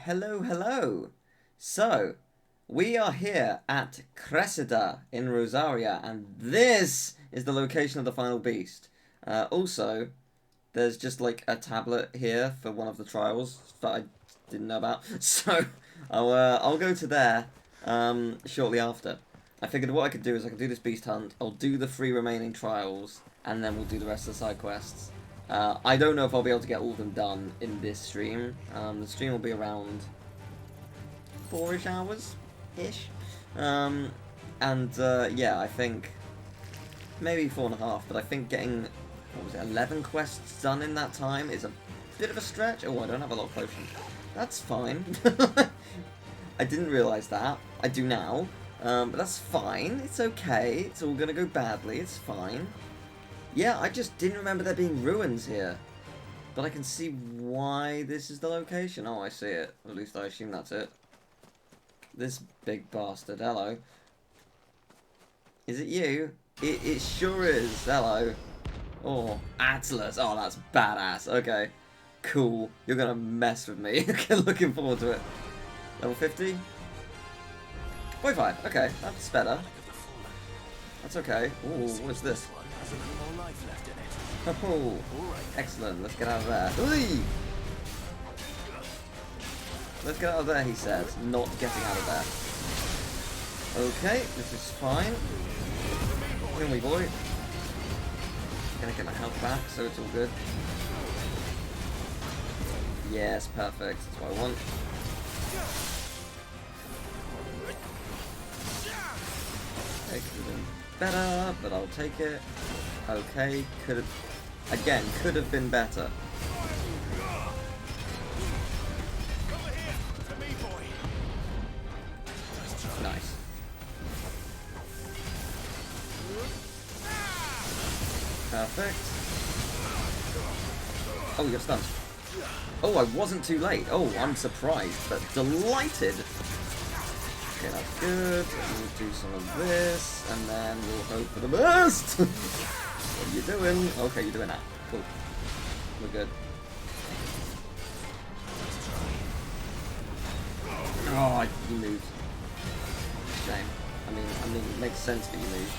Hello, hello. So, we are here at Cressida in Rosaria, and this is the location of the final beast. Also, there's just like a tablet here for one of the trials that I didn't know about. So, I'll go to there shortly after. I figured what I could do is I could do this beast hunt, I'll do the 3 remaining trials, and then we'll do the rest of the side quests. I don't know if I'll be able to get all of them done in this stream. The stream will be around 4-ish hours-ish. Yeah, I think maybe 4.5, but I think getting, what was it, 11 quests done in that time is a bit of a stretch. Oh, I don't have a lot of potions. That's fine. I didn't realise that. I do now. But that's fine. It's okay. It's all gonna go badly. It's fine. Yeah, I just didn't remember there being ruins here. But I can see why this is the location. Oh, I see it. At least I assume that's it. This big bastard. Hello. Is it you? It sure is. Hello. Oh, Atlas. Oh, that's badass. Okay. Cool. You're gonna mess with me. Looking forward to it. Level 50? 45. Okay, that's better. That's okay. Ooh, what is this? Oh, excellent. Let's get out of there. Ooh! Let's get out of there, he says. Not getting out of there. Okay, this is fine. Kill me, boy. Gonna get my health back, so it's all good. Yes, perfect. That's what I want. Okay, could have been better, but I'll take it. Okay, could have been better. Nice. Perfect. Oh, you're stunned. Oh, I wasn't too late. Oh, I'm surprised, but delighted. Okay, that's good. We'll do some of this, and then we'll hope for the best. What are you doing? Okay, you're doing that. Cool. We're good. Oh, you moved. Shame. I mean, it makes sense that you moved.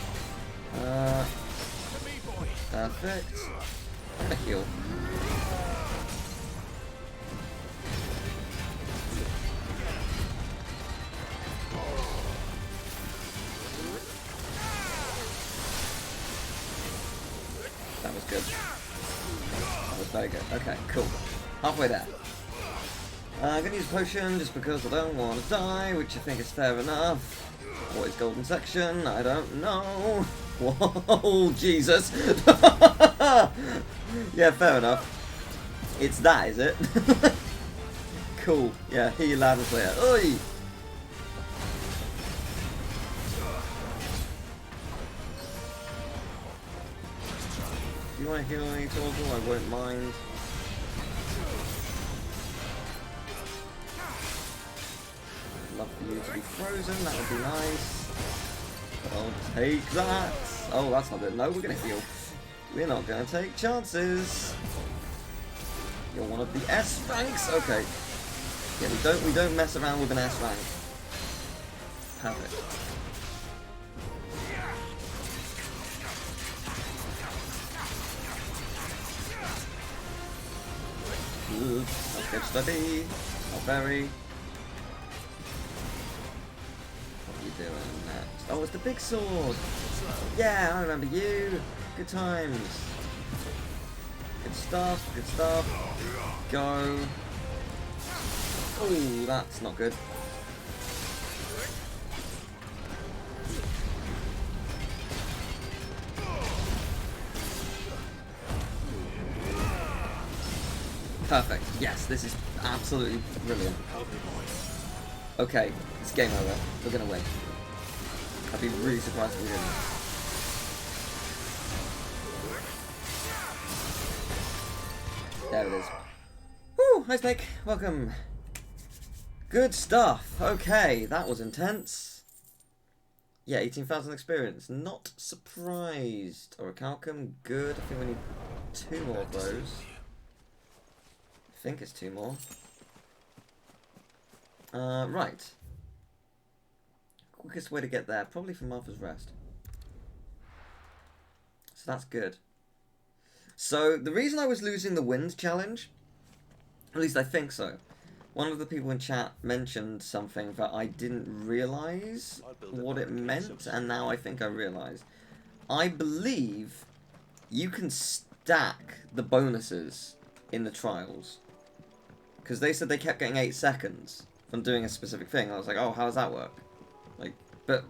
Perfect. I'm gonna heal. That was good. That was very good. Okay, cool. Halfway there. I'm going to use a potion just because I don't want to die, which I think is fair enough. What is golden section? I don't know. Whoa, Jesus. Yeah, fair enough. It's that, is it? Cool. Yeah, hear you loud and clear. Oi! If you want to heal me, Torgal, I won't mind. I'd love for you to be frozen, that would be nice. But I'll take that. Oh, that's not good. No, we're going to heal. We're not going to take chances. You're one of the S ranks. Okay. Yeah, we don't mess around with an S rank. Perfect. Good. That's good study. Not very. What are you doing next? Oh, it's the big sword. Yeah, I remember you. Good times. Good stuff. Good stuff. Go. Oh, that's not good. Perfect. Yes, this is absolutely brilliant. Okay, it's game over. We're gonna win. I'd be really surprised if we didn't. There it is. Woo! Hi Snake. Welcome. Good stuff. Okay, that was intense. Yeah, 18,000 experience. Not surprised. Or a Calcum. Good. I think we need 2 more of those. I think it's 2 more. Right. Quickest way to get there, probably from Martha's Rest. So that's good. So the reason I was losing the wind challenge, at least I think so, one of the people in chat mentioned something that I didn't realise what it meant, and now I think I realise. I believe you can stack the bonuses in the trials. Because they said they kept getting 8 seconds from doing a specific thing. I was like, oh, how does that work? Like, but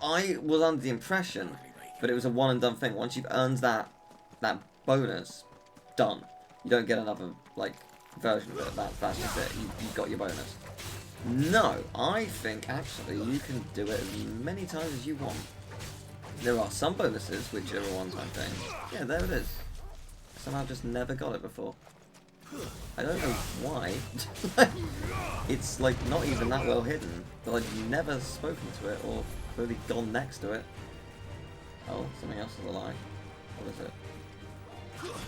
I was under the impression that it was a one and done thing. Once you've earned that bonus, done. You don't get another, like, version of it. That's just it. You've got your bonus. No, I think actually you can do it as many times as you want. There are some bonuses which are a one-time thing. Yeah, there it is. Somehow just never got it before. I don't know why. It's like not even that well hidden, but I've never spoken to it or really gone next to it. Oh, something else is a lie. What is it? Oh,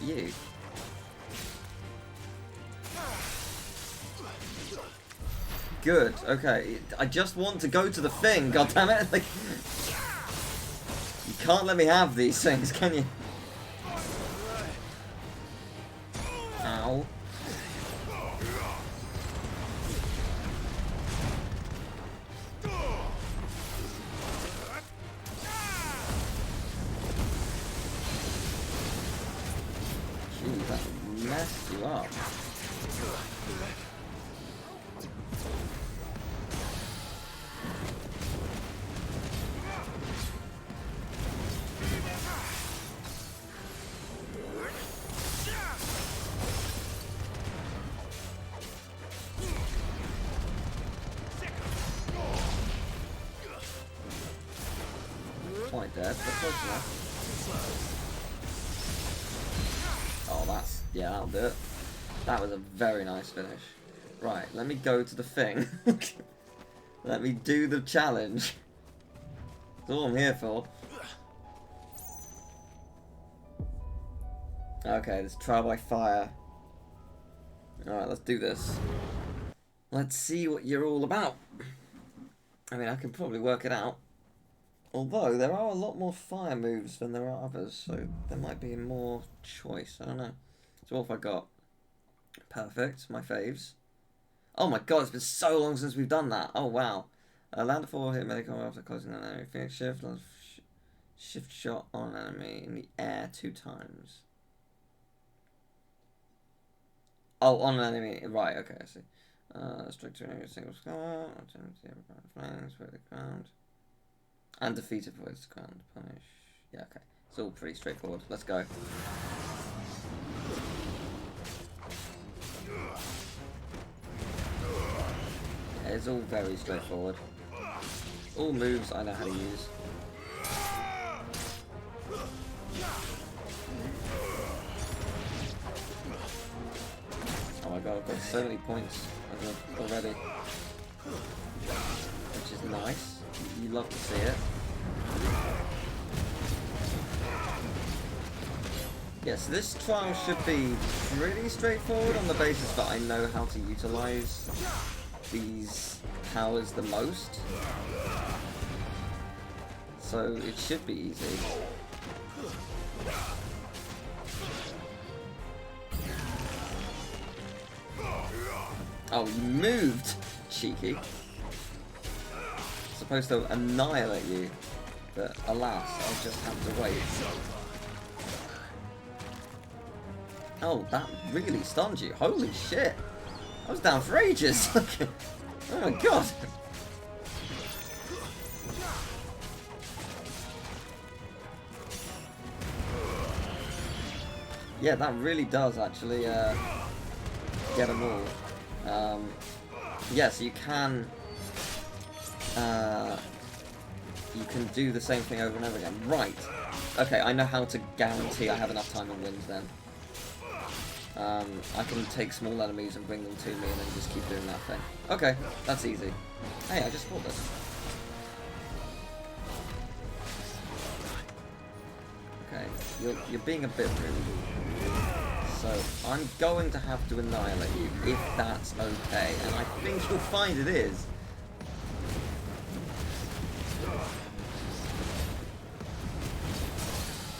you. Good. Okay. I just want to go to the thing. God damn it! Like, you can't let me have these things, can you? Ow. Gee, that messed you up. Quite dead, but close enough. Oh, that's... yeah, that'll do it. That was a very nice finish. Right, let me go to the thing. Let me do the challenge. That's all I'm here for. Okay, this trial by fire. Alright, let's do this. Let's see what you're all about. I mean, I can probably work it out. Although, there are a lot more fire moves than there are others, so there might be more choice. I don't know. So what have I got? Perfect, my faves. Oh my god, it's been so long since we've done that. Oh wow. Land a 4-hit melee combo after closing an enemy. Phoenix shift, shift shot on an enemy in the air 2 times. Oh, on an enemy. Right, okay, I see. Strike to an enemy single scar. Flanks with the ground. And defeated for its ground. Punish. Yeah, okay. It's all pretty straightforward. Let's go. Yeah, it's all very straightforward. All moves I know how to use. Oh my god, I've got so many points already. Which is nice. You love to see it. Yeah, so this trial should be pretty straightforward on the basis that I know how to utilise these powers the most. So it should be easy. Oh, you moved! Cheeky. Supposed to annihilate you, but alas, I'll just have to wait. Oh, that really stunned you. Holy shit! I was down for ages! Oh my god! Yeah, that really does actually get them all. Yes, you can do the same thing over and over again. Right. Okay, I know how to guarantee I have enough time and wins then. I can take small enemies and bring them to me and then just keep doing that thing. Okay, that's easy. Hey, I just fought this. Okay, you're being a bit rude. So, I'm going to have to annihilate you, if that that's okay, and I think you'll find it is.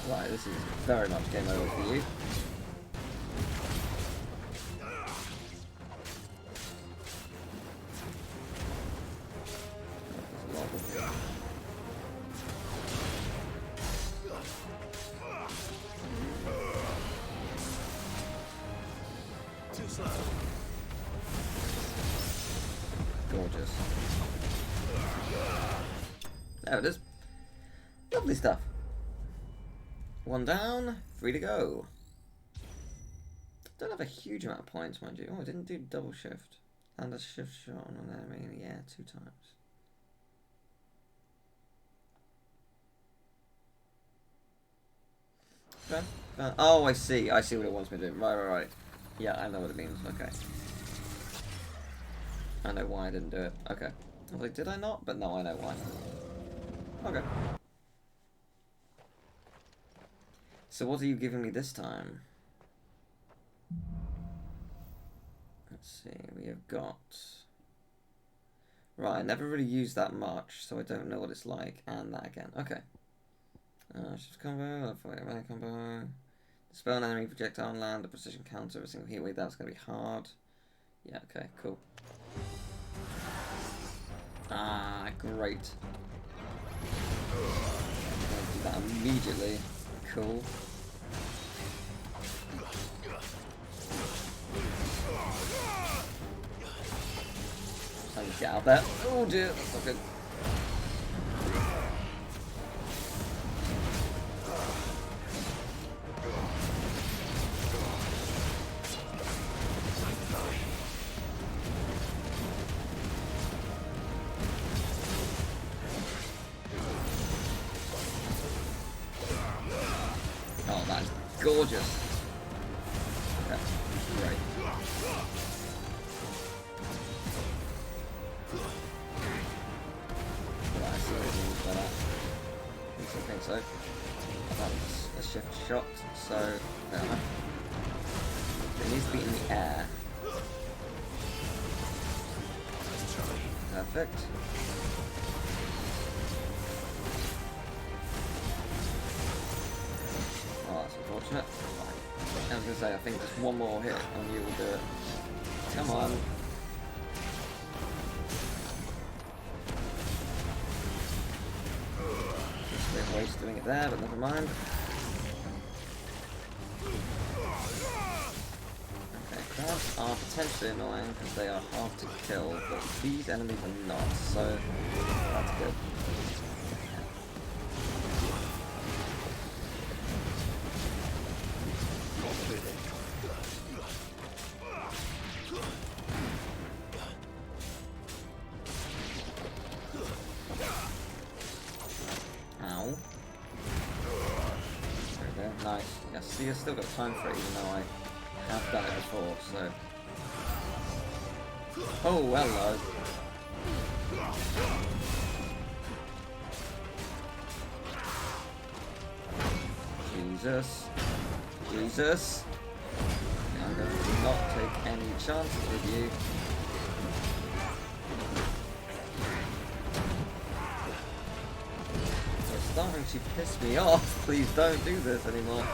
Right, this is very much game over for you. Gorgeous. There it is. Lovely stuff. One down, 3 to go. Don't have a huge amount of points, mind you. Oh, I didn't do double shift. And a shift shot on an enemy in the air 2 times. Okay. Oh, I see. I see what it wants me to do. Right. Yeah, I know what it means. Okay. I know why I didn't do it. Okay. I was like, did I not? But no, I know why. Okay. So what are you giving me this time? Let's see, we have got... Right, I never really used that much, so I don't know what it's like. And that again. Okay. Shift combo, melee combo. Dispel an enemy projectile on land, a precision counter, a single heat wave. That's going to be hard. Yeah, okay, cool. Ah, great. I'm going to do that immediately. Cool. I can get out there. Oh dear, that's not good. Oh, that's gorgeous. Yeah, great. Right, I see what it means by that. I think so. That was a shift shot, so fair enough. It needs to be in the air. Perfect. Oh, that's unfortunate. I was going to say, I think just one more hit and you will do it. Come on. Just a bit of waste doing it there, but never mind. Okay, crabs are potentially annoying because they are hard to kill, but these enemies are not, so that's good. Nice. Yes, see, I've still got time for it, even though I have done it before, so... Oh, hello. Jesus. Jesus. I'm going to not take any chances with you. Starting to piss me off. Please don't do this anymore.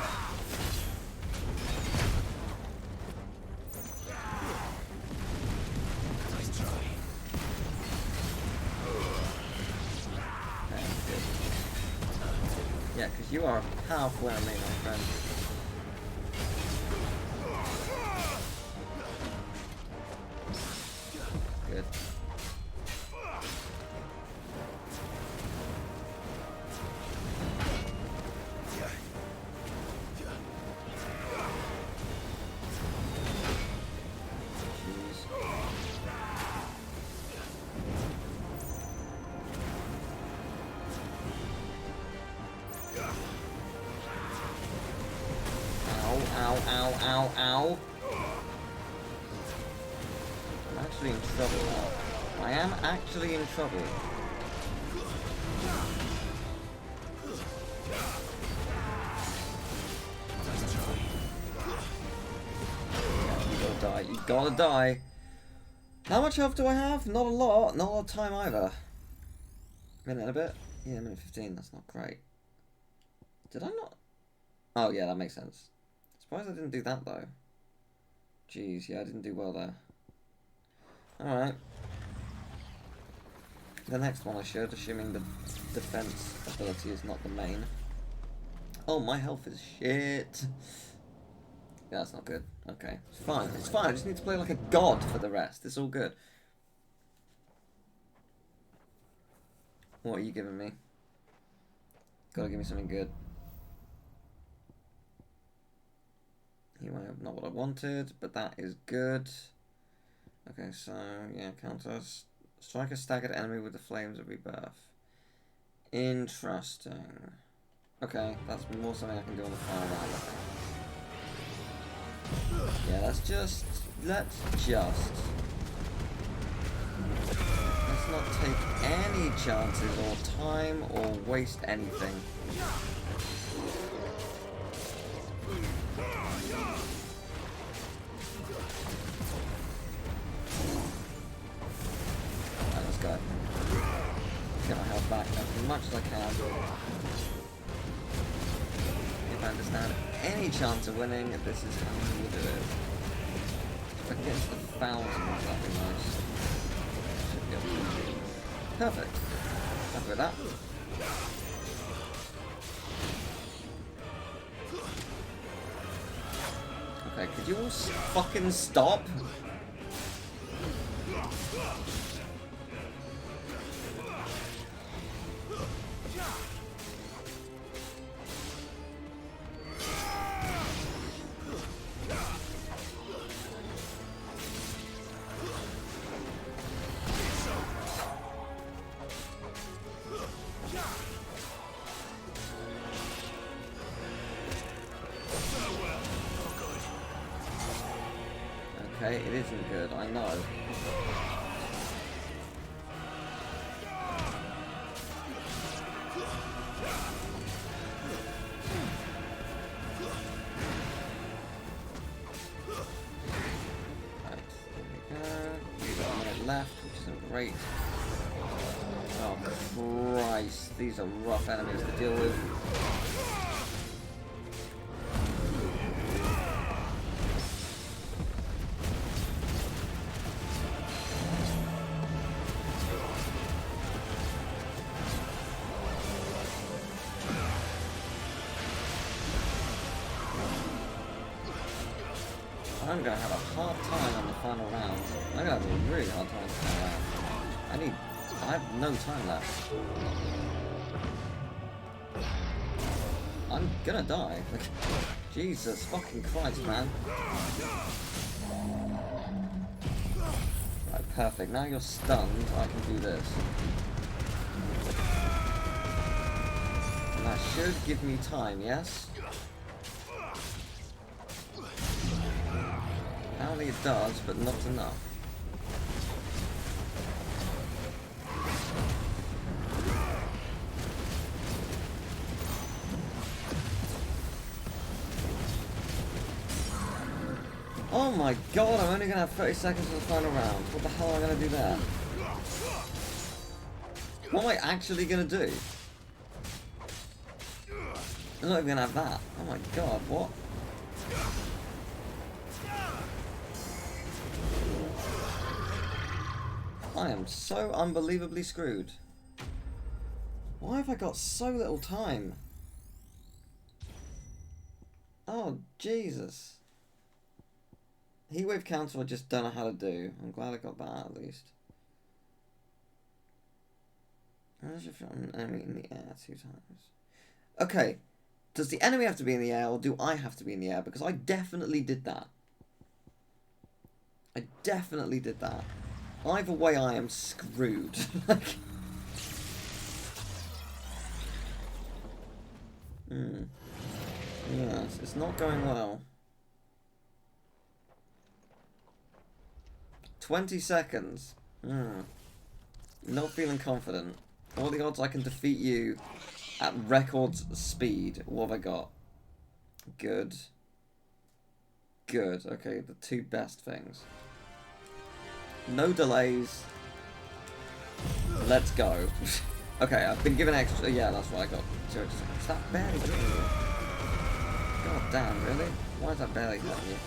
Okay, good. Yeah, because you are a powerful enemy, my friend. Good. Ow. I'm actually in trouble now. I am actually in trouble. Yeah, you gotta die. You gotta die. How much health do I have? Not a lot. Not a lot of time either. Minute and a bit? Yeah, minute 15. That's not great. Did I not? Oh, yeah, that makes sense. Surprised I didn't do that, though. Jeez, yeah, I didn't do well there. Alright. The next one I should, assuming the defense ability is not the main. Oh, my health is shit. Yeah, that's not good. Okay, it's fine. It's fine. I just need to play like a god for the rest. It's all good. What are you giving me? Gotta give me something good. He might have not what I wanted, but that is good. Okay, so, yeah, counters. Strike a staggered enemy with the flames of rebirth. Interesting. Okay, that's more something I can do on the final round, I think. Yeah, let's just let's not take any chances or time or waste anything. Alright, let's go. Get my health back as much as I can. If I understand any chance of winning, this is how we do it. If I can get into the thousands, that'd be nice. Should be able to. Perfect. Happy with that. Okay, could you all fucking stop? Okay, it isn't good, I know. Right, there we go. We've got a minute left, which isn't great. Oh Christ, these are rough enemies to deal with. I'm gonna have a hard time on the final round. I'm gonna have a really hard time on the final round. I have no time left. I'm gonna die. Like, Jesus fucking Christ, man. Right, perfect. Now you're stunned, I can do this. And that should give me time, yes? Apparently it does, but not enough. Oh my god, I'm only gonna have 30 seconds for the final round. What the hell am I gonna do there? What am I actually gonna do? I'm not even gonna have that. Oh my god, what? I am so unbelievably screwed. Why have I got so little time? Oh, Jesus. Heatwave counter I just don't know how to do. I'm glad I got that at least. Unless you're an enemy in the air 2 times. Okay. Does the enemy have to be in the air or do I have to be in the air? Because I definitely did that. I definitely did that. Either way, I am screwed. Like, yes, it's not going well. 20 seconds. Not feeling confident. What are the odds I can defeat you at record speed? What have I got? Good. Good. Okay, the 2 best things. No delays. Let's go. Okay, I've been given extra. Yeah, that's what I got. 0 seconds. Is that barely hitting you? God damn, really? Why is that barely hitting you?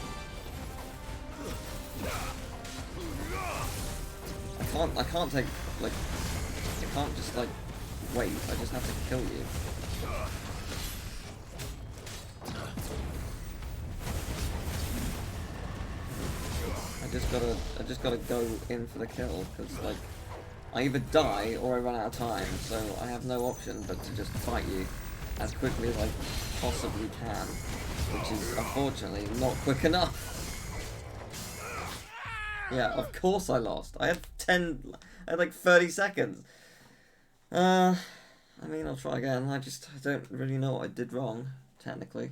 I can't take, like, I can't just, like, wait. I just have to kill you. I just gotta go in for the kill, because, like, I either die or I run out of time, so I have no option but to just fight you as quickly as I possibly can, which is unfortunately not quick enough. Yeah, of course I lost. I had like 30 seconds. I mean, I'll try again. I don't really know what I did wrong, technically.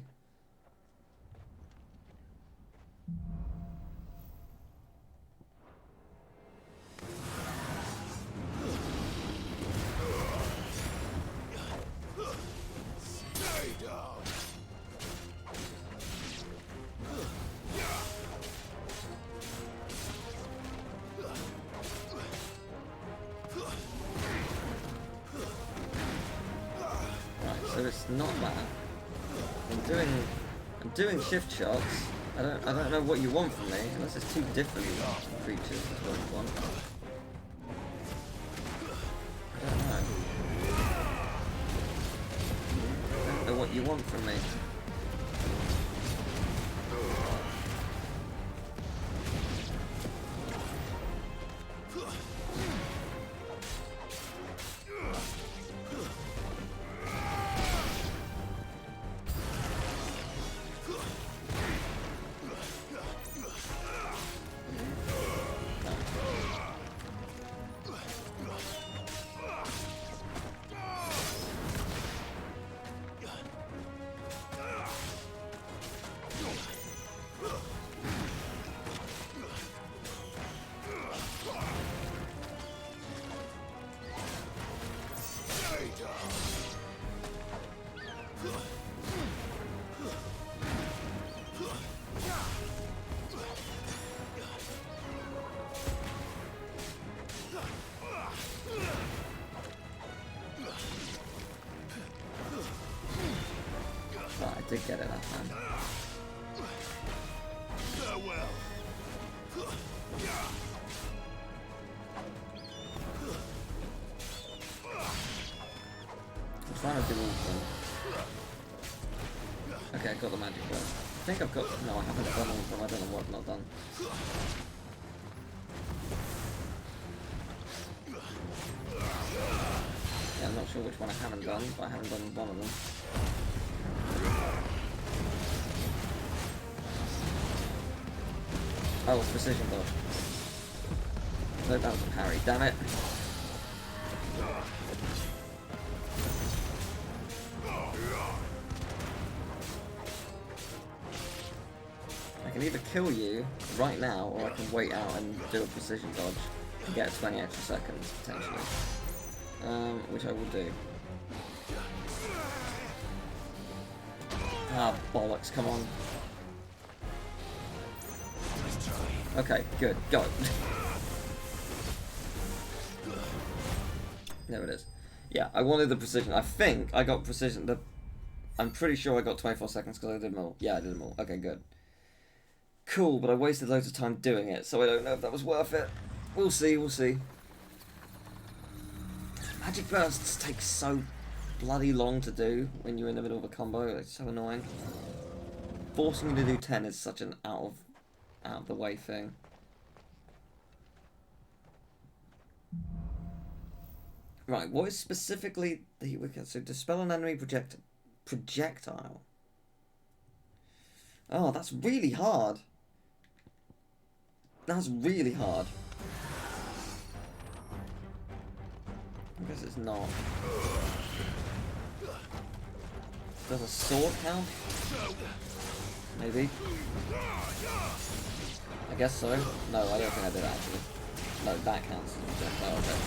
So it's not that. I'm doing shift shots. I don't know what you want from me, unless it's two different creatures is what you want. I don't know what you want from me. I did get it that time. I'm trying to do all of them. Okay, I got the magic one. I think I've got... No, I haven't done all of them. I don't know what I've not done. Yeah, I'm not sure which one I haven't done, but I haven't done one of them. Oh, it's precision dodge. No, that was a parry. Damn it. I can either kill you right now, or I can wait out and do a precision dodge and get 20 extra seconds, potentially. Which I will do. Ah, bollocks, come on. Okay, good, go. There it is. Yeah, I wanted the precision. I think I got precision. I'm pretty sure I got 24 seconds because I did them all. Yeah, I did them all. Okay, good. Cool, but I wasted loads of time doing it, so I don't know if that was worth it. We'll see, we'll see. Magic bursts take so bloody long to do when you're in the middle of a combo. It's so annoying. Forcing me to do 10 is such an out of the way thing. Right, what is specifically the wicked? So dispel an enemy projectile. Oh, that's really hard. That's really hard. I guess it's not. Does a sword count? Maybe. I guess so. No, I don't think I did actually. No, that counts. Oh, okay.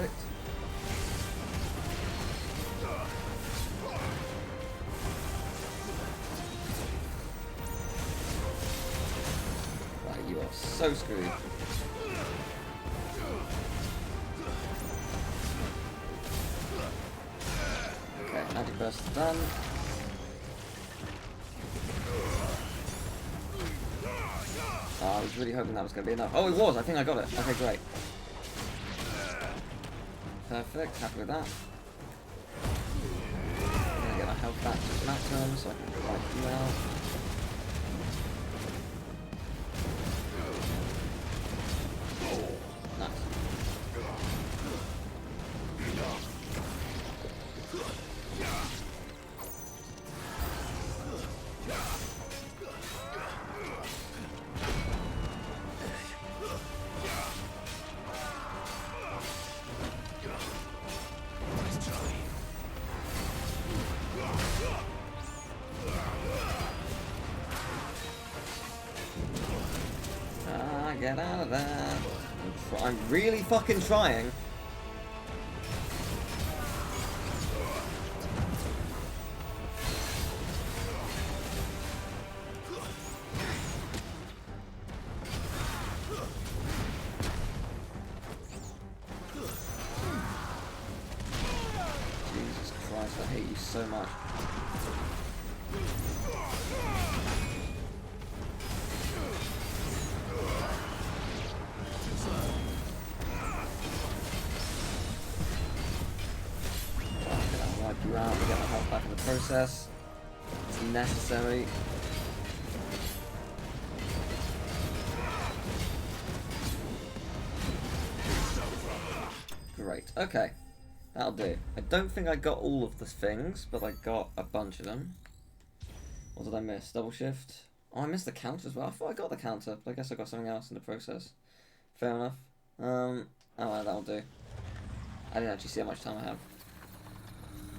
Perfect. Right, you are so screwed. Okay, magic burst is done. Oh, I was really hoping that was going to be enough. Oh, it was! I think I got it. Okay, great. Perfect. Happy with that. I'm going to get my health back to maximum so I can wipe you out. Nice. Get out of there. I'm really fucking trying. Jesus Christ, I hate you so much. You out, we get my health back in the process. It's necessary. Great, okay. That'll do. I don't think I got all of the things, but I got a bunch of them. What did I miss? Double shift? Oh, I missed the counter as well. I thought I got the counter, but I guess I got something else in the process. Fair enough. Oh, well, that'll do. I didn't actually see how much time I have.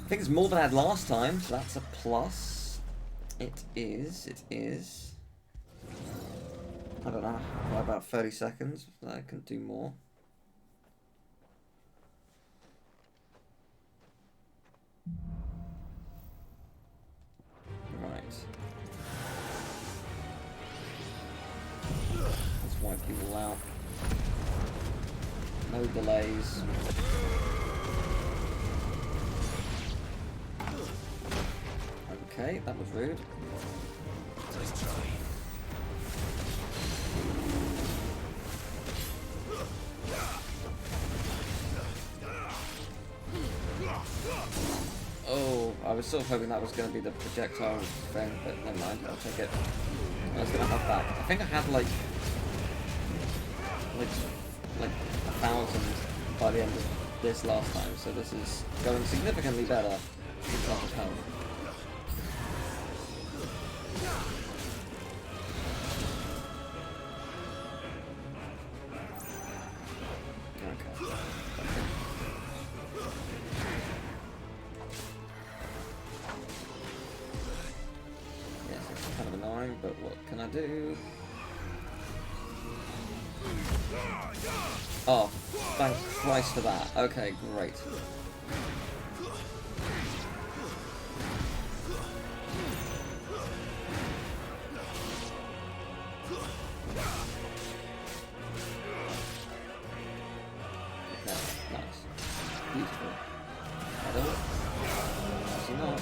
I think it's more than I had last time, so that's a plus. It is. I don't know, about 30 seconds. I can do more. Right. Let's wipe people out. No delays. Okay, that was rude. Nice try. Oh, I was sort of hoping that was going to be the projectile thing, but never mind, I'll take it. I was going to have that. I think I had like 1,000 by the end of this last time, so this is going significantly better in terms of health. But what can I do? Oh, thank Christ for that. Okay, great. Okay, nice. Beautiful. I don't know. Actually not.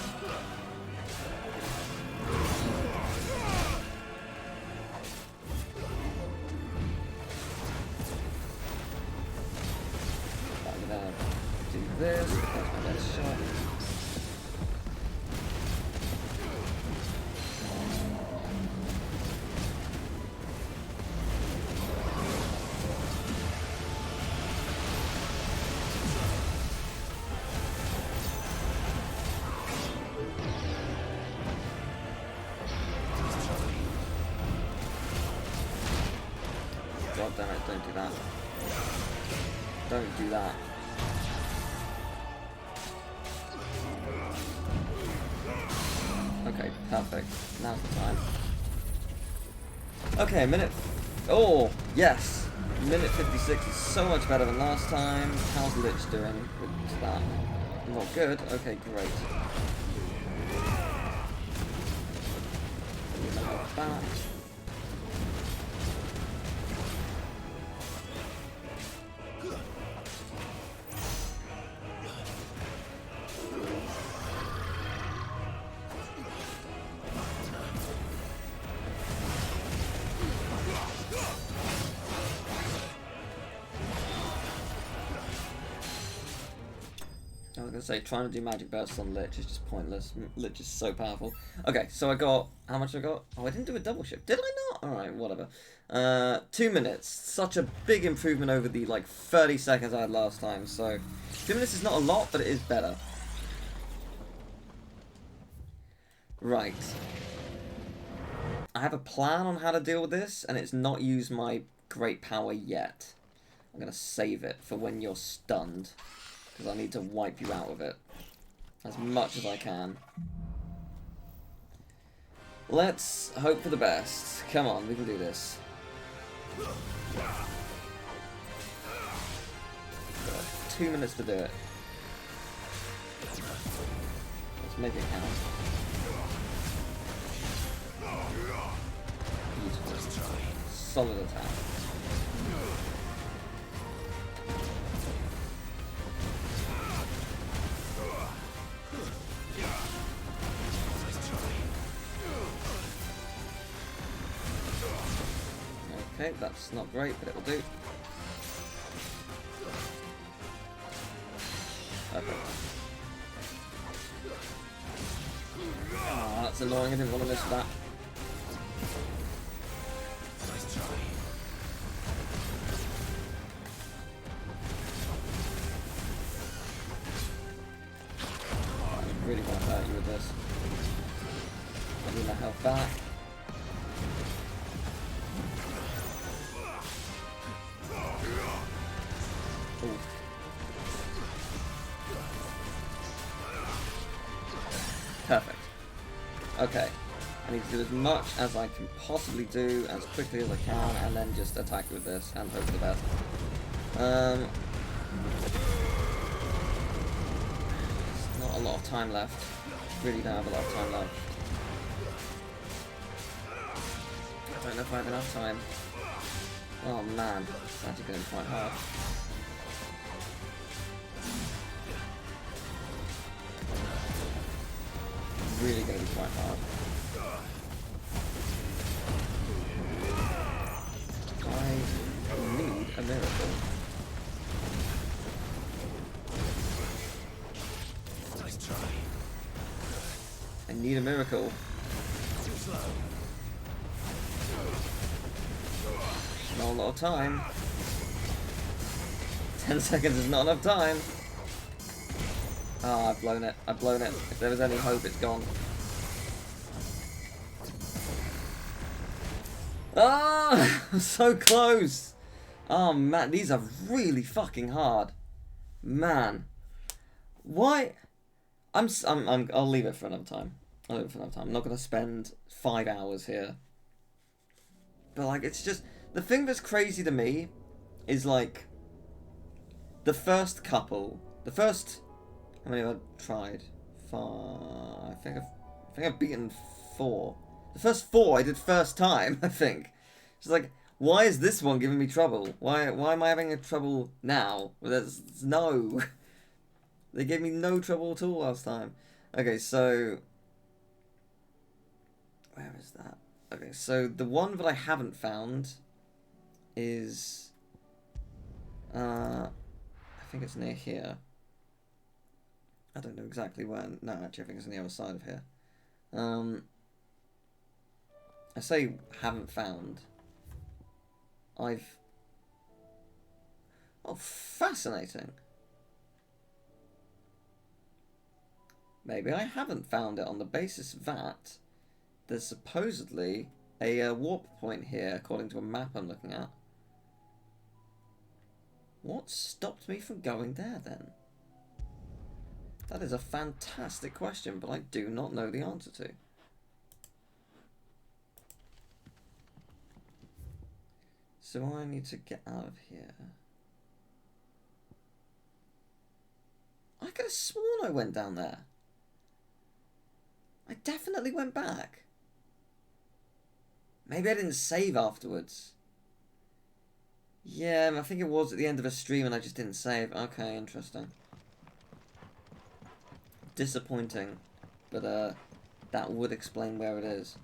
This, that's my best shot. God damn it, don't do that. Don't do that. Okay, perfect. Now's the time. Okay, a minute. Oh, yes. Minute 56 is so much better than last time. How's Lich doing with that? Not good? Okay, great. Back. I was going to say, trying to do magic bursts on Lich is just pointless. Lich is so powerful. Okay, so I got... How much I got? Oh, I didn't do a double shift. Did I not? Alright, whatever. 2 minutes. Such a big improvement over the, like, 30 seconds I had last time. So, 2 minutes is not a lot, but it is better. Right. I have a plan on how to deal with this, and it's not use my great power yet. I'm going to save it for when you're stunned. Because I need to wipe you out of it as much as I can. Let's hope for the best. Come on, we can do this. Got 2 minutes to do it. Let's make it count. Beautiful. Solid attack. Okay, that's not great, but it'll do. Okay. Oh, that's annoying. I didn't want to miss that. I really want to hurt you with this. I need my health back. Perfect. Okay. I need to do as much as I can possibly do, as quickly as I can, and then just attack with this, and hope for the best. There's not a lot of time left. Really don't have a lot of time left. I don't know if I have enough time. Oh man, it's actually going to be quite hard. Really going to be quite hard. I need a miracle. Nice try. I need a miracle. Too slow. Not a lot of time. 10 seconds is not enough time. Ah, I've blown it. I've blown it. If there was any hope, it's gone. Ah, I'm so close. Oh man, these are really fucking hard. Man, why? I'll leave it for another time. I'll leave it for another time. I'm not gonna spend 5 hours here. But like, it's just the thing that's crazy to me is like the first couple, the first. How many have I tried? 5. I think I've beaten 4. The first 4 I did first time. I think. It's like, why is this one giving me trouble? Why am I having a trouble now? There's no. They gave me no trouble at all last time. Okay, so where is that? Okay, so the one that I haven't found is I think it's near here. I don't know exactly where. No, actually, I think it's on the other side of here. I say haven't found. Oh, fascinating. Maybe I haven't found it on the basis that there's supposedly a warp point here, according to a map I'm looking at. What stopped me from going there, then? That is a fantastic question, but I do not know the answer to. So I need to get out of here. I could have sworn I went down there. I definitely went back. Maybe I didn't save afterwards. Yeah, I think it was at the end of a stream and I just didn't save. Okay, interesting. Disappointing. But that would explain where it is.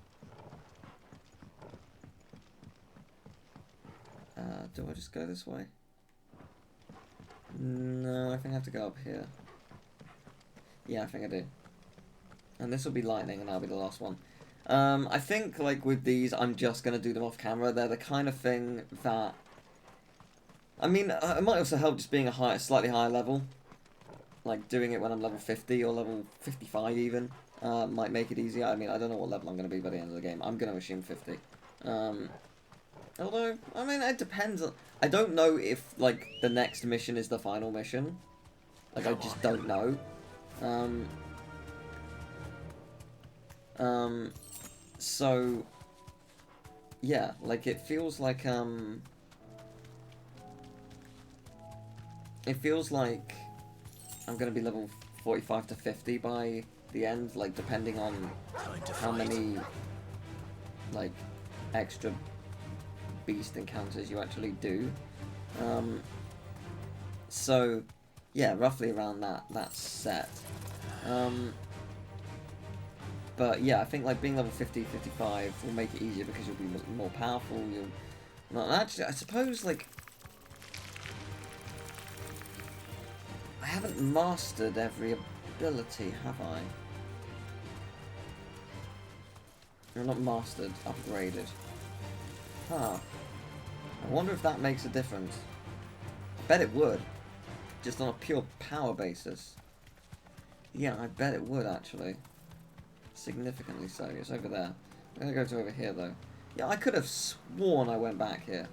Do I just go this way? No, I think I have to go up here. Yeah, I think I do. And this will be lightning and that'll be the last one. I think, like, with these, I'm just going to do them off camera. They're the kind of thing that... I mean, it might also help just being a slightly higher level. Like, doing it when I'm level 50 or level 55 even. Might make it easier. I mean, I don't know what level I'm going to be by the end of the game. I'm going to assume 50. Although, I mean, it depends on... I don't know if, like, the next mission is the final mission. Like, I just don't know. So... Yeah, like, it feels like, It feels like I'm going to be level 45 to 50 by the end, like, depending on how many, like, extra beast encounters you actually do. So, yeah, roughly around that's set. But, yeah, I think, like, being level 50, 55 will make it easier because you'll be more powerful, you'll... Well, actually, I suppose, like... I haven't mastered every ability, have I? Well, not mastered, upgraded. Huh. I wonder if that makes a difference. I bet it would. Just on a pure power basis. Yeah, I bet it would, actually. Significantly so. It's over there. I'm going to go to over here, though. Yeah, I could have sworn I went back here.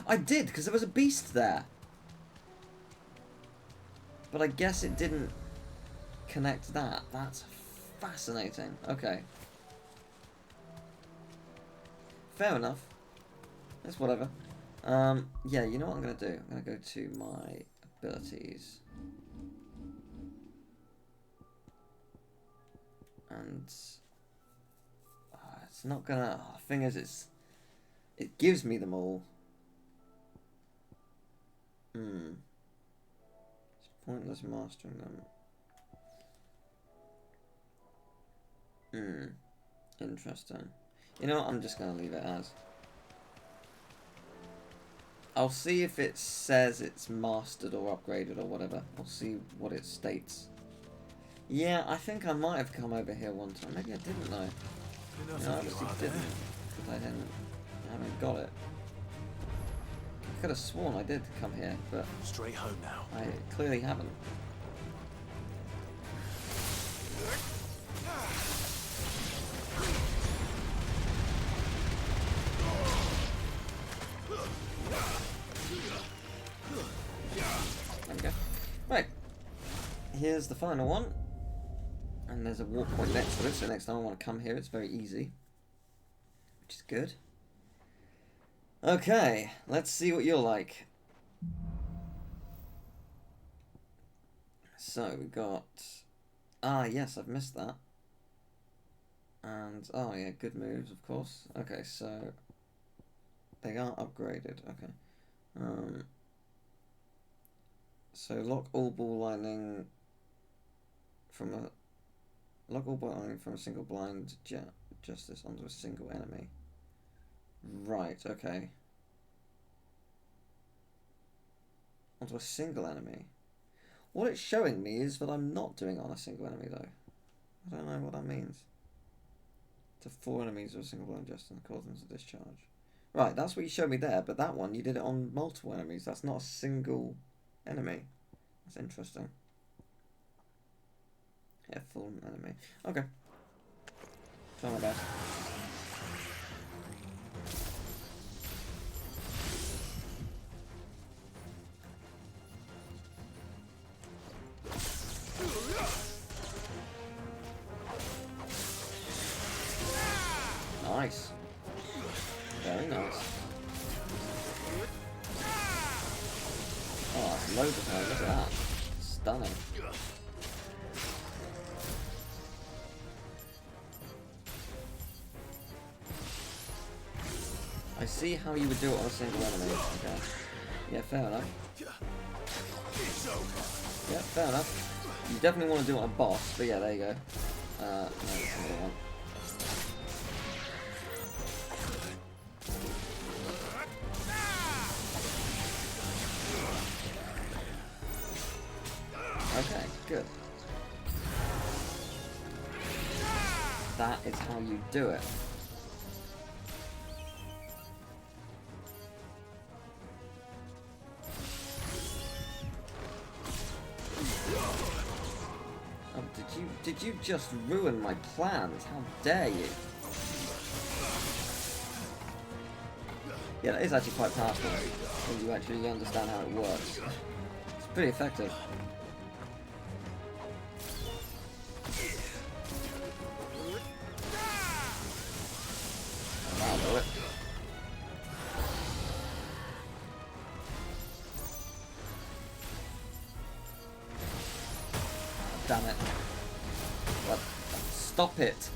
I did, because there was a beast there. But I guess it didn't connect that. That's fascinating. Okay. Fair enough. That's whatever. Yeah, you know what I'm going to do? I'm going to go to my abilities. And... it's not going to... the thing is, it gives me them all. It's pointless mastering them. Interesting. You know what? I'm just going to leave it as. I'll see if it says it's mastered or upgraded or whatever. I'll see what it states. Yeah, I think I might have come over here one time. Maybe I didn't though. No, I obviously didn't. Because I haven't got it. I could have sworn I did come here, but straight home now. I clearly haven't. There we go. Right. Here's the final one. And there's a walk point next to it, so next time I want to come here, it's very easy. Which is good. Okay, let's see what you're like. So, we got... Ah, yes, I've missed that. And, oh yeah, good moves, of course. Okay, so... They are upgraded, okay. So, lock all ball lightning from a... Lock all ball lightning from a single blind justice onto a single enemy. Right, okay. Onto a single enemy. What it's showing me is that I'm not doing it on a single enemy, though. I don't know what that means. To 4 enemies with a single blind justice and cause them to discharge. Right, that's what you showed me there, but that one, you did it on multiple enemies. That's not a single enemy. That's interesting. Yeah, full enemy. Okay. Try my best. Nice. loads of her. Look at that. Stunning. I see how you would do it on a single enemy. Okay. Yeah, fair enough. Yeah, fair enough. You definitely want to do it on a boss, but yeah, there you go. No, that's another one. Okay, good. That is how you do it. Oh, did you just ruin my plans? How dare you? Yeah, that is actually quite powerful when you actually understand how it works. It's pretty effective. That'll do it. Damn it. What? Stop it.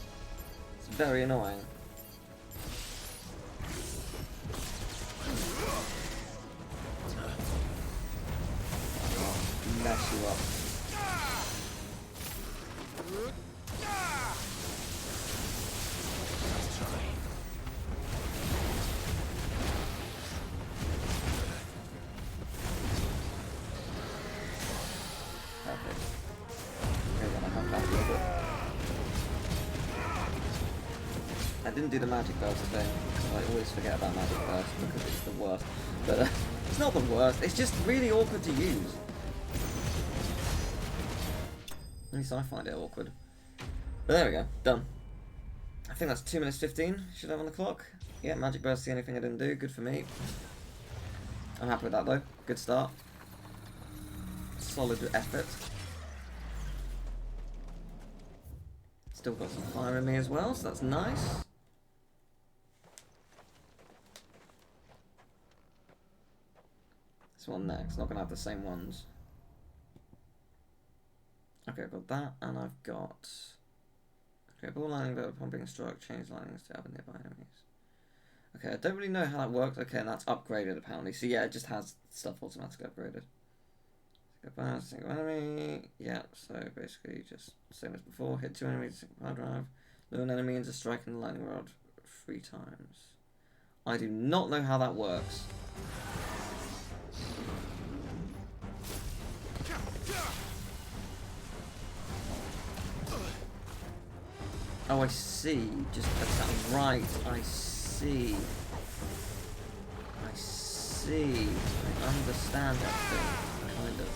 It's very annoying. I'll mess you up. I didn't do the magic burst thing. I always forget about magic burst because it's the worst. But it's not the worst. It's just really awkward to use. At least I find it awkward. But there we go. Done. I think that's 2 minutes 15. Should have on the clock. Yeah, magic burst is the only thing I didn't do. Good for me. I'm happy with that though. Good start. Solid effort. Still got some fire in me as well, so that's nice. This one next, not gonna have the same ones. Okay, I've got that, and I've got... Okay, ball lightning, pumping and strike, change lightnings to other nearby enemies. Okay, I don't really know how that works. Okay, and that's upgraded apparently. So yeah, it just has stuff automatically upgraded. Single enemy, yeah, so basically just same as before, hit 2 enemies, single power drive, lure an enemy into striking the lightning rod 3 times. I do not know how that works. Oh, I see, just that's that right, I see. I see, I understand that thing, kind of.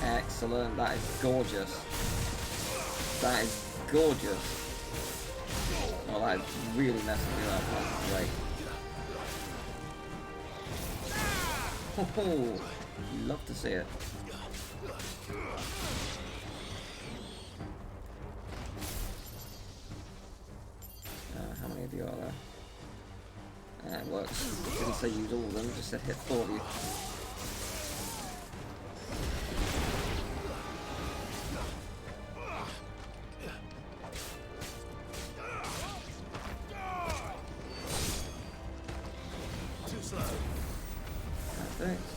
Excellent, that is gorgeous. That is gorgeous. Oh, that is really messing me up. That's great. Oh, love to see it. How many of you are there? It works. It didn't say use all of them, it just said hit 4 of you.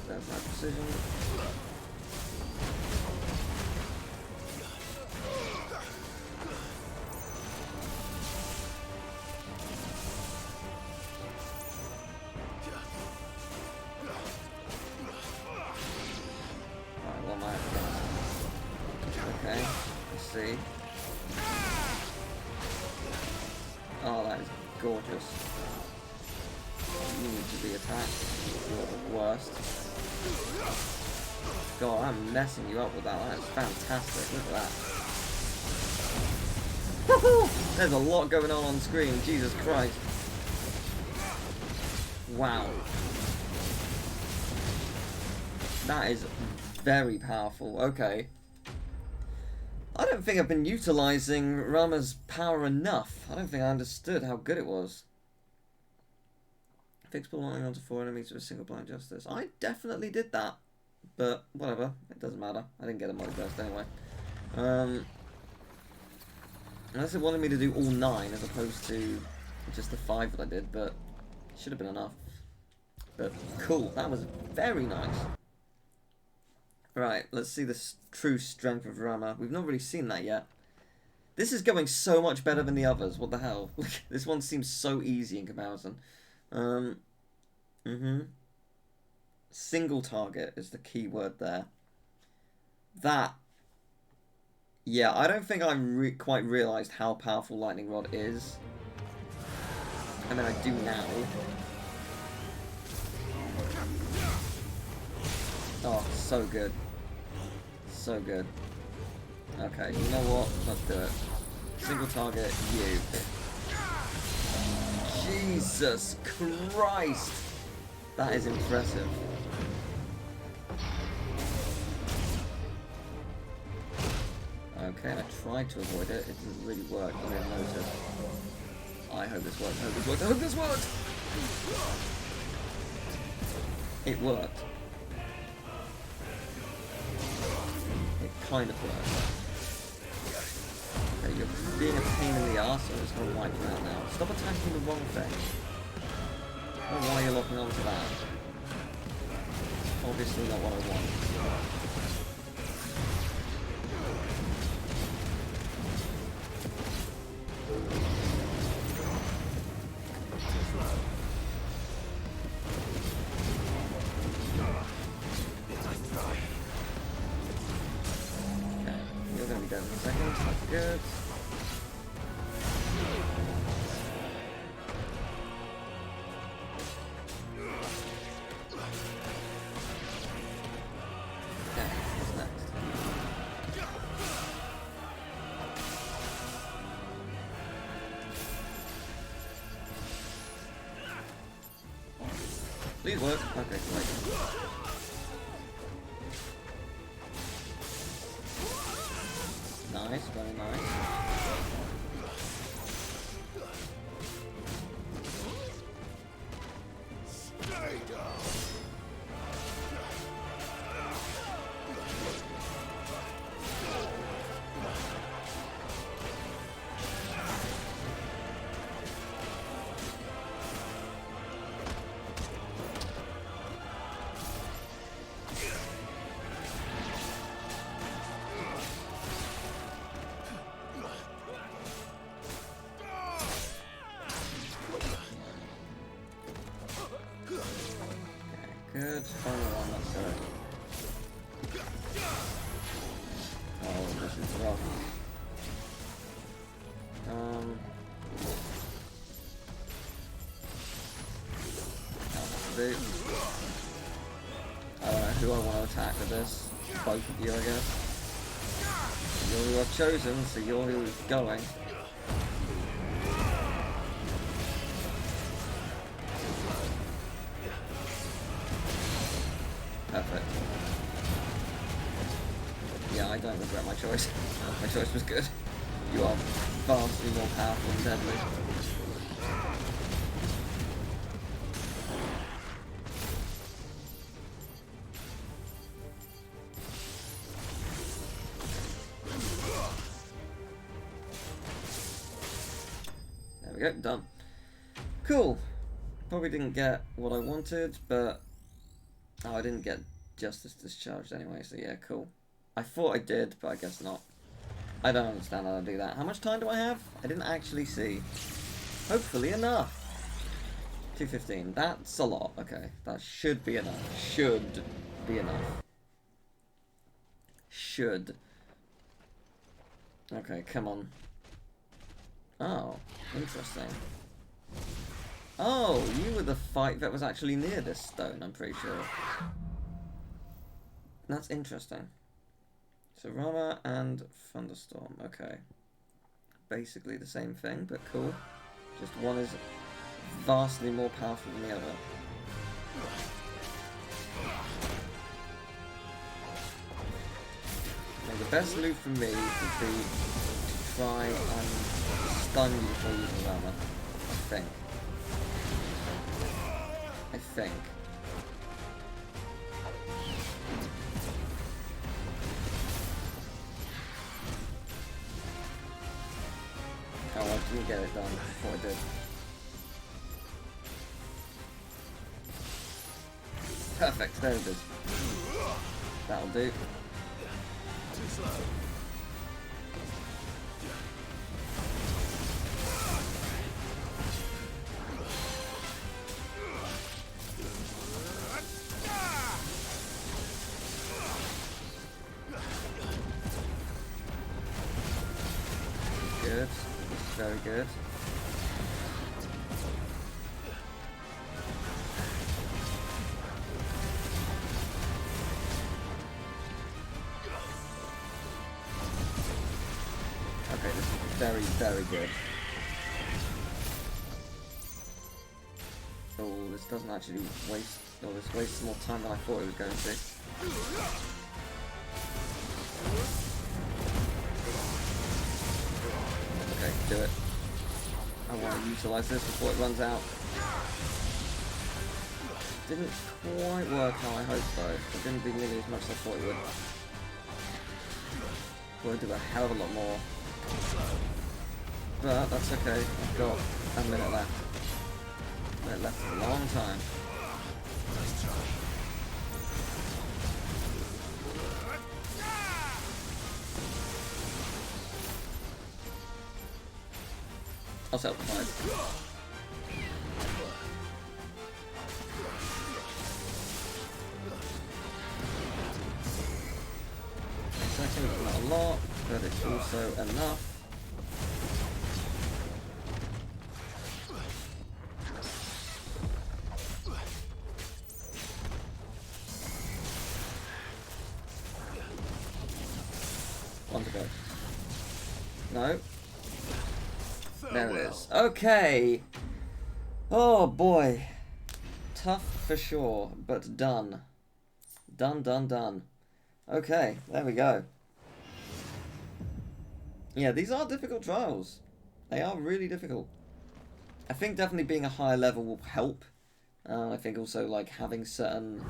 That's my precision. see. Oh, that is gorgeous. You need to be attacked. You're the worst. God, I'm messing you up with that. That is fantastic. Look at that. Woohoo! There's a lot going on screen. Jesus Christ. Wow. That is very powerful. Okay. I don't think I've been utilising Rama's power enough. I don't think I understood how good it was. Fix belonging onto 4 enemies with a single blind justice. I definitely did that. But, whatever. It doesn't matter. I didn't get a mod burst anyway. Unless it wanted me to do all 9 as opposed to just the 5 that I did, but it should have been enough. But, cool. That was very nice. Right, let's see the true strength of Rama. We've not really seen that yet. This is going so much better than the others. What the hell? This one seems so easy in comparison. Single target is the key word there. That. Yeah, I don't think I quite realised how powerful Lightning Rod is. I mean, I do now. Oh, so good. So good. Okay, you know what? Let's do it. Single target, you. Jesus Christ! That is impressive. Okay, I tried to avoid it. It didn't really work. I didn't notice. I hope this worked. I hope this worked. I hope this worked! It worked. It kind of worked. Okay, you're being a pain in the arse, so I'm just going to wipe you out now. Stop attacking the wrong thing. I don't know why you're locking onto that. Obviously not what I want. Good. Okay, what's next? Please work. Okay, great. Nice, very nice. Good, final one, let's go. Oh, this is rough. I don't know who I want to attack with this. Both of you, I guess. You're who I've chosen, so you're who's going. Perfect. Yeah, I don't regret my choice. My choice was good. You are vastly more powerful and deadly. There we go, done. Cool. Probably didn't get what I wanted, but oh, I didn't get Justice discharged anyway, so yeah, cool. I thought I did, but I guess not. I don't understand how to do that. How much time do I have? I didn't actually see. Hopefully enough. 2:15. That's a lot. Okay, that should be enough. Should be enough. Should. Okay, come on. Oh, interesting. Oh, you were the fight that was actually near this stone, I'm pretty sure. That's interesting. So Rama and Thunderstorm, okay. Basically the same thing, but cool. Just one is vastly more powerful than the other. Now the best move for me would be to try and stun you before using Rama, I think. Oh, I didn't get it done before I did. Perfect, there it is. That'll do. Too slow. Good. This is very good. Okay, this is very, very good. Oh, this doesn't actually waste... Oh, this wastes more time than I thought it was going to. Okay, do it. I want to utilise this before it runs out. Didn't quite work how I hoped though. It didn't do nearly as much as I thought it would. We'll do a hell of a lot more. But that's okay, I've got a minute left. A minute left for a long time. I'll self-revive. Seconds, not a lot, but it's also enough. One to go. No. There it is. Okay. Oh boy. Tough for sure, but done. Done. Okay, there we go. Yeah, these are difficult trials. They are really difficult. I think definitely being a higher level will help. I think also like having certain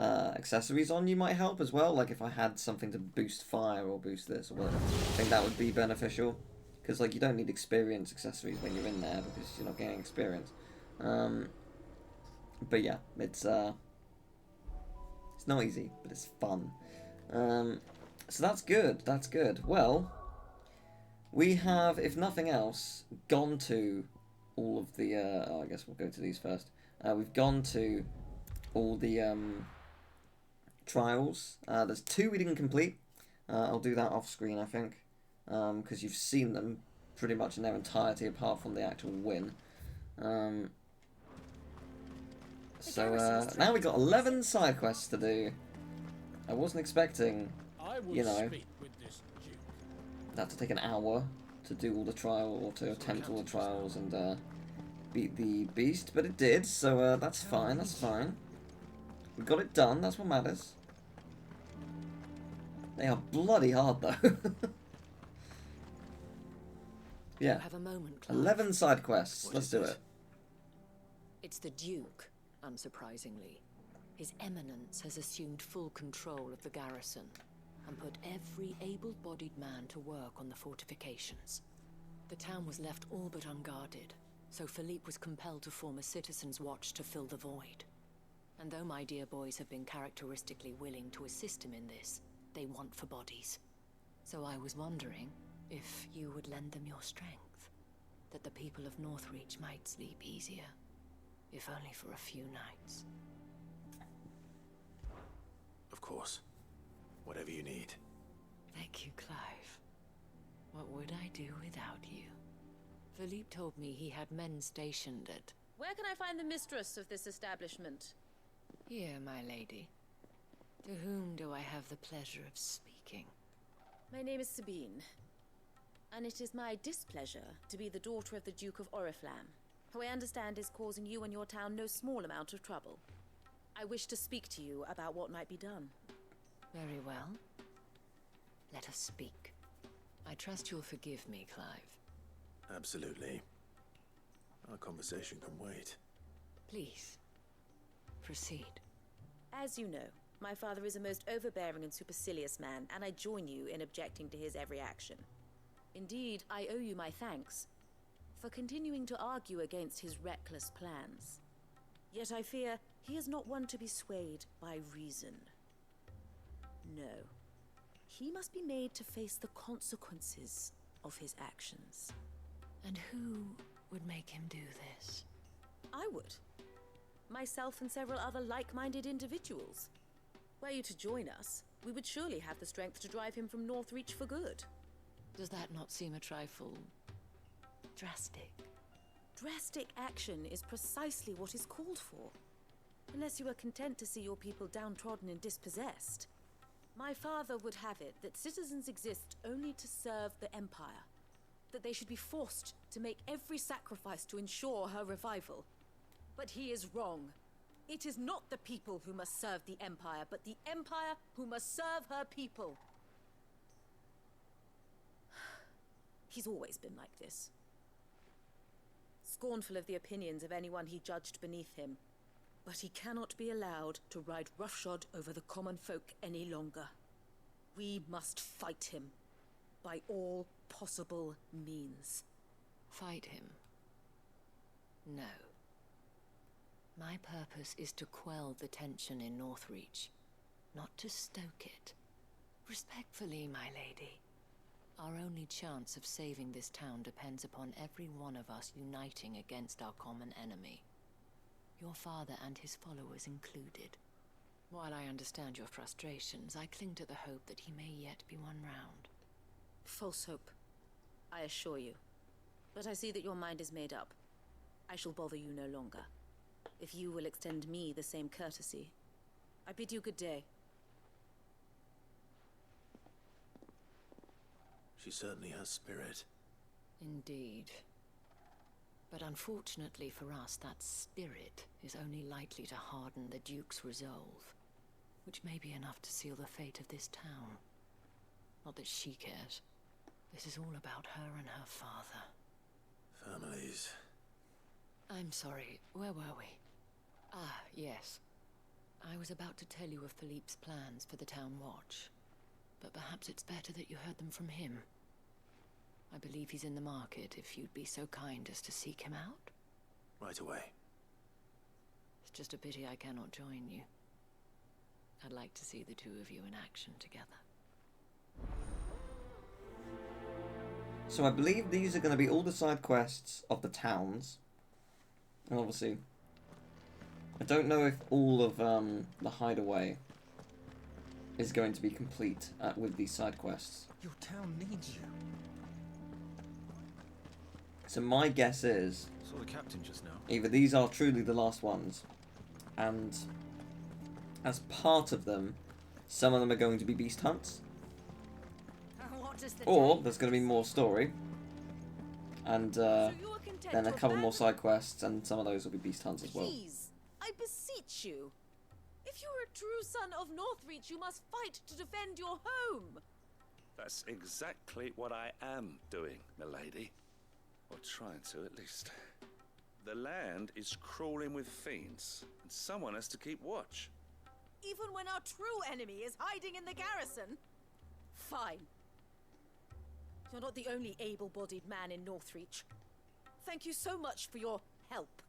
accessories on you might help as well. Like if I had something to boost fire or boost this or whatever, I think that would be beneficial. Because like you don't need experience accessories when you're in there because you're not getting experience. But yeah, it's not easy, but it's fun. So that's good. That's good. Well, we have, if nothing else, gone to all of the. I guess we'll go to these first. We've gone to all the trials. There's 2 we didn't complete. I'll do that off screen, I think, because you've seen them pretty much in their entirety, apart from the actual win. So now we've got 11 side quests to do. I wasn't expecting, you know, that to take an hour to do all the trial or to attempt all the trials and beat the beast, but it did. So that's fine. That's fine. We got it done. That's what matters. They are bloody hard though. Yeah. Have a moment, Clive. 11 side quests. Let's do it. It's the Duke, unsurprisingly. His Eminence has assumed full control of the garrison and put every able-bodied man to work on the fortifications. The town was left all but unguarded, so Philippe was compelled to form a citizens' watch to fill the void. And though my dear boys have been characteristically willing to assist him in this, they want for bodies. So I was wondering if you would lend them your strength, that the people of Northreach might sleep easier, if only for a few nights. Of course. Whatever you need. Thank you, Clive. What would I do without you? Philippe told me he had men stationed at... Where can I find the mistress of this establishment? Here, my lady. To whom do I have the pleasure of speaking? My name is Sabine, and it is my displeasure to be the daughter of the Duke of Oriflamme, who I understand is causing you and your town no small amount of trouble. I wish to speak to you about what might be done. Very well. Let us speak. I trust you'll forgive me, Clive. Absolutely. Our conversation can wait. Please, proceed. As you know, my father is a most overbearing and supercilious man, and I join you in objecting to his every action. Indeed, I owe you my thanks for continuing to argue against his reckless plans. Yet I fear he is not one to be swayed by reason. No. He must be made to face the consequences of his actions. And who would make him do this? I would. Myself and several other like-minded individuals. Were you to join us, we would surely have the strength to drive him from Northreach for good. Does that not seem a trifle... drastic? Drastic action is precisely what is called for. Unless you are content to see your people downtrodden and dispossessed. My father would have it that citizens exist only to serve the Empire. That they should be forced to make every sacrifice to ensure her revival. But he is wrong. It is not the people who must serve the Empire, but the Empire who must serve her people. He's always been like this. Scornful of the opinions of anyone he judged beneath him. But he cannot be allowed to ride roughshod over the common folk any longer. We must fight him. By all possible means. Fight him? No. My purpose is to quell the tension in Northreach, not to stoke it. Respectfully, my lady. Our only chance of saving this town depends upon every one of us uniting against our common enemy. Your father and his followers included. While I understand your frustrations, I cling to the hope that he may yet be won round. False hope, I assure you. But I see that your mind is made up. I shall bother you no longer. If you will extend me the same courtesy, I bid you good day. She certainly has spirit. Indeed. But unfortunately for us, that spirit is only likely to harden the Duke's resolve, which may be enough to seal the fate of this town. Not that she cares. This is all about her and her father. Families. I'm sorry, where were we? Ah, yes. I was about to tell you of Philippe's plans for the town watch. But perhaps it's better that you heard them from him. I believe he's in the market, if you'd be so kind as to seek him out. Right away. It's just a pity I cannot join you. I'd like to see the two of you in action together. So I believe these are going to be all the side quests of the towns. And obviously, I don't know if all of the hideaway is going to be complete with these side quests. Your town needs you. So my guess is Saw the captain just now. either these are truly the last ones, and as part of them, some of them are going to be beast hunts, or there's going to be more story, and then a couple more side quests, and some of those will be beast hunts as well. Please, I beseech you. If you are a true son of Northreach, you must fight to defend your home. That's exactly what I am doing, milady. Or trying to, at least. The land is crawling with fiends, and someone has to keep watch. Even when our true enemy is hiding in the garrison? Fine. You're not the only able-bodied man in Northreach. Thank you so much for your help.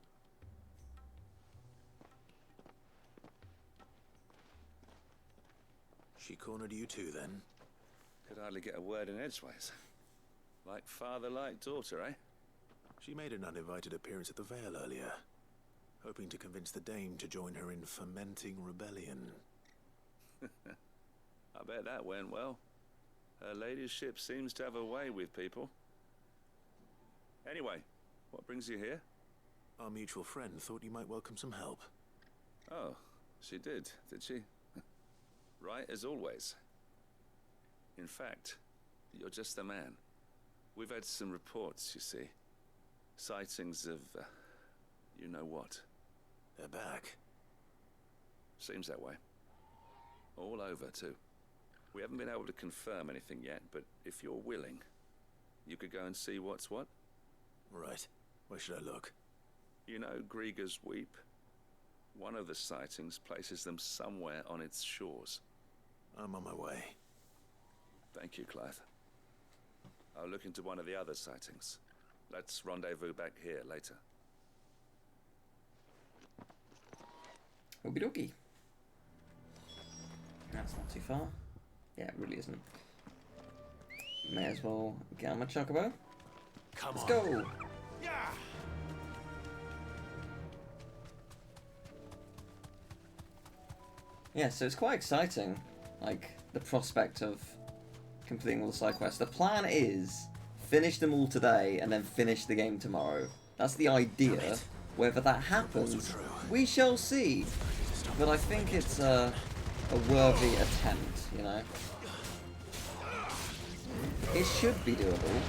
She cornered you too, then? Could hardly get a word in edgeways. Like father, like daughter, eh? She made an uninvited appearance at the Vale earlier, hoping to convince the Dame to join her in fermenting rebellion. I bet that went well. Her ladyship seems to have a way with people. Anyway, what brings you here? Our mutual friend thought you might welcome some help. Oh, she did she? Right as always. In fact, you're just the man. We've had some reports, you see. Sightings of, you know what. They're back. Seems that way. All over, too. We haven't been able to confirm anything yet, but if you're willing, you could go and see what's what. Right. Where should I look? You know Grieger's Weep? One of the sightings places them somewhere on its shores. I'm on my way. Thank you, Clive. I'll look into one of the other sightings. Let's rendezvous back here later. Okie dokie. That's not too far. Yeah, it really isn't. May as well get on my chocobo. Come Let's on. go! Yeah. Yeah, so it's quite exciting, like, the prospect of completing all the side quests. The plan is finish them all today and then finish the game tomorrow. That's the idea. Whether that happens, we shall see. But I think it's a worthy attempt, you know? It should be doable.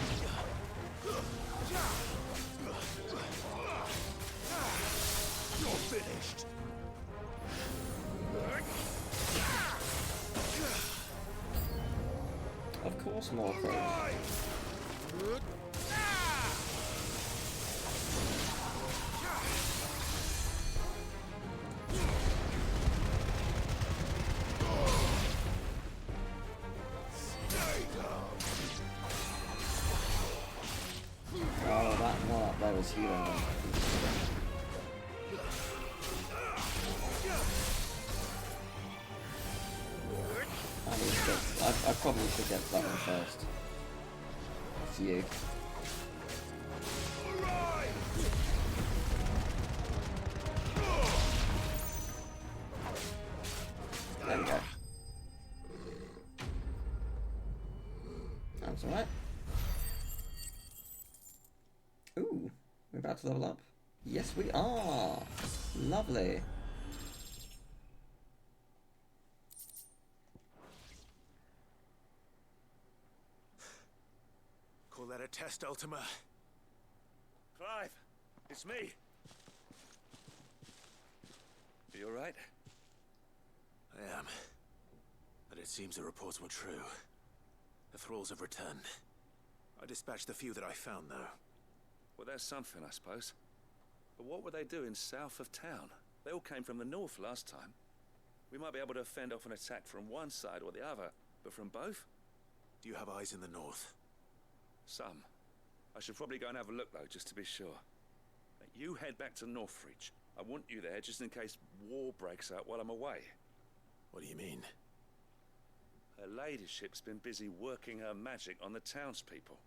You're finished. Of course, more approach. Oh, that one up there was healing them. I probably should get that one first. It's you. There we go. That's alright. Ooh, we're about to level up. Yes, we are. Lovely. Call that a test, Ultima? Clive, it's me. You alright? I am. But it seems the reports were true. The thralls have returned. I dispatched the few that I found, though. Well, there's something, I suppose. But what were they doing south of town? They all came from the north last time. We might be able to fend off an attack from one side or the other, but from both? Do you have eyes in the north? Some. I should probably go and have a look, though, just to be sure. You head back to Northreach. I want you there just in case war breaks out while I'm away. What do you mean? Her ladyship's been busy working her magic on the townspeople,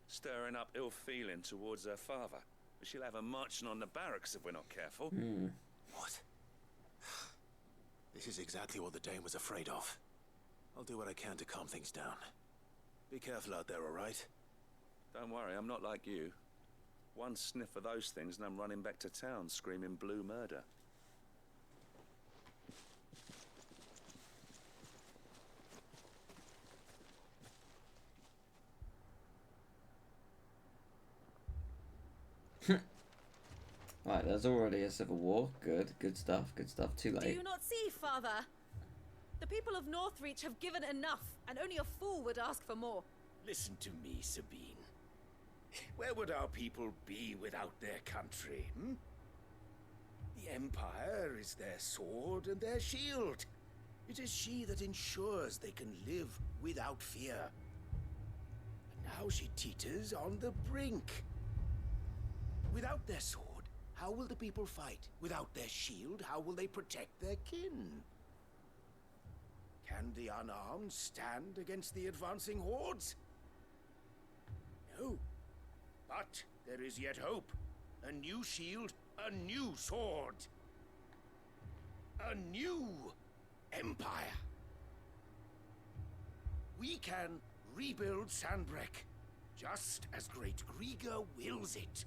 stirring up ill feeling towards her father. But she'll have her marching on the barracks if we're not careful. What? This is exactly what the Dame was afraid of. I'll do what I can to calm things down. Be careful out there, all right? Don't worry, I'm not like you. One sniff of those things and I'm running back to town screaming blue murder. Right, there's already a civil war. Good stuff, good stuff. Too Do late. you not see, Father? The people of Northreach have given enough, and only a fool would ask for more. Listen to me, Sabine. Where would our people be without their country, hmm? The Empire is their sword and their shield. It is she that ensures they can live without fear. And now she teeters on the brink. Without their sword, how will the people fight? Without their shield, how will they protect their kin? Can the unarmed stand against the advancing hordes? No. But there is yet hope. A new shield, a new sword. A new empire. We can rebuild Sandbreck, just as great Grieger wills it.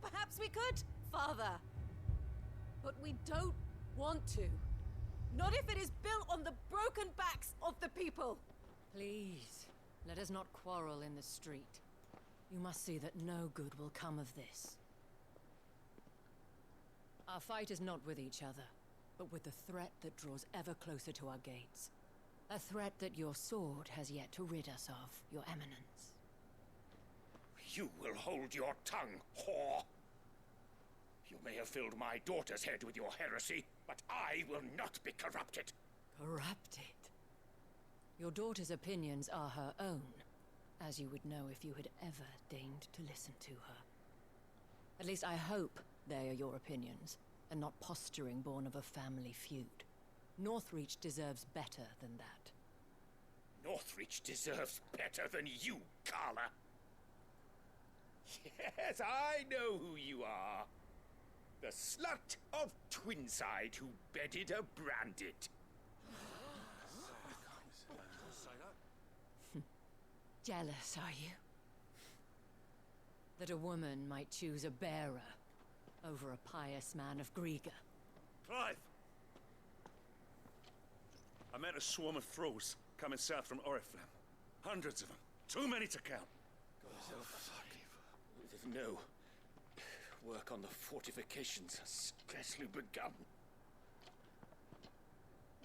Perhaps we could, Father. But we don't want to. Not if it is built on the broken backs of the people. Please, let us not quarrel in the street. You must see that no good will come of this. Our fight is not with each other, but with the threat that draws ever closer to our gates. A threat that your sword has yet to rid us of, Your Eminence. You will hold your tongue, whore. You may have filled my daughter's head with your heresy, but I will not be corrupted. Corrupted? Your daughter's opinions are her own, as you would know if you had ever deigned to listen to her. At least I hope they are your opinions, and not posturing born of a family feud. Northreach deserves better than that. Northreach deserves better than you, Carla. Yes, I know who you are. The slut of Twinside who bedded a Brandit. Jealous, are you? That a woman might choose a bearer over a pious man of Grieger. Clive! I met a swarm of thralls coming south from Oriflamme. Hundreds of them. Too many to count. With no work on the fortifications has scarcely begun.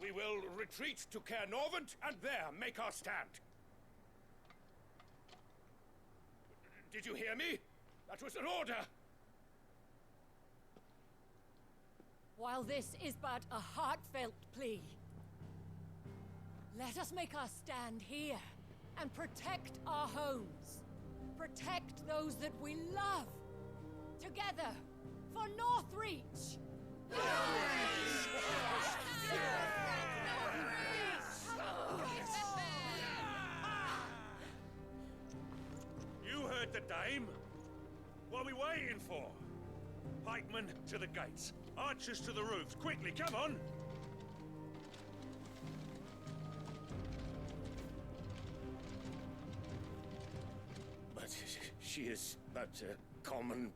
We will retreat to Caer Norvent and there make our stand. Did you hear me? That was an order. While this is but a heartfelt plea, let us make our stand here and protect our homes. Protect those that we love. Together, for Northreach! You heard the dame. What are we waiting for? Pikemen to the gates. Archers to the roofs. Quickly, come on! But she is but a common...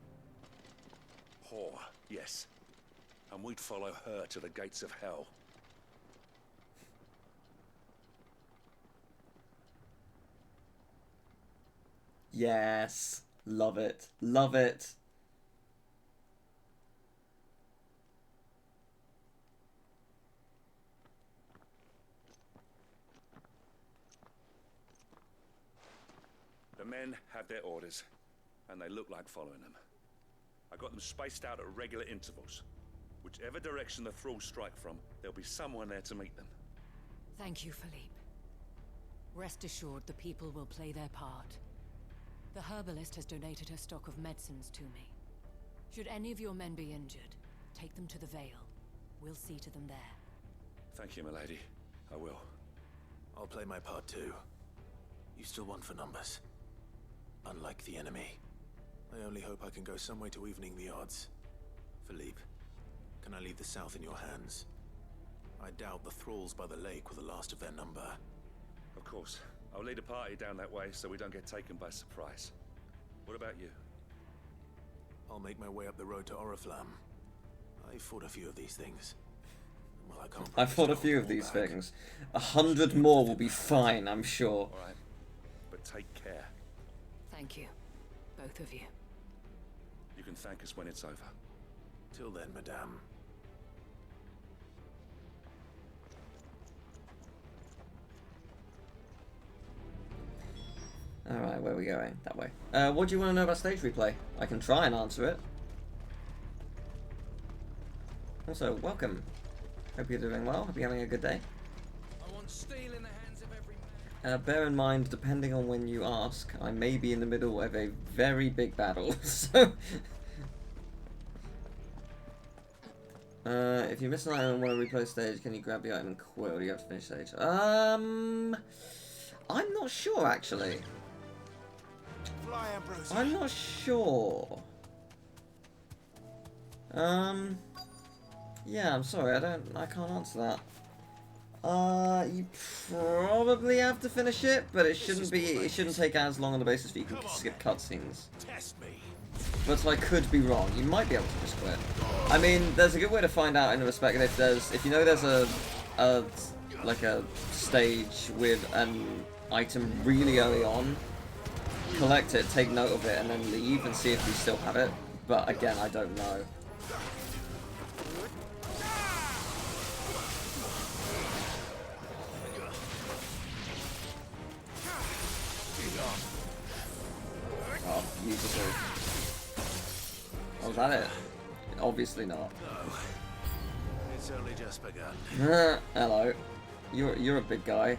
Whore, yes. And we'd follow her to the gates of hell. Yes. Love it. Love it. The men have their orders, and they look like following them. I got them spaced out at regular intervals. Whichever direction the thralls strike from, there'll be someone there to meet them. Thank you, Philippe. Rest assured the people will play their part. The herbalist has donated her stock of medicines to me. Should any of your men be injured, take them to the Vale. We'll see to them there. Thank you, milady. I will. I'll play my part too. You still won for numbers. Unlike the enemy. I only hope I can go some way to evening the odds. Philippe, can I leave the south in your hands? I doubt the thralls by the lake were the last of their number. Of course. I'll lead a party down that way so we don't get taken by surprise. What about you? I'll make my way up the road to Oriflamme. I fought a few of these things. Well, I can't. I fought a few of these things. 100 more will be fine, I'm sure. All right. But take care. Thank you, both of you. You can thank us when it's over. Till then, madame. Alright, where are we going? That way. What do you want to know about stage replay? I can try and answer it. Also, welcome. Hope you're doing well. Hope you're having a good day. I want steel in the hands of every man. Bear in mind, depending on when you ask, I may be in the middle of a very big battle. So, if you miss an item and want to replay stage, can you grab the item and quill? You have to finish stage. I'm not sure actually. Fly, Ambrose. I'm not sure. Yeah, I'm sorry. I can't answer that. You probably have to finish it, but it shouldn't be. It shouldn't take as long on the basis that you can skip cutscenes. Test me. But I could be wrong. You might be able to just quit. I mean, there's a good way to find out in the respect that if you know there's a stage with an item really early on, collect it, take note of it, and then leave and see if you still have it. But again, I don't know. Oh, beautiful. Oh, is that it? Obviously not. No. It's only just begun. Hello. You're a big guy.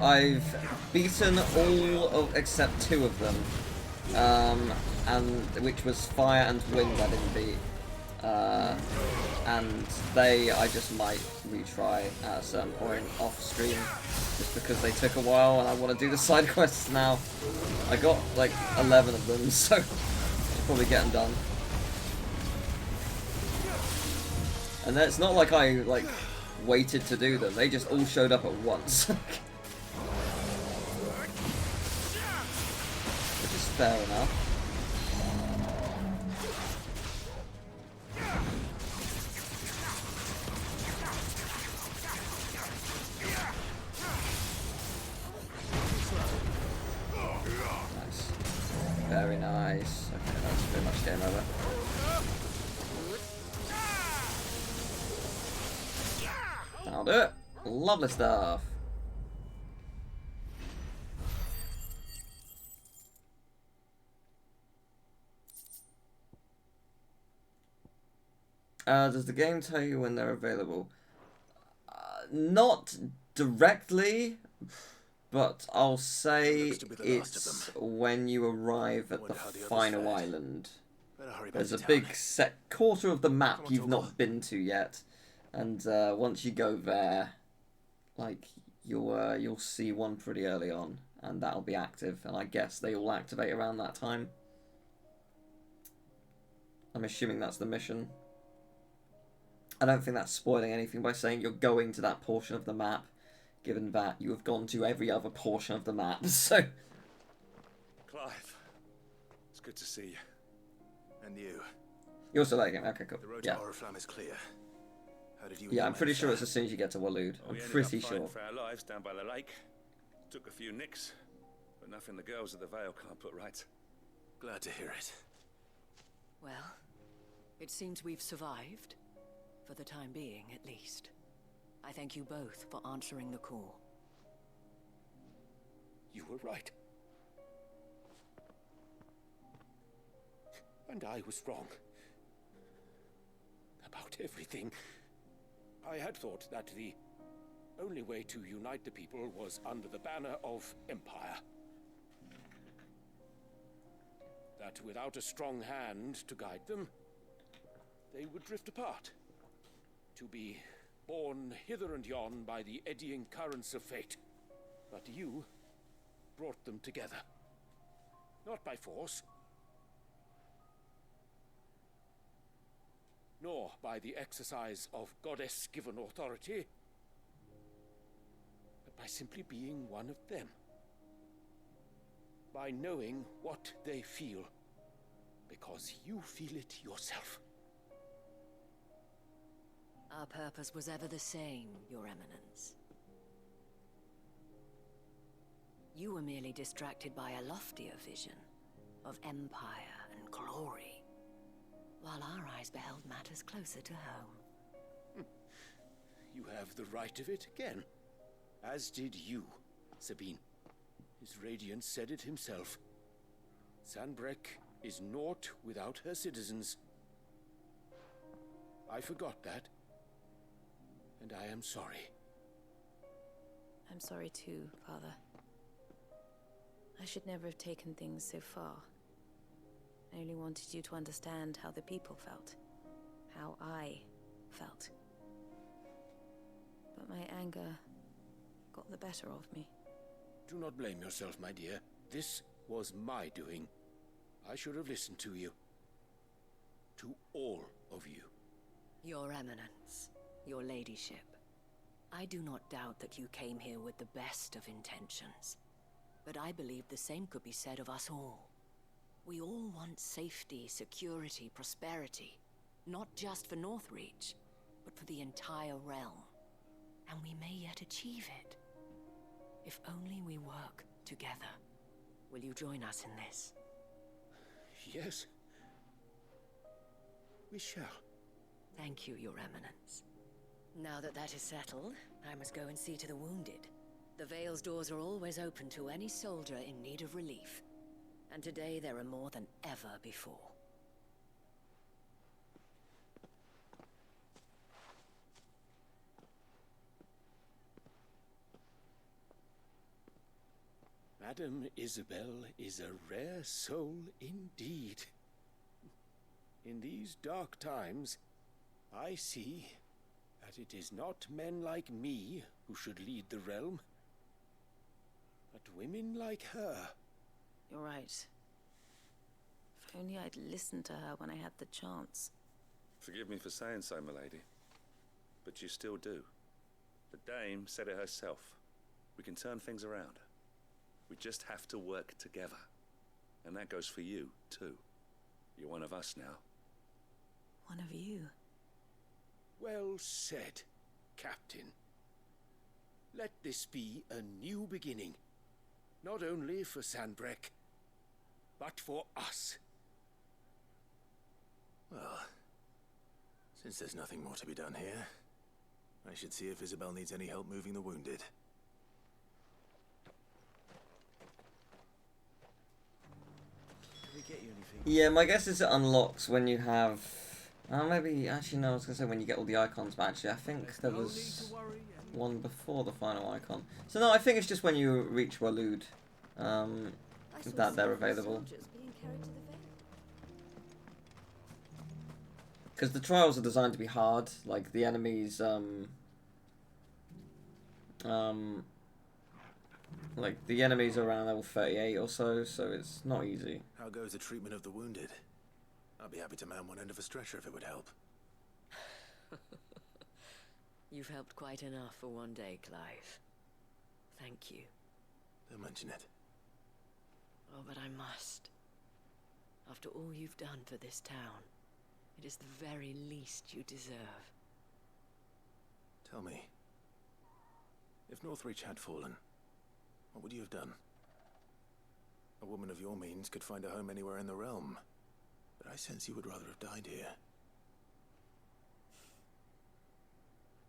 I've beaten all of except 2 of them, and which was fire and wind I didn't beat, and I just might retry at a certain point off stream, just because they took a while and I want to do the side quests now. I got like 11 of them, so I should probably get them done. And it's not like I waited to do them, they just all showed up at once. Which is fair enough. Nice. Very nice. Okay, that's pretty much game over. I'll do it. Lovely stuff. Does the game tell you when they're available? Not directly, but I'll say it's when you arrive at the final island. There's a big set quarter of the map you've not been to yet. And once you go there, like you'll see one pretty early on, and that'll be active. And I guess they all activate around that time. I'm assuming that's the mission. I don't think that's spoiling anything by saying you're going to that portion of the map, given that you have gone to every other portion of the map. So, Clive, it's good to see you, and you. You also like him. Okay, cool. The road to Oriflamme is clear. Yeah, I'm pretty sure it's as soon as you get to Waloed. I'm pretty sure. For our lives down by the lake. Took a few nicks, but nothing the girls of the Vale can't put right. Glad to hear it. Well, it seems we've survived. For the time being, at least. I thank you both for answering the call. You were right. And I was wrong. About everything. I had thought that the only way to unite the people was under the banner of Empire. That without a strong hand to guide them, they would drift apart. To be borne hither and yon by the eddying currents of fate. But you brought them together. Not by force, nor by the exercise of goddess-given authority, but by simply being one of them. By knowing what they feel, because you feel it yourself. Our purpose was ever the same, Your Eminence. You were merely distracted by a loftier vision of empire and glory, while our eyes beheld matters closer to home. You have the right of it again, as did you, Sabine. His Radiance said it himself. Sanbreque is naught without her citizens. I forgot that. And I am sorry. I'm sorry too, Father. I should never have taken things so far. I only wanted you to understand how the people felt. How I felt. But my anger got the better of me. Do not blame yourself, my dear. This was my doing. I should have listened to you. To all of you. Your Eminence, your ladyship. I do not doubt that you came here with the best of intentions. But I believe the same could be said of us all. We all want safety, security, prosperity. Not just for Northreach, but for the entire realm. And we may yet achieve it. If only we work together. Will you join us in this? Yes. We shall. Thank you, Your Eminence. Now that that is settled, I must go and see to the wounded. The Vale's doors are always open to any soldier in need of relief. And today there are more than ever before. Madame Isabel is a rare soul indeed. In these dark times, I see that it is not men like me who should lead the realm, but women like her. You're right. If only I'd listened to her when I had the chance. Forgive me for saying so, milady, but you still do. The dame said it herself. We can turn things around. We just have to work together. And that goes for you, too. You're one of us now. One of you? Well said, Captain. Let this be a new beginning. Not only for Sanbreque, but for us. Well, since there's nothing more to be done here, I should see if Isabel needs any help moving the wounded. Yeah, my guess is it unlocks when you have... maybe, actually no, I was going to say when you get all the icons, but actually I think there was one before the final icon. So no, I think it's just when you reach Waloed that they're available. Because the trials are designed to be hard, like the enemies, like the enemies are around level 38 or so it's not easy. How goes the treatment of the wounded? I'd be happy to man one end of a stretcher if it would help. You've helped quite enough for one day, Clive. Thank you. Don't mention it. Oh, but I must. After all you've done for this town, it is the very least you deserve. Tell me, if Northreach had fallen, what would you have done? A woman of your means could find a home anywhere in the realm, but I sense you would rather have died here.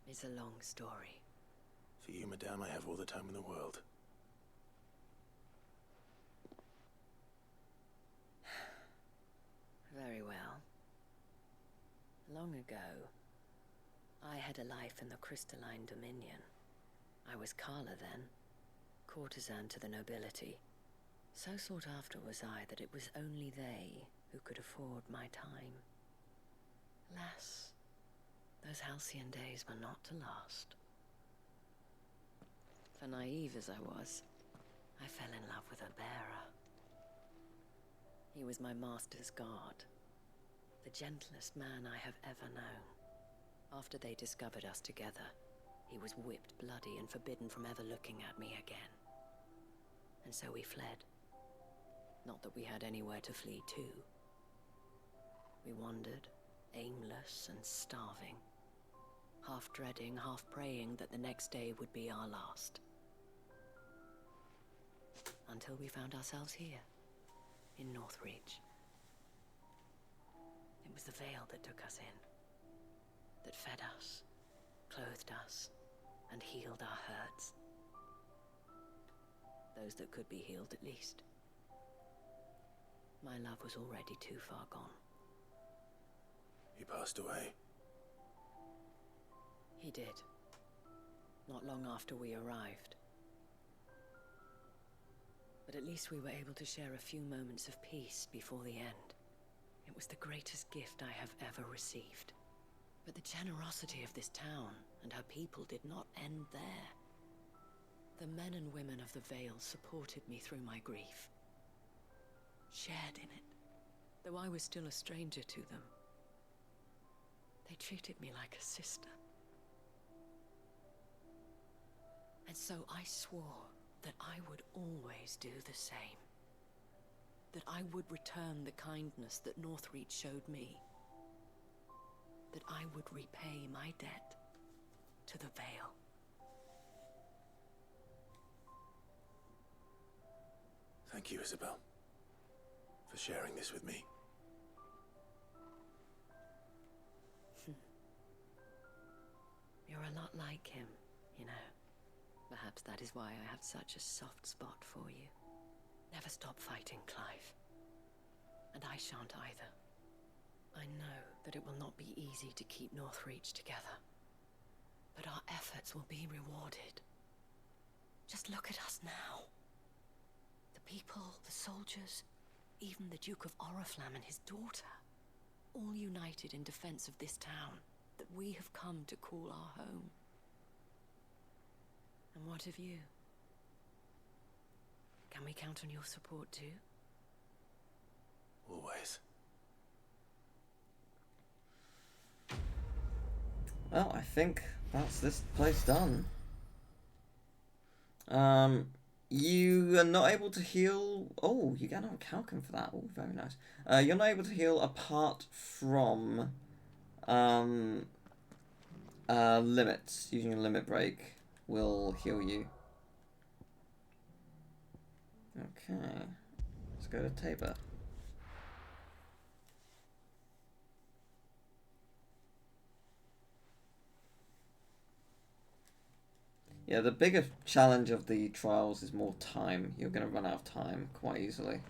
It's a long story. For you, madame, I have all the time in the world. Very well. Long ago, I had a life in the Crystalline Dominion. I was Carla then, courtesan to the nobility. So sought after was I that it was only they who could afford my time. Alas, those halcyon days were not to last. For naive as I was, I fell in love with a bearer. He was my master's guard, the gentlest man I have ever known. After they discovered us together, he was whipped bloody and forbidden from ever looking at me again. And so we fled. Not that we had anywhere to flee to. We wandered, aimless and starving, half dreading, half praying that the next day would be our last. Until we found ourselves here, in Northreach. It was the Vale that took us in, that fed us, clothed us, and healed our hurts. Those that could be healed, at least. My love was already too far gone. He passed away. He did. Not long after we arrived. But at least we were able to share a few moments of peace before the end. It was the greatest gift I have ever received. But the generosity of this town and her people did not end there. The men and women of the Vale supported me through my grief, shared in it, though I was still a stranger to them. They treated me like a sister. And so I swore that I would always do the same. That I would return the kindness that Northreach showed me. That I would repay my debt to the Vale. Thank you, Isabel, for sharing this with me. You're a lot like him, you know. Perhaps that is why I have such a soft spot for you. Never stop fighting, Clive. And I shan't either. I know that it will not be easy to keep Northreach together. But our efforts will be rewarded. Just look at us now. The people, the soldiers, even the Duke of Oriflamme and his daughter, all united in defense of this town that we have come to call our home. And what of you? Can we count on your support too? Always. Well, I think that's this place done. You are not able to heal. Oh, you get another Calcum for that. Oh, very nice. You're not able to heal apart from limits. Using a limit break will heal you. Okay, let's go to Tabor. Yeah, the bigger challenge of the trials is more time. You're going to run out of time quite easily.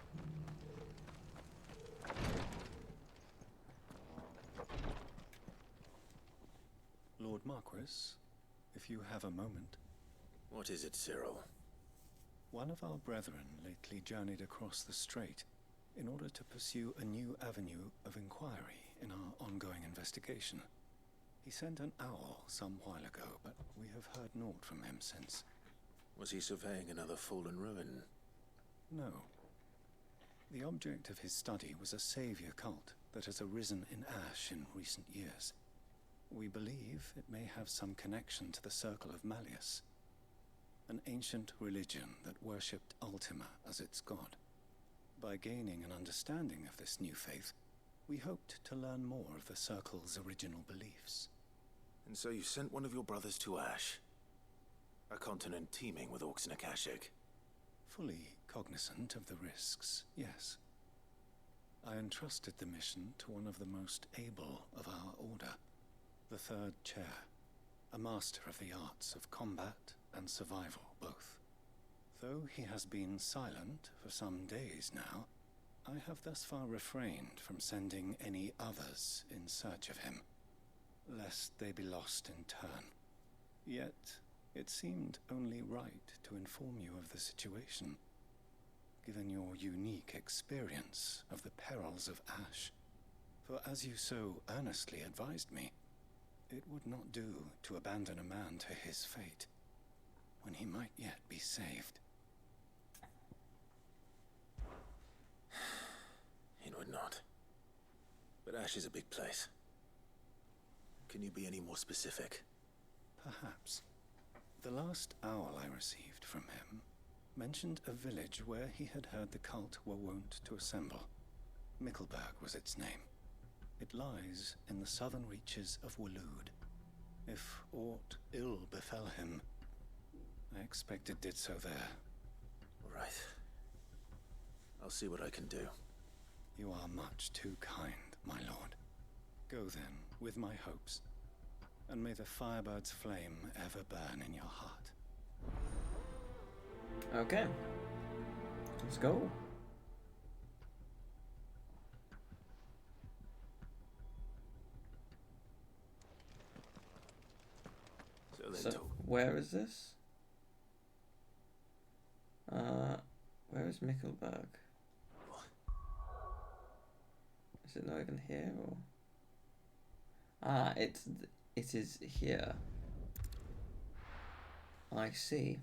Lord Marquis, if you have a moment. What is it, Cyril? One of our brethren lately journeyed across the strait in order to pursue a new avenue of inquiry in our ongoing investigation. He sent an owl some while ago, but we have heard naught from him since. Was he surveying another fallen ruin? No. The object of his study was a savior cult that has arisen in Ash in recent years. We believe it may have some connection to the Circle of Malleus, an ancient religion that worshipped Ultima as its god. By gaining an understanding of this new faith, we hoped to learn more of the Circle's original beliefs. And so you sent one of your brothers to Ash, a continent teeming with orcs and Akashic. Fully cognizant of the risks, yes. I entrusted the mission to one of the most able of our order, the Third Chair, a master of the arts of combat and survival both. Though he has been silent for some days now, I have thus far refrained from sending any others in search of him, lest they be lost in turn. Yet, it seemed only right to inform you of the situation, given your unique experience of the perils of Ash. For as you so earnestly advised me, it would not do to abandon a man to his fate, when he might yet be saved. It would not. But Ash is a big place. Can you be any more specific? Perhaps. The last owl I received from him mentioned a village where he had heard the cult were wont to assemble. Mickleburg was its name. It lies in the southern reaches of Waloed. If aught ill befell him, I expect it did so there. All right. I'll see what I can do. You are much too kind, my lord. Go then, with my hopes, and may the Firebird's flame ever burn in your heart. Okay. Let's go. So where is this? Where Where is Mickelberg? Is it not even here, or? Ah, it is here. I see.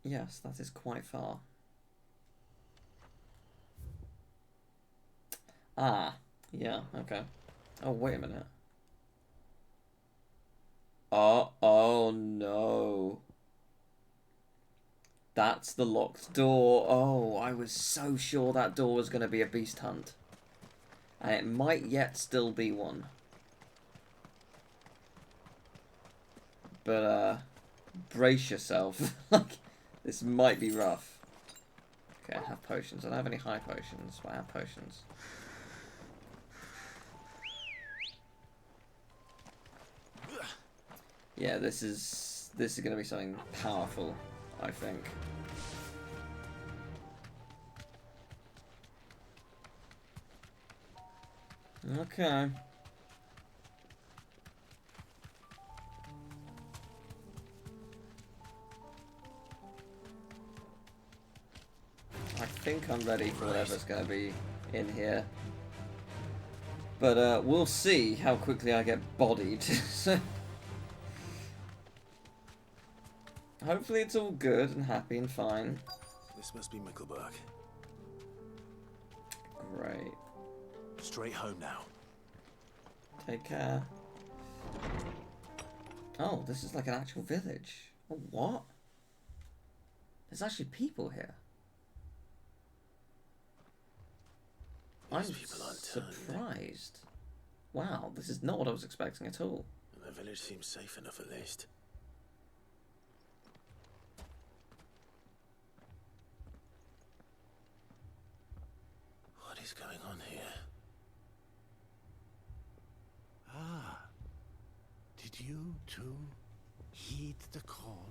Yes, that is quite far. Ah, yeah, okay. Oh, wait a minute. Oh no. That's the locked door. Oh, I was so sure that door was going to be a beast hunt. And it might yet still be one. But, brace yourself. Like, this might be rough. Okay, I have potions. I don't have any high potions, but I have potions. Yeah, this is going to be something powerful, I think. Okay. I think I'm ready for whatever's going to be in here. But we'll see how quickly I get bodied. So hopefully it's all good and happy and fine. This must be Mickelberg. Great. Straight home now. Take care. Oh, this is like an actual village. Oh, what? There's actually people here. I'm surprised. Wow, this is not what I was expecting at all. The village seems safe enough at least. What is going on here? Ah, did you too heed the call?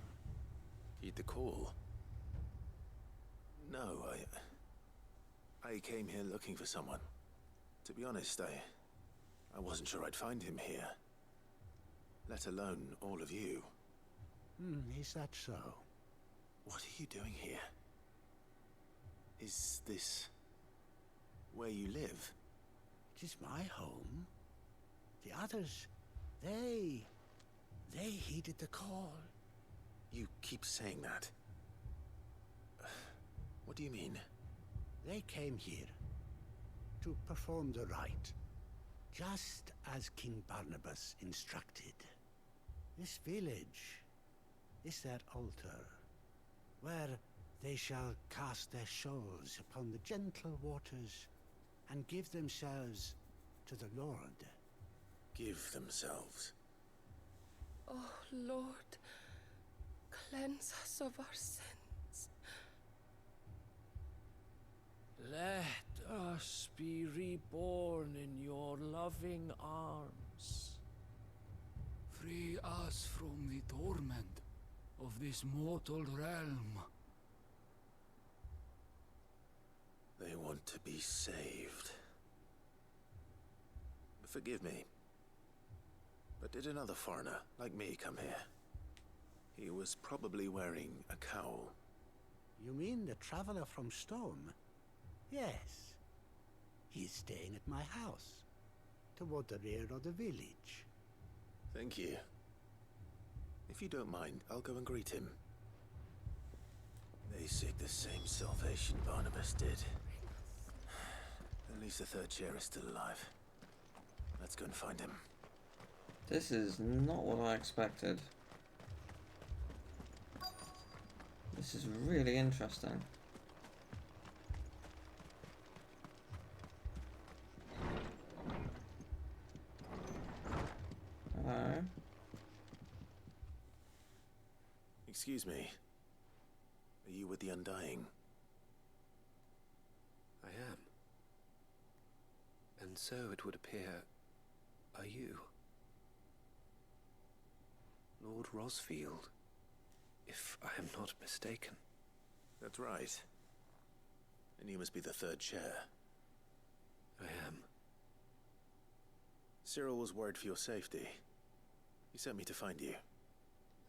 Heed the call? No, I came here looking for someone. To be honest, I wasn't sure I'd find him here. Let alone all of you. Is that so? What are you doing here? Is this where you live? It is my home. The others, they heeded the call. You keep saying that. What do you mean? They came here to perform the rite, just as King Barnabas instructed. This village is their altar, where they shall cast their shoals upon the gentle waters and give themselves to the Lord. Give themselves? Oh, Lord, cleanse us of our sins. Let us be reborn in your loving arms. Free us from the torment of this mortal realm. They want to be saved. Forgive me, but did another foreigner like me come here? He was probably wearing a cowl. You mean the traveler from Storm? Yes. He's staying at my house, toward the rear of the village. Thank you. If you don't mind, I'll go and greet him. They seek the same salvation Barnabas did. At least the third chair is still alive. Let's go and find him. This is not what I expected. This is really interesting. Hello? Excuse me. Are you with the Undying? I am. And so it would appear, are you? Lord Rosfield, if I am not mistaken. That's right. And you must be the third chair. I am. Cyril was worried for your safety. He sent me to find you.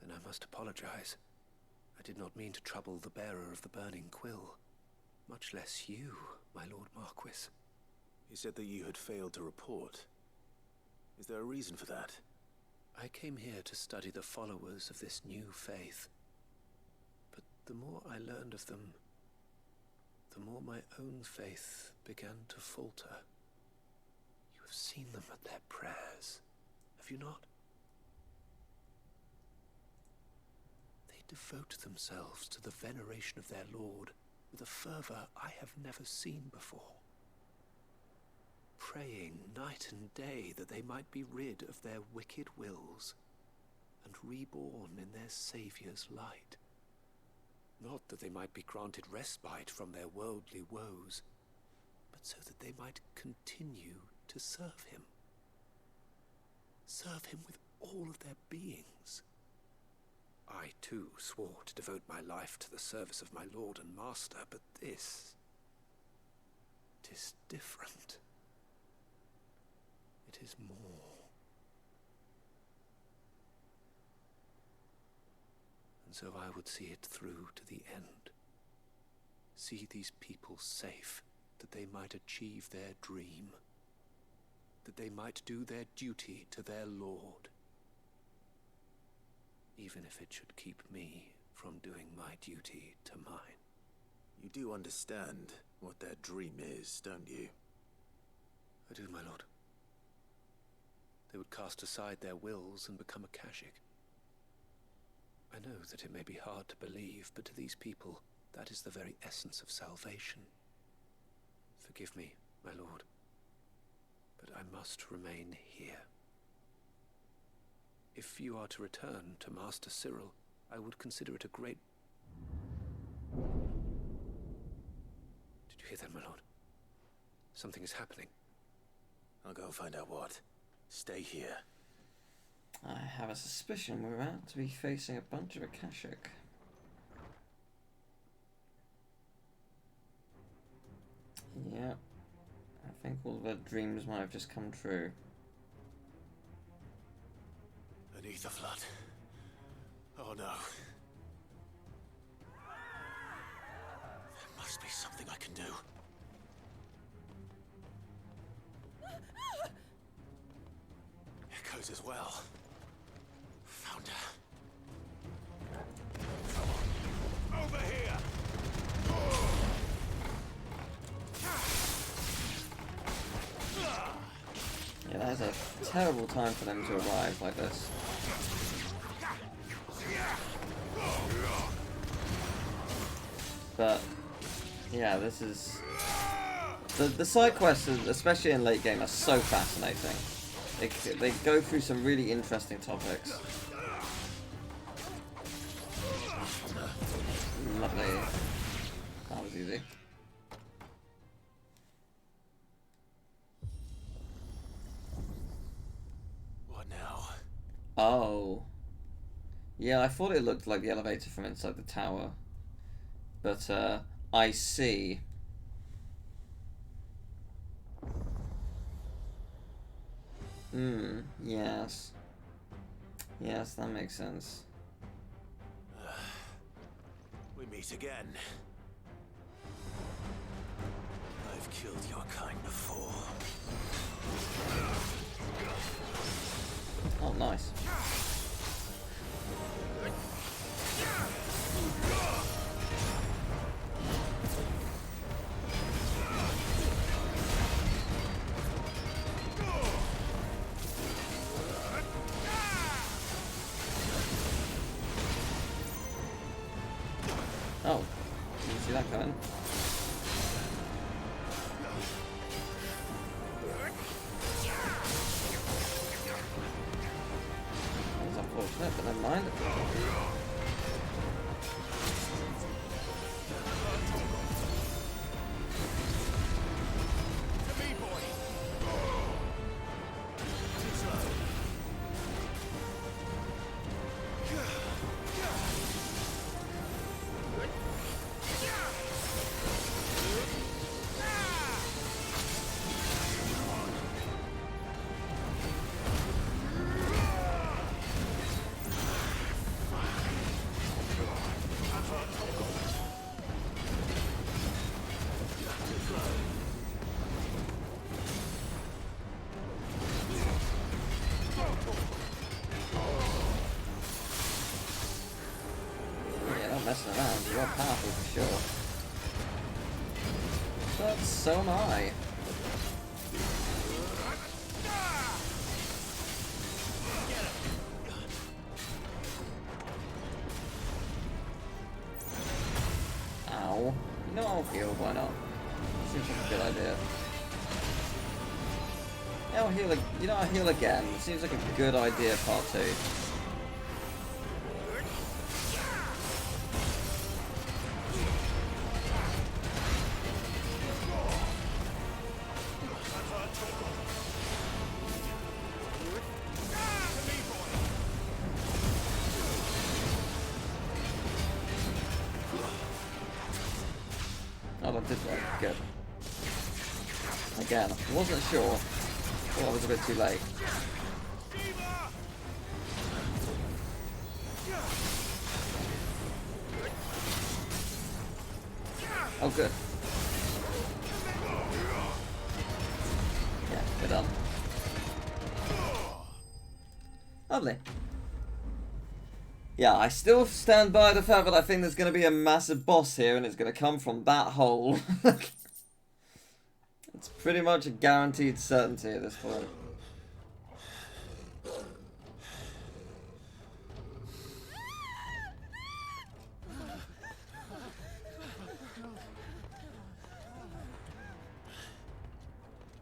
Then I must apologize. I did not mean to trouble the bearer of the burning quill, much less you, my Lord Marquis. You said that you had failed to report. Is there a reason for that? I came here to study the followers of this new faith. But the more I learned of them, the more my own faith began to falter. You have seen them at their prayers, have you not? They devote themselves to the veneration of their Lord with a fervor I have never seen before. Praying night and day that they might be rid of their wicked wills and reborn in their Saviour's light. Not that they might be granted respite from their worldly woes, but so that they might continue to serve him. Serve him with all of their beings. I, too, swore to devote my life to the service of my Lord and Master, but this... it is different. It is more. And so I would see it through to the end. See these people safe, that they might achieve their dream. That they might do their duty to their Lord. Even if it should keep me from doing my duty to mine. You do understand what their dream is, don't you? I do, my lord. They would cast aside their wills and become a Kashyyyk. I know that it may be hard to believe, but to these people, that is the very essence of salvation. Forgive me, my lord, but I must remain here. If you are to return to Master Cyril, I would consider it a great... Did you hear that, my lord? Something is happening. I'll go and find out what. Stay here. I have a suspicion we're about to be facing a bunch of Akashic. Yeah. I think all of our dreams might have just come true. An ether flood. Oh no. There must be something I can do. Echoes as well. Found her. Come on. Over here! Yeah, that's a terrible time for them to arrive like this. But yeah, this is the side quests, especially in late game, are so fascinating. They go through some really interesting topics. Lovely. That was easy. What now? Oh. Yeah, I thought it looked like the elevator from inside the tower. But, I see. Yes. Yes, that makes sense. We meet again. I've killed your kind before. Oh, nice. Oh, didn't see that coming. That was unfortunate, but never mind. messing around. You're powerful for sure. But so am I. Ow. You know I'll heal, why not? Seems like a good idea. Yeah, I'll heal, you know, I'll heal again. Seems like a good idea, part 2. Oh, that did work. Good. Again, I wasn't sure. Oh, I was a bit too late. Oh, good. Yeah, we're done. Lovely. Yeah, I still stand by the fact that I think there's going to be a massive boss here and it's going to come from that hole. It's pretty much a guaranteed certainty at this point.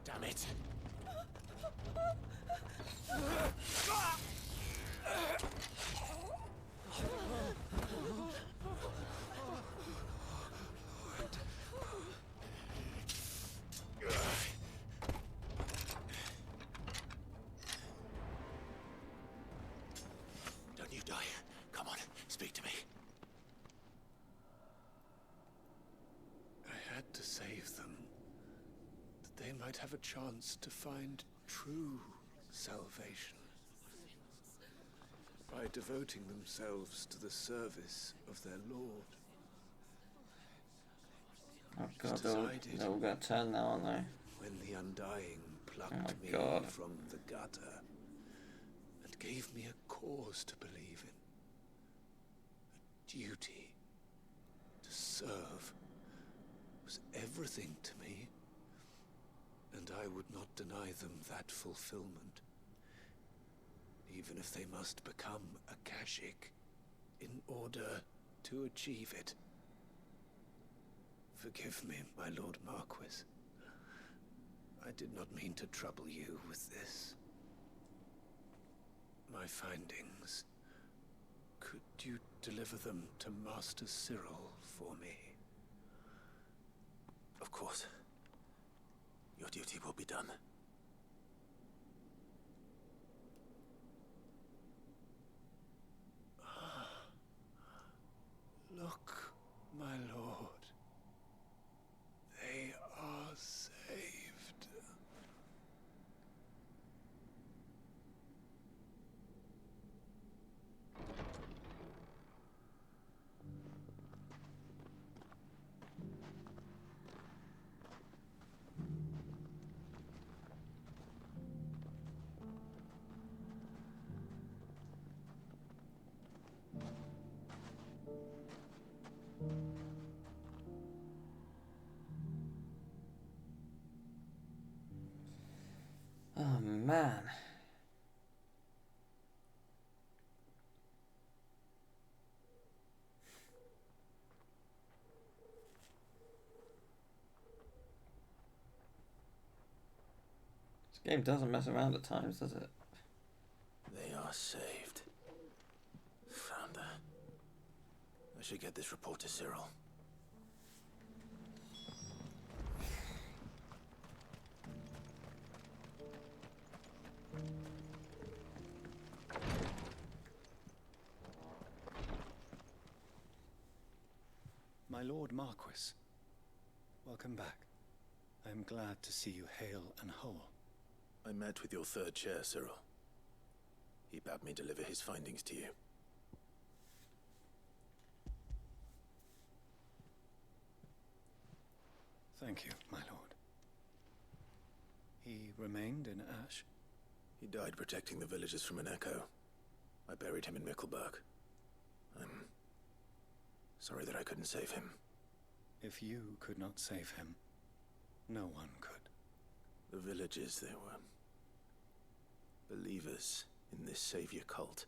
Damn it. Don't you die. Come on, speak to me. I had to save them, that they might have a chance to find true salvation. By devoting themselves to the service of their Lord. Oh god, they're all going to turn now, aren't they? When the Undying plucked me from the gutter and gave me a cause to believe in. A duty to serve was everything to me, and I would not deny them that fulfillment, even if they must become a Kashyyyk in order to achieve it. Forgive me, my Lord Marquis. I did not mean to trouble you with this. My findings. Could you deliver them to Master Cyril for me? Of course. Your duty will be done. Look, my lord. They are saved. Oh man. This game doesn't mess around at times, does it? They are saved. Founder. I should get this report to Cyril. My Lord Marquis, welcome back. I am glad to see you hale and whole. I met with your third chair, Cyril. He bade me deliver his findings to you. Thank you, my lord. He remained in Ash? He died protecting the villagers from an echo. I buried him in Mickelberg. I'm Sorry that I couldn't save him. If you could not save him, no one could. The villagers, they were believers in this savior cult.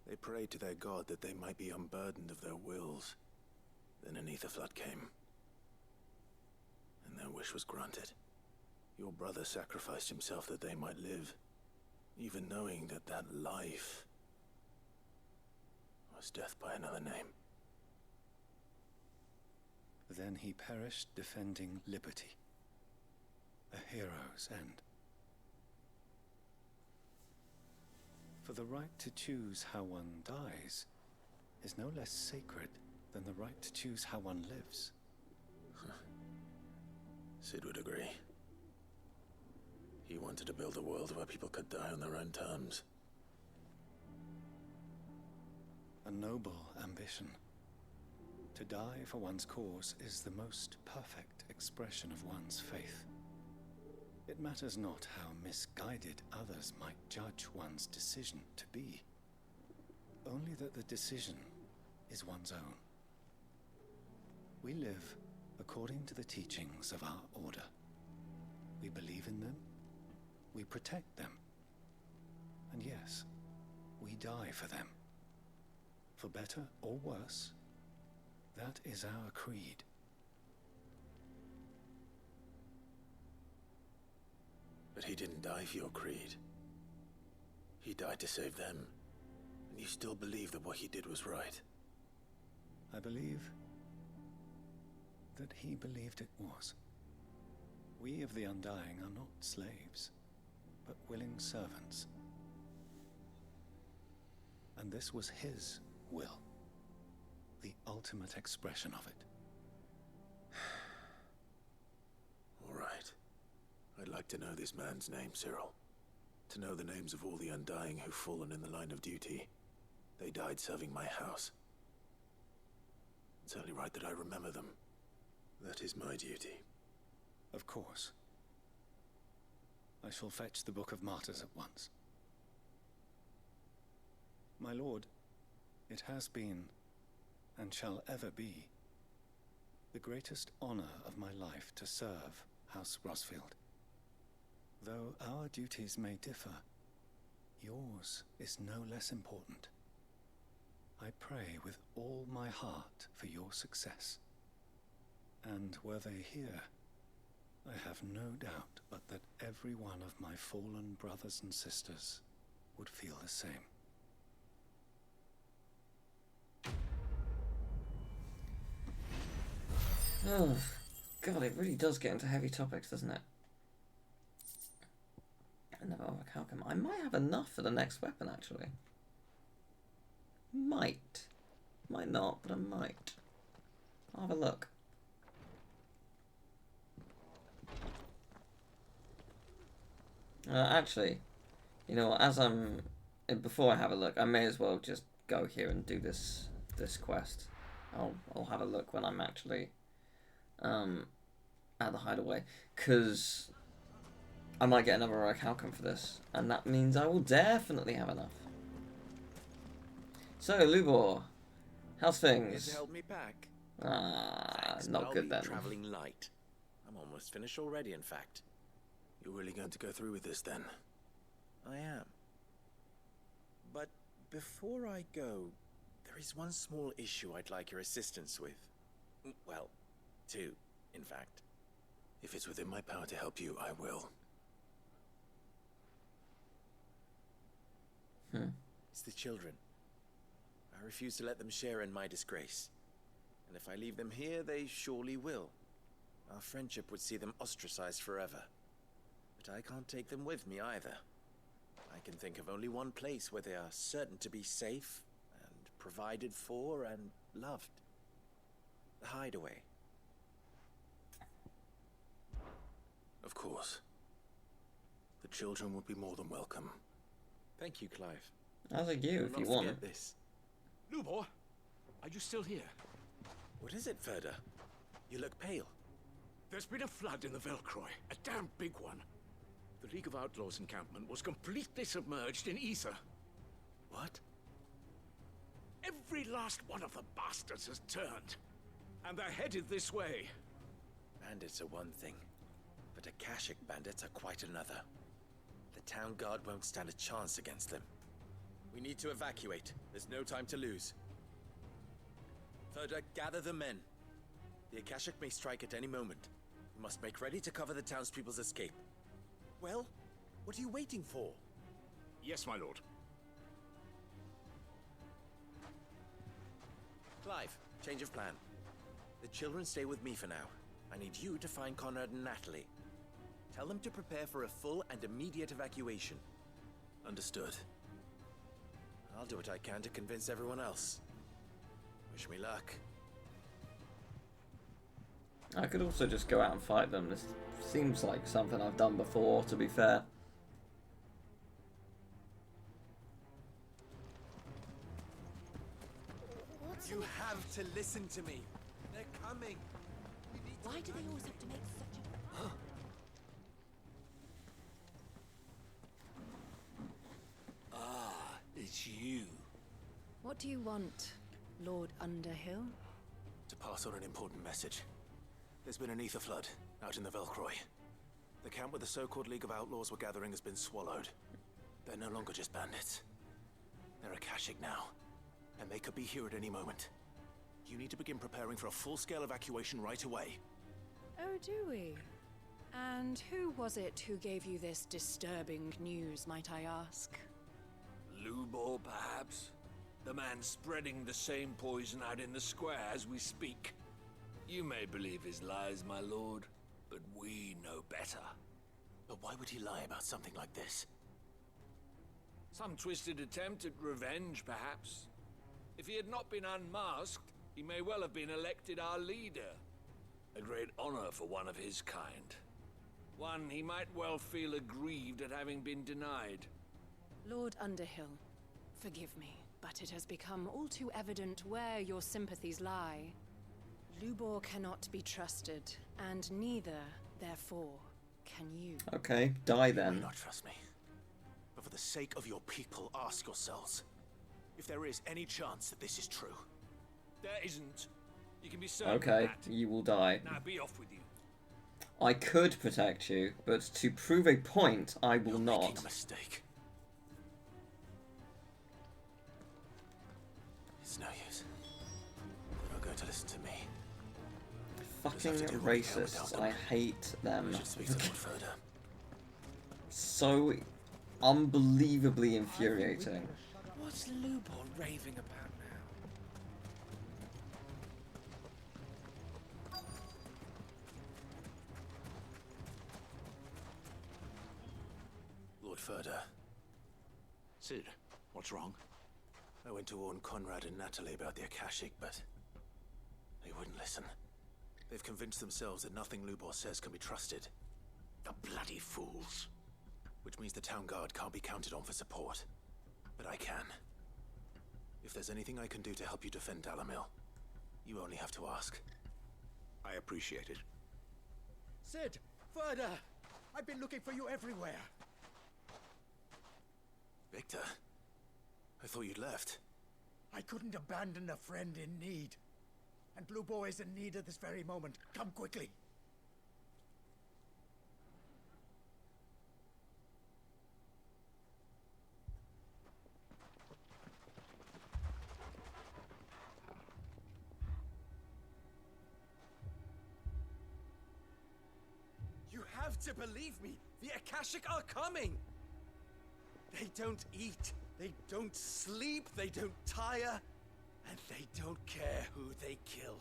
They prayed to their god that they might be unburdened of their wills. Then an ether flood came, and their wish was granted. Your brother sacrificed himself that they might live, even knowing that that life was death by another name. Then he perished defending liberty. A hero's end. For the right to choose how one dies is no less sacred than the right to choose how one lives. Sid would agree. He wanted to build a world where people could die on their own terms. A noble ambition. To die for one's cause is the most perfect expression of one's faith. It matters not how misguided others might judge one's decision to be, only that the decision is one's own. We live according to the teachings of our order. We believe in them, we protect them, and yes, we die for them. For better or worse, that is our creed. But he didn't die for your creed. He died to save them. And you still believe that what he did was right. I believe that he believed it was. We of the Undying are not slaves, but willing servants. And this was his will, the ultimate expression of it. All right. I'd like to know this man's name, Cyril. To know the names of all the Undying who've fallen in the line of duty. They died serving my house. It's only right that I remember them. That is my duty. Of course. I shall fetch the Book of Martyrs at once. My lord, it has been, and shall ever be, the greatest honor of my life to serve House Rosfield. Though our duties may differ, yours is no less important. I pray with all my heart for your success. And were they here, I have no doubt but that every one of my fallen brothers and sisters would feel the same. Oh, God, it really does get into heavy topics, doesn't it? Another outcome. I might have enough for the next weapon, actually. Might. Might not, but I might. I'll have a look. Actually, you know what, before I have a look, I may as well just go here and do this quest. I'll have a look when I'm actually at the hideaway, because I might get another heroic outcome for this, and that means I will definitely have enough. So, Lubor, how's things? It's held me back. Thanks, not good then. Traveling light. I'm almost finished already, in fact. You're really going to go through with this then? I am. But before I go, there is one small issue I'd like your assistance with. Well, two, in fact. If it's within my power to help you, I will. It's the children. I refuse to let them share in my disgrace. And if I leave them here, they surely will. Our friendship would see them ostracized forever. But I can't take them with me either. I can think of only one place where they are certain to be safe, and provided for, and loved. The hideaway. Of course. The children would be more than welcome. Thank you, Clive. As are you, if you want. This. Lubor, are you still here? What is it, Ferda? You look pale. There's been a flood in the Velcroy, a damn big one. The League of Outlaws encampment was completely submerged in ether. What? Every last one of the bastards has turned. And they're headed this way. Bandits are one thing, but Akashic bandits are quite another. The town guard won't stand a chance against them. We need to evacuate. There's no time to lose. Further, gather the men. The Akashic may strike at any moment. We must make ready to cover the townspeople's escape. Well, what are you waiting for? Yes, my lord. Clive, change of plan. The children stay with me for now. I need you to find Conrad and Natalie. Tell them to prepare for a full and immediate evacuation. Understood. I'll do what I can to convince everyone else. Wish me luck. I could also just go out and fight them. This seems like something I've done before, to be fair. You have to listen to me. They're coming. Why do they always have to make such a... Ah, it's you. What do you want, Lord Underhill? To pass on an important message. There's been an ether flood out in the Velcroy. The camp where the so-called League of Outlaws were gathering has been swallowed. They're no longer just bandits. They're Akashic now, and they could be here at any moment. You need to begin preparing for a full-scale evacuation right away. Oh, do we? And who was it who gave you this disturbing news, might I ask? Lubor, perhaps? The man spreading the same poison out in the square as we speak. You may believe his lies, my lord, but we know better. But why would he lie about something like this? Some twisted attempt at revenge, perhaps. If he had not been unmasked, he may well have been elected our leader. A great honor for one of his kind. One he might well feel aggrieved at having been denied. Lord Underhill, forgive me, but it has become all too evident where your sympathies lie. Lubor cannot be trusted, and neither, therefore, can you. Okay, die then. You may not trust me. But for the sake of your people, ask yourselves if there is any chance that this is true. There isn't. You can be certain Okay, of that. you will die. Now be off with you. I could protect you, but to prove a point, I will not. Making a mistake. It's no use. They're not going to listen to me. Fucking racists. I hate them. I should speak to Lord Further. So unbelievably infuriating. What's Lubor raving about Lord Further. Sid, what's wrong? I went to warn Conrad and Natalie about the Akashic, but they wouldn't listen. They've convinced themselves that nothing Lubor says can be trusted. The bloody fools. Which means the town guard can't be counted on for support. But I can. If there's anything I can do to help you defend Dalamil, you only have to ask. I appreciate it. Sid! Further! I've been looking for you everywhere. Victor, I thought you'd left. I couldn't abandon a friend in need. And Lubor is in need at this very moment. Come quickly. You have to believe me. The Akashic are coming. They don't eat, they don't sleep, they don't tire, and they don't care who they kill.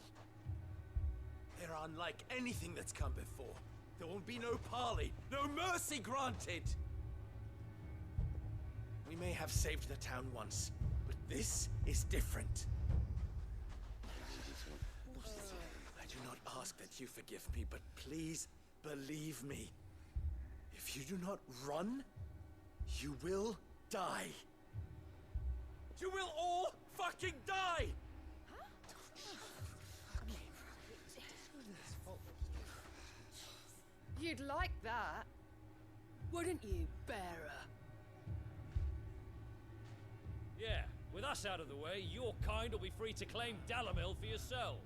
They're unlike anything that's come before. There will be no parley, no mercy granted. We may have saved the town once, but this is different. I do not ask that you forgive me, but please believe me. If you do not run, you will die. You will all fucking die! You'd like that, wouldn't you, bearer? Yeah, with us out of the way, your kind will be free to claim Dalamil for yourselves.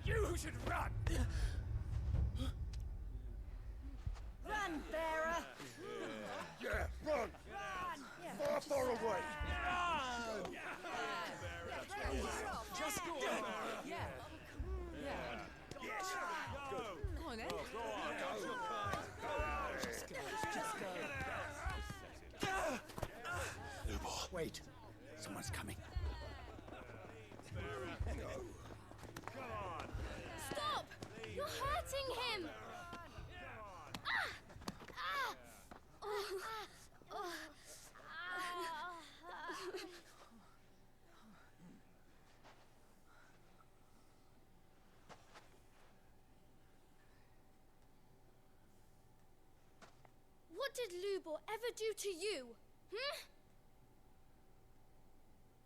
You should run! Run, bearer! Yeah, run! Far, far away! Just go on. Yeah. Yes! Go! Come on, then. Wait, someone's coming. Stop! You're hurting him! What did Lubor ever do to you?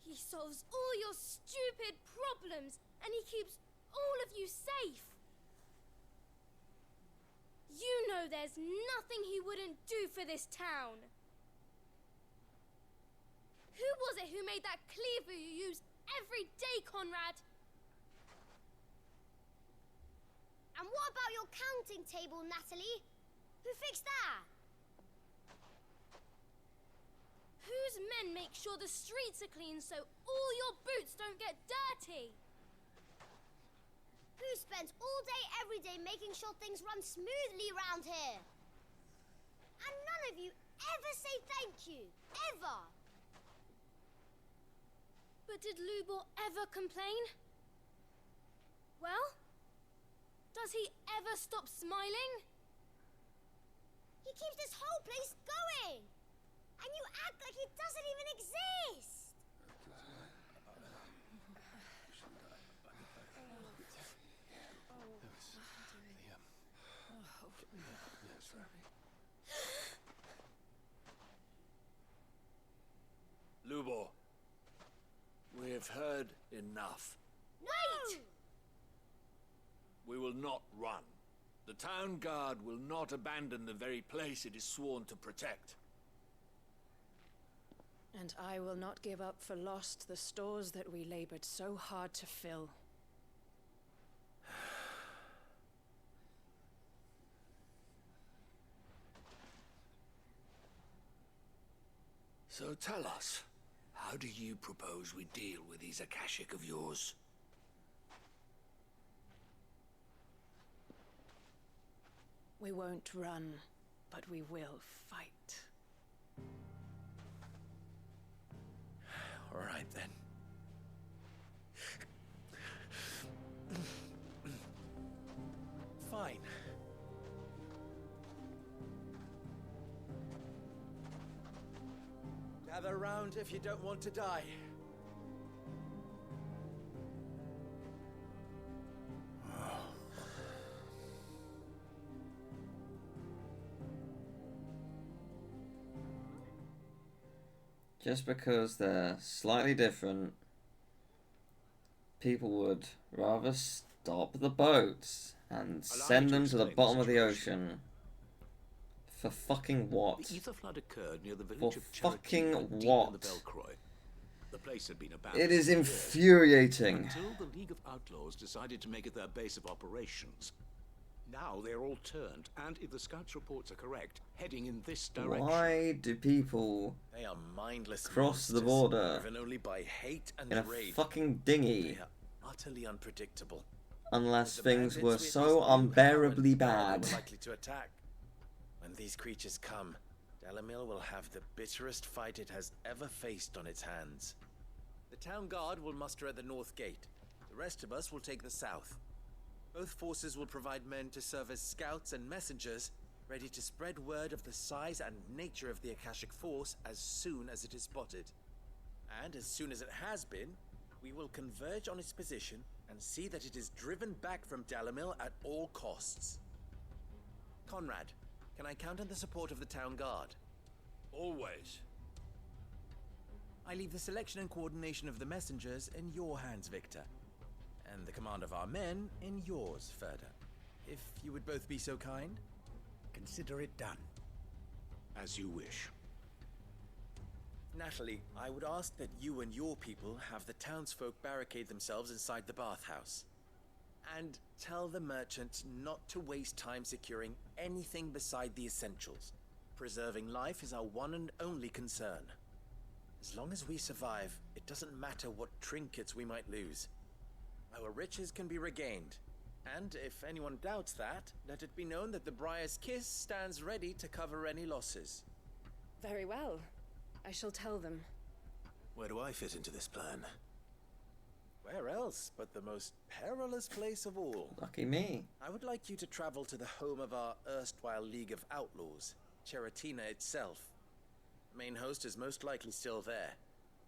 He solves all your stupid problems, and he keeps all of you safe. You know there's nothing he wouldn't do for this town. Who was it who made that cleaver you use every day, Conrad? And what about your counting table, Natalie? Who fixed that? Whose men make sure the streets are clean so all your boots don't get dirty? Who spends all day every day making sure things run smoothly round here? And none of you ever say thank you. Ever. But did Lubor ever complain? Well, does he ever stop smiling? He keeps this whole place going. And you act like it doesn't even exist! Lubor, we have heard enough. Wait! We will not run. The town guard will not abandon the very place it is sworn to protect. And I will not give up for lost the stores that we labored so hard to fill. So tell us, how do you propose we deal with these Akashic of yours? We won't run, but we will fight. All right, then. Fine. Gather round if you don't want to die. Just because they're slightly different, people would rather stop the boats and send them to the bottom of the ocean. For fucking what? The ether flood occurred near the For village of fucking Cherokee, deep in what? the Belcroy. The place had been abandoned It is for years, infuriating. until the League of Outlaws decided to make it their base of operations. Now they're all turned, and if the scouts' reports are correct, heading in this direction. Why do people They are mindless cross the monsters, border driven only by hate and in a rage. fucking dinghy They are utterly unpredictable. unless The things bandits were we at so least knew unbearably how bad? they were likely to attack. When these creatures come, Dalamil will have the bitterest fight it has ever faced on its hands. The town guard will muster at the north gate. The rest of us will take the south. Both forces will provide men to serve as scouts and messengers, ready to spread word of the size and nature of the Akashic force as soon as it is spotted. And as soon as it has been, we will converge on its position and see that it is driven back from Dalamil at all costs. Conrad, can I count on the support of the town guard? Always. I leave the selection and coordination of the messengers in your hands, Victor. And the command of our men in yours, Ferda. If you would both be so kind. Consider it done. As you wish. Natalie, I would ask that you and your people have the townsfolk barricade themselves inside the bathhouse. And tell the merchants not to waste time securing anything beside the essentials. Preserving life is our one and only concern. As long as we survive, it doesn't matter what trinkets we might lose. Our riches can be regained. And if anyone doubts that, let it be known that the Briar's Kiss stands ready to cover any losses. Very well. I shall tell them. Where do I fit into this plan? Where else but the most perilous place of all? Lucky me. I would like you to travel to the home of our erstwhile League of Outlaws, Cheratina itself. The main host is most likely still there,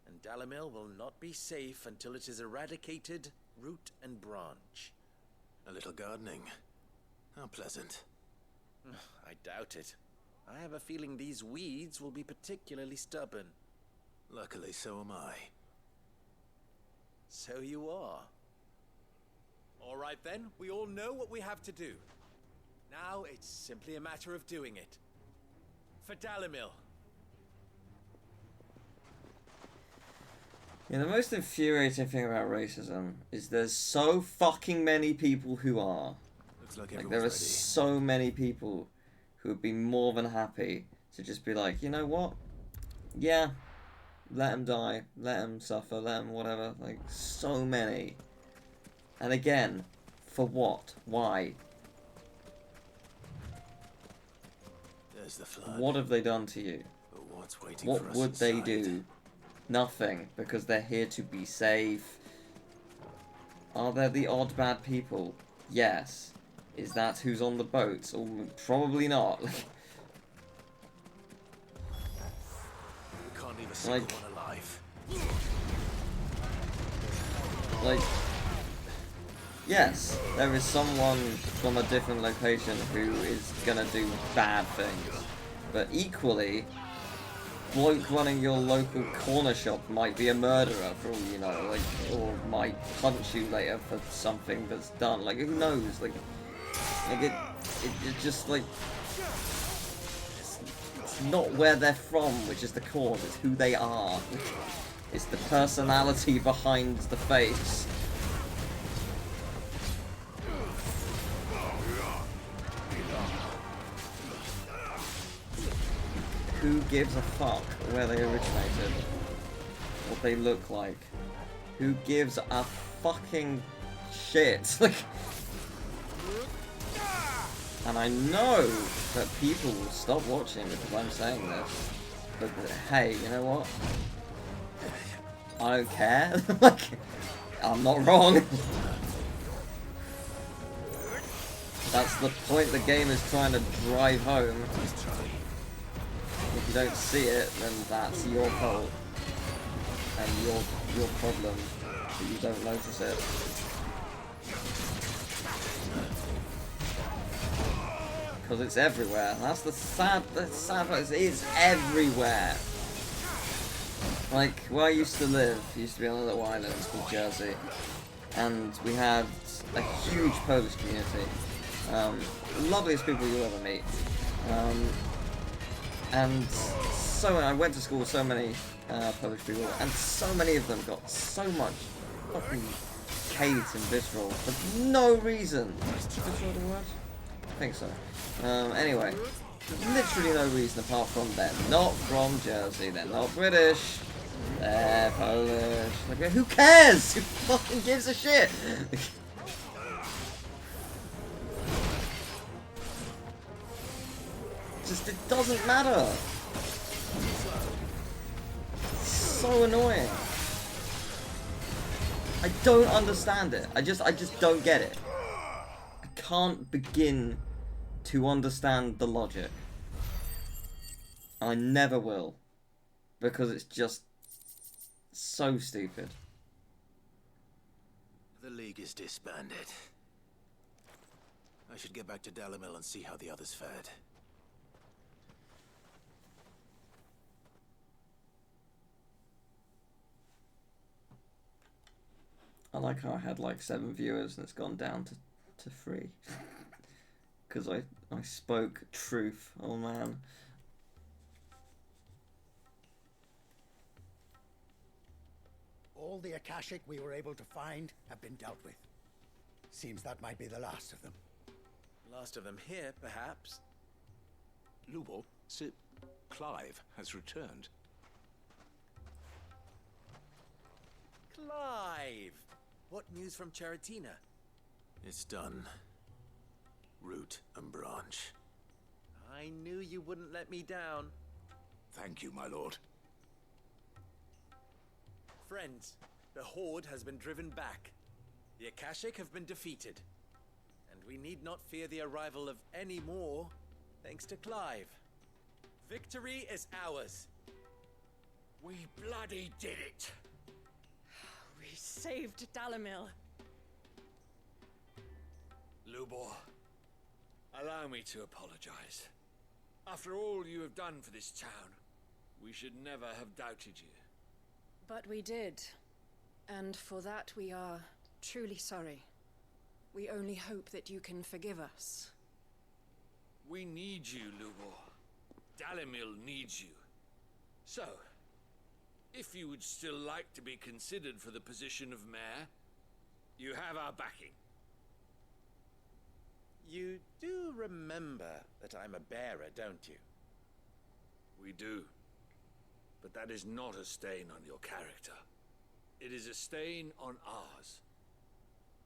and Dalimil will not be safe until it is eradicated, root and branch. A little gardening. How pleasant. I doubt it. I have a feeling these weeds will be particularly stubborn. Luckily, so am I. So you are. All right then, we all know what we have to do. Now it's simply a matter of doing it. For Dalimil. Yeah, the most infuriating thing about racism is there's so fucking many people who are. Looks like there are ready. so many people who would be more than happy to just be like, you know what? Yeah, let him die, let him suffer, let him whatever. Like, so many. And again, for what? Why? There's the flood. What have they done to you? But what's waiting What for us would they inside? do? Nothing, because they're here to be safe. Are there the odd bad people? Yes. Is that who's on the boats? Or probably not. We can't leave a single one alive. Like, yes, there is someone from a different location who is gonna do bad things, but equally, bloke running your local corner shop might be a murderer for all you know, like, or might punch you later for something that's done. Like, who knows? Like it just like it's not where they're from, which is the cause. It's who they are. It's the personality behind the face. Who gives a fuck where they originated? What they look like? Who gives a fucking shit? Like, and I know that people will stop watching because I'm saying this. But hey, you know what? I don't care. Like, I'm not wrong. That's the point the game is trying to drive home. If you don't see it, then that's your fault. And your problem that you don't notice it. Because it's everywhere. That's the sad part. It's everywhere. Like, where I used to live, used to be on a little island called Jersey. And we had a huge Polish community. Loveliest people you'll ever meet. And so I went to school with so many Polish people, and so many of them got so much fucking hate and visceral for no reason. Is visceral the word? I think so. Anyway, literally no reason apart from they're not from Jersey, they're not British, they're Polish. Like, who cares? Who fucking gives a shit? Just, it doesn't matter. It's so annoying. I don't understand it. I just don't get it. I can't begin to understand the logic. I never will. Because it's just so stupid. The League is disbanded. I should get back to Dalimil and see how the others fared. I like how I had like 7 viewers and it's gone down to 3. Because I spoke truth. Oh man. All the Akashic we were able to find have been dealt with. Seems that might be the last of them. Last of them here, perhaps. Lubo, Sir Clive has returned. Clive! What news from Charatina? It's done. Root and branch. I knew you wouldn't let me down. Thank you, my lord. Friends, the Horde has been driven back. The Akashic have been defeated. And we need not fear the arrival of any more, thanks to Clive. Victory is ours. We bloody did it! We saved Dalimil. Lubor, allow me to apologize. After all you have done for this town, we should never have doubted you. But we did. And for that we are truly sorry. We only hope that you can forgive us. We need you, Lubor. Dalimil needs you. So, if you would still like to be considered for the position of mayor, you have our backing. You do remember that I'm a bearer, don't you? We do. But that is not a stain on your character. It is a stain on ours.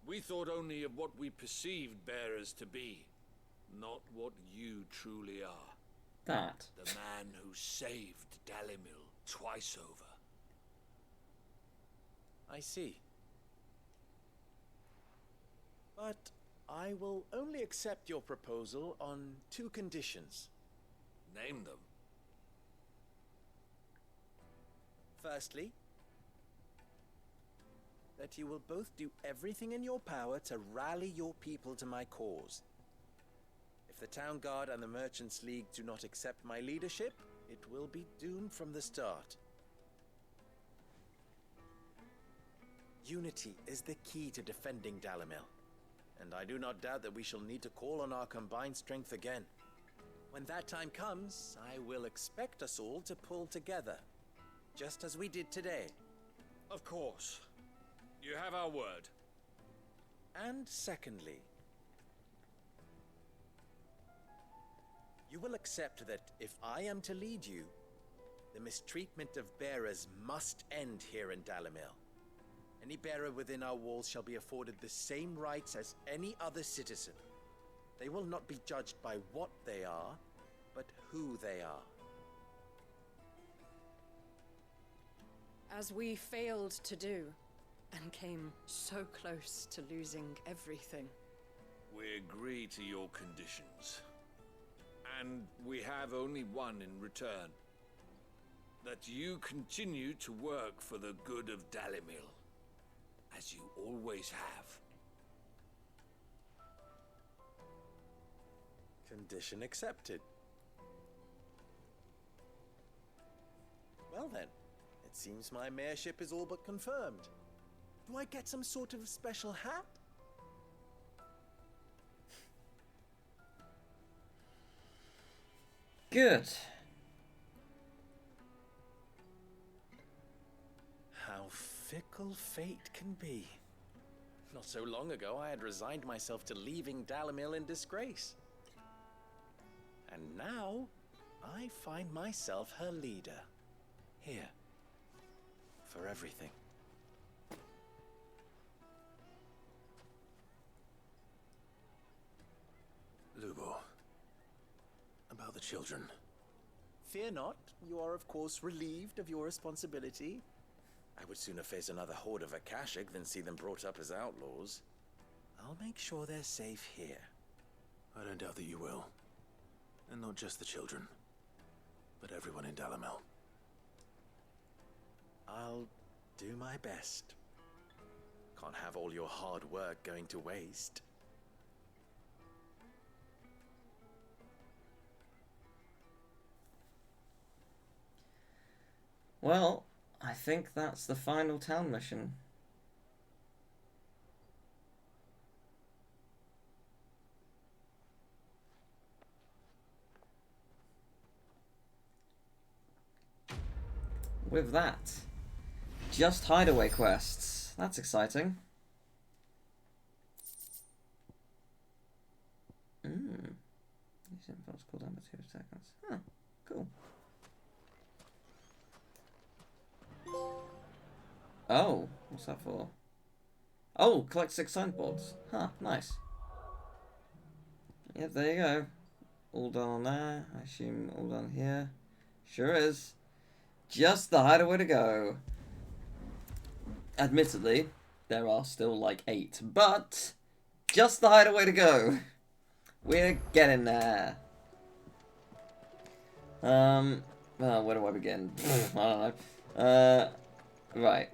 We thought only of what we perceived bearers to be, not what you truly are. That. The man who saved Dalimil twice over. I see. But I will only accept your proposal on 2 conditions. Name them. Firstly, that you will both do everything in your power to rally your people to my cause. If the Town Guard and the Merchants League do not accept my leadership, it will be doomed from the start. Unity is the key to defending Dalimil, and I do not doubt that we shall need to call on our combined strength again. When that time comes, I will expect us all to pull together, just as we did today. Of course. You have our word. And secondly, you will accept that if I am to lead you, the mistreatment of bearers must end here in Dalimil. Any bearer within our walls shall be afforded the same rights as any other citizen. They will not be judged by what they are, but who they are. As we failed to do, and came so close to losing everything. We agree to your conditions. And we have only one in return. That you continue to work for the good of Dalimil, as you always have. Condition accepted. Well then, it seems my mayorship is all but confirmed. Do I get some sort of special hat? Good. How fickle fate can be. Not so long ago, I had resigned myself to leaving Dalimil in disgrace. And now, I find myself her leader. Here. For everything. Lubo. About the children. Fear not, you are of course relieved of your responsibility. I would sooner face another horde of Akashic than see them brought up as outlaws. I'll make sure they're safe here. I don't doubt that you will. And not just the children, but everyone in Dalimil. I'll do my best. Can't have all your hard work going to waste. Well, I think that's the final town mission. With that, just hideaway quests. That's exciting. These involves cooldown for 2 seconds. Huh, cool. Oh, what's that for? Oh, collect 6 signboards. Huh, nice. Yep, there you go. All done on there. I assume all done here. Sure is. Just the hideaway to go. Admittedly, there are still like 8, but just the hideaway to go. We're getting there. Well, where do I begin? I don't know. Right.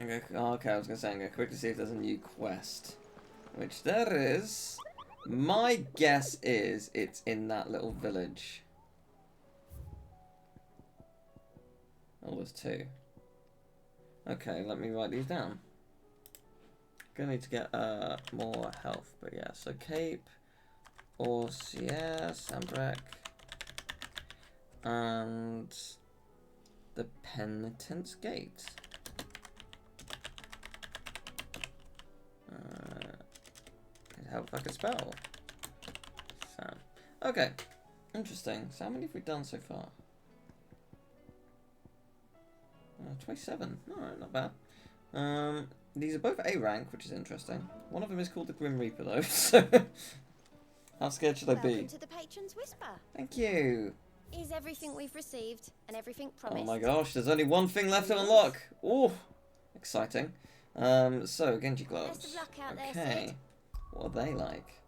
Okay, I was gonna say I'm gonna quickly see if there's a new quest, which there is. My guess is it's in that little village. Oh, there's 2. Okay, let me write these down. Gonna need to get more health, but yeah. So Cape, Orsier, Sambrek, and the Penitent's Gate. Help if I could spell. Sam. Okay, interesting. So how many have we done so far? 27. Alright, not bad. These are both A rank, which is interesting. One of them is called the Grim Reaper, though. So how scared should I be? Welcome to the Patron's Whisper. Thank you. Is everything we've received and everything Oh promised? my gosh, there's only one thing left to unlock. Oh, exciting. So Genji gloves. Best of luck out there, Okay, Sid. what are they like?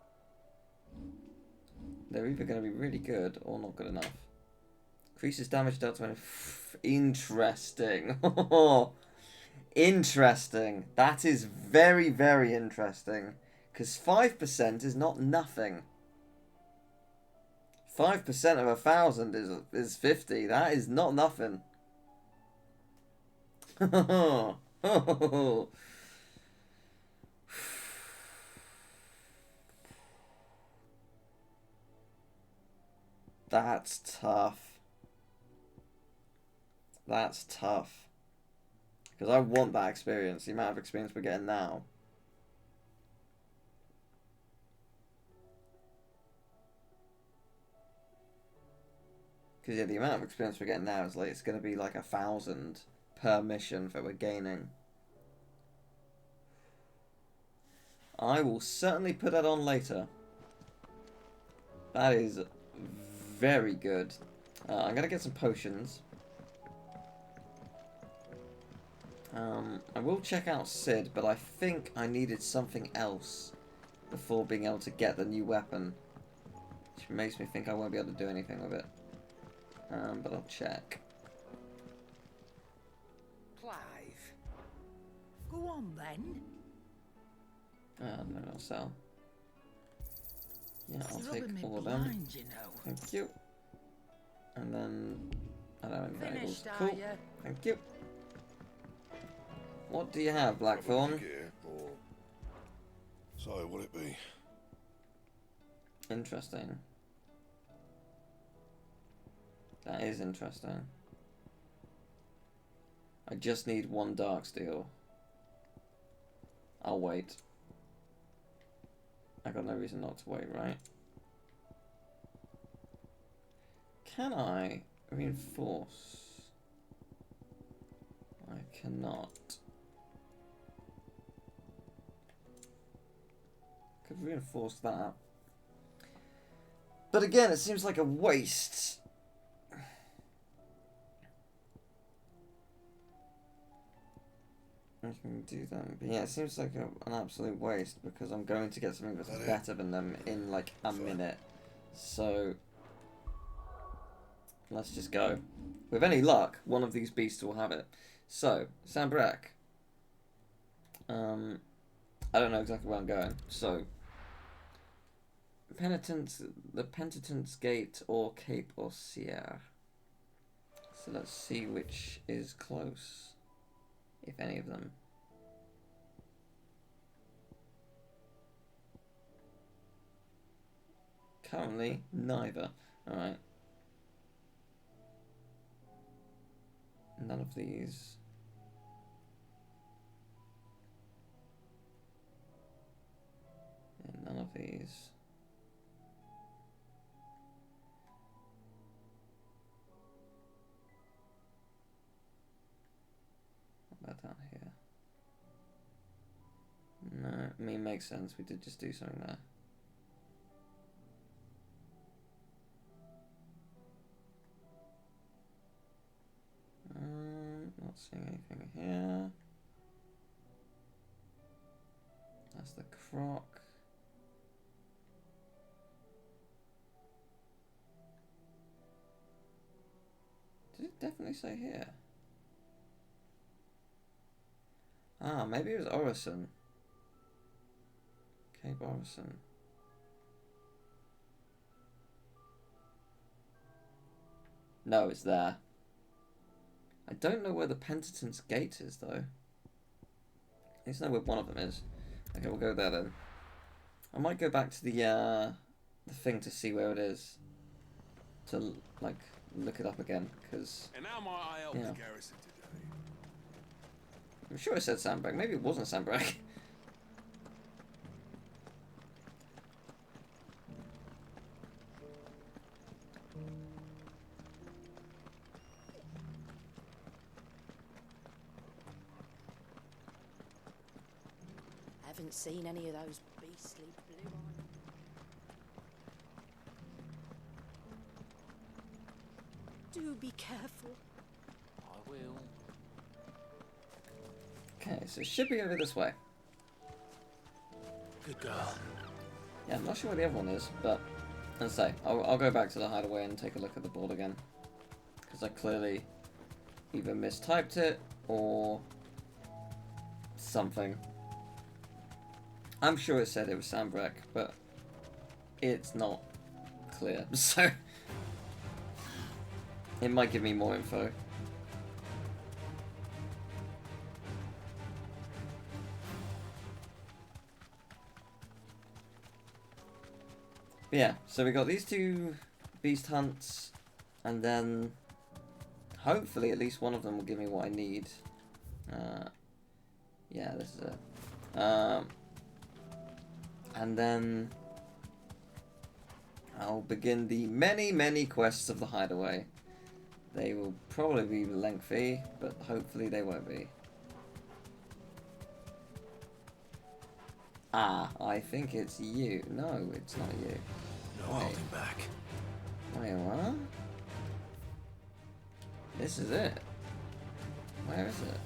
They're either going to be really good or not good enough. Increases damage dealt when... Interesting. Interesting. That is very, very interesting. Because 5% is not nothing. 5% of 1,000 is 50. That is not nothing. That's tough. That's tough. Because I want that experience, the amount of experience we're getting now. Because yeah, the amount of experience we're getting now is like, it's going to be like 1,000 per mission that we're gaining. I will certainly put that on later. That is very good. I'm going to get some potions. I will check out Sid, but I think I needed something else before being able to get the new weapon. Which makes me think I won't be able to do anything with it. But I'll check. Clive. Go on then. No, I'll sell. Yeah, I'll It's take rubbing me all of them. blind, you know. Thank you. And then I don't have any valuables. Finished, are Cool. ya? Thank you. What do you have, Blackthorn? So, what it be? Interesting. That is interesting. I just need 1 dark steel. I'll wait. I got no reason not to wait, right? Can I reinforce? I cannot. Could reinforce that. But again, it seems like a waste. I can do them. But yeah, it seems like an absolute waste because I'm going to get something that's better than them in like a minute. So let's just go. With any luck, one of these beasts will have it. So, Sambrek. I don't know exactly where I'm going. So, the Penitent's Gate or Cape Orsier. So let's see which is close. If any of them. Currently, neither. Alright. None of these. And none of these. What about down here? No, I mean, makes sense. We did just do something there. Not seeing anything here. That's the croc. Did it definitely say here? Ah, maybe it was Orison. Cape Orison. No, it's there. I don't know where the Penitent's Gate is, though. I need to know where one of them is. Okay, we'll go there then. I might go back to the thing to see where it is. To, like, look it up again, because... And now might I help the garrison today? I'm sure it said Sandbag. Maybe it wasn't Sandbag. Haven't seen any of those beastly blue eyes. Do be careful. I will. Okay, so it should be over this way. Good girl. Yeah, I'm not sure where the other one is, but as I say, I'll go back to the hideaway and take a look at the board again. Because I clearly either mistyped it or something. I'm sure it said it was Sandbreck, but it's not clear, so it might give me more info. But yeah, so we got these two beast hunts, and then hopefully at least one of them will give me what I need. Yeah, this is it. And then I'll begin the many, many quests of the hideaway. They will probably be lengthy, but hopefully they won't be. Ah, I think it's you. No, it's not you. No holding back. Wait, what? This is it. Where is it?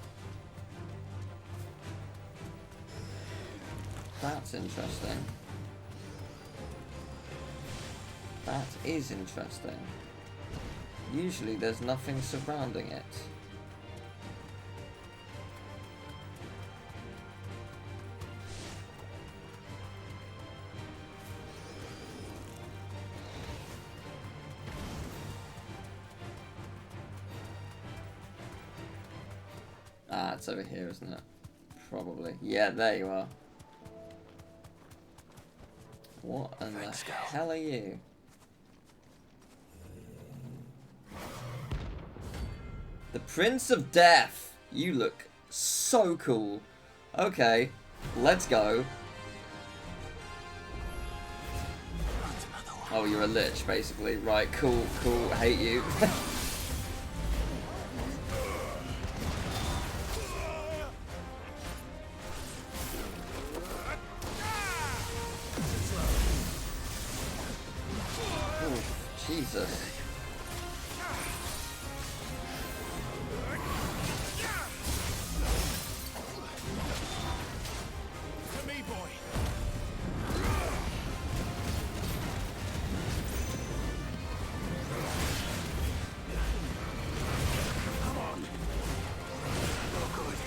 That's interesting. That is interesting. Usually there's nothing surrounding it. Ah, it's over here, isn't it? Probably. Yeah, there you are. What in the hell are you? The Prince of Death! You look so cool. Okay, let's go. Oh, you're a lich, basically. Right, cool, cool. Hate you. Jesus. To me, boy. Come on. Oh, good.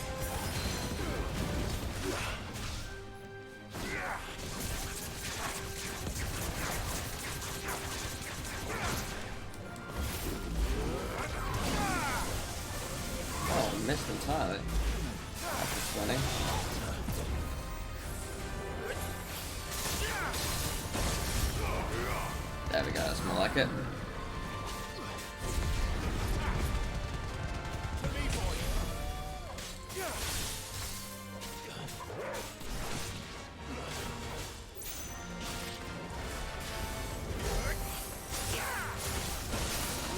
Missed entirely. That's just funny. There we go, that's more like it. To me,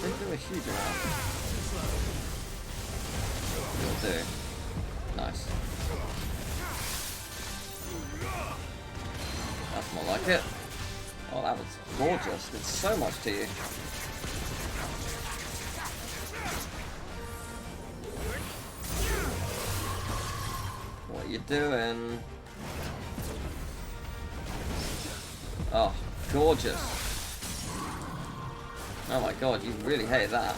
Didn't do a huge amount. Will do. Nice. That's more like it. Oh, that was gorgeous. Did so much to you. What are you doing? Oh, gorgeous. Oh my god, you really hate that.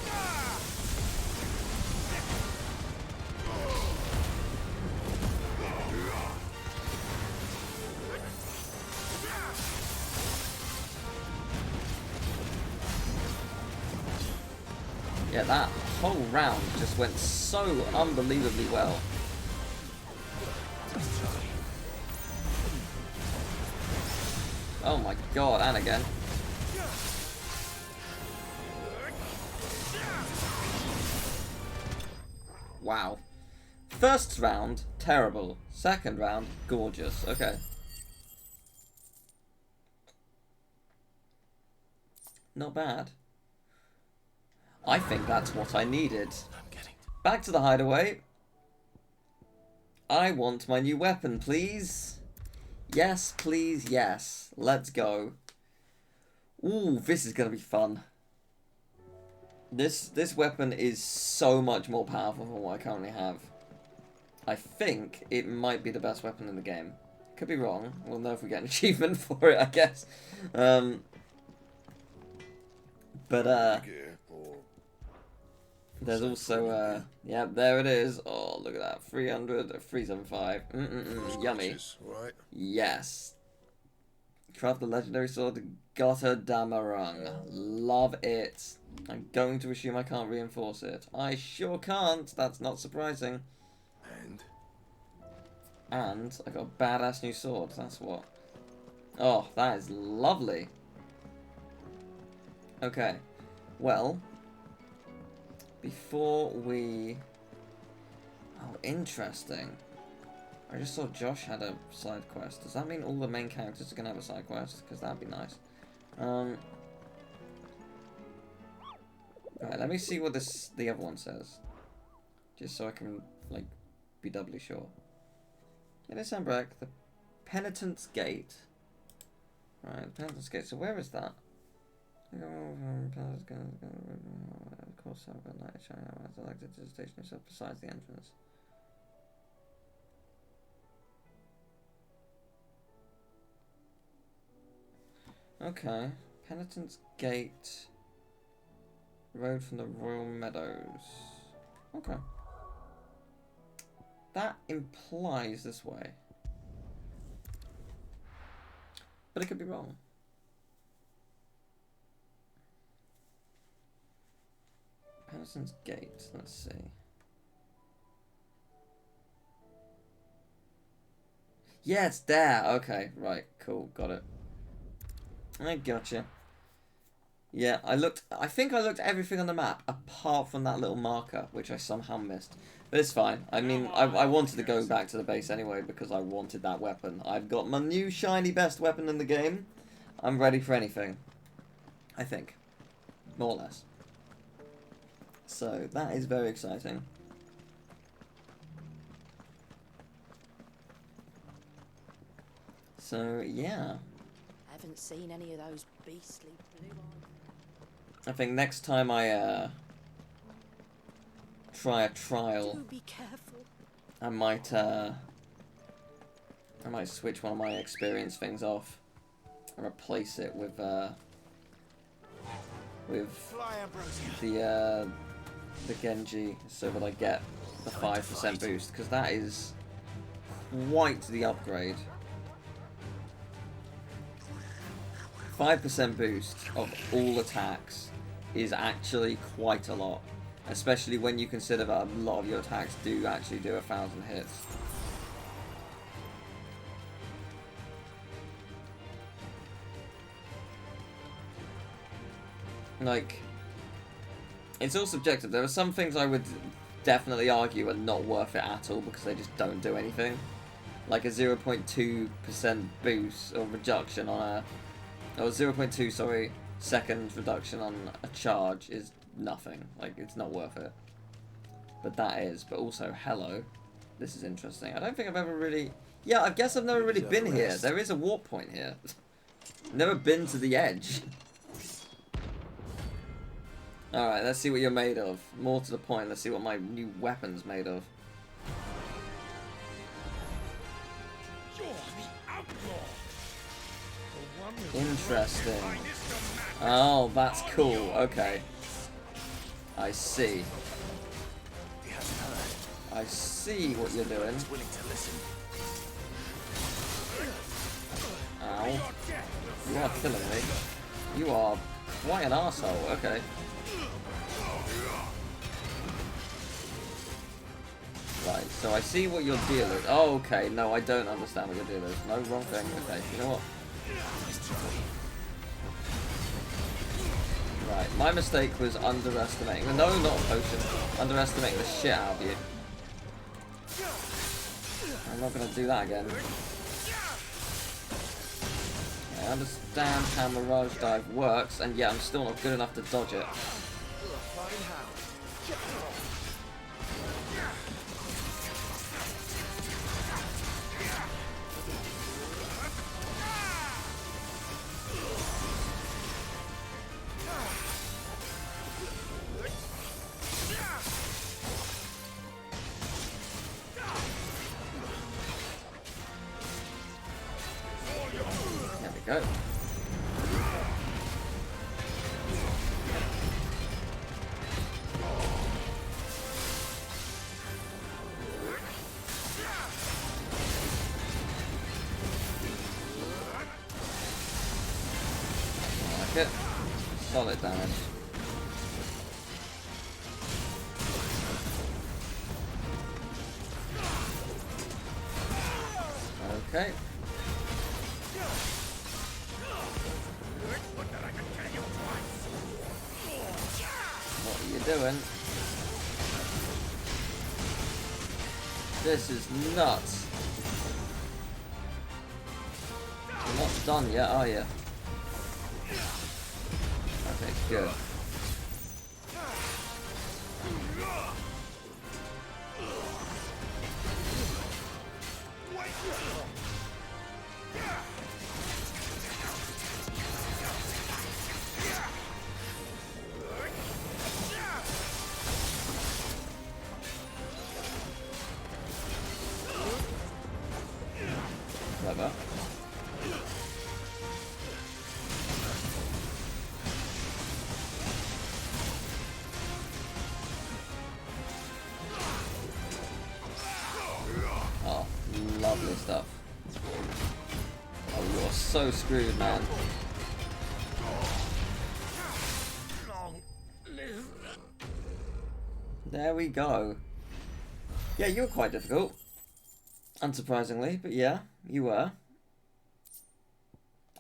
Yeah, that whole round just went so unbelievably well. Oh my god, and again. Wow. First round, terrible. Second round, gorgeous. Okay. Not bad. I think that's what I needed. Back to the hideaway. I want my new weapon, please. Yes, please, yes. Let's go. Ooh, this is gonna be fun. This weapon is so much more powerful than what I currently have. I think it might be the best weapon in the game. Could be wrong. We'll know if we get an achievement for it, I guess. There's also, yeah, there it is. Oh, look at that. 300, 375. Yummy. Right. Yes. Craft the legendary sword, Gotterdammerung. Love it. I'm going to assume I can't reinforce it. I sure can't. That's not surprising. And I got a badass new sword. That's what. Oh, that is lovely. Okay. Well, before we... Oh, interesting. I just saw Josh had a side quest. Does that mean all the main characters are going to have a side quest? Because that'd be nice. Right, let me see what the other one says. Just so I can, like, be doubly sure. Yeah, let's sound back. The Penitent's Gate. Right, the Penitent's Gate. So where is that? Of course, I've got light shining out. I'd like to station yourself besides the entrance. Okay. Penitent's Gate. Road from the Royal Meadows. Okay. That implies this way. But it could be wrong. Penitent's Gate, let's see. Yeah, it's there. Okay, right, cool, got it. I gotcha. Yeah, I think I looked at everything on the map, apart from that little marker, which I somehow missed. But it's fine. I mean, I wanted to go back to the base anyway, because I wanted that weapon. I've got my new shiny best weapon in the game. I'm ready for anything. I think. More or less. So, that is very exciting. So, yeah. I haven't seen any of those beastly blue eyes. I think next time I try a trial, Do be careful. I might switch one of my experience things off and replace it with the Genji, so that I get the 5% boost, because that is quite the upgrade. 5% boost of all attacks is actually quite a lot, especially when you consider that a lot of your attacks do actually do 1,000 hits. Like, it's all subjective. There are some things I would definitely argue are not worth it at all because they just don't do anything. Like a 0.2% boost or reduction on a... Or 0.2, sorry, second reduction on a charge is nothing. Like, it's not worth it. But that is. But also, hello. This is interesting. I don't think I've ever really... Yeah, I guess I've never really been here. There is a warp point here. Never been to the edge. Alright, let's see what you're made of. More to the point, let's see what my new weapon's made of. Interesting. Oh, that's cool. Okay. I see. I see what you're doing. Ow. You are killing me. You are quite an arsehole. Okay. Right, so I see what your deal is. Oh, okay. No, I don't understand what your deal is. No, wrong thing. Okay, you know what? Right, my mistake was underestimating. No, not a potion. Underestimating the shit out of you. I'm not going to do that again. I understand how Mirage Dive works, and yeah, I'm still not good enough to dodge it. Go. Like it. Solid damage. Okay. Doing. This is nuts. You're not done yet, are you? Okay, good. Clever. Oh, lovely stuff. Oh, you're so screwed, man. There we go. Yeah, you were quite difficult. Unsurprisingly, but yeah, you were.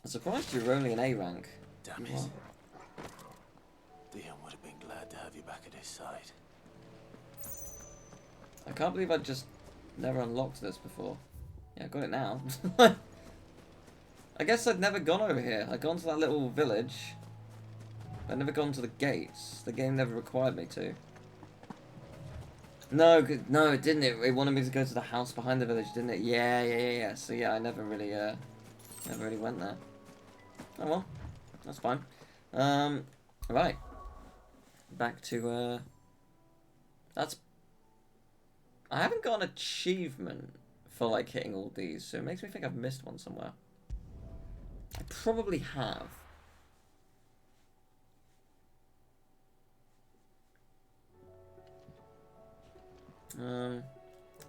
I'm surprised you were only an A rank. Damn it. Dion would have been glad to have you back at his side. I can't believe I just never unlocked this before. Yeah, I got it now. I guess I'd never gone over here. I'd gone to that little village. I'd never gone to the gates. The game never required me to. No, no, it didn't. It wanted me to go to the house behind the village, didn't it? Yeah. So yeah, I never really went there. Oh well, that's fine. Right. Back to that's. I haven't got an achievement for like hitting all these, so it makes me think I've missed one somewhere. I probably have.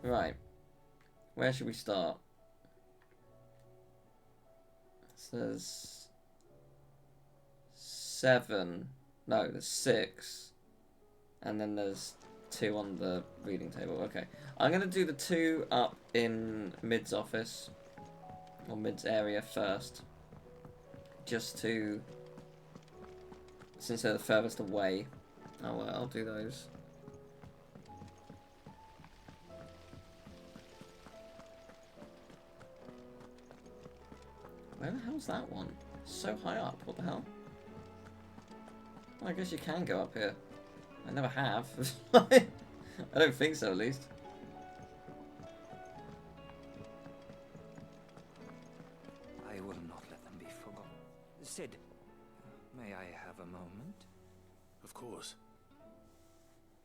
Right. Where should we start? It says 7. No, there's 6. And then there's 2 on the reading table. Okay. I'm going to do the 2 up in Mid's office. Or Mid's area first. Just to... Since they're the furthest away. I'll do those. Where the hell's that one? So high up, what the hell? Well, I guess you can go up here. I never have. I don't think so, at least. I will not let them be forgotten. Sid, may I have a moment? Of course.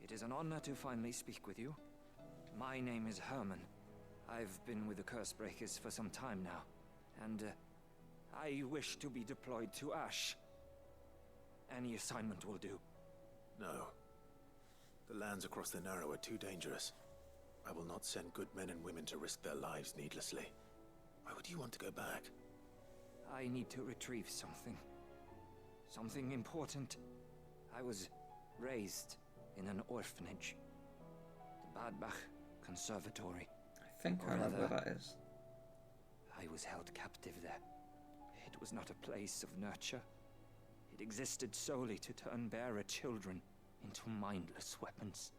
It is an honor to finally speak with you. My name is Herman. I've been with the Cursebreakers for some time now, and I wish to be deployed to Ash. Any assignment will do. No. The lands across the Narrow are too dangerous. I will not send good men and women to risk their lives needlessly. Why would you want to go back? I need to retrieve something. Something important. I was raised in an orphanage. The Badbach Conservatory. I think I remember where that is. I was held captive there. It was not a place of nurture. It existed solely to turn bearer children into mindless weapons.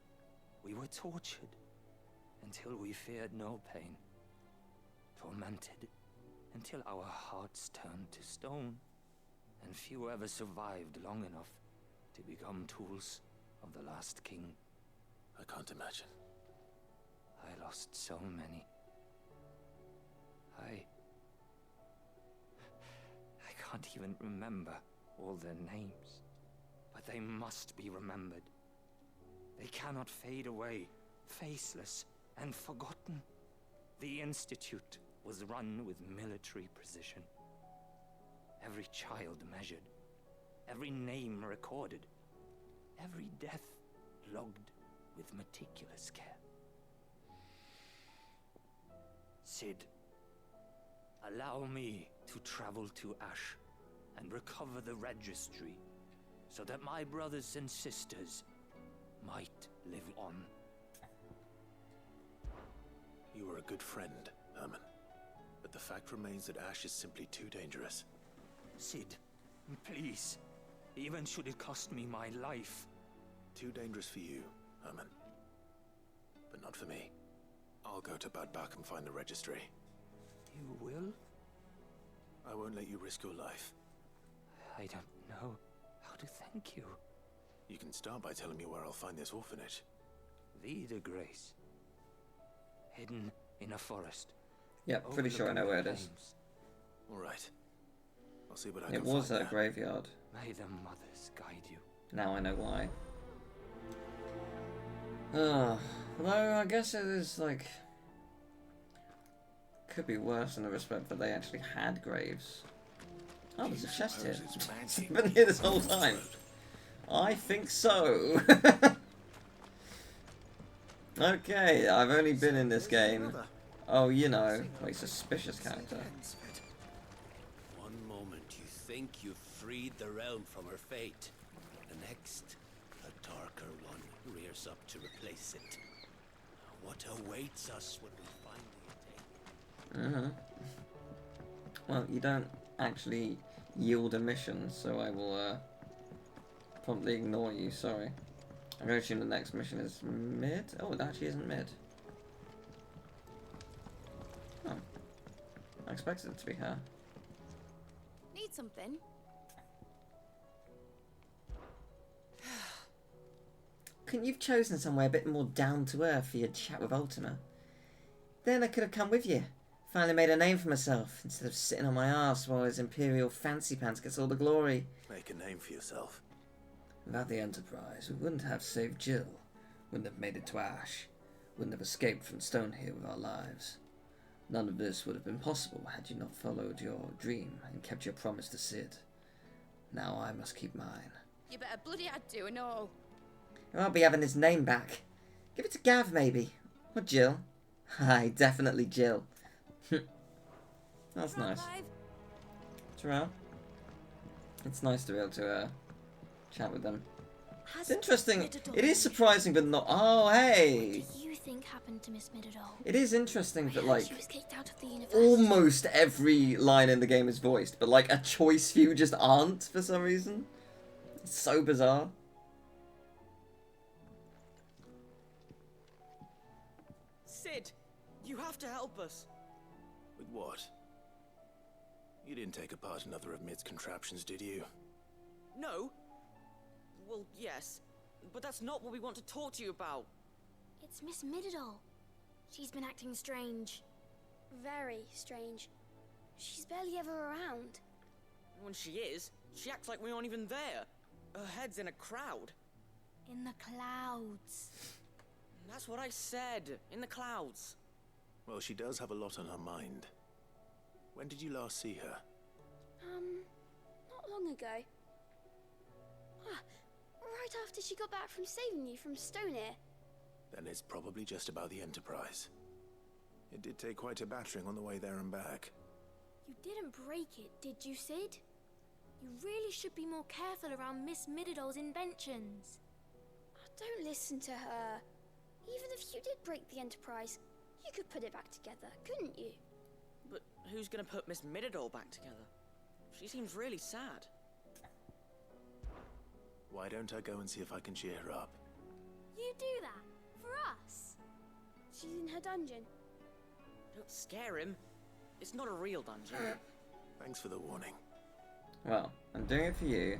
We were tortured until we feared no pain. Tormented until our hearts turned to stone. And few ever survived long enough to become tools of the last king. I can't imagine. I lost so many. I can't even remember all their names. But they must be remembered. They cannot fade away, faceless and forgotten. The Institute was run with military precision. Every child measured, every name recorded, every death logged with meticulous care. Sid, allow me to travel to Ash and recover the registry so that my brothers and sisters might live on. You were a good friend, Herman. But the fact remains that Ash is simply too dangerous. Sid, please. Even should it cost me my life. Too dangerous for you, Herman. But not for me. I'll go to Badbach and find the registry. You will? I won't let you risk your life. I don't know how to thank you. You can start by telling me where I'll find this orphanage. Vida Grace. Hidden in a forest. Yeah, pretty sure I know where it is. All right. I'll see what I can It find. was a graveyard. May the mothers guide you. Now I know why. Although I guess it is like could be worse in the respect that they actually had graves. Oh, there's a chest here. It's been here this whole time. I think so. Okay, I've only been in this game. Oh, you know, a suspicious character. One moment you think you've freed the realm from her fate. The next, a darker one rears up to replace it. What awaits us when we finally attain? Well, you don't actually yield a mission, so I will promptly ignore you, sorry. I'm going to assume the next mission is mid? Oh, it actually isn't mid. Oh. I expected it to be her. Need something? Couldn't you've chosen somewhere a bit more down to earth for your chat with Ultima? Then I could have come with you. Finally made a name for myself, instead of sitting on my arse while his Imperial fancy pants gets all the glory. Make a name for yourself. Without the Enterprise, we wouldn't have saved Jill, wouldn't have made it to Ash, wouldn't have escaped from Stonehill with our lives. None of this would have been possible had you not followed your dream and kept your promise to Sid. Now I must keep mine. You better bloody I'd do and all. I'll be having his name back. Give it to Gav, maybe. Or Jill. Aye, definitely Jill. That's nice. Terrell? It's nice to be able to chat with them. It's interesting. It is surprising, but not. Oh, hey! What do you think happened to Miss Midadol? It is interesting that, like, She was kicked out of the university. almost every line in the game is voiced, but, like, a choice few just aren't for some reason. It's so bizarre. Sid, you have to help us. With what? You didn't take apart another of Mid's contraptions, did you? No. Well, yes. But that's not what we want to talk to you about. It's Miss Mididol. She's been acting strange. Very strange. She's barely ever around. When she is, she acts like we aren't even there. Her head's in a crowd. In the clouds. That's what I said. In the clouds. Well, she does have a lot on her mind. When did you last see her? Not long ago. Right after she got back from saving you from Stoneir. Then it's probably just about the Enterprise. It did take quite a battering on the way there and back. You didn't break it, did you, Sid? You really should be more careful around Miss Mididol's inventions. Don't listen to her. Even if you did break the Enterprise, you could put it back together, couldn't you? But who's gonna put Miss Mididol back together? She seems really sad. Why don't I go and see if I can cheer her up? You do that? For us? She's in her dungeon. Don't scare him. It's not a real dungeon. Thanks for the warning. Well, I'm doing it for you,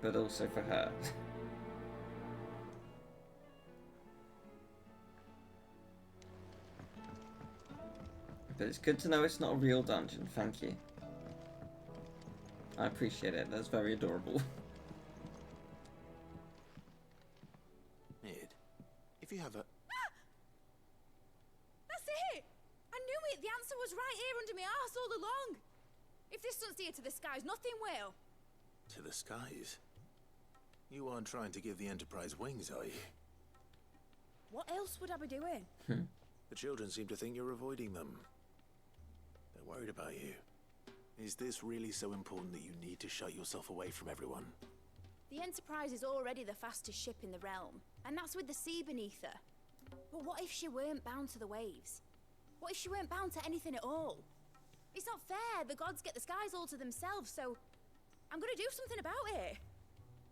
but also for her. But it's good to know it's not a real dungeon, thank you. I appreciate it, that's very adorable. Mid, if you have a... That's it! I knew it! The answer was right here under my arse all along! If this doesn't steer to the skies, nothing will! To the skies? You aren't trying to give the Enterprise wings, are you? What else would I be doing? The children seem to think you're avoiding them. They're worried about you. Is this really so important that you need to shut yourself away from everyone? The Enterprise is already the fastest ship in the realm, and that's with the sea beneath her. But what if she weren't bound to the waves? What if she weren't bound to anything at all? It's not fair. The gods get the skies all to themselves, so I'm gonna do something about it.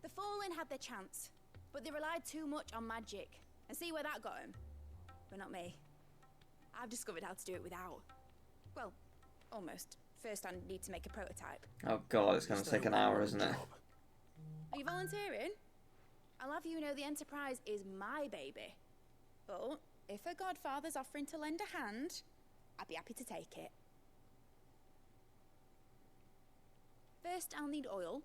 The Fallen had their chance, but they relied too much on magic. And see where that got them? But not me. I've discovered how to do it without. Well, almost. First I need to make a prototype. Oh god, it's going to take an hour, isn't it? Are you volunteering? I'll have you know the Enterprise is my baby. But if a godfather's offering to lend a hand, I'd be happy to take it. First I'll need oil,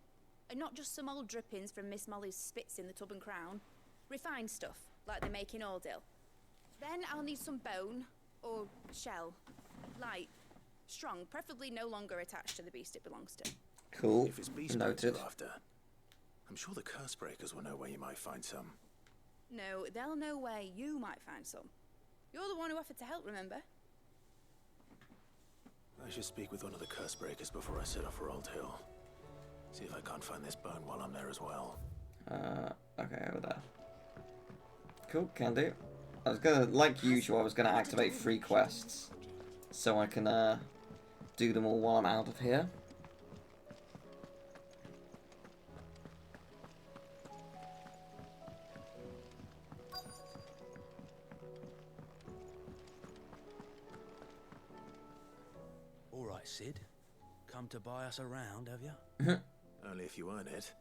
and not just some old drippings from Miss Molly's spits in the Tub and Crown. Refined stuff, like they make in Ordill. Then I'll need some bone, or shell. Light, strong, preferably no longer attached to the beast it belongs to. Cool. If it's beast Noted. you're after, I'm sure the curse breakers will know where you might find some. No, they'll know where you might find some. You're the one who offered to help, remember? I should speak with one of the curse breakers before I set off for Old Hill. See if I can't find this bone while I'm there as well. Okay, over there. Cool, can do. I was gonna, like usual, I was gonna activate 3 quests. So I can, do them all while I'm out of here. Alright, Sid. Come to buy us around, have you? Only if you earn it.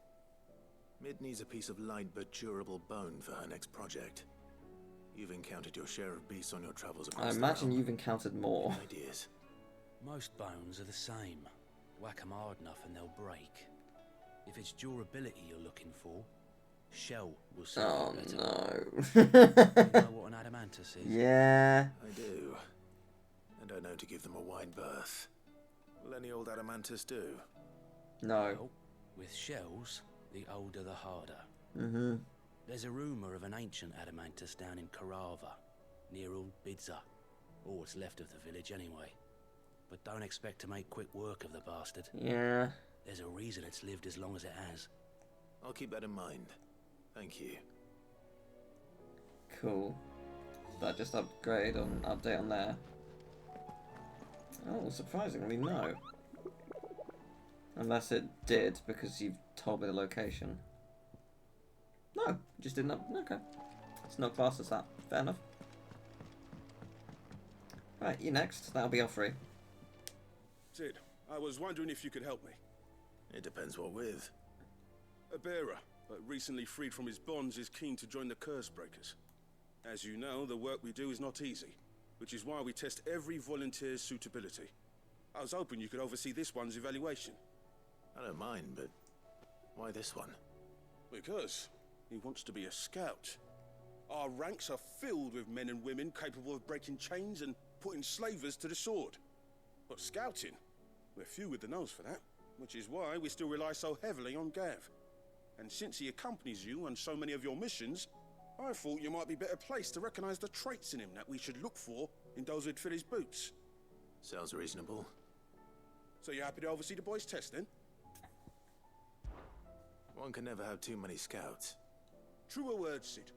Mid needs a piece of light but durable bone for her next project. You've encountered your share of beasts on your travels across I the imagine realm. you've encountered more. Any ideas? Most bones are the same. Whack 'em hard enough and they'll break. If it's durability you're looking for, shell will serve Oh you better. no. You know what an adamantus is? Yeah. I do. And I know to give them a wide berth. Will any old adamantus do? No. Well, with shells, the older the harder. Mm-hmm. There's a rumour of an ancient adamantus down in Karava, near Old Bidza. Or what's left of the village anyway. But don't expect to make quick work of the bastard. Yeah. There's a reason it's lived as long as it has. I'll keep that in mind. Thank you. Cool. That just update on there. Oh, surprisingly no. Unless it did, because you've told me the location. No, just didn't up. Okay. It's not classed as that. Fair enough. Right, you next. That'll be all 3. Sid, I was wondering if you could help me. It depends what with. A bearer, but recently freed from his bonds, is keen to join the Curse Breakers. As you know, the work we do is not easy, which is why we test every volunteer's suitability. I was hoping you could oversee this one's evaluation. I don't mind, but why this one? Because he wants to be a scout. Our ranks are filled with men and women capable of breaking chains and putting slavers to the sword. But scouting, we're few with the nose for that, which is why we still rely so heavily on Gav. And since he accompanies you on so many of your missions, I thought you might be better placed to recognize the traits in him that we should look for in those who'd fill his boots. Sounds reasonable. So you're happy to oversee the boys' test, then? One can never have too many scouts. Truer words, Sid.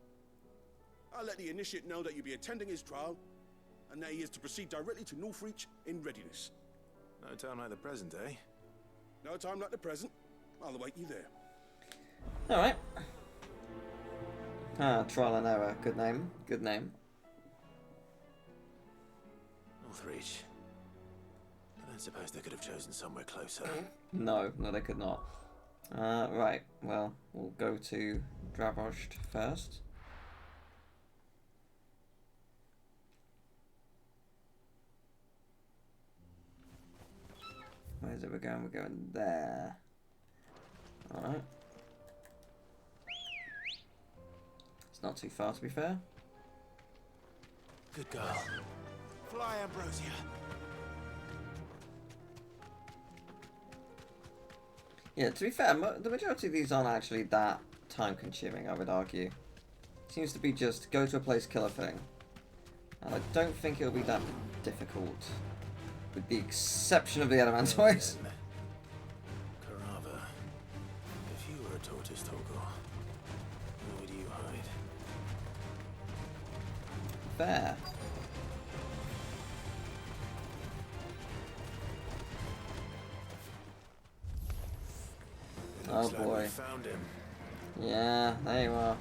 I'll let the initiate know that you'll be attending his trial, and that he is to proceed directly to Northreach in readiness. No time like the present, eh? No time like the present. I'll await you there. Alright. Trial and Error. Good name. Good name. Northreach. I don't suppose they could have chosen somewhere closer. No, they could not. Right, well, we'll go to Dravosht first. Where's it we're going? We're going there. Alright. It's not too far, to be fair. Good girl. Fly, Ambrosia. Yeah, to be fair, the majority of these aren't actually that time-consuming, I would argue. Seems to be just go to a place, kill a thing. And I don't think it'll be that difficult. With the exception of the Adamantoids. Karava, if you were a tortoise, Togor, where would you hide? Fair. Oh boy. Like we found him. Yeah, there you are.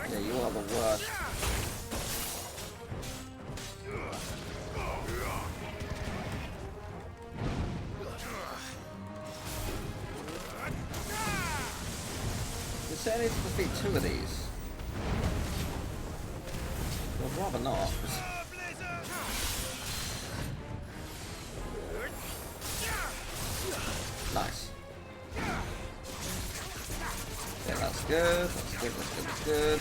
Yeah, you are the worst. You say I need to defeat 2 of these? I'd rather not. Nice. Yeah, that's good. That's good. That's good. That's good.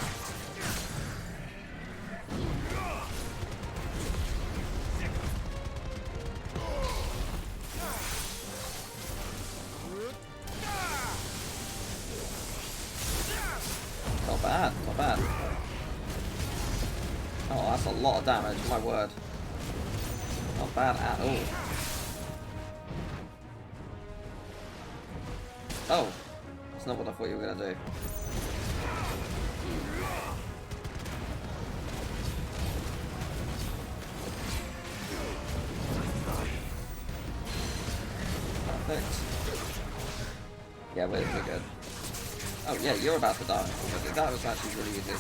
Not bad. Not bad. Oh, that's a lot of damage. My word. Not bad at all. Oh, that's not what I thought you were going to do. Perfect. Yeah, we're good. Oh yeah, you're about to die. That was actually really easy.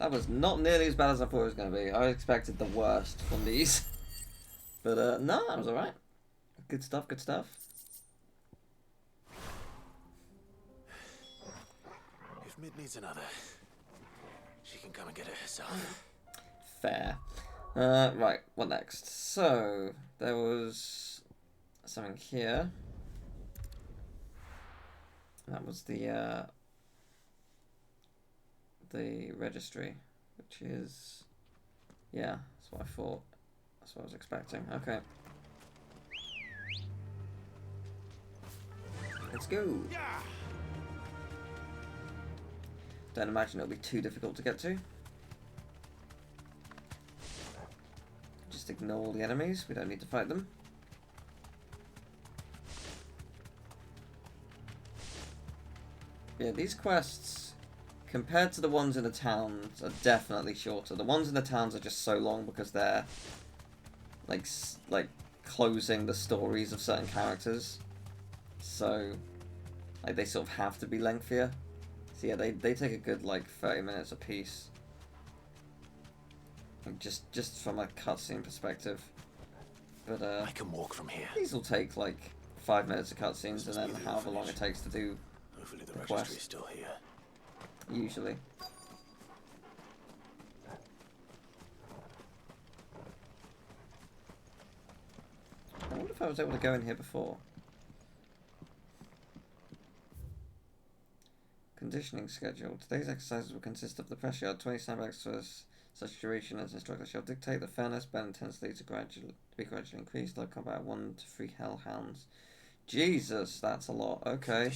That was not nearly as bad as I thought it was going to be. I expected the worst from these. But no, that was alright. Good stuff, good stuff. If Mid needs another, she can come and get it herself. Fair. Right, what next? So, there was something here. That was the registry, which is, yeah, that's what I thought. That's what I was expecting. Okay. Let's go. Don't imagine it'll be too difficult to get to. Just ignore all the enemies. We don't need to fight them. Yeah, these quests, compared to the ones in the towns, are definitely shorter. The ones in the towns are just so long because they're like closing the stories of certain characters. So, like, they sort of have to be lengthier. So yeah, they take a good like 30 minutes a piece. Like, just from a cutscene perspective. But I can walk from here. These will take like 5 minutes of cutscenes, and then however long it takes to do Hopefully the quest. registry's still here. Usually. I wonder if I was able to go in here before. Conditioning schedule. Today's exercises will consist of the pressure yard, 20 sandbags for such duration as instructor shall dictate. The fairness burn intensity to be gradually increased. Low combat 1 to 3 hellhounds. Jesus, that's a lot. Okay.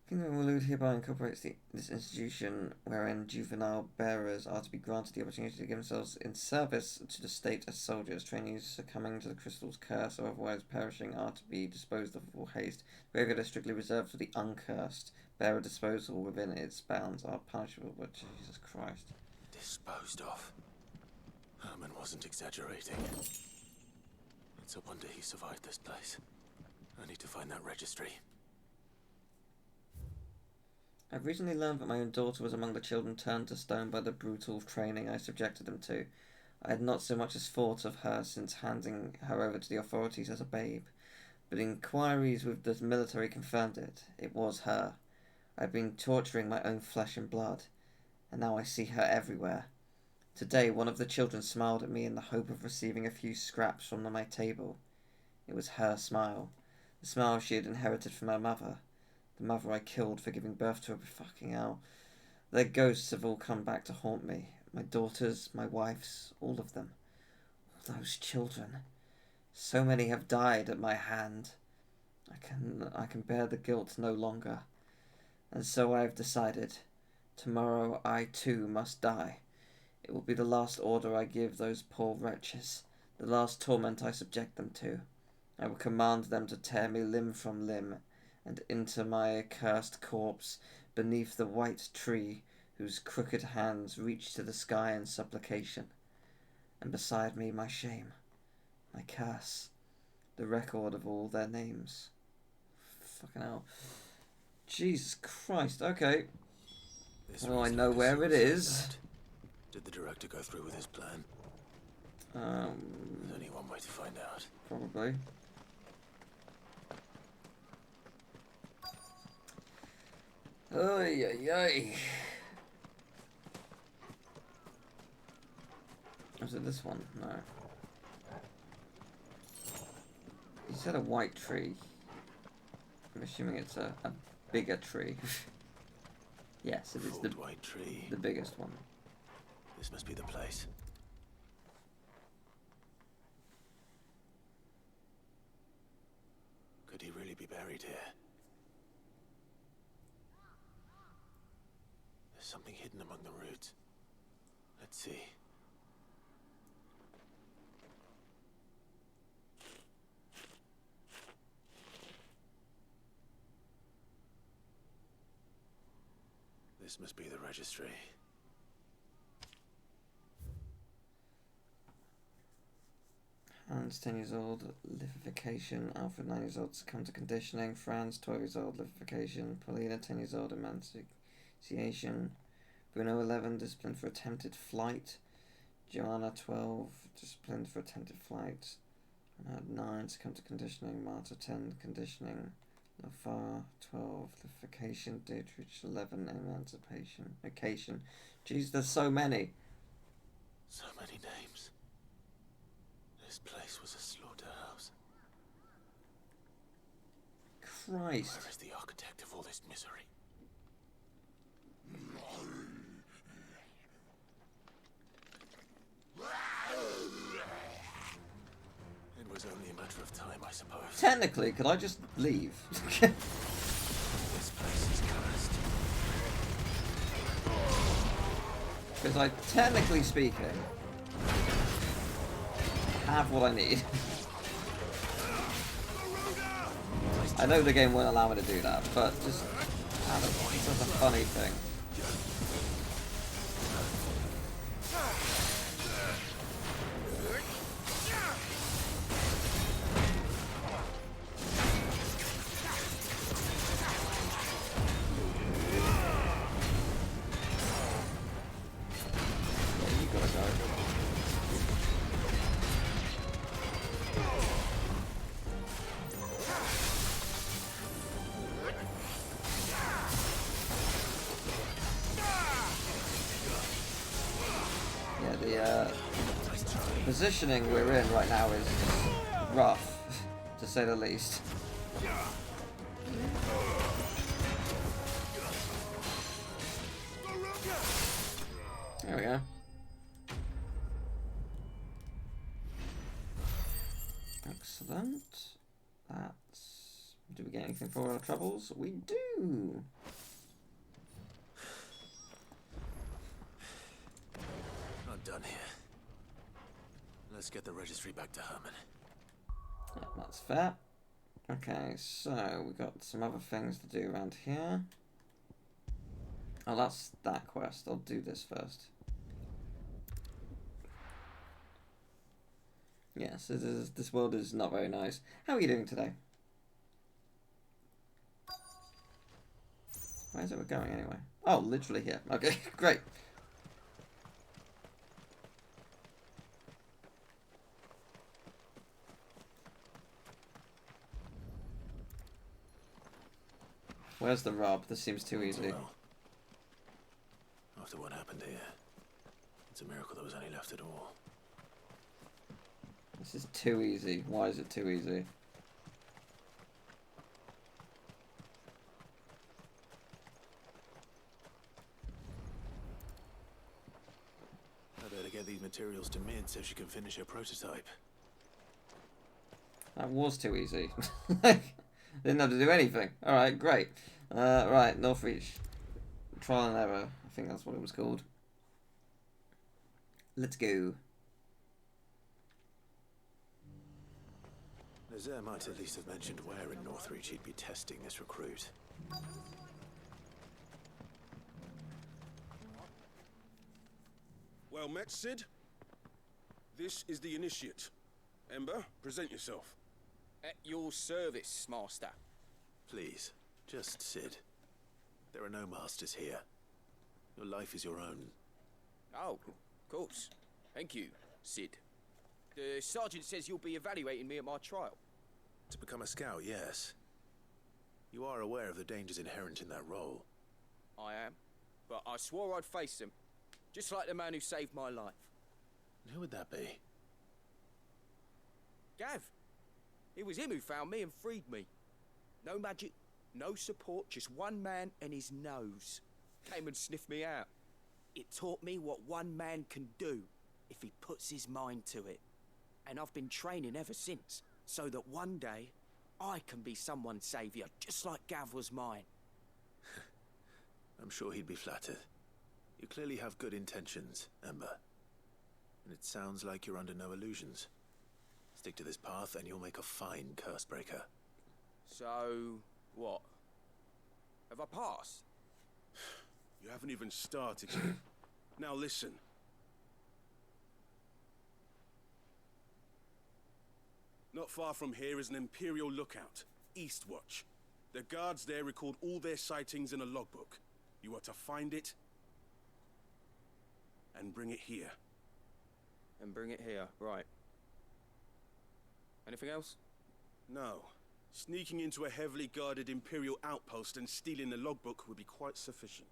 Kingdom of Walud hereby incorporates this institution wherein juvenile bearers are to be granted the opportunity to give themselves in service to the state as soldiers. Trainees succumbing to the crystal's curse or otherwise perishing are to be disposed of with all haste. Graveyard is strictly reserved for the uncursed. Bearer disposal within its bounds are punishable, but Jesus Christ. Disposed of? Herman wasn't exaggerating. It's a wonder he survived this place. I need to find that registry. I've recently learned that my own daughter was among the children turned to stone by the brutal training I subjected them to. I had not so much as thought of her since handing her over to the authorities as a babe, but inquiries with the military confirmed it. It was her. I've been torturing my own flesh and blood, and now I see her everywhere. Today, one of the children smiled at me in the hope of receiving a few scraps from my table. It was her smile, the smile she had inherited from her mother. The mother I killed for giving birth to her. Fucking hell. Their ghosts have all come back to haunt me. My daughters, my wives, all of them. All those children. So many have died at my hand. I can bear the guilt no longer. And so I have decided. Tomorrow I too must die. It will be the last order I give those poor wretches. The last torment I subject them to. I will command them to tear me limb from limb, and into my accursed corpse, beneath the white tree whose crooked hands reach to the sky in supplication, and beside me my shame, my curse, the record of all their names. Fucking hell. Jesus Christ, okay. Well, I know where it is. Did the director go through with his plan? There's only one way to find out. Probably. Oy, oy, oy. Was it this one? No. You said a white tree. I'm assuming it's a bigger tree. Yes, it is the white tree. The biggest one. This must be the place. Could he really be buried here? There's something hidden among the roots. Let's see. This must be the registry. Hans, 10 years old, livification. Alfred, 9 years old, succumb to conditioning. Franz, 12 years old, livification. Paulina, 10 years old, emancipation. Bruno, 11, disciplined for attempted flight. Joanna, 12, disciplined for attempted flight. Bernard, 9, succumb to conditioning. Marta, 10, conditioning. Lafar, 12, livification. Dietrich, 11, emancipation. Occasion. Jeez, there's so many. So many names. This place was a slaughterhouse. Christ. Where is the architect of all this misery? It was only a matter of time, I suppose. Technically, could I just leave? This place is cursed. Because I, technically speaking, have what I need. I know the game won't allow me to do that, but just have it. It's just a funny thing. The positioning we're in right now is rough, to say the least. There we go. Excellent. That's... Do we get anything for our troubles? We do! I'm done here. Let's get the registry back to Herman. Yeah, that's fair. Okay, so we've got some other things to do around here. Oh, that's that quest. I'll do this first. Yes, this world is not very nice. How are you doing today? Where is it we're going anyway? Oh, literally here. Okay, great. Where's the rub? This seems too easy. After what happened here, it's a miracle there was any left at all. This is too easy. Why is it too easy? I better get these materials to Mid so she can finish her prototype. That was too easy. Didn't have to do anything. Alright, great. Right, Northreach. Trial and error. I think that's what it was called. Let's go. Nazaire might at least have mentioned where in Northreach he'd be testing this recruit. Well met, Sid. This is the initiate. Ember, present yourself. At your service, Master. Please, just Sid. There are no masters here. Your life is your own. Oh, of course. Thank you, Sid. The sergeant says you'll be evaluating me at my trial. To become a scout, yes. You are aware of the dangers inherent in that role. I am. But I swore I'd face them. Just like the man who saved my life. And who would that be? Gav. It was him who found me and freed me. No magic, no support, just one man and his nose. Came and sniffed me out. It taught me what one man can do if he puts his mind to it. And I've been training ever since, so that one day I can be someone's saviour, just like Gav was mine. I'm sure he'd be flattered. You clearly have good intentions, Ember. And it sounds like you're under no illusions. Stick to this path and you'll make a fine curse breaker. So, what? Have I passed? You haven't even started yet. Now listen. Not far from here is an Imperial lookout, Eastwatch. The guards there record all their sightings in a logbook. You are to find it and bring it here. And bring it here, right. Anything else? No. Sneaking into a heavily guarded Imperial outpost and stealing the logbook would be quite sufficient.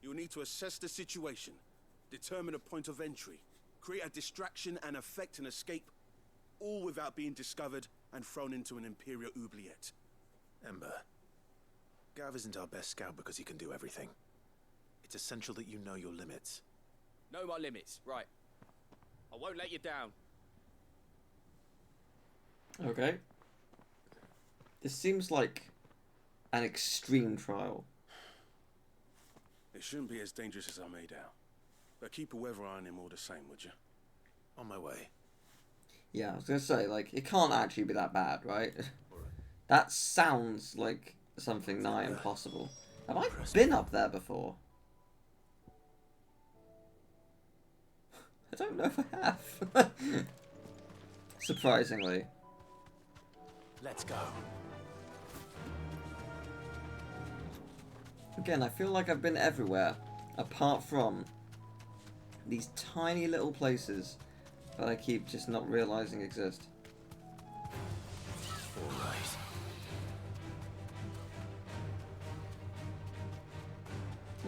You'll need to assess the situation, determine a point of entry, create a distraction and effect an escape, all without being discovered and thrown into an Imperial oubliette. Ember, Gav isn't our best scout because he can do everything. It's essential that you know your limits. Know my limits, right. I won't let you down. Okay. This seems like an extreme trial. It shouldn't be as dangerous as I made out. But keep a weather eye on him all the same, would you? On my way. Yeah, I was gonna say, like, it can't actually be that bad, right? That sounds like something nigh impossible. Have I been up there before? I don't know if I have. Surprisingly. Let's go. Again, I feel like I've been everywhere, apart from these tiny little places that I keep just not realizing exist. All right.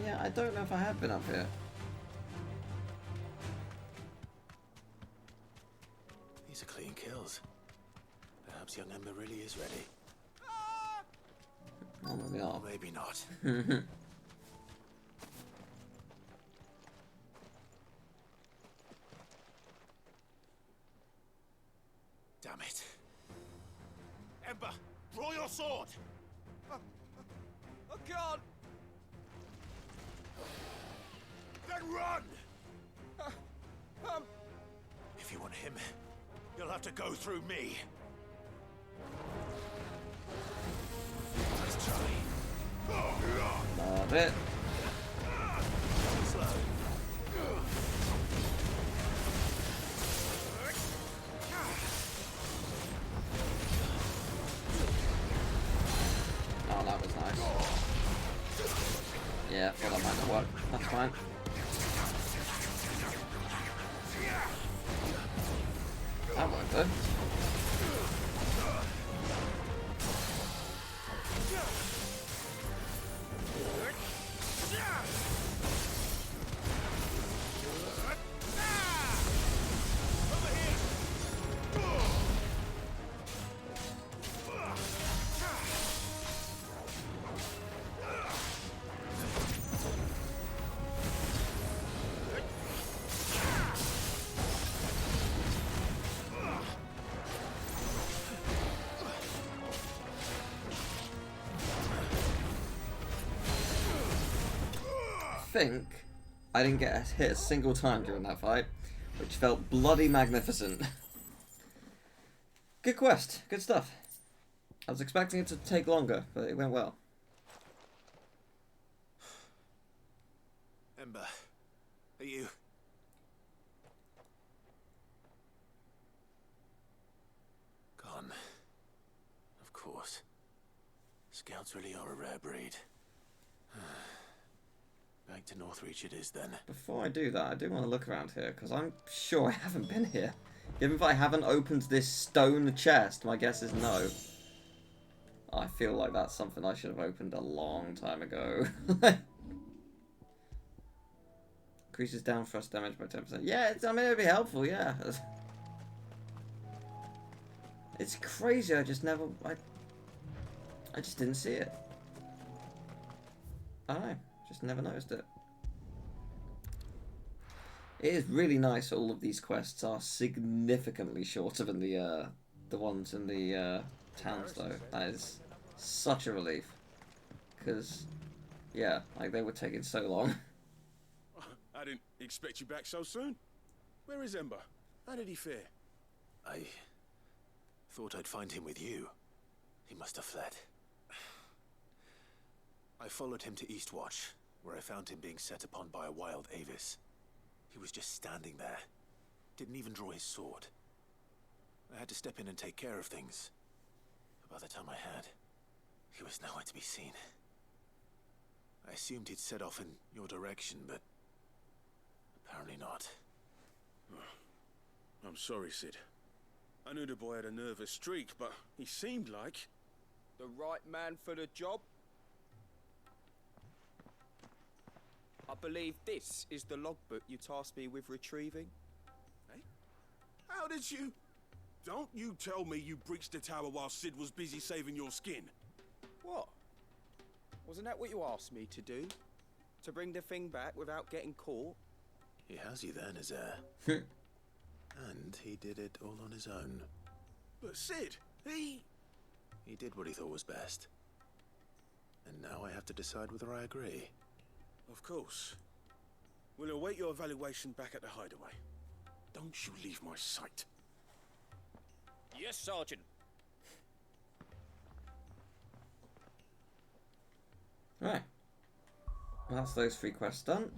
Yeah, I don't know if I have been up here. young Ember really is ready. Oh, maybe not. Or maybe not. Damn it. Ember, draw your sword! I can't! Then run! If you want him, you'll have to go through me. Let's try. Love it. Slow. Oh, that was nice. Yeah, thought that might not work. That's fine. That worked though. I think I didn't get hit a single time during that fight, which felt bloody magnificent. Good quest, good stuff. I was expecting it to take longer, but it went well. Ember, are you... Gone. Of course. Scouts really are a rare breed. Back to Northreach it is then. Before I do that, I do want to look around here, because I'm sure I haven't been here. Even if I haven't opened this stone chest, my guess is no. I feel like that's something I should have opened a long time ago. Increases down thrust damage by 10%. Yeah, I mean, it'd be helpful, yeah. It's crazy, I just never... I just didn't see it. I don't know. Just never noticed it. It is really nice. All of these quests are significantly shorter than the ones in the towns, though. That is such a relief. Because, yeah, like they were taking so long. I didn't expect you back so soon. Where is Ember? How did he fare? I thought I'd find him with you. He must have fled. I followed him to Eastwatch, where I found him being set upon by a wild Avis. He was just standing there. Didn't even draw his sword. I had to step in and take care of things. But by the time I had, he was nowhere to be seen. I assumed he'd set off in your direction, but apparently not. I'm sorry, Sid. I knew the boy had a nervous streak, but he seemed like... The right man for the job? I believe this is the logbook you tasked me with retrieving. Hey? How did you... Don't you tell me you breached the tower while Sid was busy saving your skin. What? Wasn't that what you asked me to do? To bring the thing back without getting caught? He has you then, his heir. And he did it all on his own. But Sid, he did what he thought was best. And now I have to decide whether I agree. Of course. We'll await your evaluation back at the hideaway. Don't you leave my sight. Yes, Sergeant. Right. Well, that's those 3 quests done.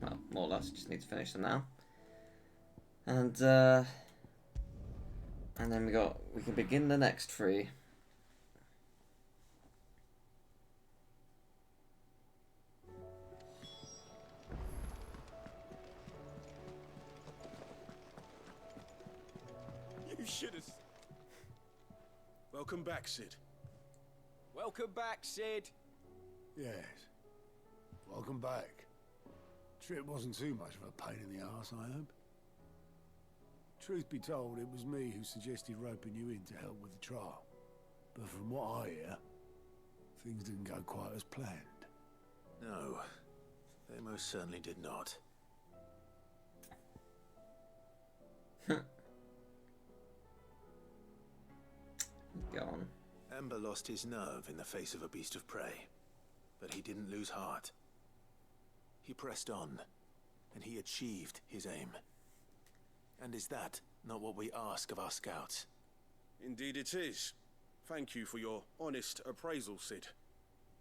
Well, more or less, just need to finish them now. And then we can begin the next 3. You should have... Welcome back, Sid. Welcome back, Sid. Yes. Welcome back. Trip wasn't too much of a pain in the arse, I hope. Truth be told, it was me who suggested roping you in to help with the trial. But from what I hear, things didn't go quite as planned. No, they most certainly did not. Go on. Ember lost his nerve in the face of a beast of prey, but he didn't lose heart. He pressed on, and he achieved his aim. And is that not what we ask of our scouts? Indeed it is. Thank you for your honest appraisal, Sid.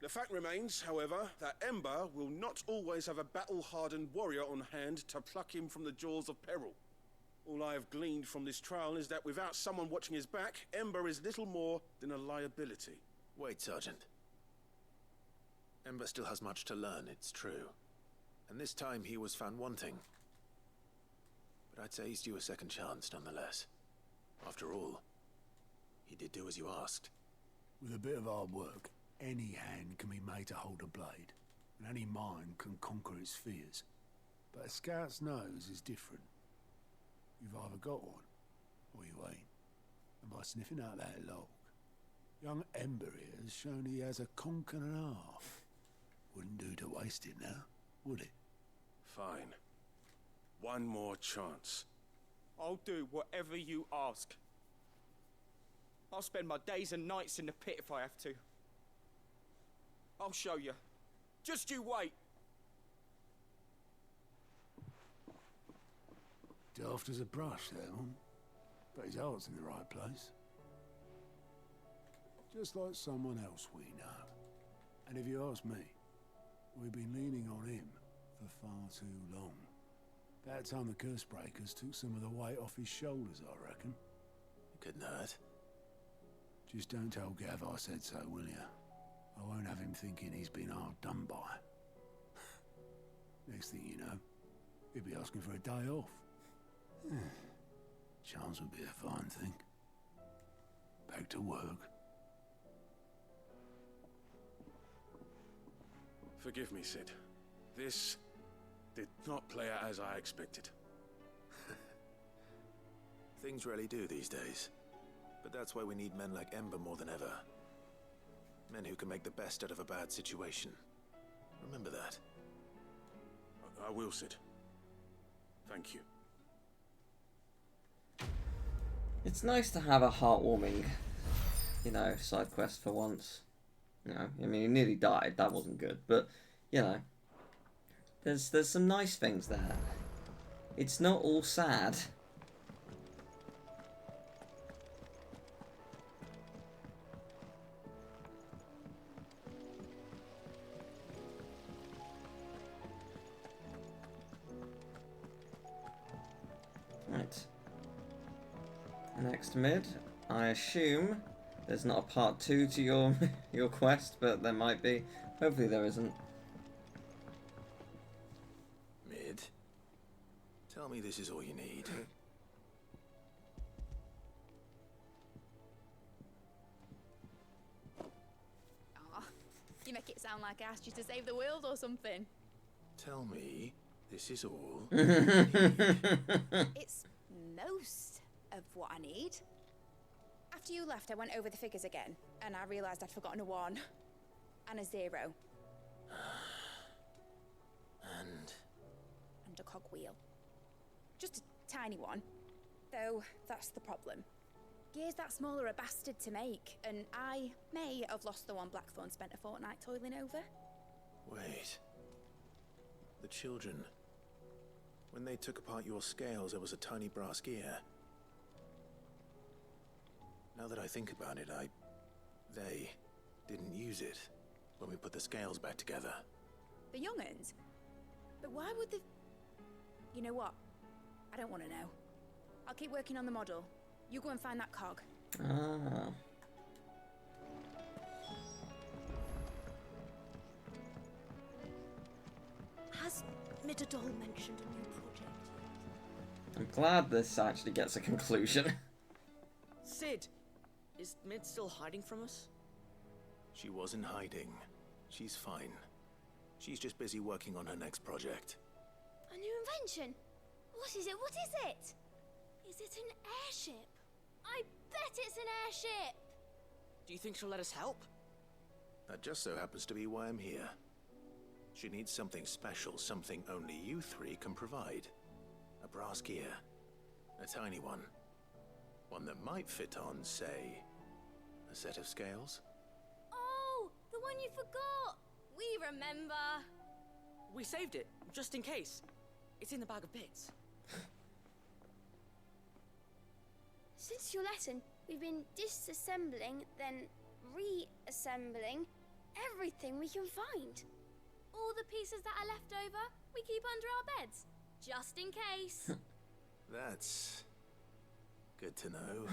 The fact remains, however, that Ember will not always have a battle-hardened warrior on hand to pluck him from the jaws of peril. All I have gleaned from this trial is that without someone watching his back, Ember is little more than a liability. Wait, Sergeant. Ember still has much to learn, it's true. And this time he was found wanting. But I'd say he's due a second chance, nonetheless. After all, he did do as you asked. With a bit of hard work, any hand can be made to hold a blade, and any mind can conquer its fears. But a scout's nose is different. You've either got one, or you ain't. And by sniffing out that log, young Ember here has shown he has a conk and a half. Wouldn't do to waste it now, would it? Fine. One more chance. I'll do whatever you ask. I'll spend my days and nights in the pit if I have to. I'll show you. Just you wait. Daft as a brush, that one. But his heart's in the right place. Just like someone else we know. And if you ask me, we've been leaning on him for far too long. About time the curse breakers took some of the weight off his shoulders, I reckon. It couldn't hurt. Just don't tell Gav I said so, will you? I won't have him thinking he's been hard done by. Next thing you know, he'll be asking for a day off. Chance would be a fine thing. Back to work. Forgive me, Sid. This did not play out as I expected. Things rarely do these days. But that's why we need men like Ember more than ever. Men who can make the best out of a bad situation. Remember that. I will, Sid. Thank you. It's nice to have a heartwarming, side quest for once. I mean, he nearly died. That wasn't good, but there's some nice things there. It's not all sad. Right. Next mid, I assume there's not a part 2 to your quest, but there might be. Hopefully there isn't. Mid? Tell me this is all you need. Aw, you make it sound like I asked you to save the world or something. Tell me this is all. It's most of what I need. After you left, I went over the figures again, and I realised I'd forgotten a 1 and a 0. And a cogwheel. Just a tiny one. Though, that's the problem. Gears that small are a bastard to make, and I may have lost the one Blackthorn spent a fortnight toiling over. Wait. The children. When they took apart your scales, there was a tiny brass gear. Now that I think about it, they didn't use it when we put the scales back together. The young'uns? But why would the... You know what? I don't want to know. I'll keep working on the model. You go and find that cog. Ah. Has Midadol mentioned a new project? I'm glad this actually gets a conclusion. Sid, is Mid still hiding from us? She wasn't hiding. She's fine. She's just busy working on her next project. A new invention? What is it? What is it? Is it an airship? I bet it's an airship! Do you think she'll let us help? That just so happens to be why I'm here. She needs something special, something only you three can provide. A brass gear. A tiny one. One that might fit on, say, a set of scales? Oh, the one you forgot! We remember! We saved it, just in case. It's in the bag of bits. Since your lesson, we've been disassembling, then reassembling everything we can find. All the pieces that are left over, we keep under our beds, just in case. That's good to know.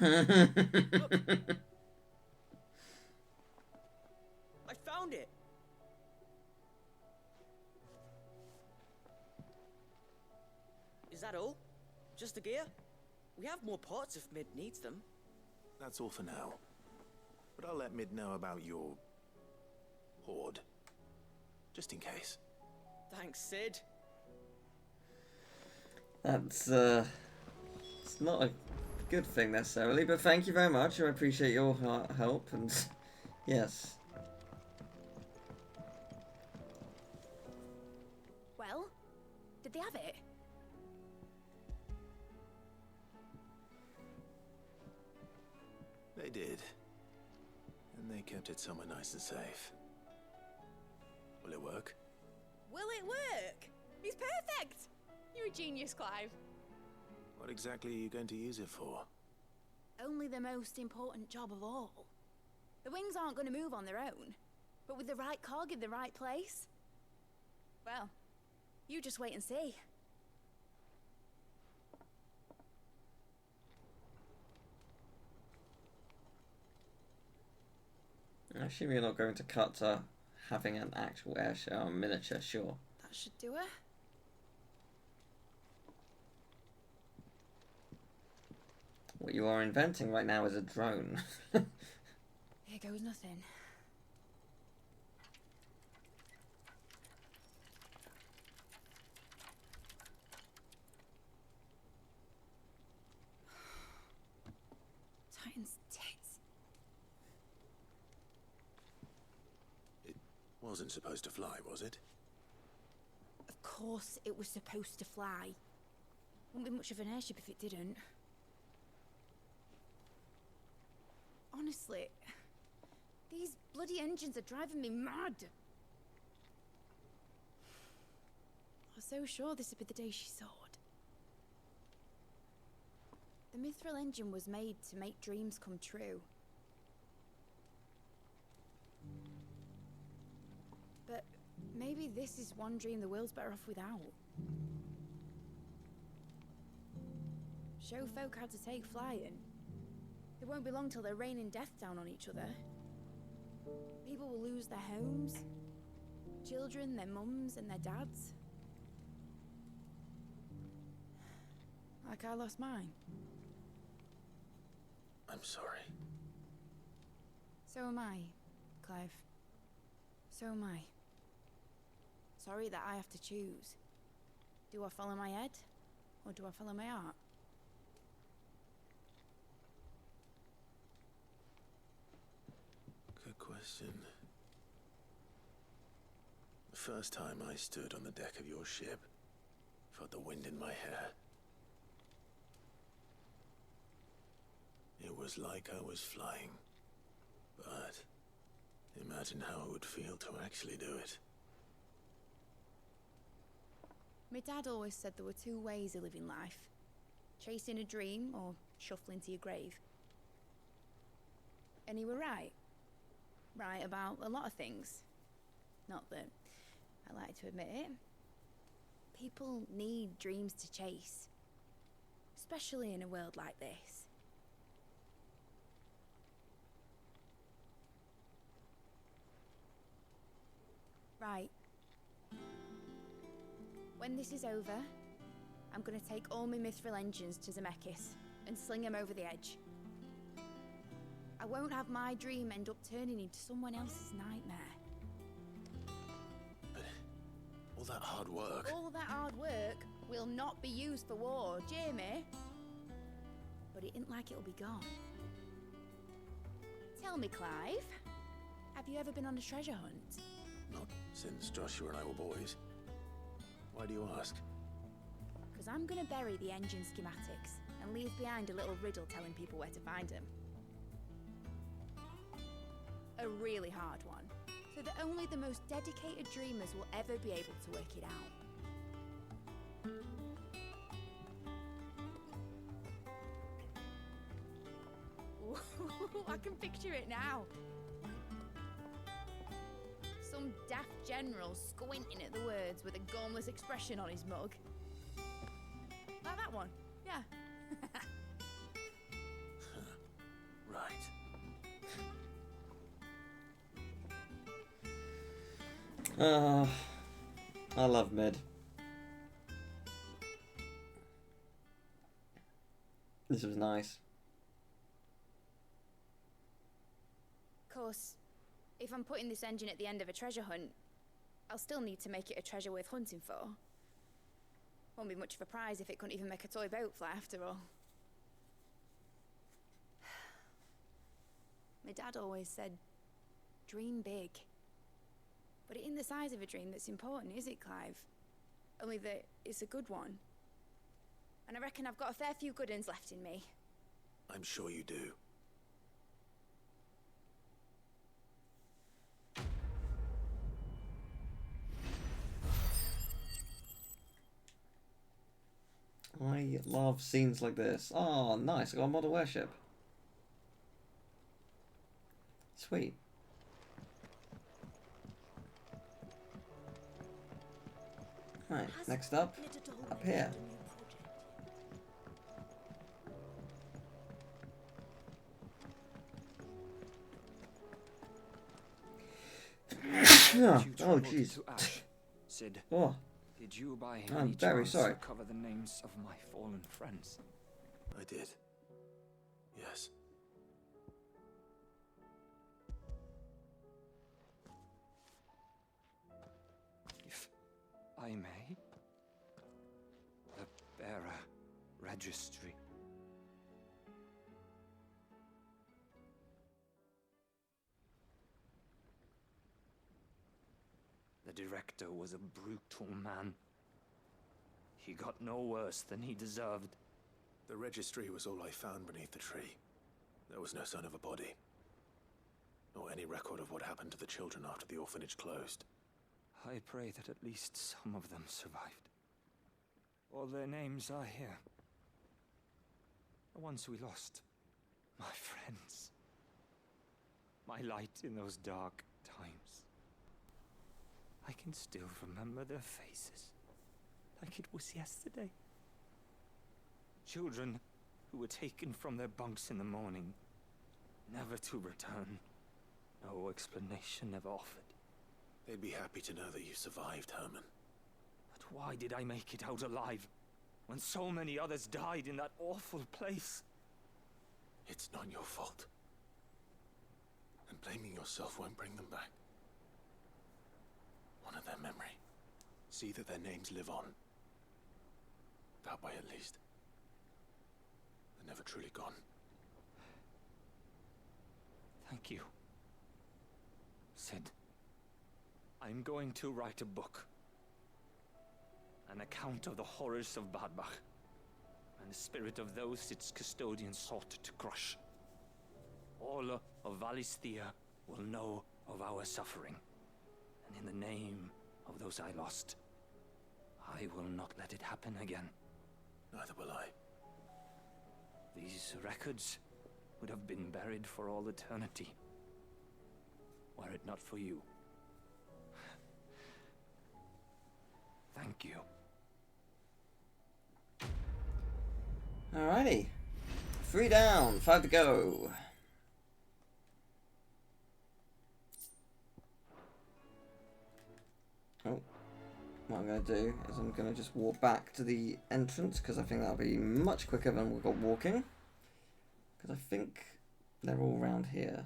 I found it! Is that all? Just the gear? We have more parts if Mid needs them. That's all for now. But I'll let Mid know about your hoard. Just in case. Thanks, Sid. That's, it's not a good thing necessarily, but thank you very much. I appreciate your help, and yes. Well, did they have it? They did. And they kept it somewhere nice and safe. Will it work? Will it work? It's perfect! You're a genius, Clive. What exactly are you going to use it for? Only the most important job of all. The wings aren't going to move on their own, but with the right cog in the right place, well, you just wait and see. I assume you're not going to cut to having an actual airship or miniature, sure. That should do it. What you are inventing right now is a drone. Here goes nothing. Titan's tits. It wasn't supposed to fly, was it? Of course it was supposed to fly. Wouldn't be much of an airship if it didn't. Honestly, these bloody engines are driving me mad. I was so sure this would be the day she soared. The Mithril engine was made to make dreams come true. But maybe this is one dream the world's better off without. Show folk how to take flying. It won't be long till they're raining death down on each other. People will lose their homes, children, their mums and their dads. Like I lost mine. I'm sorry. So am I, Clive. So am I. Sorry that I have to choose. Do I follow my head, or do I follow my heart? Good question. The first time I stood on the deck of your ship, felt the wind in my hair. It was like I was flying. But imagine how it would feel to actually do it. My dad always said there were two ways of living life. Chasing a dream or shuffling to your grave. And he were right. Right about a lot of things. Not that I like to admit it. People need dreams to chase. Especially in a world like this. Right. When this is over, I'm gonna take all my Mithril engines to Zemeckis and sling them over the edge. I won't have my dream end up turning into someone else's nightmare. But all that hard work... All that hard work will not be used for war, Jamie. but it ain't like it'll be gone. Tell me, Clive, have you ever been on a treasure hunt? Not since Joshua and I were boys. Why do you ask? Because I'm going to bury the engine schematics and leave behind a little riddle telling people where to find them. A really hard one, so that only the most dedicated dreamers will ever be able to work it out. Ooh, I can picture it now. Some daft general squinting at the words with a gormless expression on his mug. Like that one, yeah. Right. I love mid. This was nice. Of course, if I'm putting this engine at the end of a treasure hunt, I'll still need to make it a treasure worth hunting for. Won't be much of a prize if it couldn't even make a toy boat fly after all. My dad always said, dream big. But it ain't the size of a dream that's important, is it, Clive? Only that it's a good one. And I reckon I've got a fair few good uns left in me. I'm sure you do. I love scenes like this. Oh, nice. I got a model airship. Sweet. Right, next up here. Oh, jeez. Sid, Oh, did you by I'm any very chance sorry. recover the names of my fallen friends? I did. Yes. If I may, the bearer registry. The director was a brutal man. He got no worse than he deserved. The registry was all I found beneath the tree. There was no sign of a body. Nor any record of what happened to the children after the orphanage closed. I pray that at least some of them survived. All their names are here. The ones we lost. My friends. My light in those dark times. I can still remember their faces, like it was yesterday. Children who were taken from their bunks in the morning, never to return. No explanation ever offered. They'd be happy to know that you survived, Herman. But why did I make it out alive, when so many others died in that awful place? It's not your fault. And blaming yourself won't bring them back. Honor their memory. See that their names live on. That way, at least. They're never truly gone. Thank you. Sid, I'm going to write a book. An account of the horrors of Badbach, and the spirit of those its custodians sought to crush. All of Valisthea will know of our suffering. And in the name of those I lost, I will not let it happen again. Neither will I. These records would have been buried for all eternity, were it not for you. Thank you. Alrighty. 3 down, 5 to go. Oh, what I'm going to do is I'm going to just walk back to the entrance because I think that'll be much quicker than we've got walking. Because I think they're all around here.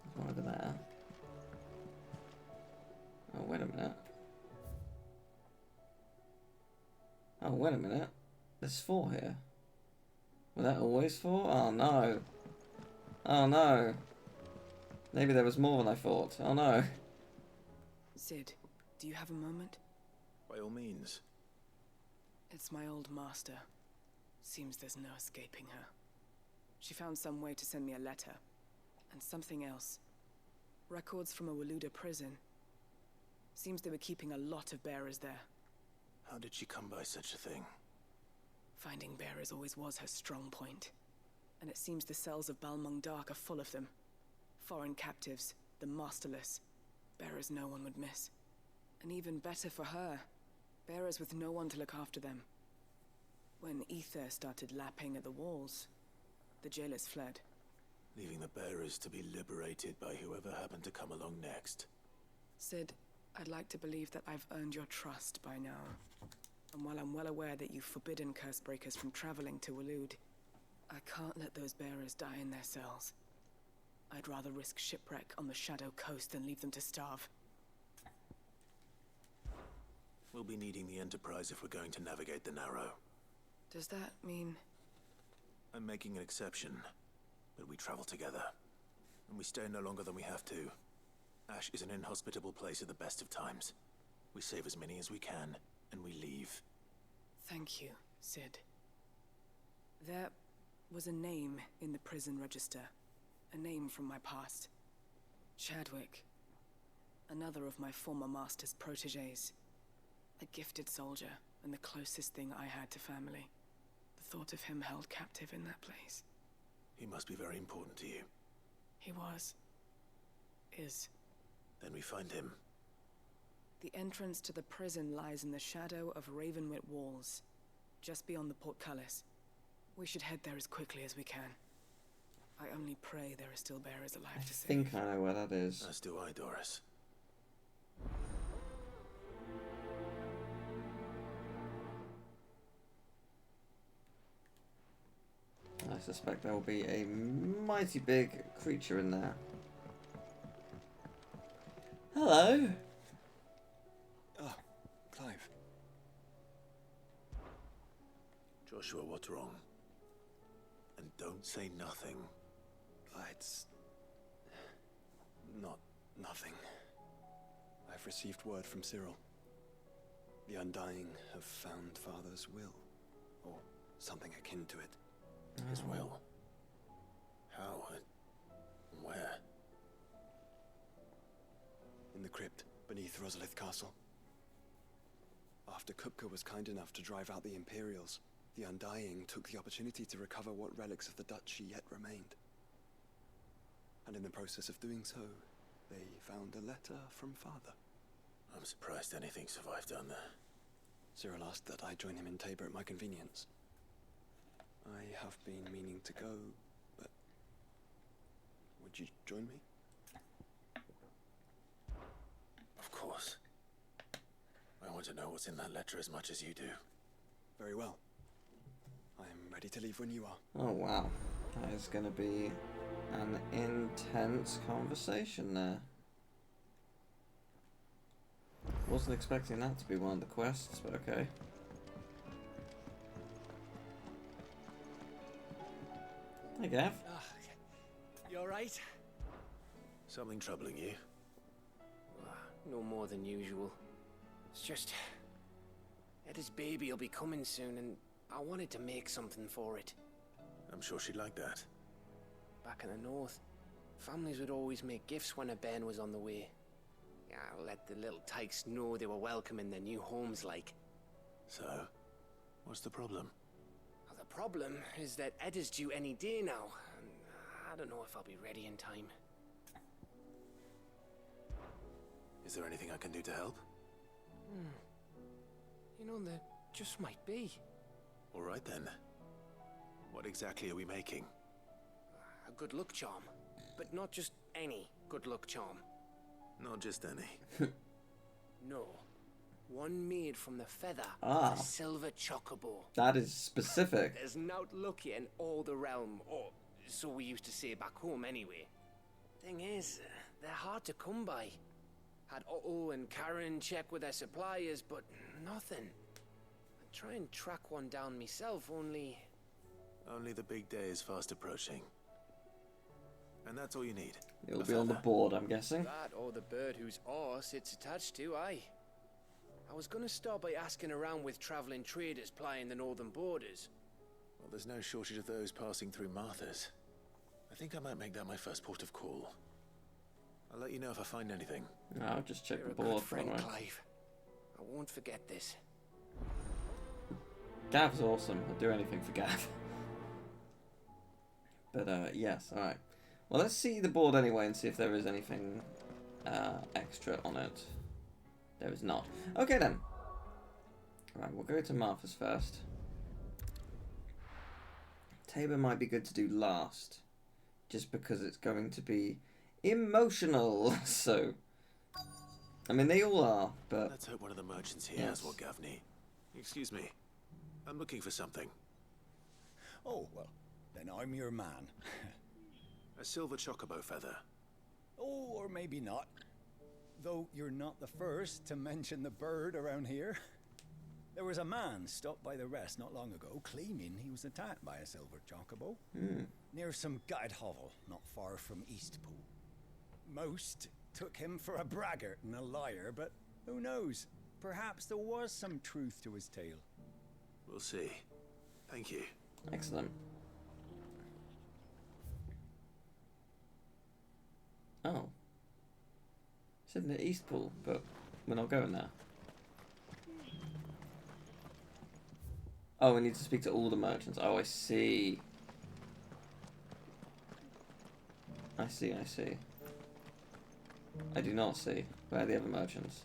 There's one over there. Oh, wait a minute. Oh, wait a minute. There's 4 here. Were there always 4? Oh no. Oh no. Maybe there was more than I thought. Oh no. Sid, do you have a moment? By all means. It's my old master. Seems there's no escaping her. She found some way to send me a letter. And something else. Records from a Waluda prison. Seems they were keeping a lot of bearers there. How did she come by such a thing? Finding bearers always was her strong point. And it seems the cells of Balmung Dark are full of them. Foreign captives, the masterless. Bearers no one would miss. And even better for her, bearers with no one to look after them. When ether started lapping at the walls, the jailers fled. Leaving the bearers to be liberated by whoever happened to come along next. Sid, I'd like to believe that I've earned your trust by now. And while I'm well aware that you've forbidden Cursebreakers from traveling to Waloed, I can't let those bearers die in their cells. I'd rather risk shipwreck on the Shadow Coast than leave them to starve. We'll be needing the Enterprise if we're going to navigate the Narrow. Does that mean... I'm making an exception, but we travel together. And we stay no longer than we have to. Ash is an inhospitable place at the best of times. We save as many as we can, and we leave. Thank you, Sid. There was a name in the prison register. A name from my past. Chadwick. Another of my former master's protégés. A gifted soldier, and the closest thing I had to family. The thought of him held captive in that place. He must be very important to you. He was. Is. Then we find him. The entrance to the prison lies in the shadow of Ravenwit Walls, just beyond the portcullis. We should head there as quickly as we can. I only pray there are still bearers alive to save. I think I know where that is. As do I, Doris. I suspect there will be a mighty big creature in there. Hello. Ah, Clive. Joshua, what's wrong? And don't say nothing. It's... not nothing. I've received word from Cyril. The Undying have found Father's will, or something akin to it. His will? How and where? In the crypt beneath Rosalith Castle. After Kupka was kind enough to drive out the Imperials, the Undying took the opportunity to recover what relics of the Duchy yet remained. And in the process of doing so, they found a letter from Father. I'm surprised anything survived down there. Cyril asked that I join him in Tabor at my convenience. I have been meaning to go, but... would you join me? Of course. I want to know what's in that letter as much as you do. Very well. I am ready to leave when you are. Oh wow. That is going to be an intense conversation there. Wasn't expecting that to be one of the quests, but okay. Hey, Gav. You alright? Something troubling you? No more than usual. It's just... Eddie's baby will be coming soon, and I wanted to make something for it. I'm sure she'd like that. Back in the north, families would always make gifts when a bairn was on the way. Yeah, let the little tykes know they were welcome in their new homes, like. So, what's the problem? Well, the problem is that Ed is due any day now, and I don't know if I'll be ready in time. Is there anything I can do to help? You know, there just might be. All right then. What exactly are we making? A good luck charm. But not just any good luck charm. Not just any. No. One made from the feather Ah. of a silver chocobo. That is specific. There's naught luckier in all the realm, or so we used to say back home anyway. Thing is, they're hard to come by. Had Otto and Karen check with their suppliers, but nothing. try and track one down myself, only... Only the big day is fast approaching. And that's all you need. It'll be on the board, I'm guessing. That or the bird whose horse it's attached to, aye. I was gonna start by asking around with travelling traders plying the northern borders. Well, there's no shortage of those passing through Martha's. I think I might make that my first port of call. I'll let you know if I find anything. No, I'll just check You're the a board good friend, for Clive. I won't forget this. Gav's awesome. I'll do anything for Gav. But, yes, alright. Well, let's see the board anyway and see if there is anything extra on it. There is not. Okay, then. Right, we'll go to Martha's first. Tabor might be good to do last. Just because it's going to be emotional. So, I mean, they all are, but... Let's hope one of the merchants here has what Gav needs. Excuse me. I'm looking for something. Oh, well, then I'm your man. A silver chocobo feather. Oh, or maybe not. Though you're not the first to mention the bird around here. There was a man stopped by the rest not long ago, claiming he was attacked by a silver chocobo. Near some gutted hovel, not far from Eastpool. Most took him for a braggart and a liar, but who knows? Perhaps there was some truth to his tale. We'll see. Thank you. Excellent. Oh. It's in the Eastpool, but we're not going there. Oh, we need to speak to all the merchants. Oh, I see. I see. I do not see. Where are the other merchants?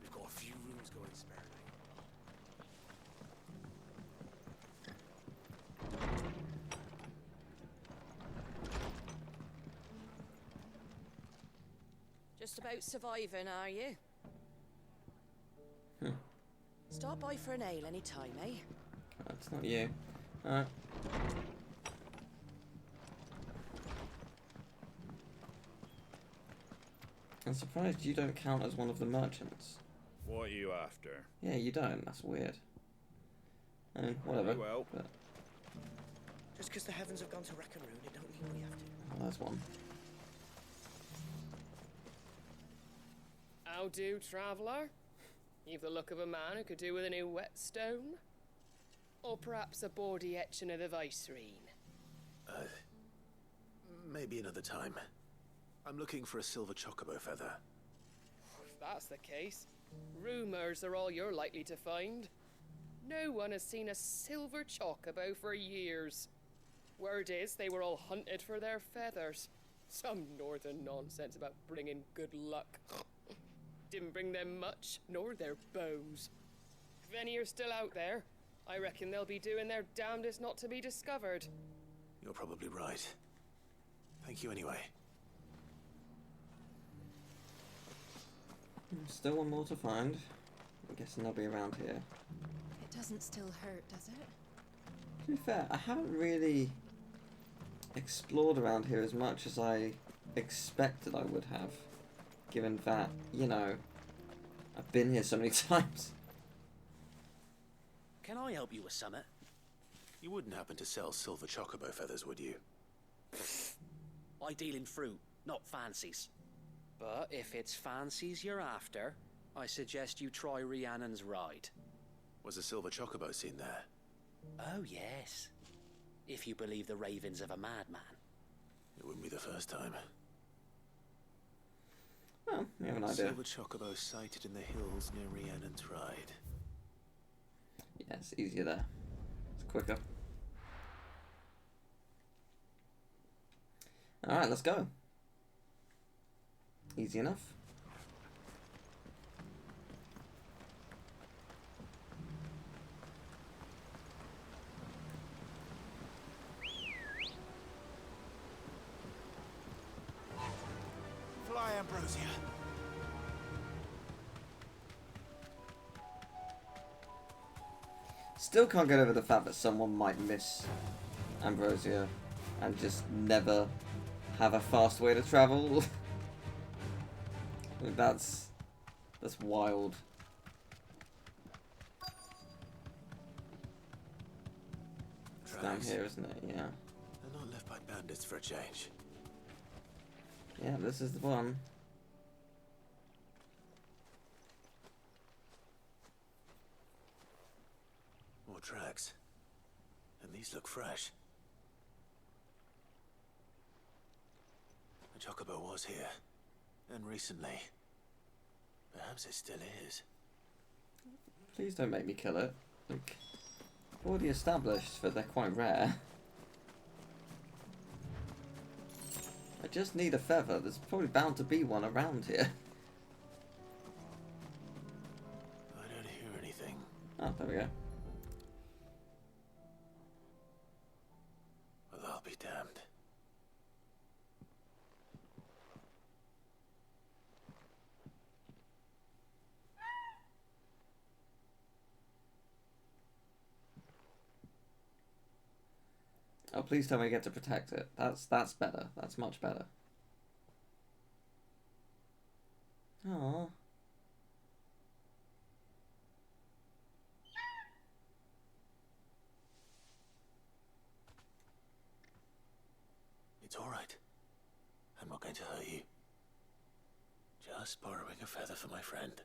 We've got a few rooms going sparingly. Just about surviving, are you? Stop by for an ale any time, eh? That's not you. Alright. I'm surprised you don't count as one of the merchants. What are you after? Yeah, you don't. That's weird. I mean, whatever. Very well. But... Just because the heavens have gone to Rackaroon, it don't mean we have to. Oh, there's one. How do, traveller? You've the look of a man who could do with a new whetstone. Or perhaps a bawdy etching of the Vicereine. Maybe another time. I'm looking for a silver chocobo feather. If that's the case, rumours are all you're likely to find. No one has seen a silver chocobo for years. Word is they were all hunted for their feathers. Some northern nonsense about bringing good luck. Didn't bring them much, nor their bows. If any are still out there, I reckon they'll be doing their damnedest not to be discovered. You're probably right. Thank you anyway. Still one more to find. I'm guessing they'll be around here. It doesn't still hurt, does it? To be fair, I haven't really explored around here as much as I expected I would have. Given that, you know, I've been here so many times. Can I help you with something? You wouldn't happen to sell silver chocobo feathers, would you? I deal in fruit, not fancies. But if it's fancies you're after, I suggest you try Rhiannon's ride. Was a silver chocobo seen there? Oh, yes. If you believe the ravings of a madman. It wouldn't be the first time. Well, we have an idea. Silver chocobo sighted in the hills near Rhiannon's ride. Yeah, it's easier there. It's quicker. Alright, let's go. Easy enough. Fly, Ambrosia. Still can't get over the fact that someone might miss Ambrosia and just never have a fast way to travel. That's wild. down here, isn't it? Yeah. They're not left by bandits for a change. Yeah, this is the one. More tracks. And these look fresh. The Chocobo was here. And recently. Perhaps it still is. Please don't make me kill it. Like, I've already established that they're quite rare. I just need a feather. There's probably bound to be one around here. I don't hear anything. Oh, there we go. Well, I'll be damned. Oh, please tell me I get to protect it. That's better. That's much better. Aww. It's all right. I'm not going to hurt you. Just borrowing a feather for my friend.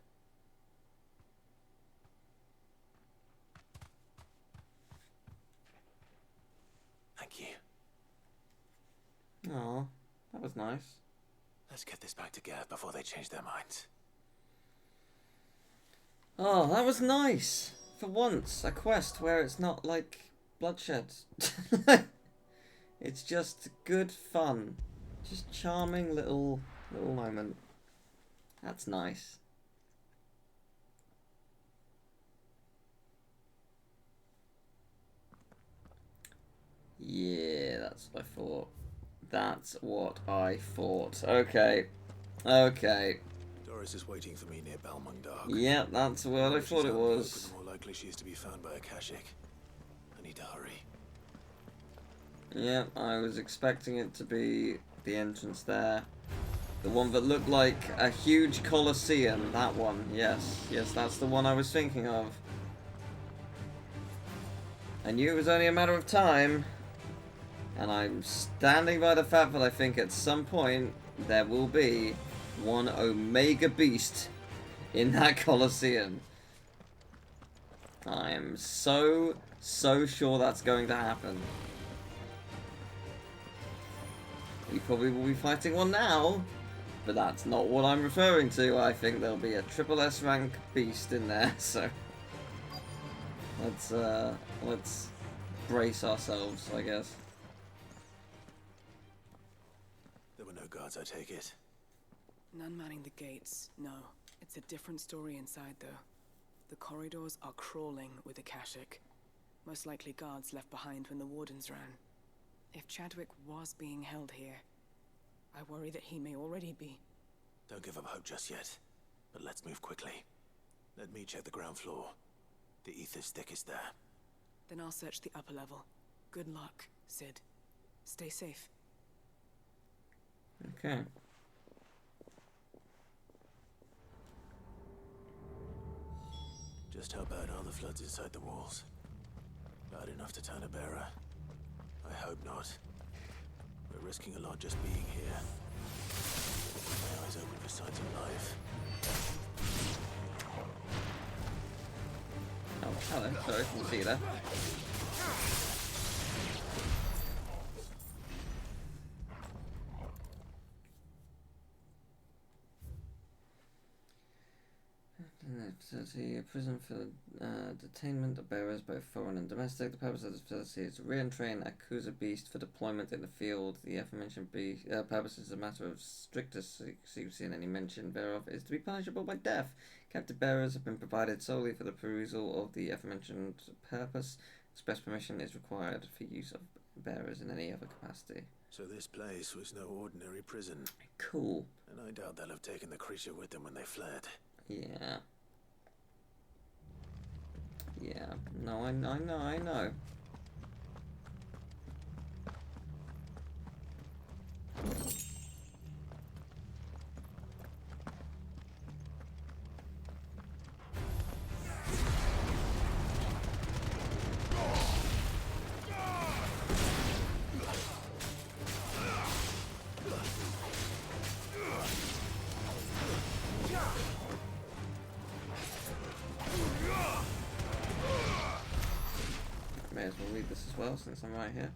Thank you. Aww, that was nice. Let's get this back to Gav before they change their minds. Oh, that was nice. For once, a quest where it's not like bloodshed. It's just good fun. Just charming little moment. That's nice. Yeah, that's what I thought. That's what I thought. Okay. Okay. Doris is waiting for me near Balmung Dark. Yep, that's what I thought it was. The more likely she is to be found by a Kashyyyk. I need to hurry. Yep, I was expecting it to be the entrance there. The one that looked like a huge Colosseum. That one, yes. Yes, that's the one I was thinking of. I knew it was only a matter of time. And I'm standing by the fact that I think at some point there will be one Omega Beast in that Colosseum. I am so sure that's going to happen. We probably will be fighting one now, but that's not what I'm referring to. I think there'll be a triple S rank beast in there, so let's brace ourselves, I guess. There were no guards, I take it. None manning the gates, no. It's a different story inside, though. The corridors are crawling with the Kashyyyk. Most likely guards left behind when the wardens ran. If Chadwick was being held here, I worry that he may already be. Don't give up hope just yet, but let's move quickly. Let me check the ground floor. The ether's thickest there. Then I'll search the upper level. Good luck, Sid. Stay safe. Okay. Just how bad are the floods inside the walls? Bad enough to turn a bearer? I hope not. We're risking a lot just being here. My eyes open for signs of life. Oh, hello. Sorry, didn't see you there. Facility, a prison for detainment of bearers, both foreign and domestic. The purpose of this facility is to re-entrain a Kuza beast for deployment in the field. The aforementioned purpose is a matter of strictest secrecy, and any mention thereof is to be punishable by death. Captive bearers have been provided solely for the perusal of the aforementioned purpose. Express permission is required for use of bearers in any other capacity. So this place was no ordinary prison. Cool. And I doubt they'll have taken the creature with them when they fled. Yeah. Yeah. No, I know. as well, since I'm right here.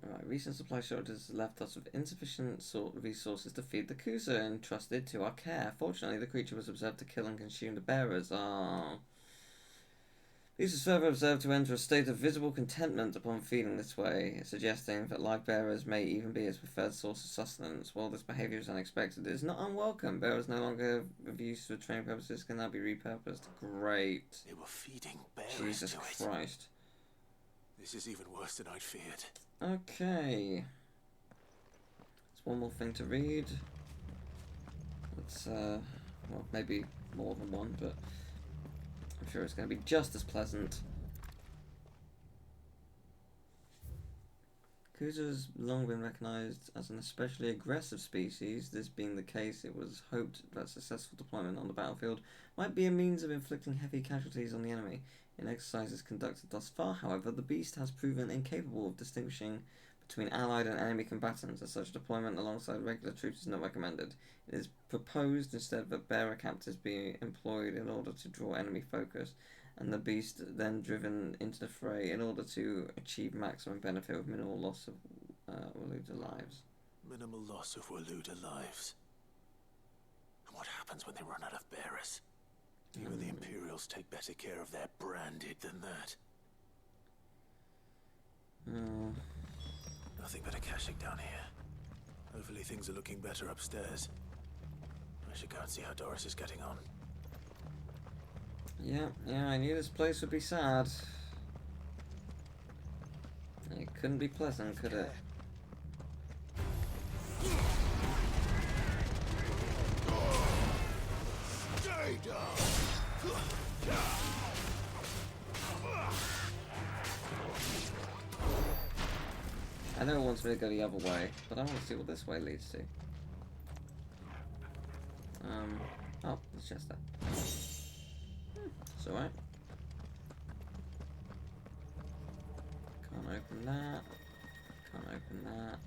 Right, recent supply shortages left us with insufficient resources to feed the Kusa entrusted to our care. Fortunately, the creature was observed to kill and consume the bearers. Oh. These was further observed to enter a state of visible contentment upon feeding this way, suggesting that live bearers may even be its preferred source of sustenance. While this behaviour is unexpected, it is not unwelcome. Bearers no longer of use for training purposes can now be repurposed. Great. They were feeding bearers Jesus to Christ. This is even worse than I'd feared. Okay. There's one more thing to read. It's, well, maybe more than one, but I'm sure it's going to be just as pleasant. Kusa has long been recognised as an especially aggressive species. This being the case, it was hoped that successful deployment on the battlefield might be a means of inflicting heavy casualties on the enemy. In exercises conducted thus far, however, the beast has proven incapable of distinguishing between allied and enemy combatants. As such, deployment alongside regular troops is not recommended. It is proposed instead that bearer captives be employed in order to draw enemy focus, and the beast then driven into the fray in order to achieve maximum benefit with minimal loss of Waluda lives. Minimal loss of Waluda lives. And what happens when they run out of bearers? Even the Imperials take better care of their branded than that. Nothing but a caching down here. Hopefully things are looking better upstairs. I should go and see how Doris is getting on. Yeah, I knew this place would be sad. It couldn't be pleasant, could it? I know it wants me to go the other way, but I want to see what this way leads to. Oh, it's just that. It's alright. Can't open that. Can't open that.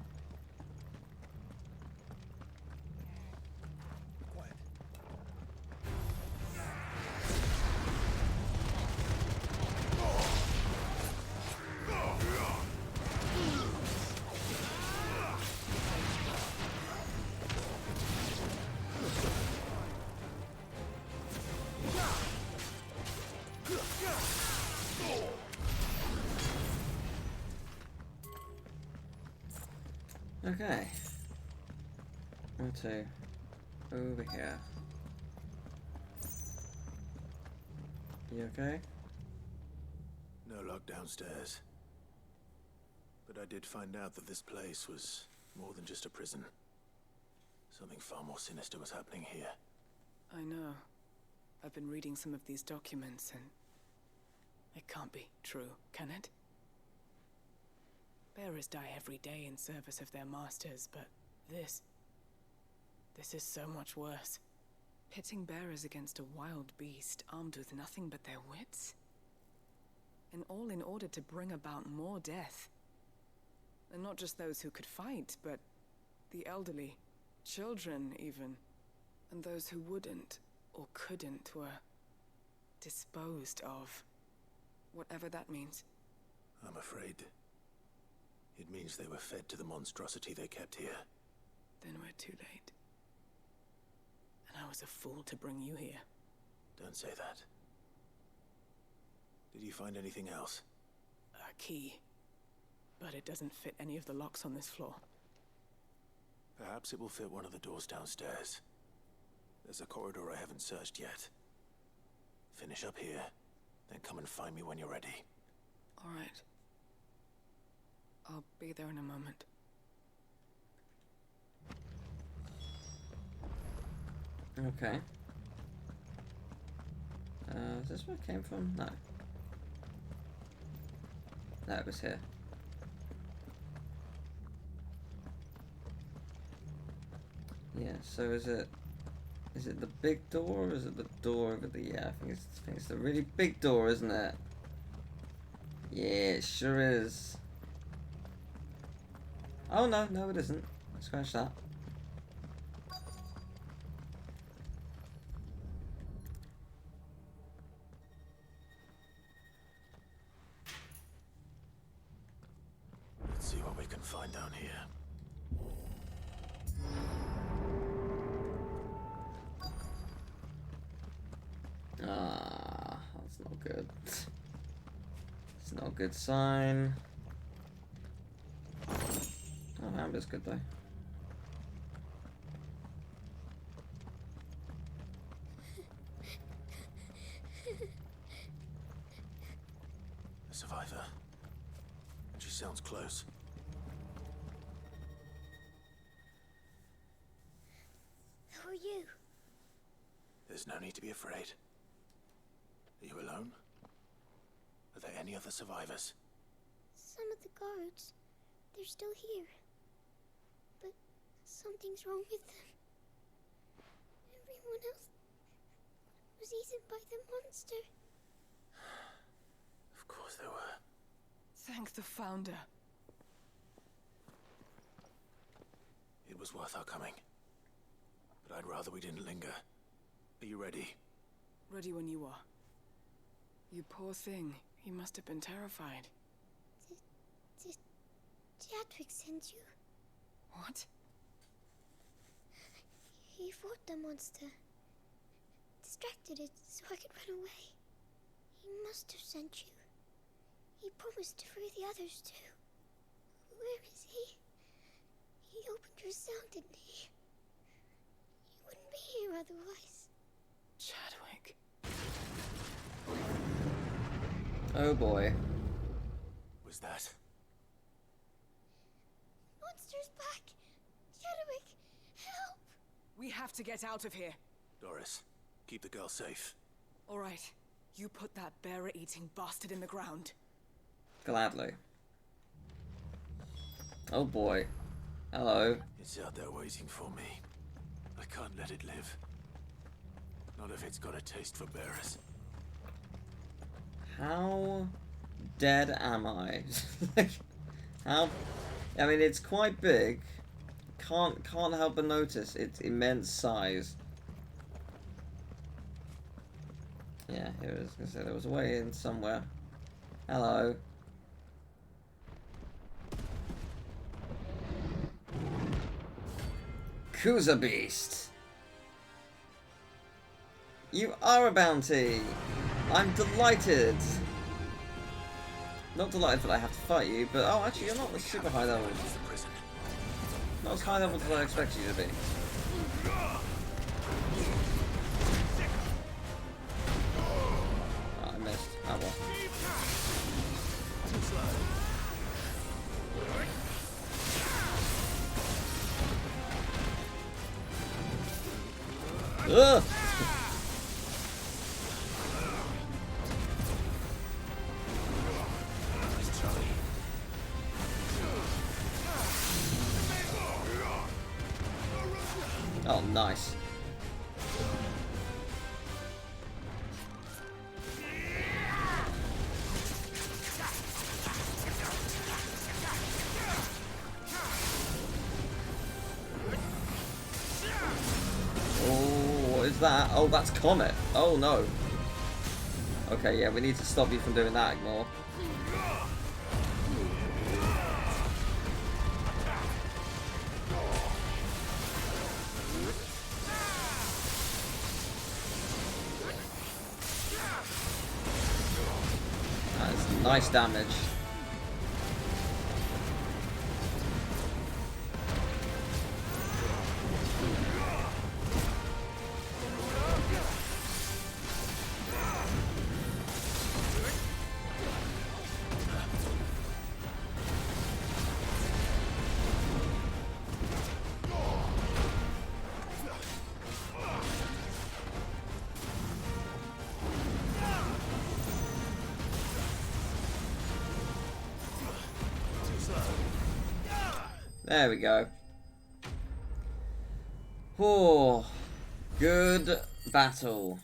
Okay. One, two. Over here. You okay? No luck downstairs. But I did find out that this place was more than just a prison. Something far more sinister was happening here. I know. I've been reading some of these documents and it can't be true, can it? Bearers die every day in service of their masters, but this is so much worse. Pitting bearers against a wild beast armed with nothing but their wits? And all in order to bring about more death. And not just those who could fight, but the elderly, children even. And those who wouldn't or couldn't were disposed of. Whatever that means. I'm afraid it means they were fed to the monstrosity they kept here. Then we're too late. And I was a fool to bring you here. Don't say that. Did you find anything else? A key. But it doesn't fit any of the locks on this floor. Perhaps it will fit one of the doors downstairs. There's a corridor I haven't searched yet. Finish up here, then come and find me when you're ready. All right. I'll be there in a moment. Okay. Is this where it came from? No. No, it was here. Yeah, so is it the big door or is it the door over the, yeah, I think it's the really big door, isn't it? Yeah, it sure is. Oh no, it isn't. Scratch that. find down here? Ah, that's not good. It's not a good sign. Oh, Amber's good though. A survivor. She sounds close. Who are you? There's no need to be afraid. Are you alone? Are there any other survivors? Some of the guards. They're still here. But something's wrong with them. Everyone else was eaten by the monster. Of course there were. Thank the Founder. It was worth our coming. But I'd rather we didn't linger. Are you ready? Ready when you are. You poor thing. You must have been terrified. Did Jaiette send you? What? He fought the monster. Distracted it so I could run away. He must have sent you. He promised to free the others too. Where is he? He opened your cell, didn't he? He wouldn't be here otherwise. Chadwick. Oh boy. Was that? Monster's back! Chadwick, help! We have to get out of here. Doris, keep the girl safe. All right. You put that bearer-eating bastard in the ground. Gladly. Oh boy. Hello. It's out there waiting for me. I can't let it live. Not if it's got a taste for bearers. How dead am I? Like, how? I mean, it's quite big. Can't help but notice its immense size. Yeah, here it is. There was a way in somewhere. Hello. Kuza Beast. You are a bounty. I'm delighted. Not delighted that I have to fight you, but oh, actually, you're not a super high level. Not as high level as I expected you to be. Oh, I missed. Oh well. Ugh! Oh, nice. Oh, what is that? Oh, that's Comet. Oh, no. Okay, yeah, we need to stop you from doing that, Ignore. Nice damage. There we go. Oh, good battle.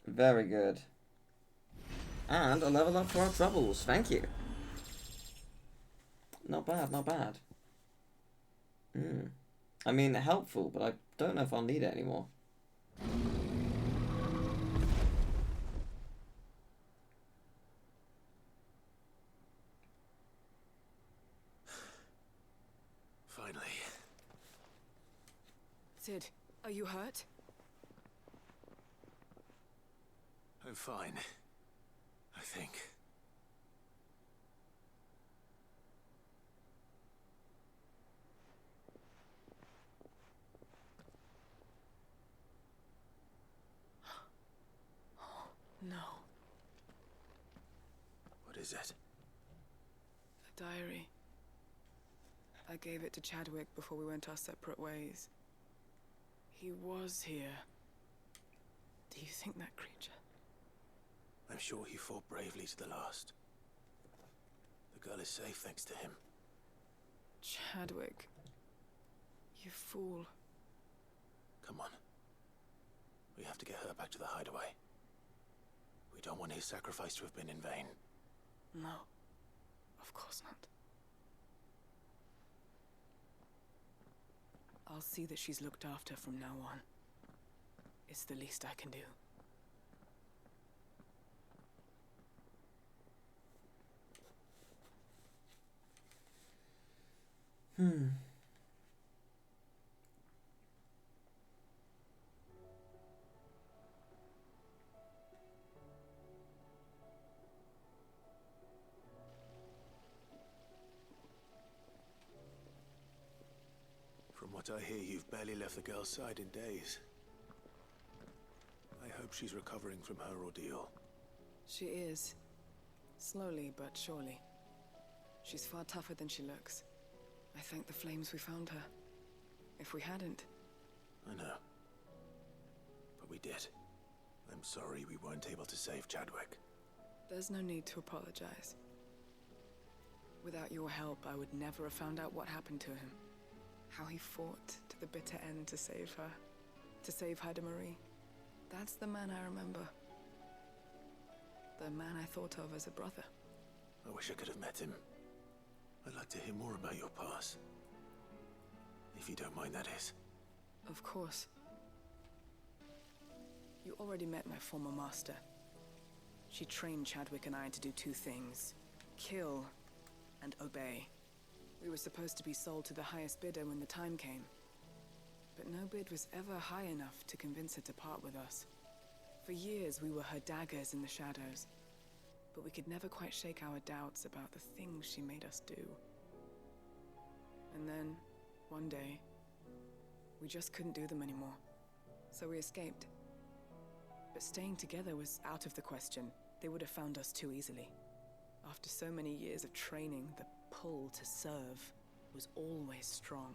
Very good. And a level up for our troubles. Thank you. Not bad, not bad. I mean, helpful, but I don't know if I'll need it anymore. Finally. Sid, are you hurt? I'm fine. I think. No. What is it? A diary. I gave it to Chadwick before we went our separate ways. He was here. Do you think that creature? I'm sure he fought bravely to the last. The girl is safe thanks to him. Chadwick. You fool. Come on. We have to get her back to the hideaway. We don't want his sacrifice to have been in vain. No. Of course not. I'll see that she's looked after from now on. It's the least I can do. From what I hear, you've barely left the girl's side in days. I hope she's recovering from her ordeal. She is. Slowly but surely. She's far tougher than she looks. I thank the flames we found her. If we hadn't... I know. But we did. I'm sorry we weren't able to save Chadwick. There's no need to apologize. Without your help, I would never have found out what happened to him. How he fought to the bitter end to save her. To save Haida Marie. That's the man I remember. The man I thought of as a brother. I wish I could have met him. I'd like to hear more about your past. If you don't mind, that is. Of course. You already met my former master. She trained Chadwick and I to do two things. Kill and obey. We were supposed to be sold to the highest bidder when the time came. But no bid was ever high enough to convince her to part with us. For years we were her daggers in the shadows. But we could never quite shake our doubts about the things she made us do. And then, one day, we just couldn't do them anymore. So we escaped. But staying together was out of the question. They would have found us too easily. After so many years of training, the pull to serve was always strong.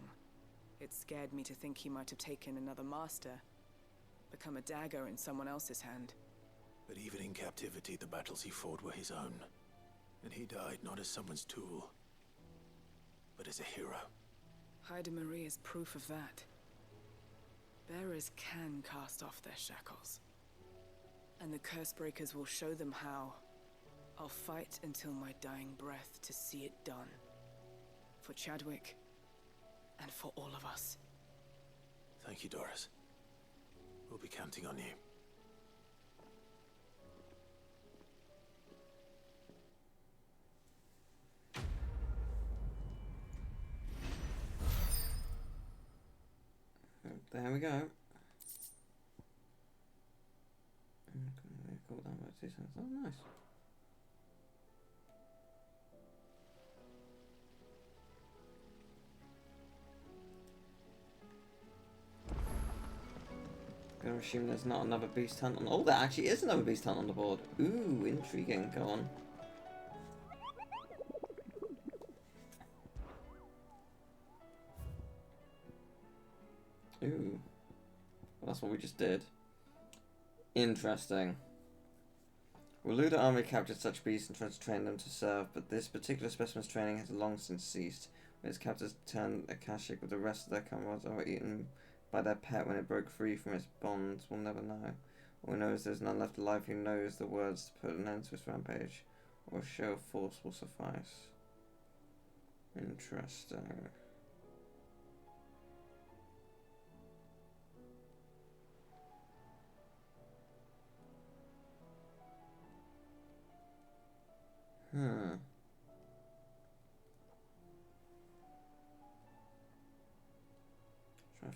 It scared me to think he might have taken another master, become a dagger in someone else's hand. But even in captivity, the battles he fought were his own. And he died not as someone's tool, but as a hero. Haida Marie is proof of that. Bearers can cast off their shackles. And the Cursebreakers will show them how. I'll fight until my dying breath to see it done. For Chadwick, and for all of us. Thank you, Doris. We'll be counting on you. There we go. Cool down by 2 seconds. Oh, nice. Gonna assume there's not another beast hunt on. Oh, there actually is another beast hunt on the board. Ooh, intriguing. Go on. Ooh. Well, that's what we just did. Interesting. Waluda army captured such beasts and tried to train them to serve, but this particular specimen's training has long since ceased. When its captors turned Akashic with the rest of their comrades or were eaten by their pet when it broke free from its bonds, we'll never know. All we know is there's none left alive who knows the words to put an end to its rampage, or a show of force will suffice. Interesting.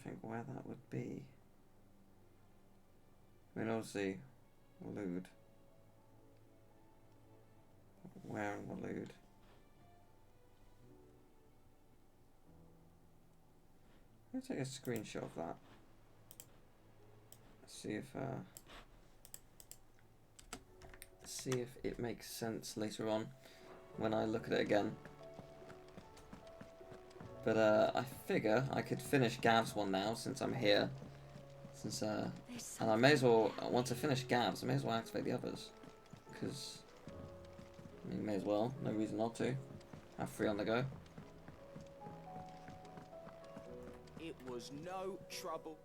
think where that would be. I mean, obviously, Waloed. Where in Waloed? Let me take a screenshot of that. See if it makes sense later on when I look at it again. But I figure I could finish Gav's one now since I'm here. And I may as well, once I finish Gav's, I may as well activate the others. Because, I mean, may as well, no reason not to. Have 3 on the go. It was no trouble.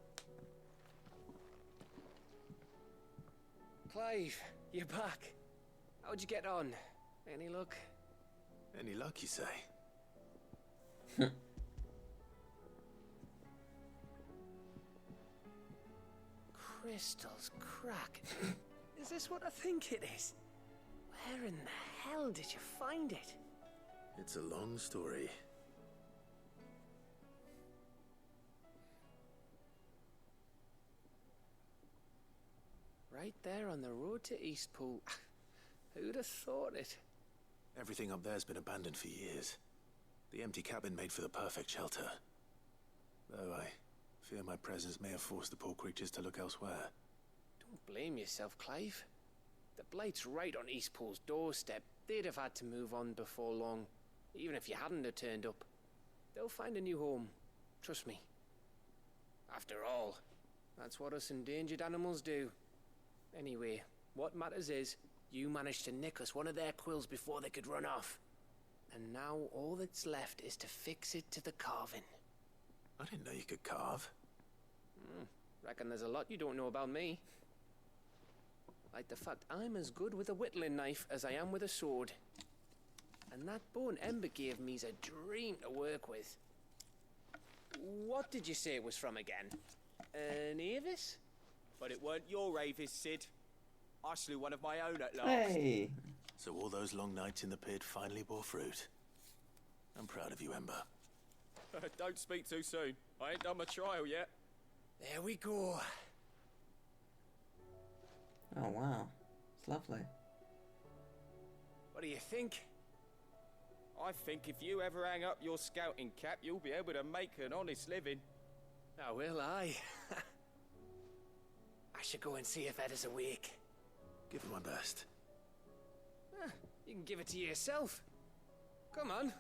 Clive, you're back. How'd you get on? Any luck? Any luck, you say? Crystals crack. Is this what I think it is? Where in the hell did you find it? It's a long story. Right there on the road to Eastpool. Who'd have thought it? Everything up there's been abandoned for years. The empty cabin made for the perfect shelter. Though I fear my presence may have forced the poor creatures to look elsewhere. Don't blame yourself, Clive. The Blight's right on Eastpool's doorstep. They'd have had to move on before long, even if you hadn't have turned up. They'll find a new home. Trust me. After all, that's what us endangered animals do. Anyway, what matters is, you managed to nick us one of their quills before they could run off. And now all that's left is to fix it to the carving. I didn't know you could carve. Reckon there's a lot you don't know about me. Like the fact I'm as good with a whittling knife as I am with a sword. And that bone Ember gave me's a dream to work with. What did you say it was from again? An Avis? But it weren't your Avis, Sid. I slew one of my own at last. Hey! So all those long nights in the pit finally bore fruit. I'm proud of you, Ember. Don't speak too soon. I ain't done my trial yet. There we go. Oh wow, it's lovely. What do you think? I think if you ever hang up your scouting cap, you'll be able to make an honest living. Now will I? I should go and see if Ed is awake. Give it my best. You can give it to yourself. Come on.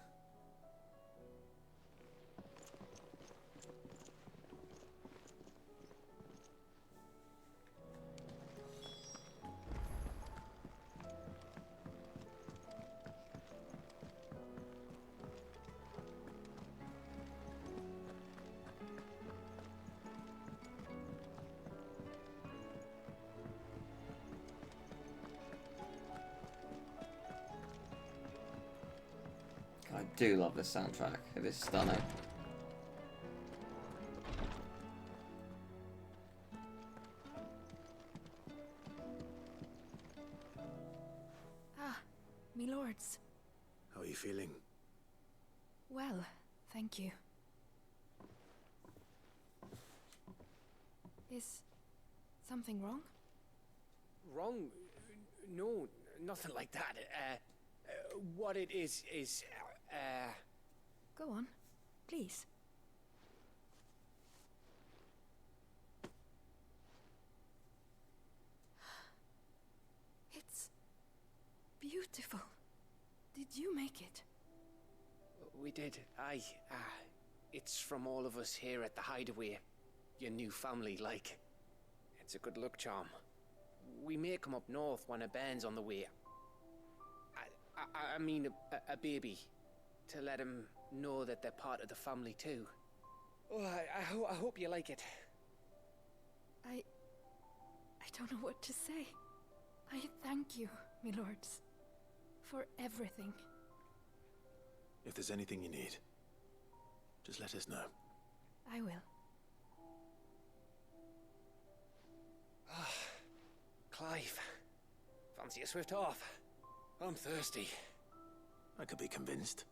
I do love this soundtrack. It is stunning. Ah, me lords. How are you feeling? Well, thank you. Is something wrong? Wrong? No, nothing like that. What it is... Go on, please. It's beautiful. Did you make it? We did. Aye. It's from all of us here at the Hideaway. Your new family, like. It's a good luck charm. We may come up north when a band's on the way. I mean a baby. To let him know that they're part of the family too. Oh, I hope you like it. I don't know what to say. I thank you, my lords, for everything. If there's anything you need, just let us know. I will. Clive, fancy a swift off? I'm thirsty. I could be convinced.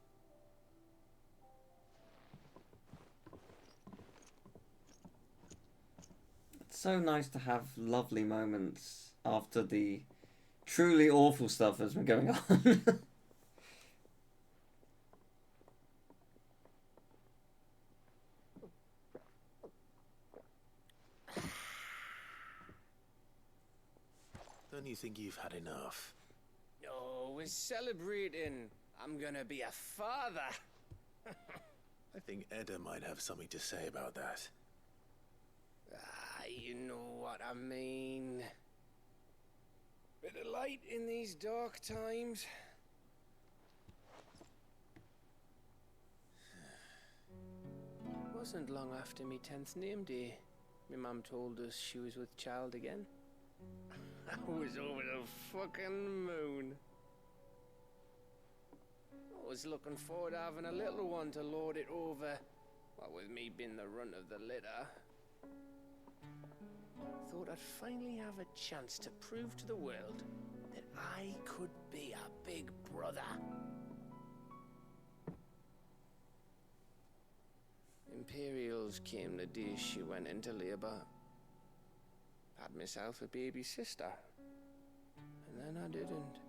so nice to have lovely moments after the truly awful stuff that's been going on. Don't you think you've had enough? Oh, we're celebrating. I'm gonna be a father. I think Edda might have something to say about that. You know what I mean. Bit of light in these dark times. Wasn't long after me 10th name day, my mum told us she was with child again. I was over the fucking moon. I was looking forward to having a little one to lord it over, what with me being the runt of the litter. Thought I'd finally have a chance to prove to the world that I could be a big brother. Imperials came the day she went into labour. Had myself a baby sister. And then I didn't.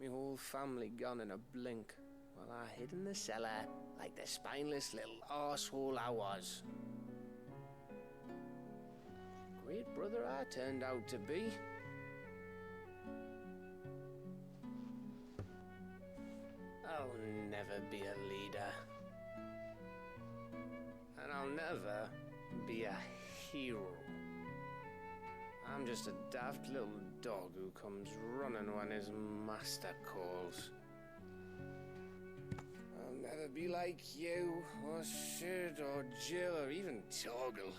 My whole family gone in a blink, while I hid in the cellar like the spineless little arsehole I was. Great brother I turned out to be. I'll never be a leader. And I'll never be a hero. I'm just a daft little dog who comes running when his master calls. I'll never be like you, or Sid, or Jill, or even Torgal.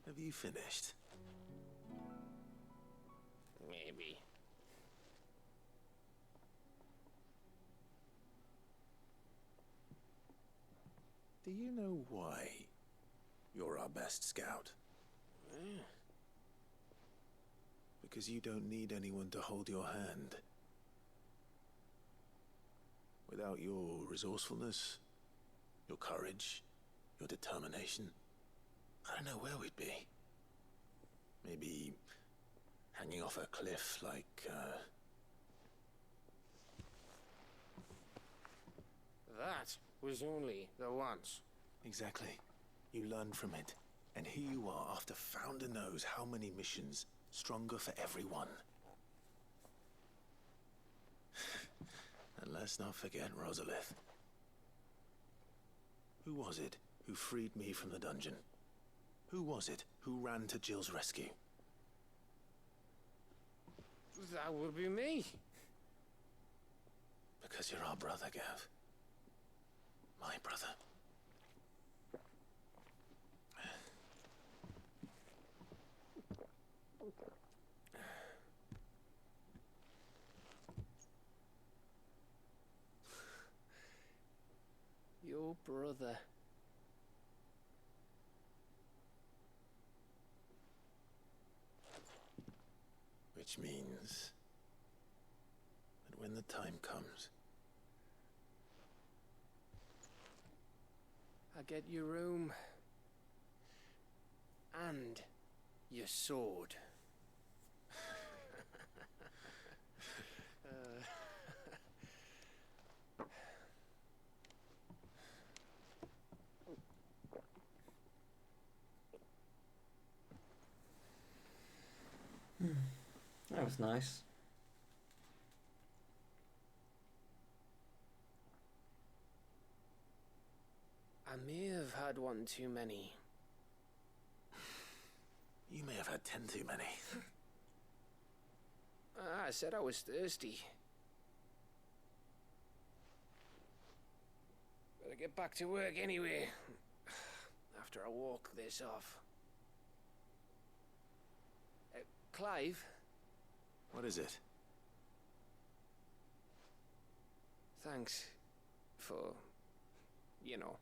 Have you finished? Maybe. Do you know why you're our best scout? Because you don't need anyone to hold your hand. Without your resourcefulness, your courage, your determination, I don't know where we'd be. Maybe hanging off a cliff like, That was only the once. Exactly. You learn from it. And here you are after Founder knows how many missions, stronger for everyone. And let's not forget Rosalith. Who was it who freed me from the dungeon? Who was it who ran to Jill's rescue? That would be me. Because you're our brother, Gav. My brother. Your brother. Which means that when the time comes, I get your room. And your sword. That was nice. I may have had one too many. you may have had 10 too many. I said I was thirsty. Better get back to work anyway. After I walk this off. Clive? What is it? Thanks for, you know.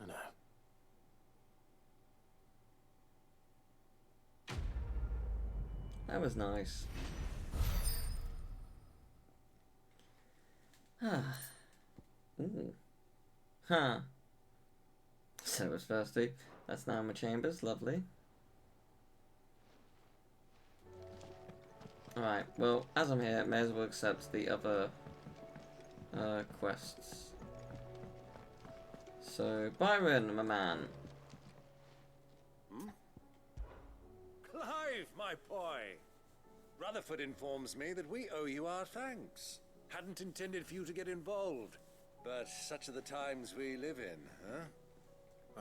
I know. That was nice. Ooh. Huh. So it was thirsty. That's now my chambers. Lovely. Alright, well, as I'm here, may as well accept the other quests. So, Byron, my man. Clive, my boy! Rutherford informs me that we owe you our thanks. Hadn't intended for you to get involved, but such are the times we live in, huh?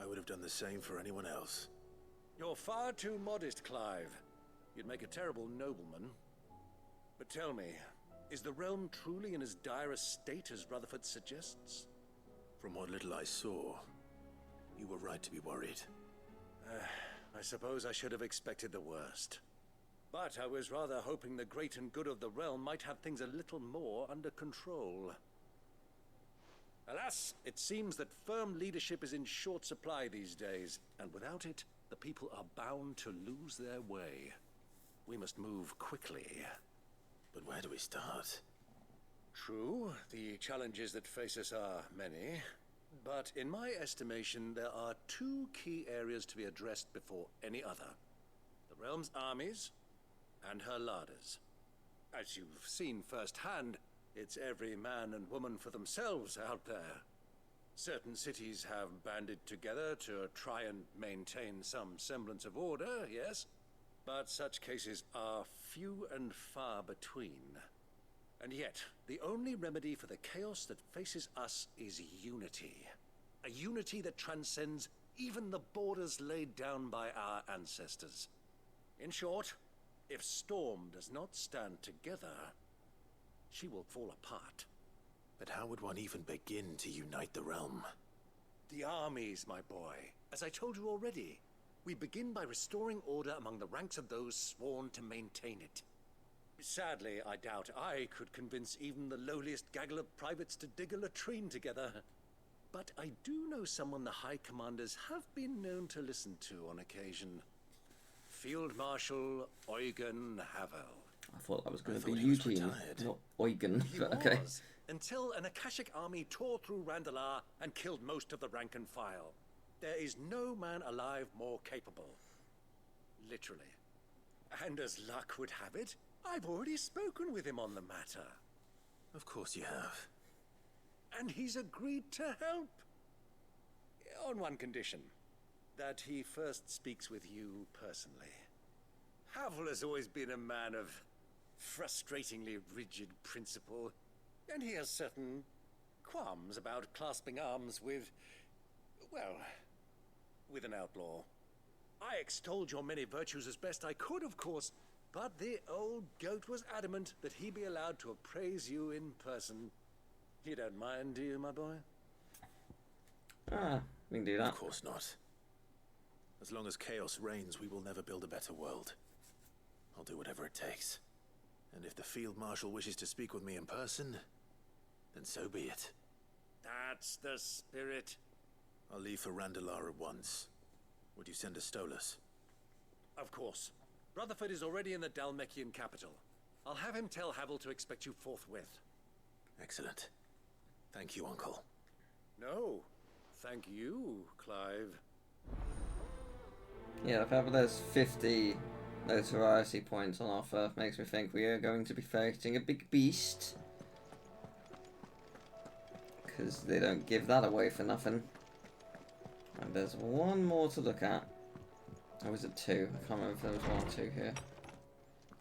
I would have done the same for anyone else. You're far too modest, Clive. You'd make a terrible nobleman. But tell me, is the realm truly in as dire a state as Rutherford suggests? From what little I saw, you were right to be worried. I suppose I should have expected the worst. But I was rather hoping the great and good of the realm might have things a little more under control. Alas, it seems that firm leadership is in short supply these days, and without it, the people are bound to lose their way. We must move quickly. But where do we start? True, the challenges that face us are many, but in my estimation, there are two key areas to be addressed before any other. The realm's armies and her larders. As you've seen firsthand, it's every man and woman for themselves out there. Certain cities have banded together to try and maintain some semblance of order, yes, but such cases are few and far between. And yet, the only remedy for the chaos that faces us is unity. A unity that transcends even the borders laid down by our ancestors. In short, if Storm does not stand together, she will fall apart. But how would one even begin to unite the realm? The armies, my boy. As I told you already, we begin by restoring order among the ranks of those sworn to maintain it. Sadly, I doubt I could convince even the lowliest gaggle of privates to dig a latrine together. But I do know someone the High Commanders have been known to listen to on occasion. Field Marshal Eugen Havel. I thought that was going to be Eugene, not Eugen, but okay. Was, until an Akashic army tore through Randalar and killed most of the rank and file. There is no man alive more capable. Literally. And as luck would have it, I've already spoken with him on the matter. Of course you have. And he's agreed to help. On one condition. That he first speaks with you personally. Havel has always been a man of frustratingly rigid principle, and he has certain qualms about clasping arms with, well, with an outlaw. I extolled your many virtues as best I could, of course, but the old goat was adamant that he be allowed to appraise you in person. You don't mind, do you, my boy? We can do that. Of course not. As long as chaos reigns, we will never build a better world. I'll do whatever it takes. And if the Field Marshal wishes to speak with me in person, then so be it. That's the spirit. I'll leave for Randalar at once. Would you send a Stolas? Of course. Rutherford is already in the Dalmekian capital. I'll have him tell Havel to expect you forthwith. Excellent. Thank you, Uncle. No, thank you, Clive. Yeah, the fact that there's 50 notoriety points on offer makes me think we are going to be fighting a big beast. Because they don't give that away for nothing. And there's one more to look at. Or was it two? I can't remember if there was one or two here.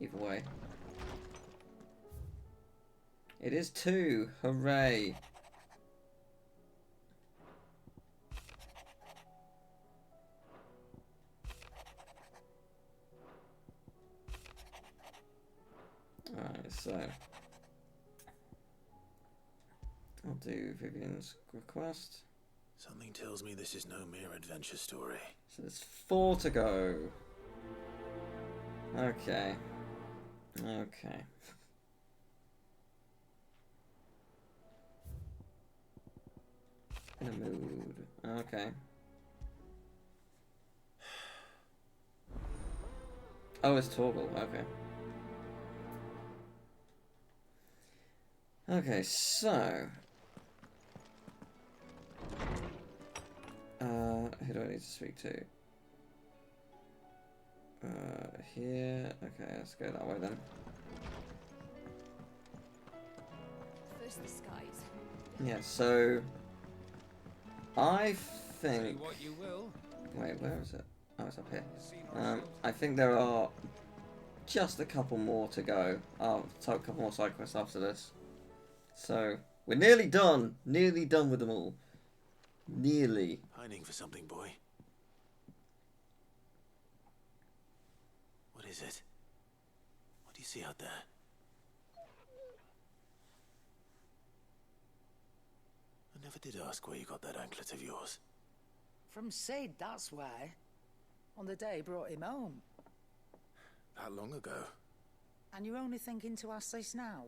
Either way. It is two! Hooray! Alright, so I'll do Vivian's request. Something tells me this is no mere adventure story. So there's 4 to go. Okay. Okay. In a mood. Okay. Oh, it's Torgal. Okay. Okay, so... who do I need to speak to? Here. Okay, let's go that way then. First the skies. Yeah, so... I think... Say what you will. Wait, where is it? Oh, it's up here. I think there are just a couple more to go. I'll take a couple more side quests after this. So, we're nearly done. Nearly done with them all. Nearly. Pining for something, boy. What is it? What do you see out there? I never did ask where you got that anklet of yours. From Sid, that's why. On the day he brought him home. That long ago? And you're only thinking to ask this now?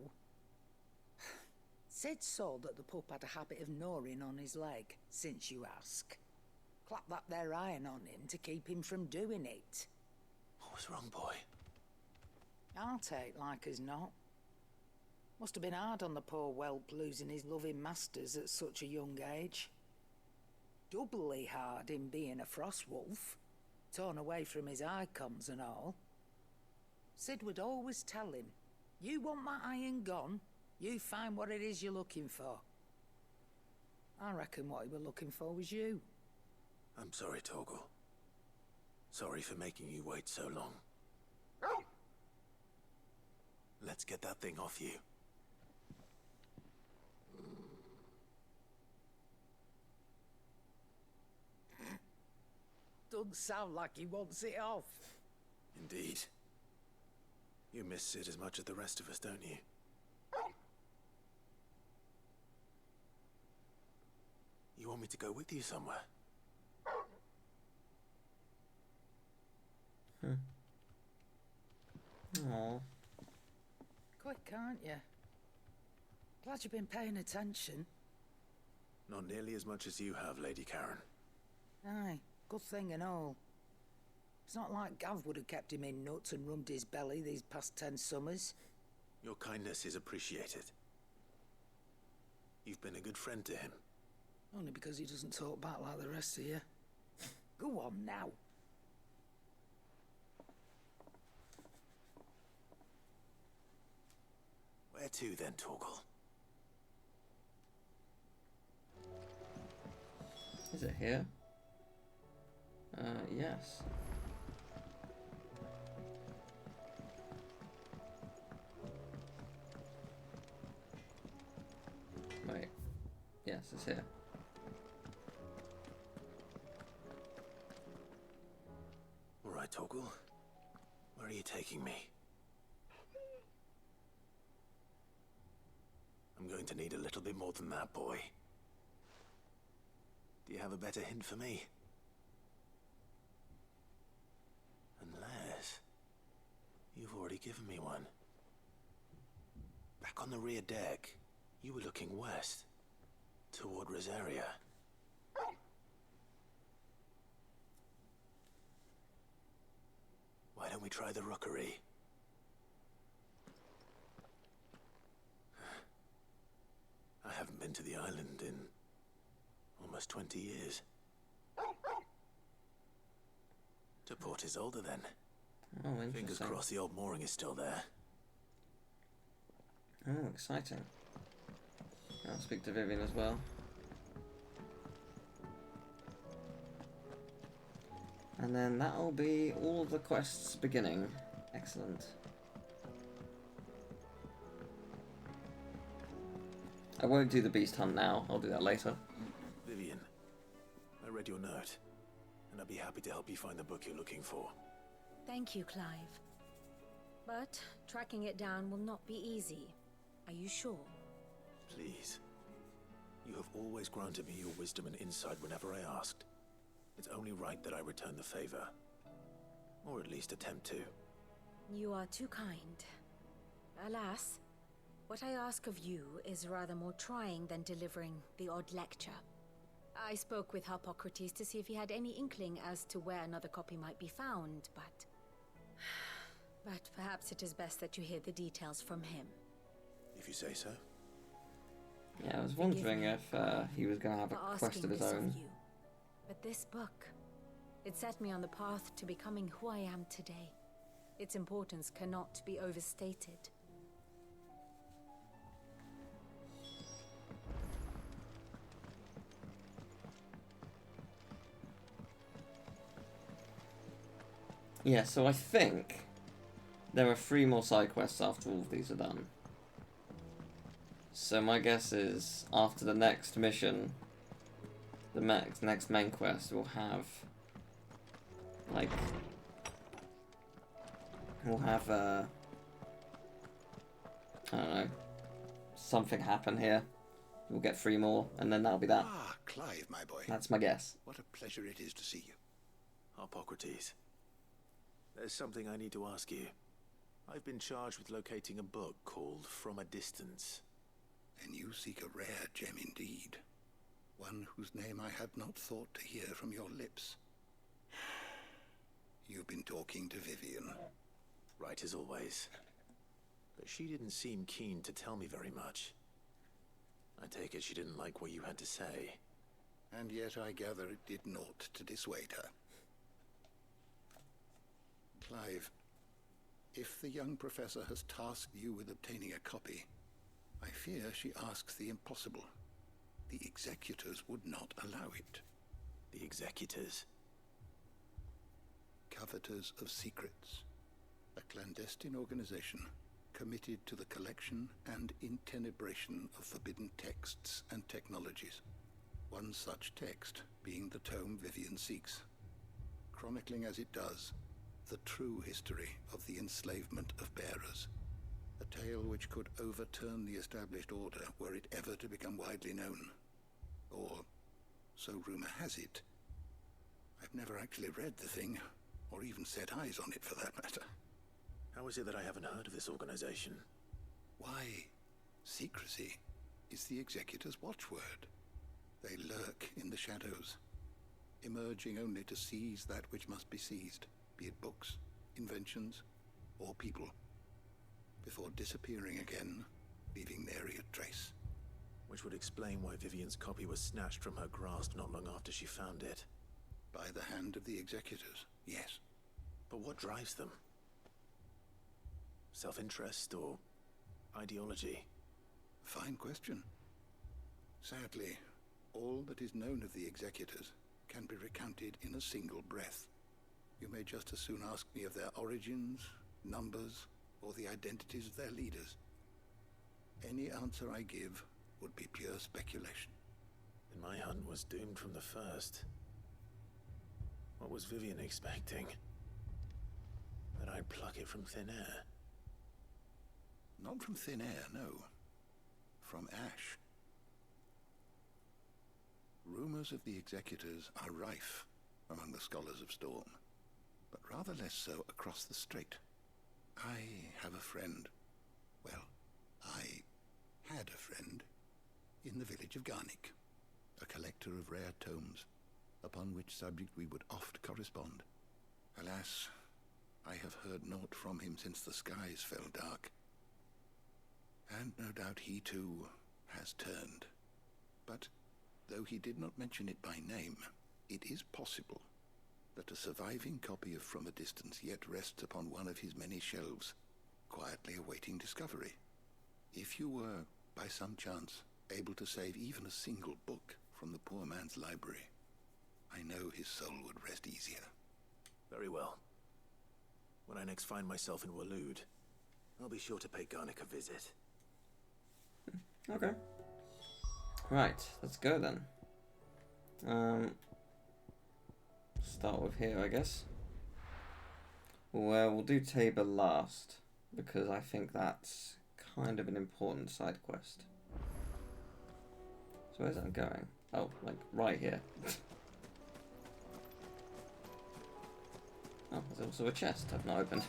Sid saw that the pup had a habit of gnawing on his leg, since you ask. Clap that there iron on him to keep him from doing it. What was wrong, boy? I'll take like as not. Must have been hard on the poor whelp losing his loving masters at such a young age. Doubly hard in being a frost wolf, torn away from his icons and all. Sid would always tell him, you want that iron gone, you find what it is you're looking for. I reckon what he were looking for was you. I'm sorry, Torgal. Sorry for making you wait so long. Let's get that thing off you. Doesn't sound like he wants it off. Indeed. You miss Sid as much as the rest of us, don't you? You want me to go with you somewhere? Aww. Quick, aren't you? Glad you've been paying attention. Not nearly as much as you have, Lady Karen. Aye, good thing and all. It's not like Gav would have kept him in nuts and rubbed his belly these past 10 summers. Your kindness is appreciated. You've been a good friend to him. Only because he doesn't talk back like the rest of you. Go on now. Where to then, Torgal? Is it here? Yes. Wait. Yes, it's here. All right, Torgal. Where are you taking me? I'm going to need a little bit more than that, boy. Do you have a better hint for me? Unless you've already given me one. Back on the rear deck, you were looking west, toward Rosaria. Why don't we try the rookery? I haven't been to the island in almost 20 years. To Port Isolde, then. Oh, interesting. Fingers crossed the old mooring is still there. Oh, exciting. I'll speak to Vivian as well. And then that'll be all of the quests beginning. Excellent. I won't do the beast hunt now, I'll do that later. Vivian, I read your note, and I'd be happy to help you find the book you're looking for. Thank you, Clive. But tracking it down will not be easy. Are you sure? Please. You have always granted me your wisdom and insight whenever I asked. It's only right that I return the favor. Or at least attempt to. You are too kind. Alas, what I ask of you is rather more trying than delivering the odd lecture. I spoke with Harpocrates to see if he had any inkling as to where another copy might be found, but perhaps it is best that you hear the details from him. If you say so. Yeah, I was wondering if he was going to have a quest of his own. But this book, it set me on the path to becoming who I am today. Its importance cannot be overstated. Yeah, so I think there are 3 more side quests after all of these are done. So my guess is after the next mission, the next main quest will have like I don't know, something happen here. We'll get 3 more, and then that'll be that. Ah, Clive, my boy. That's my guess. What a pleasure it is to see you. Hippocrates, there's something I need to ask you. I've been charged with locating a book called From a Distance. Then you seek a rare gem indeed. One whose name I had not thought to hear from your lips. You've been talking to Vivian. Right as always. But she didn't seem keen to tell me very much. I take it she didn't like what you had to say. And yet I gather it did naught to dissuade her. Clive, if the young professor has tasked you with obtaining a copy, I fear she asks the impossible. The executors would not allow it. The executors? Coveters of Secrets. A clandestine organization committed to the collection and intenebration of forbidden texts and technologies. One such text being the tome Vivian seeks, chronicling as it does the true history of the enslavement of bearers. A tale which could overturn the established order were it ever to become widely known. Or, so rumor has it. I've never actually read the thing, or even set eyes on it for that matter. How is it that I haven't heard of this organization? Why, secrecy is the executor's watchword. They lurk in the shadows, emerging only to seize that which must be seized, be it books, inventions, or people, before disappearing again, leaving nary a trace. Which would explain why Vivian's copy was snatched from her grasp not long after she found it. By the hand of the executors, yes. But what drives them? Self-interest or ideology? Fine question. Sadly, all that is known of the executors can be recounted in a single breath. You may just as soon ask me of their origins, numbers, or the identities of their leaders. Any answer I give would be pure speculation. Then my hunt was doomed from the first. What was Vivian expecting? That I'd pluck it from thin air? Not from thin air, no. From ash. Rumors of the executors are rife among the scholars of Storm, but rather less so across the strait. I have a friend. Well, I had a friend in the village of Garnick, a collector of rare tomes, upon which subject we would oft correspond. Alas, I have heard naught from him since the skies fell dark. And no doubt he too has turned. But though he did not mention it by name, it is possible that a surviving copy of From a Distance yet rests upon one of his many shelves, quietly awaiting discovery. If you were, by some chance, able to save even a single book from the poor man's library, I know his soul would rest easier. Very well. When I next find myself in Waloed, I'll be sure to pay Garnick a visit. Okay. Right, let's go then. Start with here, I guess. Well, we'll do Tabor last, because I think that's kind of an important side quest. So where's that going? Oh, like right here. Oh, there's also a chest I've not opened.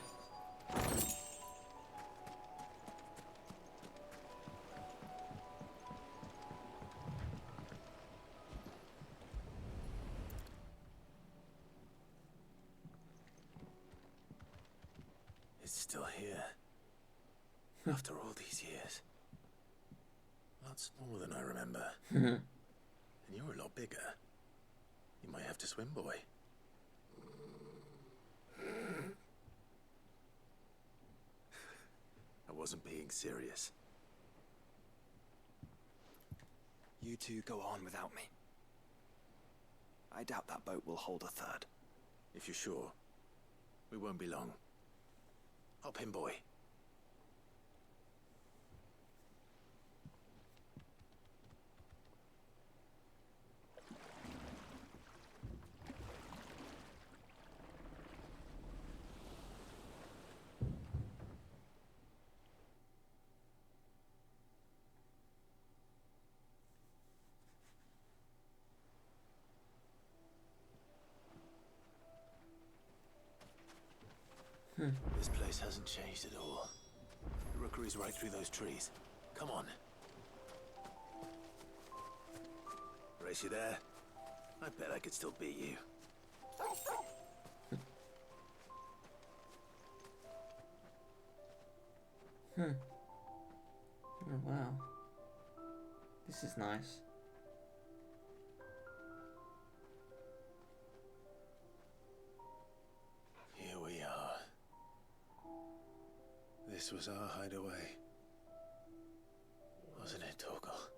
It's still here. After all these years. Lots more than I remember. Mhm. And you're a lot bigger. You might have to swim, boy. I wasn't being serious. You two go on without me. I doubt that boat will hold a third. If you're sure, we won't be long. Hop in, boy. This place hasn't changed at all. The rookery's right through those trees. Come on. Race you there? I bet I could still beat you. Oh, wow. This is nice. Here we are. This was our hideaway. Wasn't it, Torgal?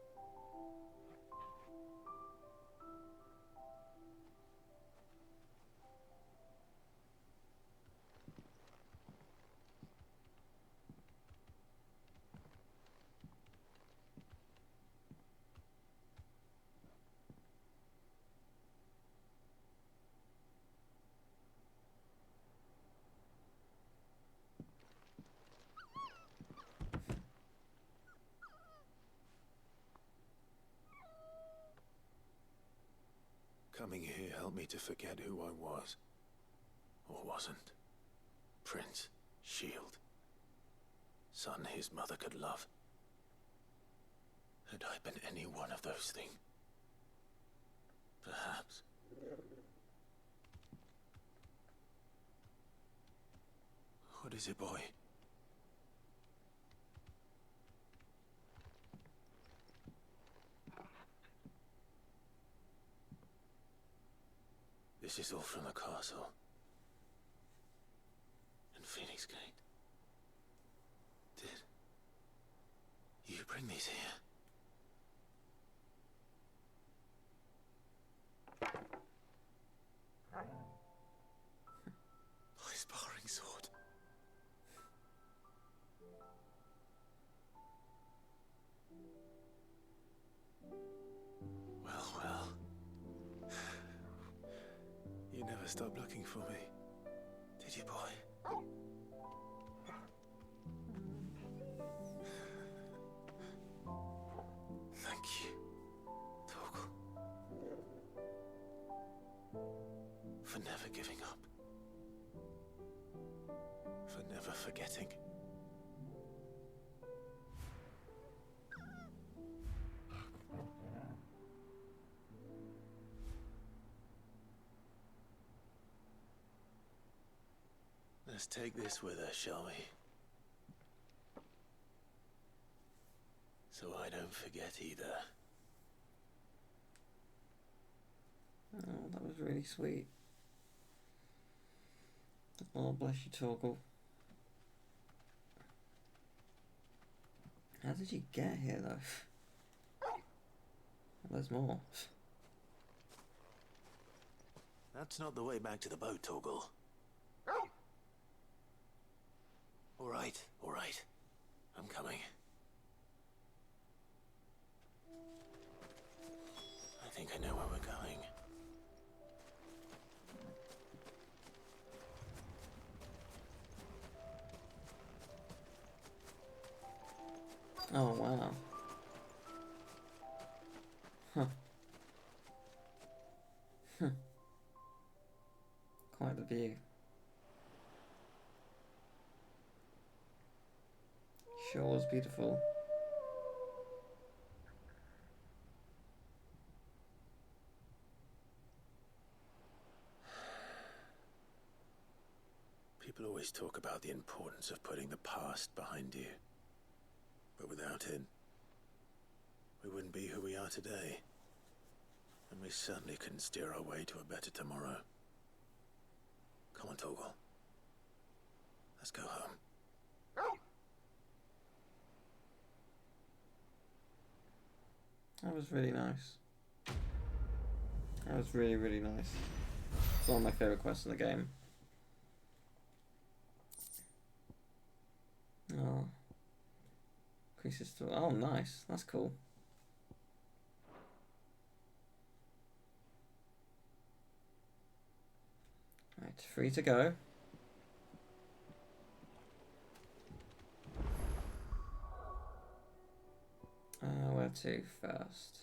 Coming here helped me to forget who I was. Or wasn't. Prince, shield. Son his mother could love. Had I been any one of those things? Perhaps. What is it, boy? This is all from the castle. And Phoenix Gate. Did you bring these here? My sparring sword. Well, well. You never stopped looking for me, did you, boy? Thank you, Torgal. For never giving up. For never forgetting. Let's take this with us, shall we? So I don't forget either. Oh, that was really sweet. Oh, bless you, Torgal. How did you get here, though? There's more. That's not the way back to the boat, Torgal. All right. I'm coming. I think I know where we're going. Oh, wow. Huh. Quite the view. Sure was beautiful. People always talk about the importance of putting the past behind you. But without it, we wouldn't be who we are today. And we certainly couldn't steer our way to a better tomorrow. Come on, Torgal. Let's go home. That was really nice. That was really, really nice. It's one of my favourite quests in the game. Oh. Increases to... Oh, nice. That's cool. Right, free to go. Where to first?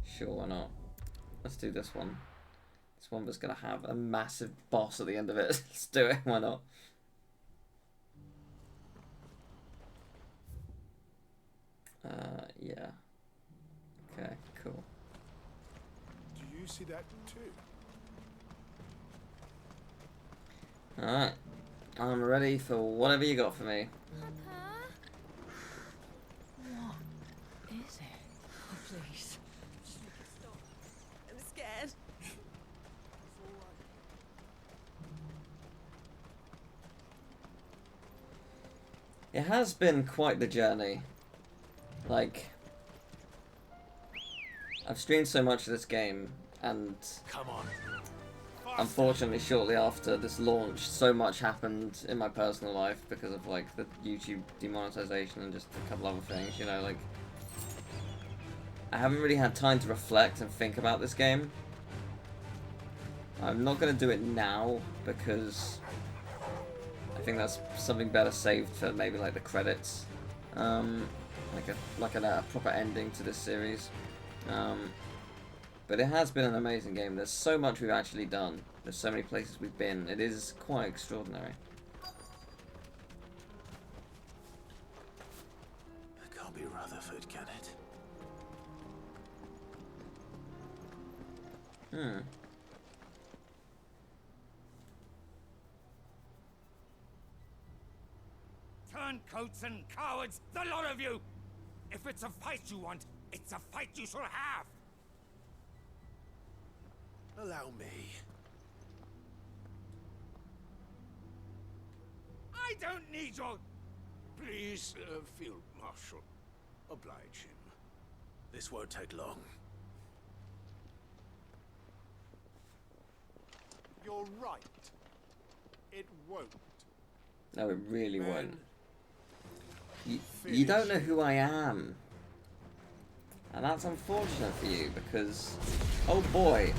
Sure, why not? Let's do this one. This one that's gonna have a massive boss at the end of it. Let's do it, why not? Yeah. Okay, cool. Do you see that too? Alright. I'm ready for whatever you got for me. What is it? Oh, please. Stop. I'm scared. It has been quite the journey. Like, I've streamed so much of this game, and come on. Unfortunately, shortly after this launch, so much happened in my personal life because of like the YouTube demonetization and just a couple other things, you know, like I haven't really had time to reflect and think about this game. I'm not going to do it now because I think that's something better saved for maybe like the credits, like a proper ending to this series. But it has been an amazing game. There's so much we've actually done. There's so many places we've been. It is quite extraordinary. That can't be Rutherford, can it? Turncoats and cowards, the lot of you! If it's a fight you want, it's a fight you shall have! Allow me. I don't need your... Please, Field Marshal. Oblige him. This won't take long. You're right. It won't. No, it really won't. You don't know who I am. And that's unfortunate for you because... Oh boy.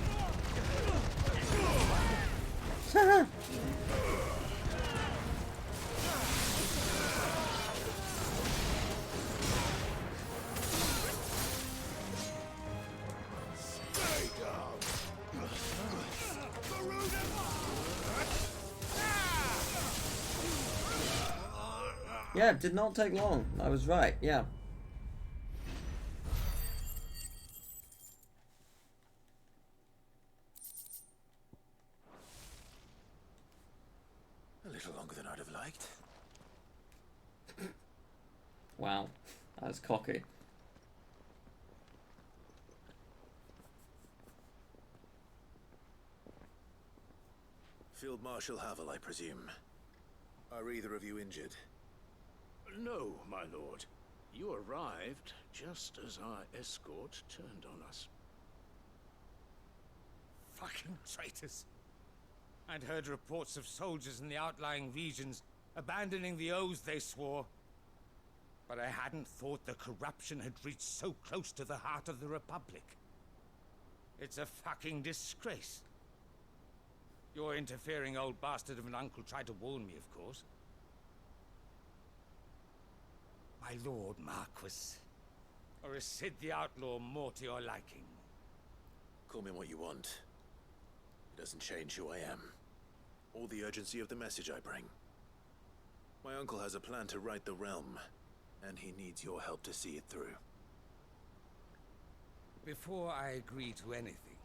Yeah, it did not take long. I was right, yeah. A little longer than I'd have liked. Wow, that's cocky. Field Marshal Havel, I presume. Are either of you injured? No, my lord. You arrived just as our escort turned on us. Fucking traitors. I'd heard reports of soldiers in the outlying regions abandoning the oaths they swore. But I hadn't thought the corruption had reached so close to the heart of the Republic. It's a fucking disgrace. Your interfering old bastard of an uncle tried to warn me, of course. My lord Marquis, or is Sid the Outlaw more to your liking? Call me what you want. It doesn't change who I am, or the urgency of the message I bring. My uncle has a plan to right the realm, and he needs your help to see it through. Before I agree to anything,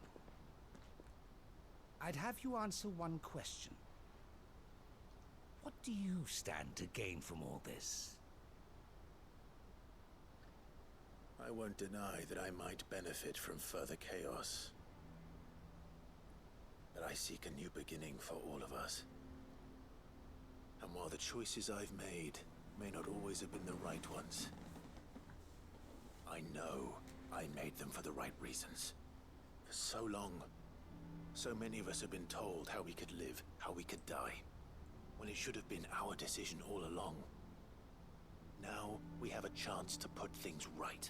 I'd have you answer one question. What do you stand to gain from all this? I won't deny that I might benefit from further chaos. But I seek a new beginning for all of us. And while the choices I've made may not always have been the right ones, I know I made them for the right reasons. For so long, so many of us have been told how we could live, how we could die, when it should have been our decision all along. Now we have a chance to put things right.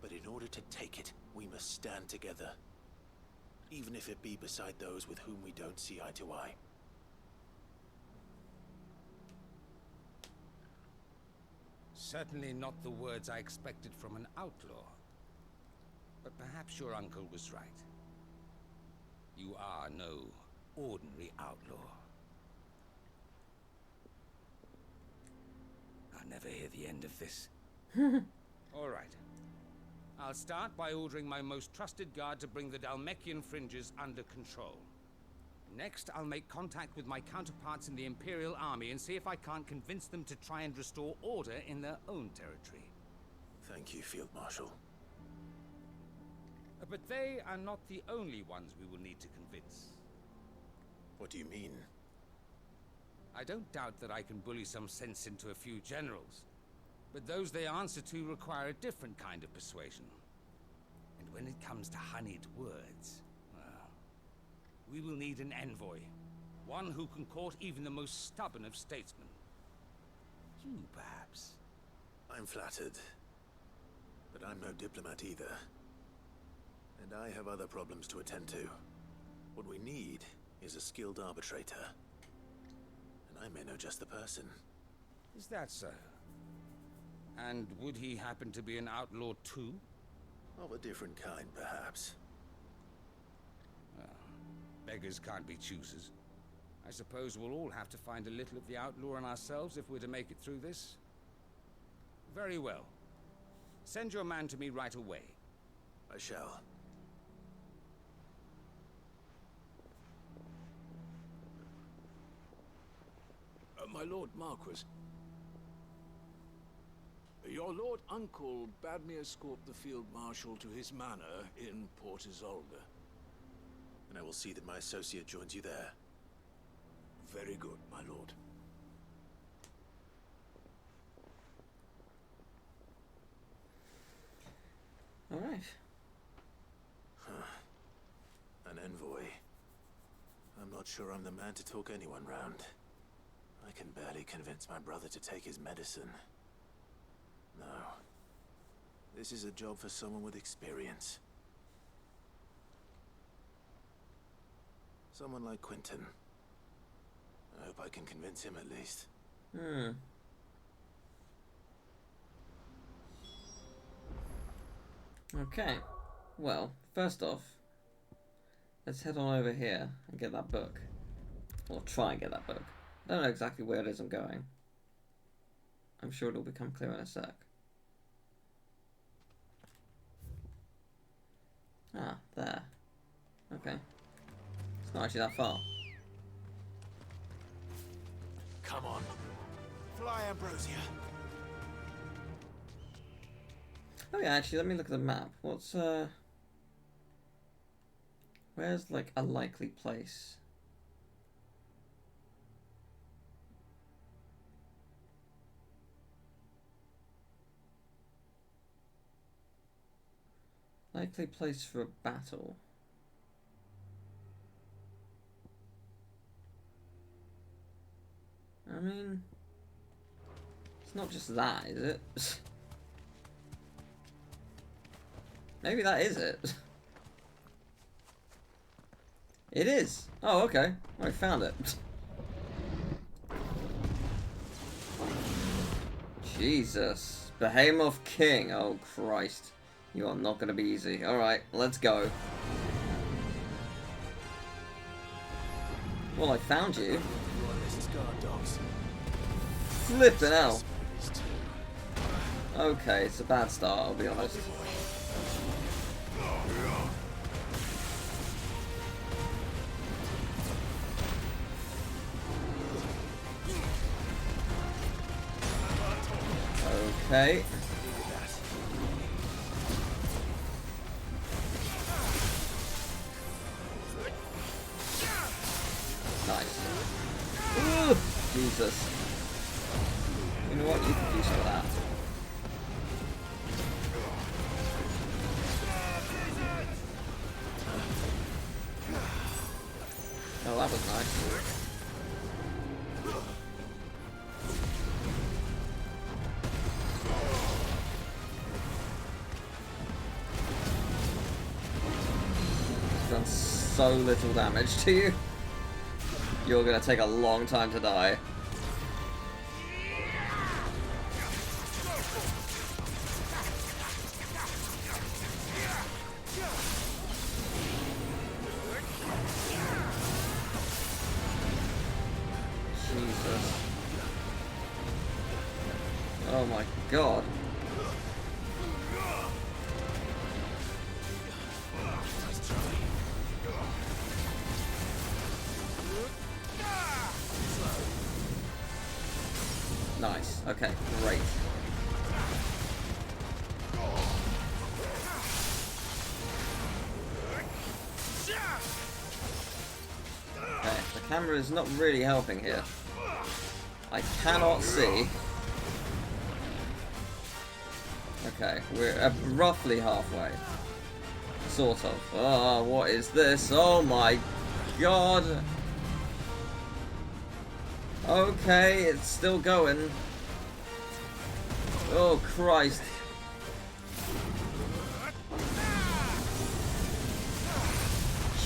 But in order to take it, we must stand together, even if it be beside those with whom we don't see eye to eye. Certainly not the words I expected from an outlaw. But perhaps your uncle was right. You are no ordinary outlaw. I'll never hear the end of this. All right. I'll start by ordering my most trusted guard to bring the Dhalmekian fringes under control. Next, I'll make contact with my counterparts in the Imperial Army and see if I can't convince them to try and restore order in their own territory. Thank you, Field Marshal. But they are not the only ones we will need to convince. What do you mean? I don't doubt that I can bully some sense into a few generals, but those they answer to require a different kind of persuasion. And when it comes to honeyed words, well, we will need an envoy. One who can court even the most stubborn of statesmen. You, perhaps? I'm flattered. But I'm no diplomat either. And I have other problems to attend to. What we need is a skilled arbitrator. And I may know just the person. Is that so? And would he happen to be an outlaw too? Of a different kind, perhaps. Well, beggars can't be choosers. I suppose we'll all have to find a little of the outlaw in ourselves if we're to make it through this. Very well. Send your man to me right away. I shall. My Lord Marquis. Your Lord Uncle bade me escort the Field Marshal to his manor in Port Isolde. And I will see that my associate joins you there. Very good, my lord. All right. An envoy. I'm not sure I'm the man to talk anyone round. I can barely convince my brother to take his medicine. No. This is a job for someone with experience. Someone like Quentin. I hope I can convince him at least. Okay. Well, first off, let's head on over here and get that book. Or try and get that book. I don't know exactly where it is I'm going. I'm sure it'll become clear in a sec. Ah, there. Okay. It's not actually that far. Come on. Fly, Ambrosia. Oh yeah, actually, let me look at the map. What's, where's, like, a likely place? Likely place for a battle. I mean, it's not just that, is it? Maybe that is it. It is. Oh, okay. I found it. Jesus. Behemoth King. Oh, Christ. You are not going to be easy. Alright, let's go. Well, I found you. Flippin' hell. Okay, it's a bad start, I'll be honest. Okay. Nice. Ooh, Jesus. You know what? You can do some of that. Oh, that was nice. Done so little damage to you. You're gonna take a long time to die. Jesus. Oh my god. Nice. Okay, great. Okay, the camera is not really helping here. I cannot see. Okay, we're roughly halfway. Sort of. Oh, what is this? Oh my god. Okay, it's still going. Oh, Christ.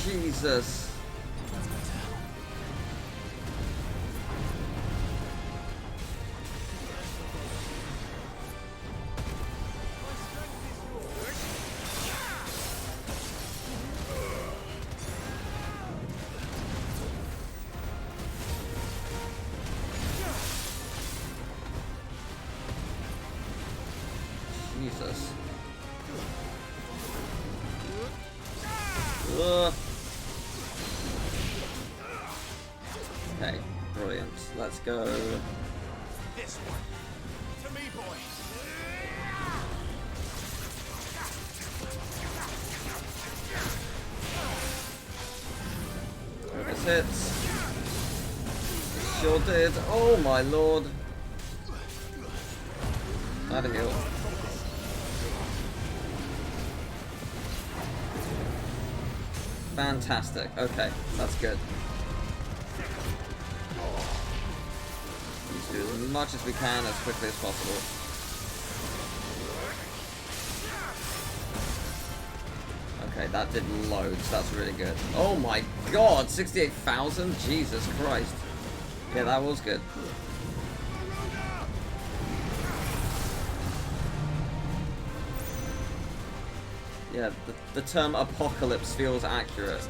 Jesus. Jesus. Ugh. Okay, brilliant. Let's go. This one. To me, boy. This hits. It sure did. Oh my lord. Not a heal. Fantastic. Okay, that's good. Let's do as much as we can as quickly as possible. Okay, that did loads. That's really good. Oh my god, 68,000? Jesus Christ. Yeah, that was good. Yeah, the term apocalypse feels accurate.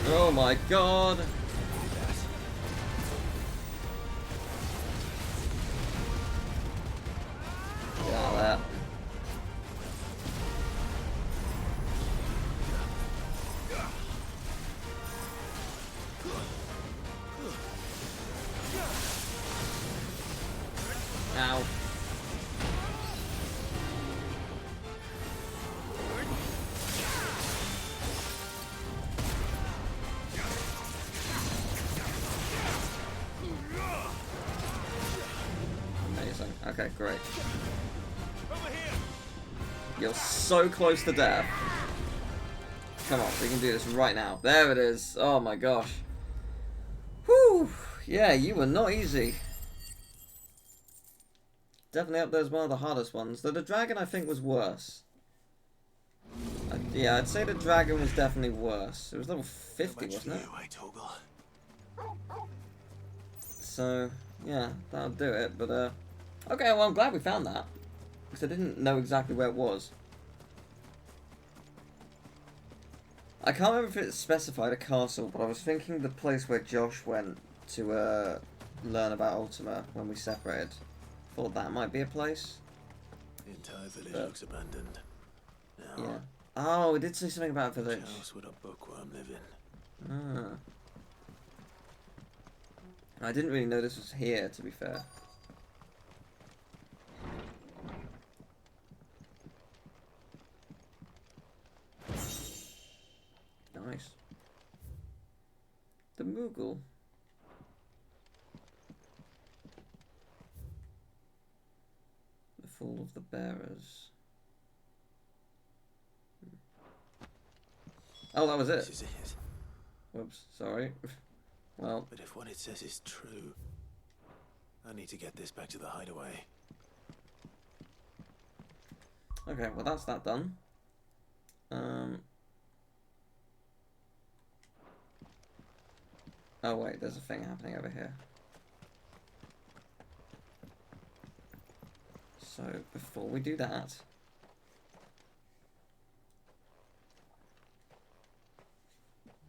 Oh my god! Get out of there. Ow. Amazing. Okay, great. You're so close to death. Come on, we can do this right now. There it is. Oh my gosh. Whew. Yeah, you were not easy. Definitely up there as one of the hardest ones. Though the dragon, I think, was worse. Yeah, I'd say the dragon was definitely worse. It was level 50, wasn't it? So, yeah, that'll do it. But, okay, well, I'm glad we found that. Because I didn't know exactly where it was. I can't remember if it specified a castle, but I was thinking the place where Josh went to, learn about Ultima when we separated. Thought that might be a place. The entire village looks abandoned. Now, yeah. Oh, it did say something about a village. Which house would a bookworm live in? Ah. I didn't really know this was here, to be fair. Nice. The Moogle. The Fall of the Bearers. Oh, that was it. This is it. Whoops, sorry. Well. But if what it says is true, I need to get this back to the hideaway. Okay, well that's that done. Oh wait, there's a thing happening over here. So before we do that,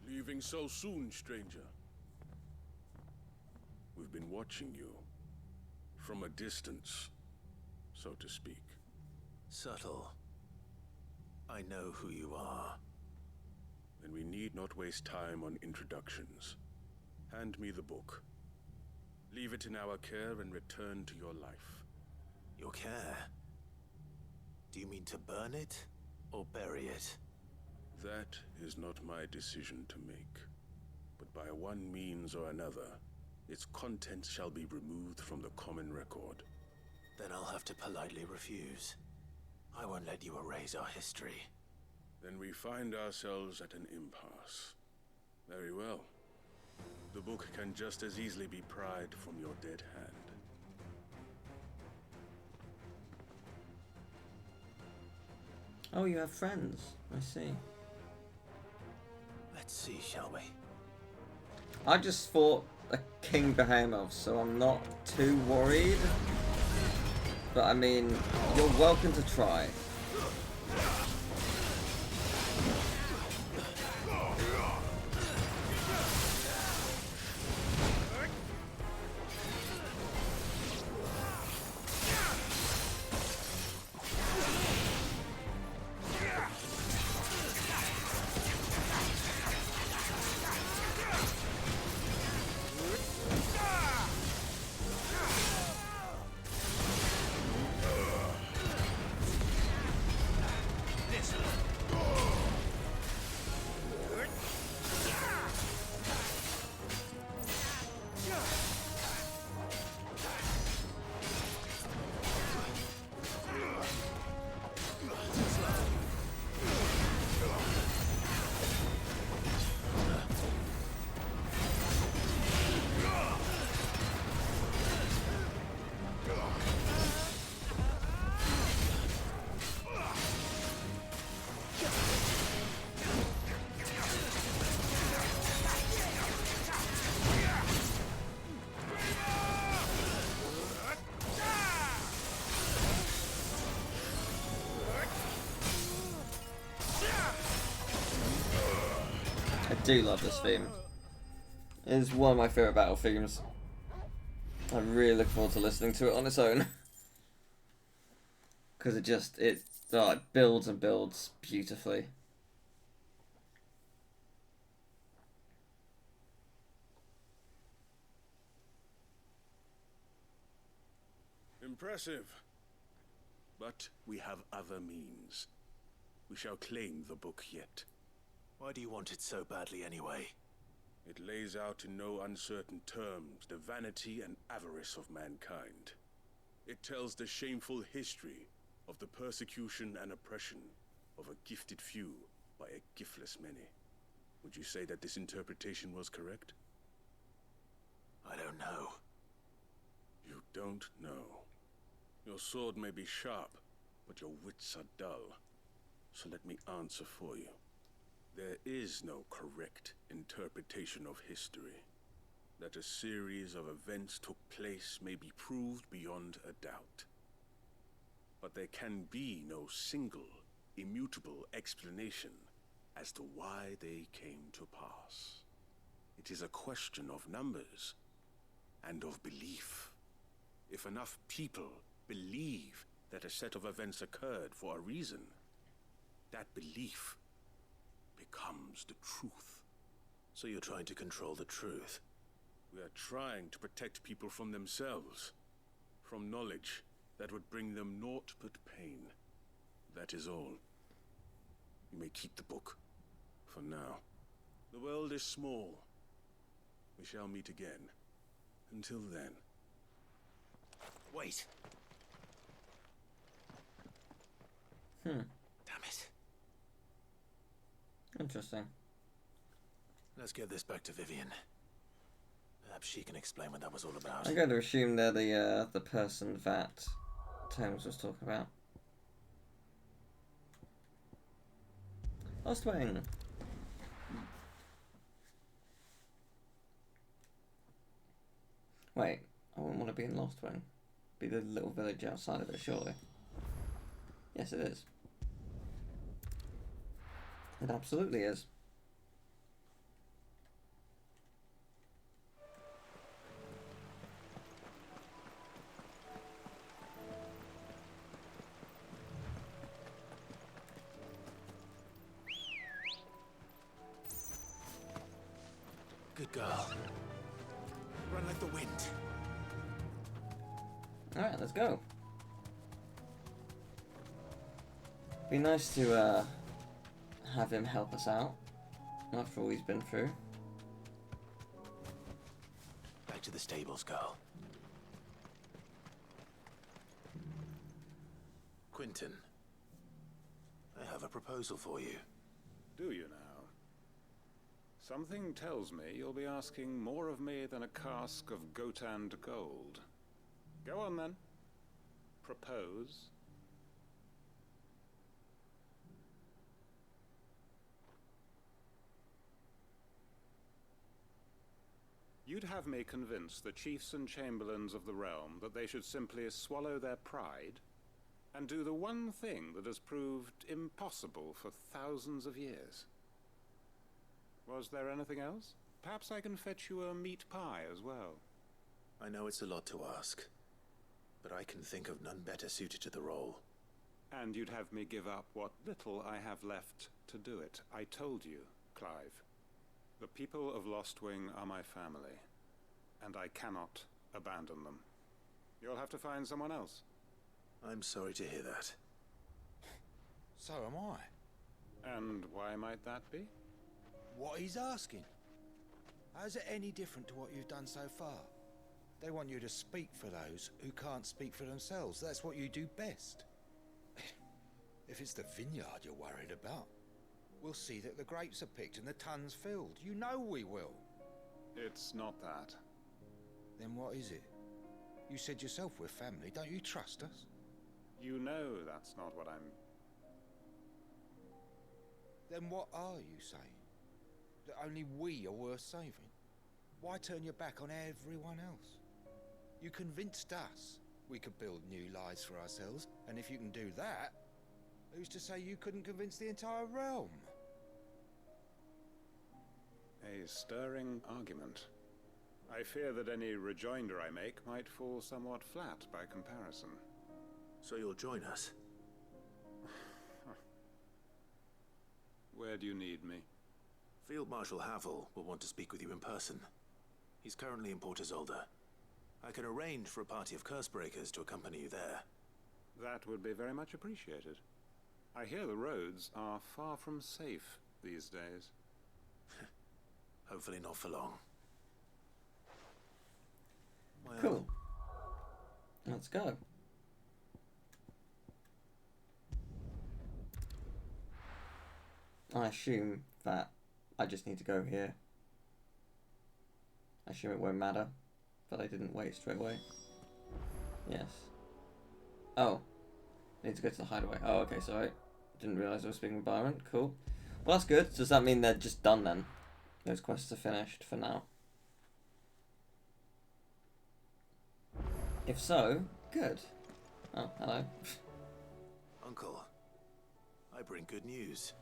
Leaving so soon, stranger? We've been watching you. From a distance, so to speak. Subtle. I know who you are. Then we need not waste time on introductions. Hand me the book. Leave it in our care and return to your life. Your care? Do you mean to burn it, or bury it? That is not my decision to make. But by one means or another, its contents shall be removed from the common record. Then I'll have to politely refuse. I won't let you erase our history. Then we find ourselves at an impasse. Very well. The book can just as easily be pried from your dead hand. oh, you have friends. I see. Let's see, shall we? I just fought a King Behemoth, so I'm not too worried. But I mean, you're welcome to try. I do love this theme. It is one of my favourite battle themes. I really look forward to listening to it on its own. Because it builds and builds beautifully. Impressive. But we have other means. We shall claim the book yet. Why do you want it so badly anyway? It lays out in no uncertain terms the vanity and avarice of mankind. It tells the shameful history of the persecution and oppression of a gifted few by a giftless many. Would you say that this interpretation was correct? I don't know. You don't know. Your sword may be sharp, but your wits are dull. So let me answer for you. There is no correct interpretation of history. That a series of events took place may be proved beyond a doubt. But there can be no single, immutable explanation as to why they came to pass. It is a question of numbers and of belief. If enough people believe that a set of events occurred for a reason, that belief becomes the truth. So you're trying to control the truth? We are trying to protect people from themselves. From knowledge that would bring them naught but pain. That is all. You may keep the book. For now. The world is small. We shall meet again. Until then. Wait. Damn it. Interesting. Let's get this back to Vivian. Perhaps she can explain what that was all about. I'm going to assume they're the person that Thames was talking about. Lost Wing. Wait, I wouldn't want to be in Lost Wing. Be the little village outside of it, surely. Yes, it is. It absolutely is. Good girl. Run like the wind. Alright, let's go. Be nice to have him help us out after all he's been through. Back to the stables, girl. Quentin, I have a proposal for you. Do you now? Something tells me you'll be asking more of me than a cask of Gotand gold. Go on then. Propose. You'd have me convince the chiefs and chamberlains of the realm that they should simply swallow their pride and do the one thing that has proved impossible for thousands of years. Was there anything else? Perhaps I can fetch you a meat pie as well. I know it's a lot to ask, but I can think of none better suited to the role. And you'd have me give up what little I have left to do it. I told you, Clive. The people of Lostwing are my family, and I cannot abandon them. You'll have to find someone else. I'm sorry to hear that. So am I. And why might that be? What he's asking. How's it any different to what you've done so far? They want you to speak for those who can't speak for themselves. That's what you do best. If it's the vineyard you're worried about, we'll see that the grapes are picked and the tons filled. You know we will. It's not that. Then what is it? You said yourself we're family. Don't you trust us? You know that's not what I'm... Then what are you saying? That only we are worth saving? Why turn your back on everyone else? You convinced us we could build new lives for ourselves, and if you can do that, who's to say you couldn't convince the entire realm? A stirring argument. I fear that any rejoinder I make might fall somewhat flat by comparison. So you'll join us? Where do you need me? Field Marshal Havel will want to speak with you in person. He's currently in Port Isolde. I can arrange for a party of Cursebreakers to accompany you there. That would be very much appreciated. I hear the roads are far from safe these days. Hopefully not for long. Cool. Let's go. I assume that I just need to go here. I assume it won't matter, but I didn't wait straight away. Yes. Oh. I need to go to the hideaway. Oh, okay, sorry. Didn't realise I was speaking with Byron. Cool. Well, that's good. Does that mean they're just done then? Those quests are finished for now. If so, good. Oh, hello. Uncle, I bring good news.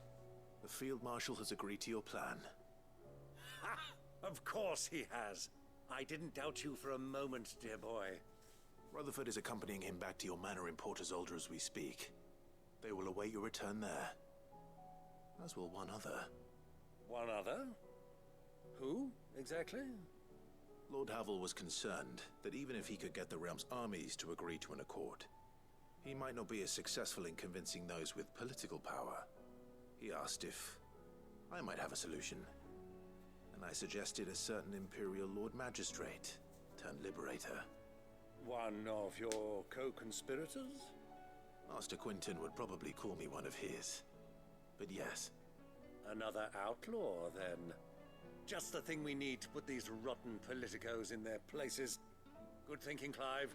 The Field Marshal has agreed to your plan. Ha! Of course he has. I didn't doubt you for a moment, dear boy. Rutherford is accompanying him back to your manor in Port Isolde as we speak. They will await your return there. As will one other. One other? Who, exactly? Lord Havel was concerned that even if he could get the realm's armies to agree to an accord, he might not be as successful in convincing those with political power. He asked if I might have a solution, and I suggested a certain Imperial Lord Magistrate turned Liberator. One of your co-conspirators? Master Quinton would probably call me one of his, but yes. Another outlaw, then. Just the thing we need to put these rotten politicos in their places. Good thinking, Clive.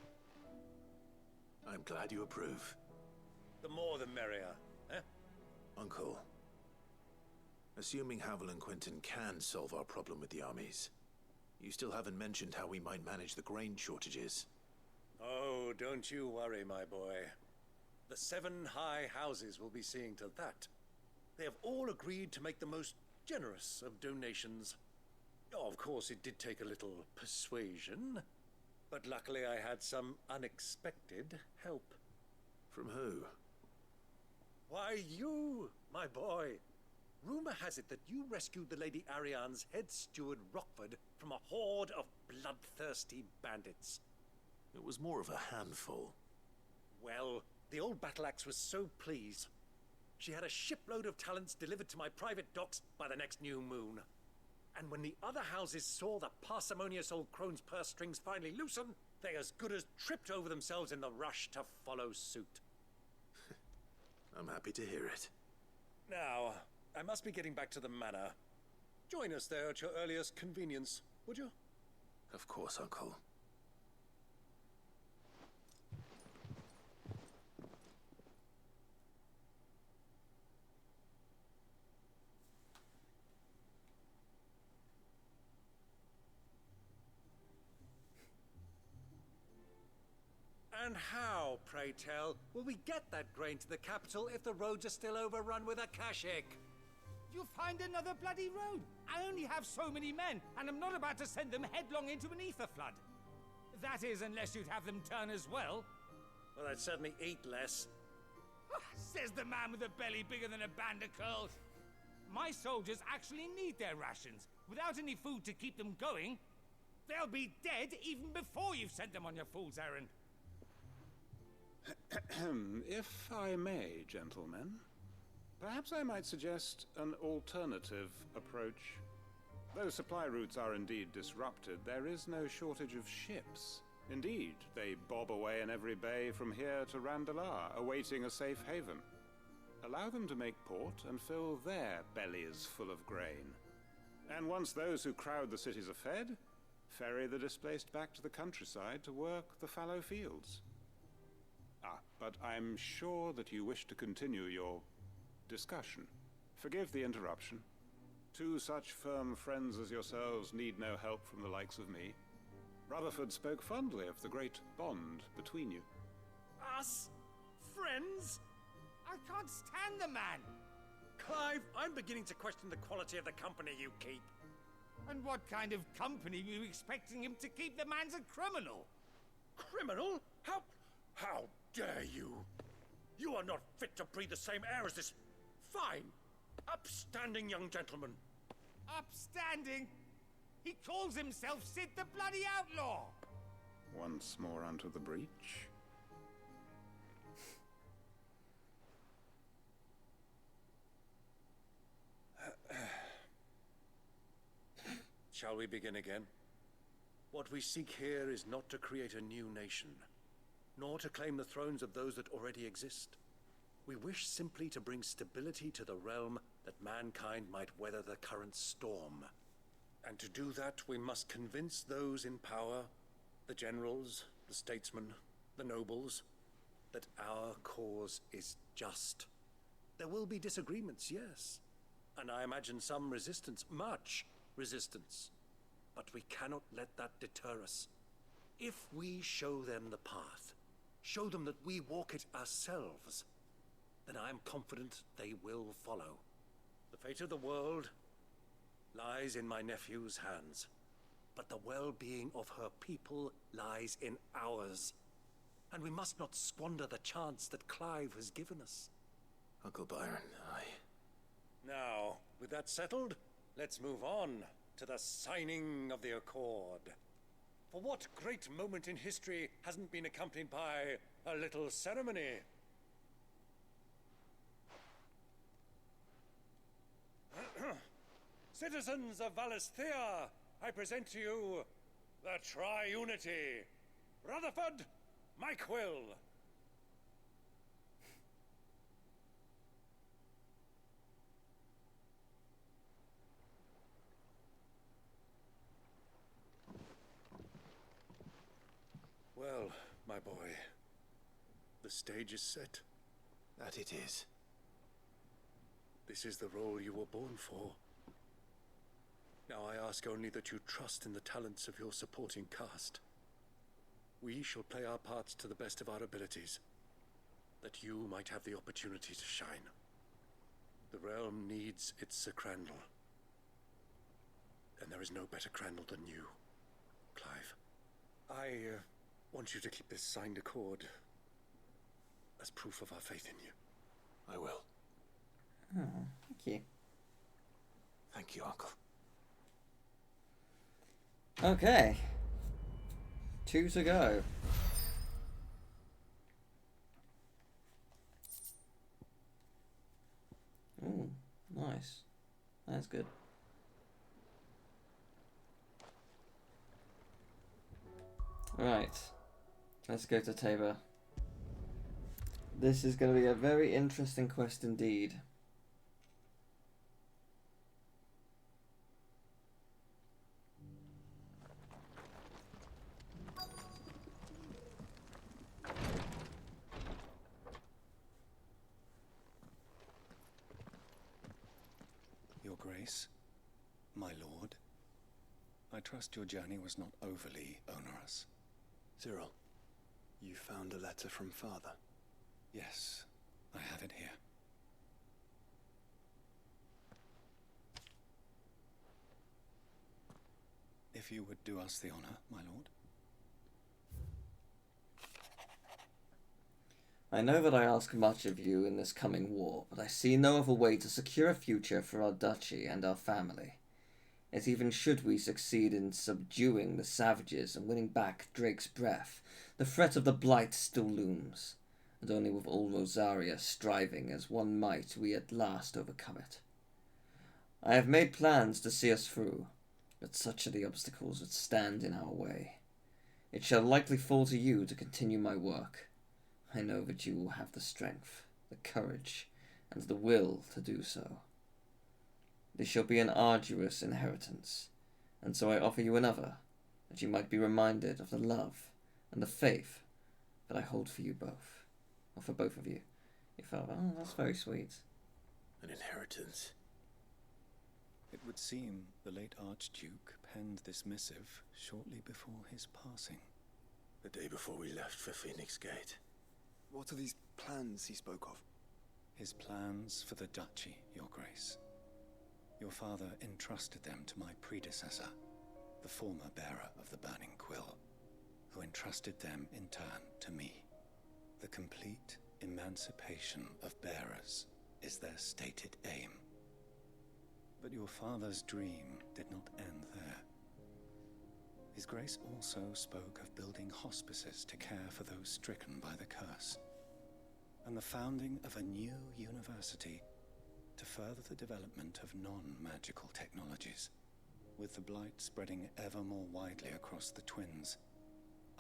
I'm glad you approve. The more the merrier, eh? Uncle, assuming Havel and Quinton can solve our problem with the armies, you still haven't mentioned how we might manage the grain shortages. Oh, don't you worry, my boy. The 7 high houses will be seeing to that. They have all agreed to make the most generous of donations. Oh, of course, it did take a little persuasion, but luckily I had some unexpected help. From who? Why, you, my boy. Rumor has it that you rescued the Lady Ariane's head steward Rockford from a horde of bloodthirsty bandits. It was more of a handful. Well, the old battle axe was so pleased. She had a shipload of talents delivered to my private docks by the next new moon. And when the other houses saw the parsimonious old crone's purse strings finally loosen, they as good as tripped over themselves in the rush to follow suit. I'm happy to hear it. Now, I must be getting back to the manor. Join us there at your earliest convenience, would you? Of course, Uncle. And how, pray tell, will we get that grain to the capital if the roads are still overrun with Akashic? You'll find another bloody road. I only have so many men, and I'm not about to send them headlong into an ether flood. That is, unless you'd have them turn as well. Well, I'd certainly eat less. Says the man with a belly bigger than a band of curls. My soldiers actually need their rations. Without any food to keep them going, they'll be dead even before you've sent them on your fool's errand. If I may, gentlemen, perhaps I might suggest an alternative approach. Though supply routes are indeed disrupted, there is no shortage of ships. Indeed, they bob away in every bay from here to Randalar, awaiting a safe haven. Allow them to make port and fill their bellies full of grain. And once those who crowd the cities are fed, ferry the displaced back to the countryside to work the fallow fields. But I'm sure that you wish to continue your discussion. Forgive the interruption. 2 such firm friends as yourselves need no help from the likes of me. Rutherford spoke fondly of the great bond between you. Us? Friends? I can't stand the man! Clive, I'm beginning to question the quality of the company you keep. And what kind of company were you expecting him to keep? The man's a criminal! Criminal? How dare you? You are not fit to breathe the same air as this fine, upstanding young gentleman. Upstanding? He calls himself Sid the Bloody Outlaw! Once more onto the breach. Shall we begin again? What we seek here is not to create a new nation, nor to claim the thrones of those that already exist. We wish simply to bring stability to the realm that mankind might weather the current storm. And to do that, we must convince those in power, the generals, the statesmen, the nobles, that our cause is just. There will be disagreements, yes, and I imagine some resistance, much resistance. But we cannot let that deter us. If we show them the path, show them that we walk it ourselves, then I am confident they will follow. The fate of the world lies in my nephew's hands, but the well-being of her people lies in ours. And we must not squander the chance that Clive has given us. Uncle Byron, Now, with that settled, let's move on to the signing of the Accord. For what great moment in history hasn't been accompanied by a little ceremony? Citizens of Valisthea, I present to you the Triunity. Rutherford, Myquil. Well, my boy, the stage is set. That it is. This is the role you were born for. Now I ask only that you trust in the talents of your supporting cast. We shall play our parts to the best of our abilities, that you might have the opportunity to shine. The realm needs its Sir Crandall, and there is no better Crandall than you, Clive. I want you to keep this signed accord as proof of our faith in you. I will. Oh, thank you. Thank you, Uncle. Okay. 2 to go. Ooh, nice. That's good. Right. Let's go to Tabor. This is going to be a very interesting quest indeed. Your Grace, my lord, I trust your journey was not overly onerous. Cyril, you found a letter from Father? Yes, I have it here. If you would do us the honor, my lord. I know that I ask much of you in this coming war, but I see no other way to secure a future for our duchy and our family. As even should we succeed in subduing the savages and winning back Drake's breath, the threat of the Blight still looms, and only with all Rosaria striving as one might we at last overcome it. I have made plans to see us through, but such are the obstacles that stand in our way. It shall likely fall to you to continue my work. I know that you will have the strength, the courage, and the will to do so. This shall be an arduous inheritance, and so I offer you another, that you might be reminded of the love and the faith that I hold for you both, or for both of you. You felt, oh, that's very sweet. An inheritance. It would seem the late Archduke penned this missive shortly before his passing. The day before we left for Phoenix Gate. What are these plans he spoke of? His plans for the duchy, Your Grace. Your father entrusted them to my predecessor, the former bearer of the Burning Quill, who entrusted them in turn to me. The complete emancipation of bearers is their stated aim. But your father's dream did not end there. His Grace also spoke of building hospices to care for those stricken by the curse, and the founding of a new university to further the development of non-magical technologies. With the Blight spreading ever more widely across the Twins,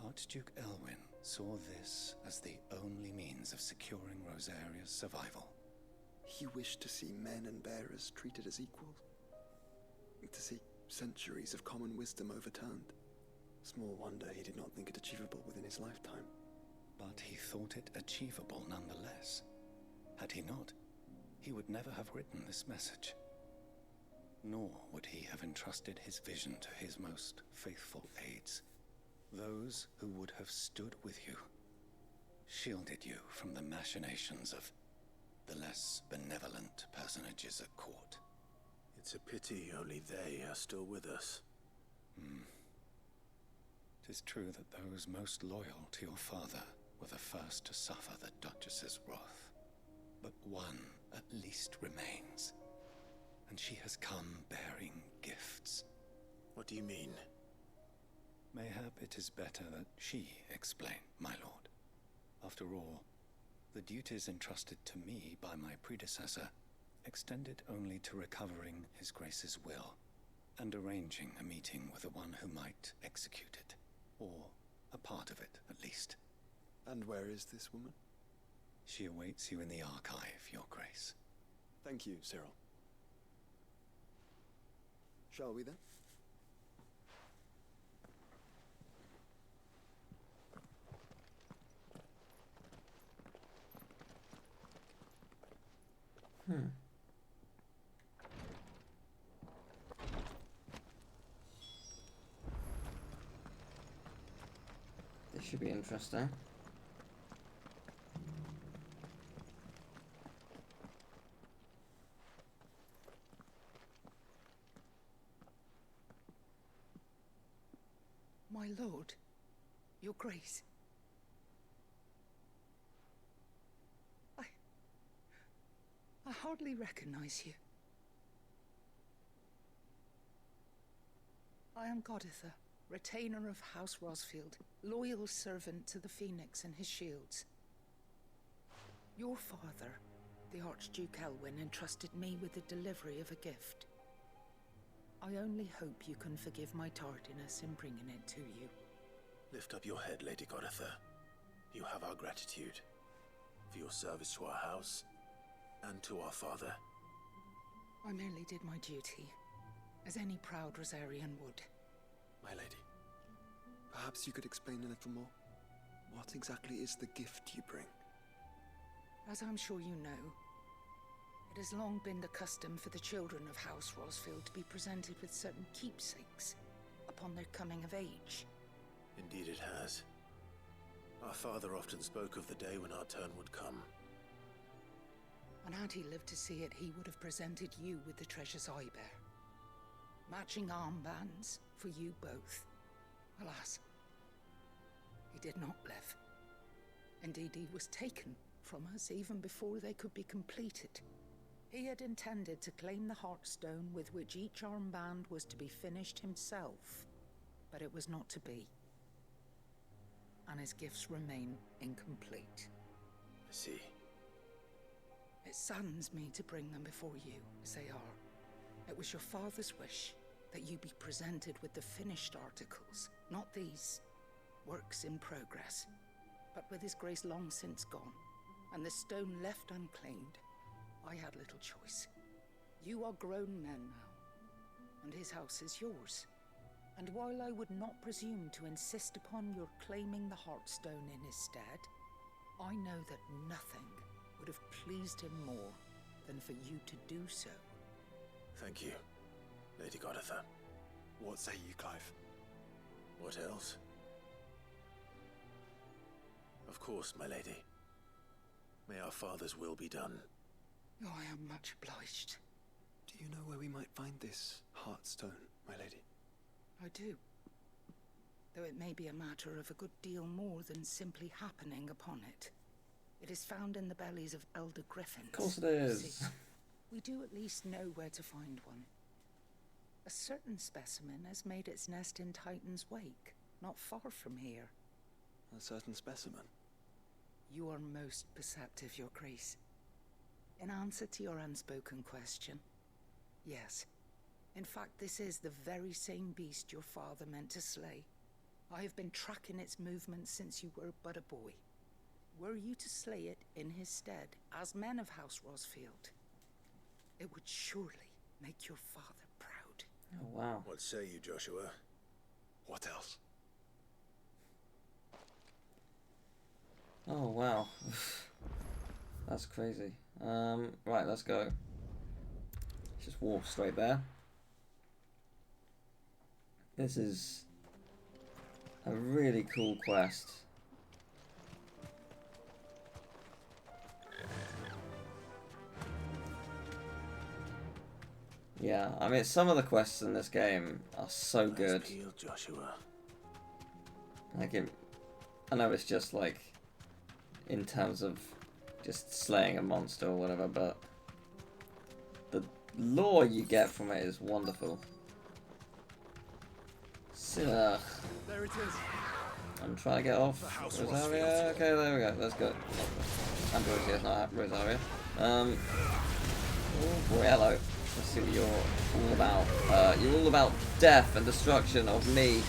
Archduke Elwyn saw this as the only means of securing Rosaria's survival. He wished to see men and bearers treated as equals. To see centuries of common wisdom overturned. Small wonder he did not think it achievable within his lifetime. But he thought it achievable nonetheless. Had he not, he would never have written this message. Nor would he have entrusted his vision to his most faithful aides, those who would have stood with you, shielded you from the machinations of the less benevolent personages at court. It's a pity only they are still with us. 'Tis true that those most loyal to your father were the first to suffer the Duchess's wrath. But one at least remains, and she has come bearing gifts. What do you mean? Mayhap it is better that she explain, my lord. After all, the duties entrusted to me by my predecessor extended only to recovering His Grace's will and arranging a meeting with the one who might execute it, or a part of it, at least. And where is this woman? She awaits you in the archive, Your Grace. Thank you, Cyril. Shall we then? This should be interesting. My lord, Your Grace. I hardly recognize you. I am Goditha, retainer of House Rosfield, loyal servant to the Phoenix and his shields. Your father, the Archduke Elwyn, entrusted me with the delivery of a gift. I only hope you can forgive my tardiness in bringing it to you. Lift up your head, Lady Goditha. You have our gratitude for your service to our house and to our father. I merely did my duty, as any proud Rosarian would. My lady, perhaps you could explain a little more? What exactly is the gift you bring? As I'm sure you know, it has long been the custom for the children of House Rosfield to be presented with certain keepsakes upon their coming of age. Indeed it has. Our father often spoke of the day when our turn would come. And had he lived to see it, he would have presented you with the treasures I bear. Matching armbands for you both. Alas, he did not live. Indeed, he was taken from us even before they could be completed. He had intended to claim the Heartstone with which each armband was to be finished himself, but it was not to be. And his gifts remain incomplete. I see. It saddens me to bring them before you, as they are. It was your father's wish that you be presented with the finished articles, not these works in progress. But with his grace long since gone, and the stone left unclaimed, I had little choice. You are grown men now, and his house is yours. And while I would not presume to insist upon your claiming the Heartstone in his stead, I know that nothing would have pleased him more than for you to do so. Thank you, Lady Goditha. What say you, Clive? What else? Of course, my lady. May our father's will be done. Oh, I am much obliged. Do you know where we might find this Heartstone, my lady? I do. Though it may be a matter of a good deal more than simply happening upon it. It is found in the bellies of elder griffins. Of course it is. See, we do at least know where to find one. A certain specimen has made its nest in Titan's Wake, not far from here. A certain specimen? You are most perceptive, Your Grace. In answer to your unspoken question, yes. In fact, this is the very same beast your father meant to slay. I have been tracking its movements since you were but a boy. Were you to slay it in his stead, as men of House Rosfield, it would surely make your father proud. Oh, wow. What say you, Joshua? What else? Oh, wow. That's crazy. Right, let's go. Just walk straight there. This is a really cool quest. Yeah, I mean, some of the quests in this game are so good. Nice peel, Joshua. Like, I know it's just like in terms of just slaying a monster or whatever, but the lore you get from it is wonderful. Ugh. There it is. I'm trying to get off Rosaria. Okay, there we go. That's good. Ambrosia, not Rosaria. Oh boy, hello. Let's see what you're all about. You're all about death and destruction of me.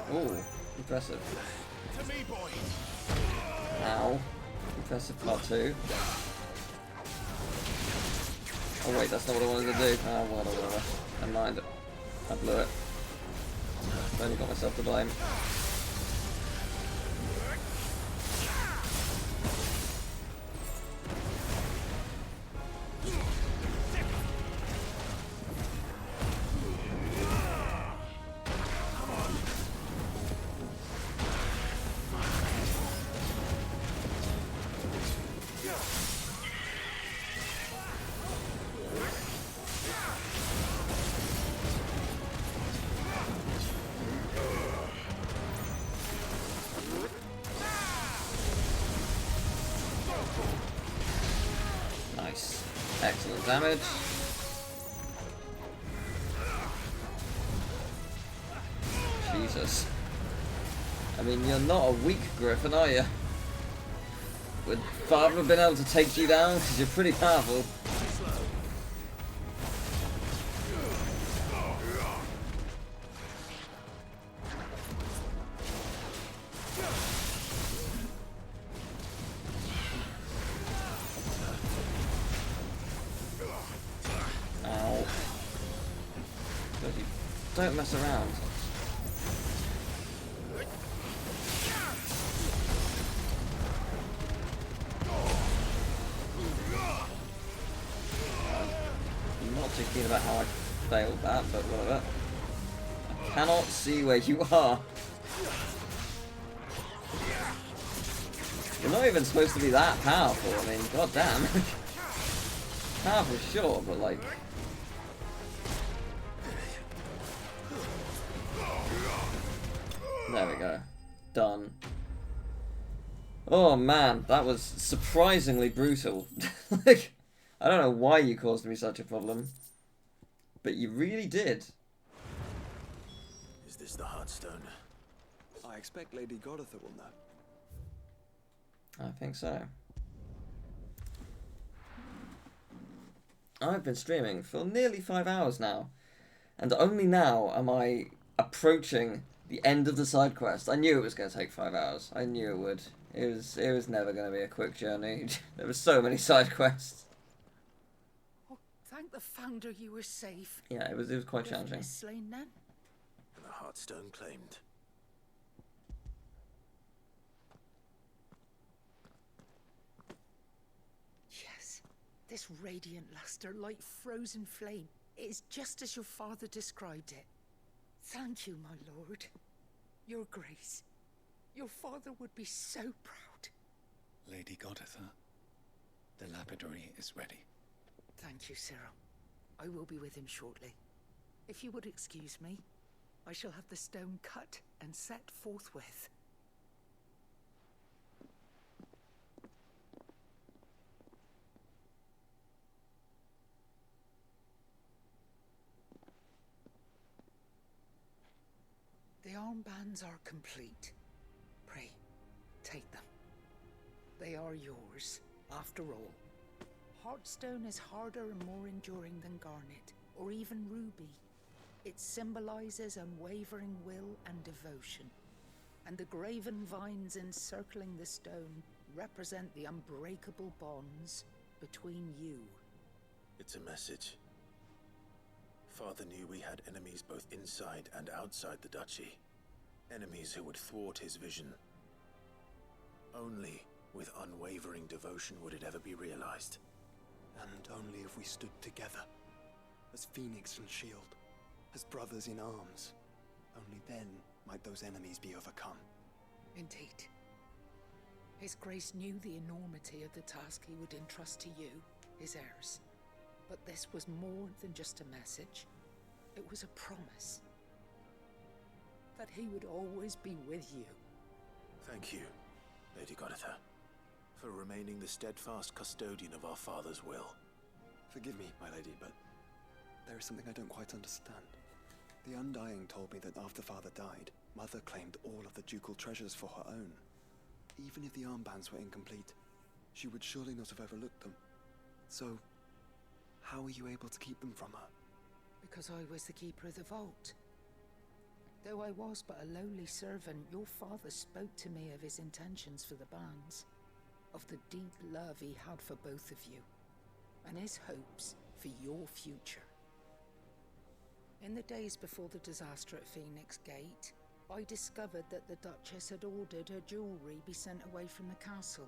Oh, impressive. To me, boy. Ow. Impressive part 2. Oh wait, that's not what I wanted to do. Oh, whatever. Never mind. I blew it. I've only got myself to blame. Nice. Excellent damage. Jesus. I mean, you're not a weak Griffin, are you? Would Father have been able to take you down? Because you're pretty powerful. Ow. Don't mess around. I'm not too keen about how I failed that, but whatever. I cannot see where you are. You're not even supposed to be that powerful. I mean, goddamn. Powerful, sure, but like. There we go. Done. Oh man, that was surprisingly brutal. Like, I don't know why you caused me such a problem, but you really did. Is this the Heartstone? I expect Lady Goditha will know. I think so. I've been streaming for nearly 5 hours now, and only now am I approaching the end of the side quest. I knew it was going to take 5 hours. I knew it would. It was never going to be a quick journey. There were so many side quests. Oh, thank the Founder you were safe. Yeah, it was quite challenging. Slain then? And the Heartstone claimed. Yes, this radiant luster like frozen flame. It is just as your father described it. Thank you, my lord. Your grace. Your father would be so proud. Lady Goditha, the lapidary is ready. Thank you, Cyril. I will be with him shortly. If you would excuse me, I shall have the stone cut and set forthwith. The armbands are complete. Pray, take them. They are yours, after all. Heartstone is harder and more enduring than garnet, or even ruby. It symbolizes unwavering will and devotion. And the graven vines encircling the stone represent the unbreakable bonds between you. It's a message. Father knew we had enemies both inside and outside the duchy. Enemies who would thwart his vision. Only with unwavering devotion would it ever be realized. And only if we stood together, as Phoenix and Shield, as brothers in arms. Only then might those enemies be overcome. Indeed. His Grace knew the enormity of the task he would entrust to you, his heirs. But this was more than just a message. It was a promise. That he would always be with you. Thank you, Lady Goditha, for remaining the steadfast custodian of our father's will. Forgive me, my lady, but there is something I don't quite understand. The Undying told me that after Father died, Mother claimed all of the ducal treasures for her own. Even if the armbands were incomplete, she would surely not have overlooked them. So, how were you able to keep them from her? Because I was the keeper of the vault. Though I was but a lowly servant, your father spoke to me of his intentions for the bands, of the deep love he had for both of you, and his hopes for your future. In the days before the disaster at Phoenix Gate, I discovered that the Duchess had ordered her jewelry be sent away from the castle.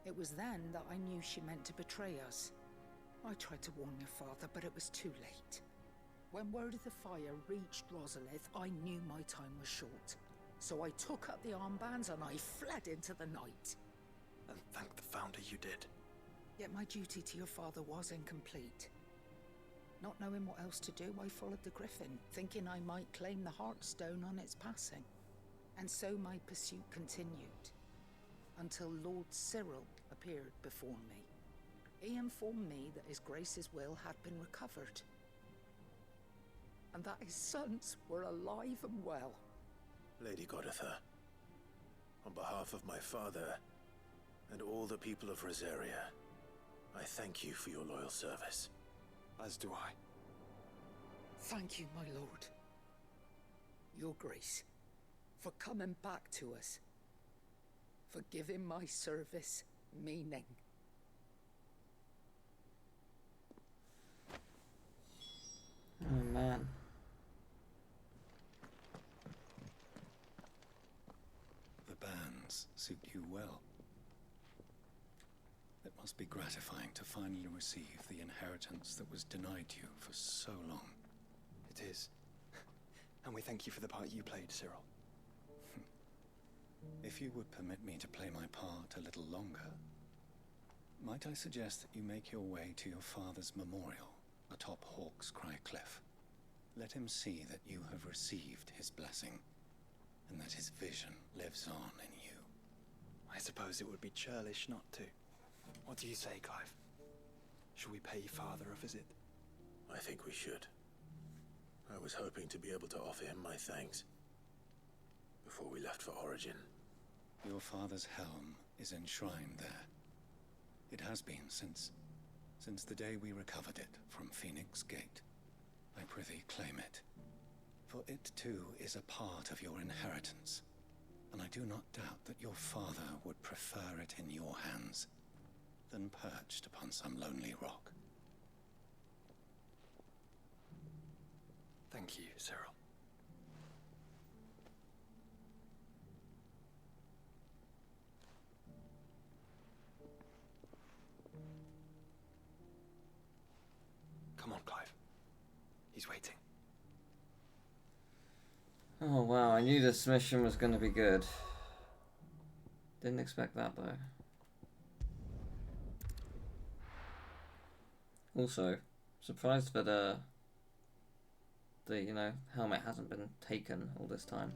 It was then that I knew she meant to betray us. I tried to warn your father, but it was too late. When word of the fire reached Rosalith, I knew my time was short. So I took up the armbands and I fled into the night. And thank the Founder you did. Yet my duty to your father was incomplete. Not knowing what else to do, I followed the Griffin, thinking I might claim the Heartstone on its passing. And so my pursuit continued, until Lord Cyril appeared before me. He informed me that His Grace's will had been recovered, and that his sons were alive and well. Lady Goditha, on behalf of my father and all the people of Rosaria, I thank you for your loyal service. As do I. Thank you, my lord. Your Grace, for coming back to us, for giving my service meaning. Oh man. The bands suit you well. It must be gratifying to finally receive the inheritance that was denied you for so long. It is. And we thank you for the part you played, Cyril. If you would permit me to play my part a little longer, might I suggest that you make your way to your father's memorial atop Hawk's Cry Cliff? Let him see that you have received his blessing, and that his vision lives on in you. I suppose it would be churlish not to. What do you say, Clive? Should we pay Father a visit? I think we should. I was hoping to be able to offer him my thanks before we left for Origin. Your father's helm is enshrined there. It has been since the day we recovered it from Phoenix Gate. I prithee claim it, for it too is a part of your inheritance, and I do not doubt that your father would prefer it in your hands than perched upon some lonely rock. Thank you, Cyril. Come on, Clive. He's waiting. Oh wow, I knew this mission was going to be good. Didn't expect that though. Also, surprised that the helmet hasn't been taken all this time.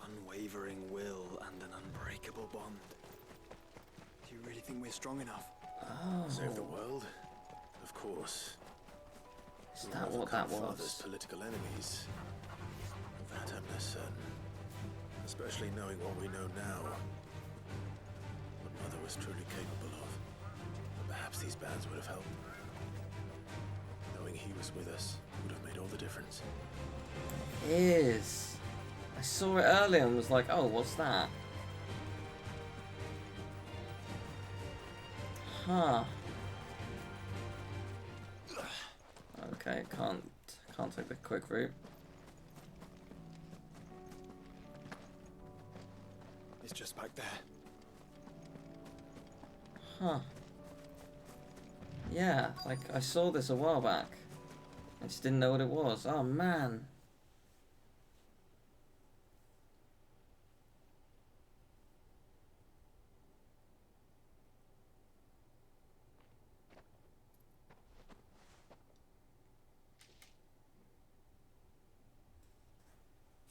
Unwavering will and an unbreakable bond. Do you really think we're strong enough? Oh. Save the world? Of course. Is We'll that what that overcome was? Father's political enemies. Of that I'm less certain. Especially knowing what we know now. What Mother was truly capable of. And perhaps these bands would have helped. Knowing he was with us would have made all the difference. Is. I saw it earlier and was like, oh, what's that? Huh. Okay, can't take the quick route. It's just back there. Huh. Yeah, like I saw this a while back. I just didn't know what it was. Oh man.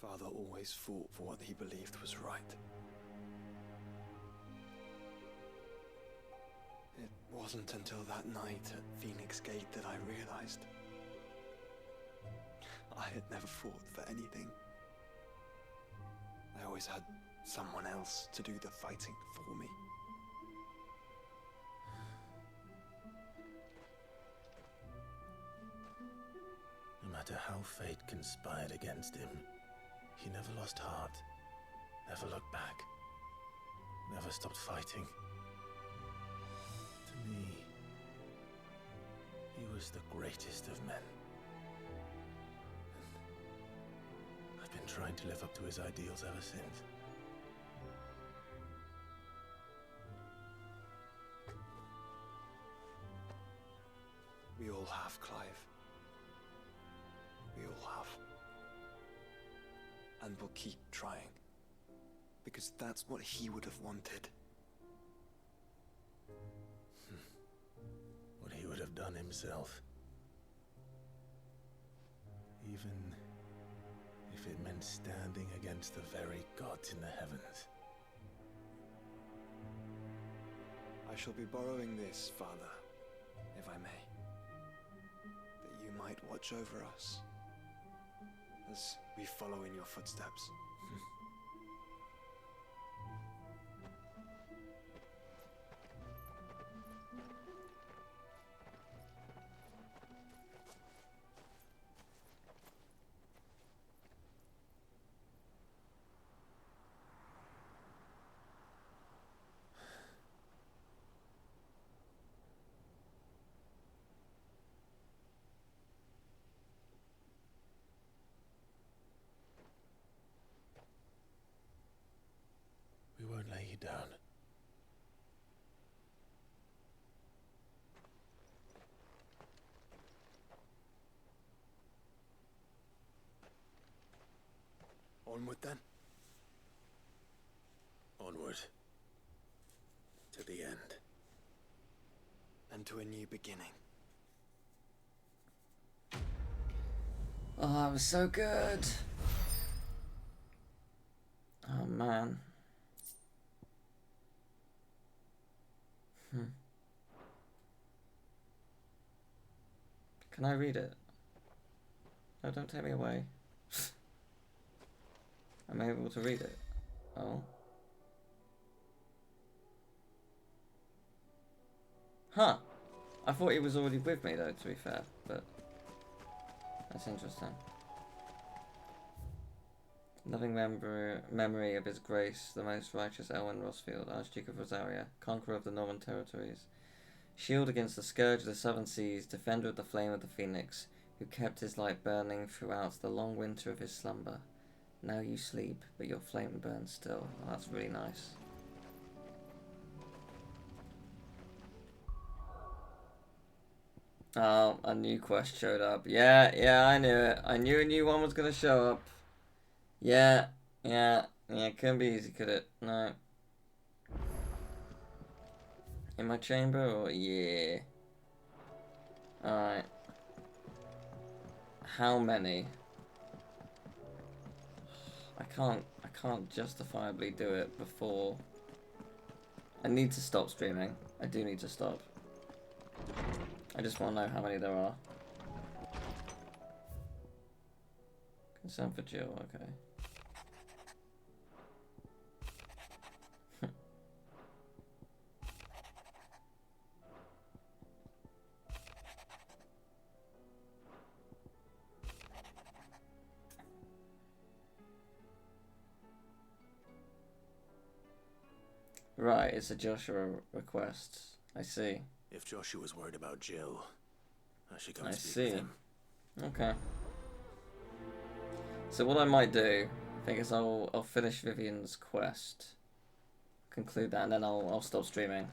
Father always fought for what he believed was right. It wasn't until that night at Phoenix Gate that I realized I had never fought for anything. I always had someone else to do the fighting for me. No matter how fate conspired against him, he never lost heart, never looked back, never stopped fighting. To me, he was the greatest of men. And I've been trying to live up to his ideals ever since. We all have, Clive. We all have. And we'll keep trying. Because that's what he would have wanted. What he would have done himself. Even if it meant standing against the very gods in the heavens. I shall be borrowing this, Father, if I may. That you might watch over us as we follow in your footsteps. We won't lay you down. Onward then. Onward. To the end. And to a new beginning. Oh, that was so good. Oh, man. Can I read it? No, don't take me away. I'm able to read it. Oh. Huh. I thought he was already with me though, to be fair, but that's interesting. Loving memory of his grace, the most righteous Melvin Rosfield, Archduke of Rosaria, conqueror of the Northern territories, shield against the scourge of the southern seas, defender of the flame of the phoenix, who kept his light burning throughout the long winter of his slumber. Now you sleep, but your flame burns still. Oh, that's really nice. Oh, a new quest showed up. Yeah, I knew it. I knew a new one was gonna show up. Yeah, couldn't be easy, could it? No. In my chamber, or yeah. Alright. How many? I can't justifiably do it before. I need to stop streaming. I do need to stop. I just want to know how many there are. Concern for Jill, okay. Right, it's a Joshua request. I see. If Joshua's worried about Jill, I should go and I speak see. with him. Okay. So what I might do, I think, is I'll finish Vivian's quest, conclude that, and then I'll stop streaming.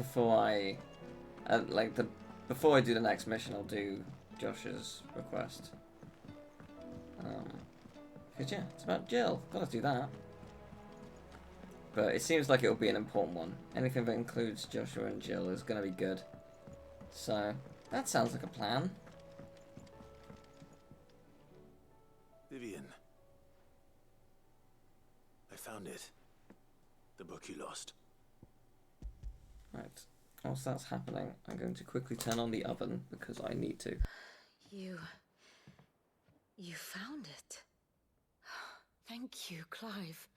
Before I do the next mission, I'll do Josh's request. Cause yeah, it's about Jill. Gotta do that. But it seems like it'll be an important one. Anything that includes Joshua and Jill is gonna be good. So That sounds like a plan. Vivian. I found it. The book you lost. Right. Whilst that's happening, I'm going to quickly turn on the oven because I need to. You found it. Thank you, Clive.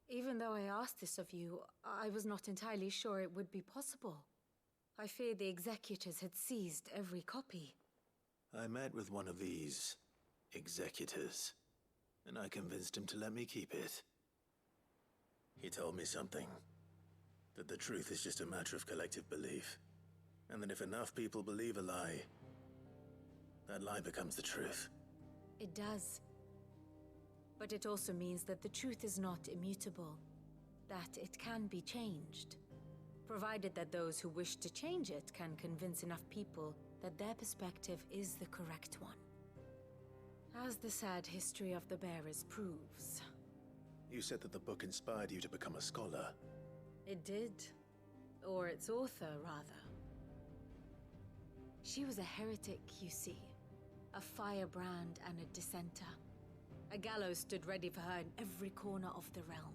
Even though I asked this of you, I was not entirely sure it would be possible. I feared the executors had seized every copy. I met with one of these executors, and I convinced him to let me keep it. He told me something. That the truth is just a matter of collective belief. And that if enough people believe a lie, that lie becomes the truth. It does. But it also means that the truth is not immutable. That it can be changed. Provided that those who wish to change it can convince enough people that their perspective is the correct one. As the sad history of the bearers proves. You said that the book inspired you to become a scholar. It did. Or its author, rather. She was a heretic, you see. A firebrand and a dissenter. A gallows stood ready for her in every corner of the realm.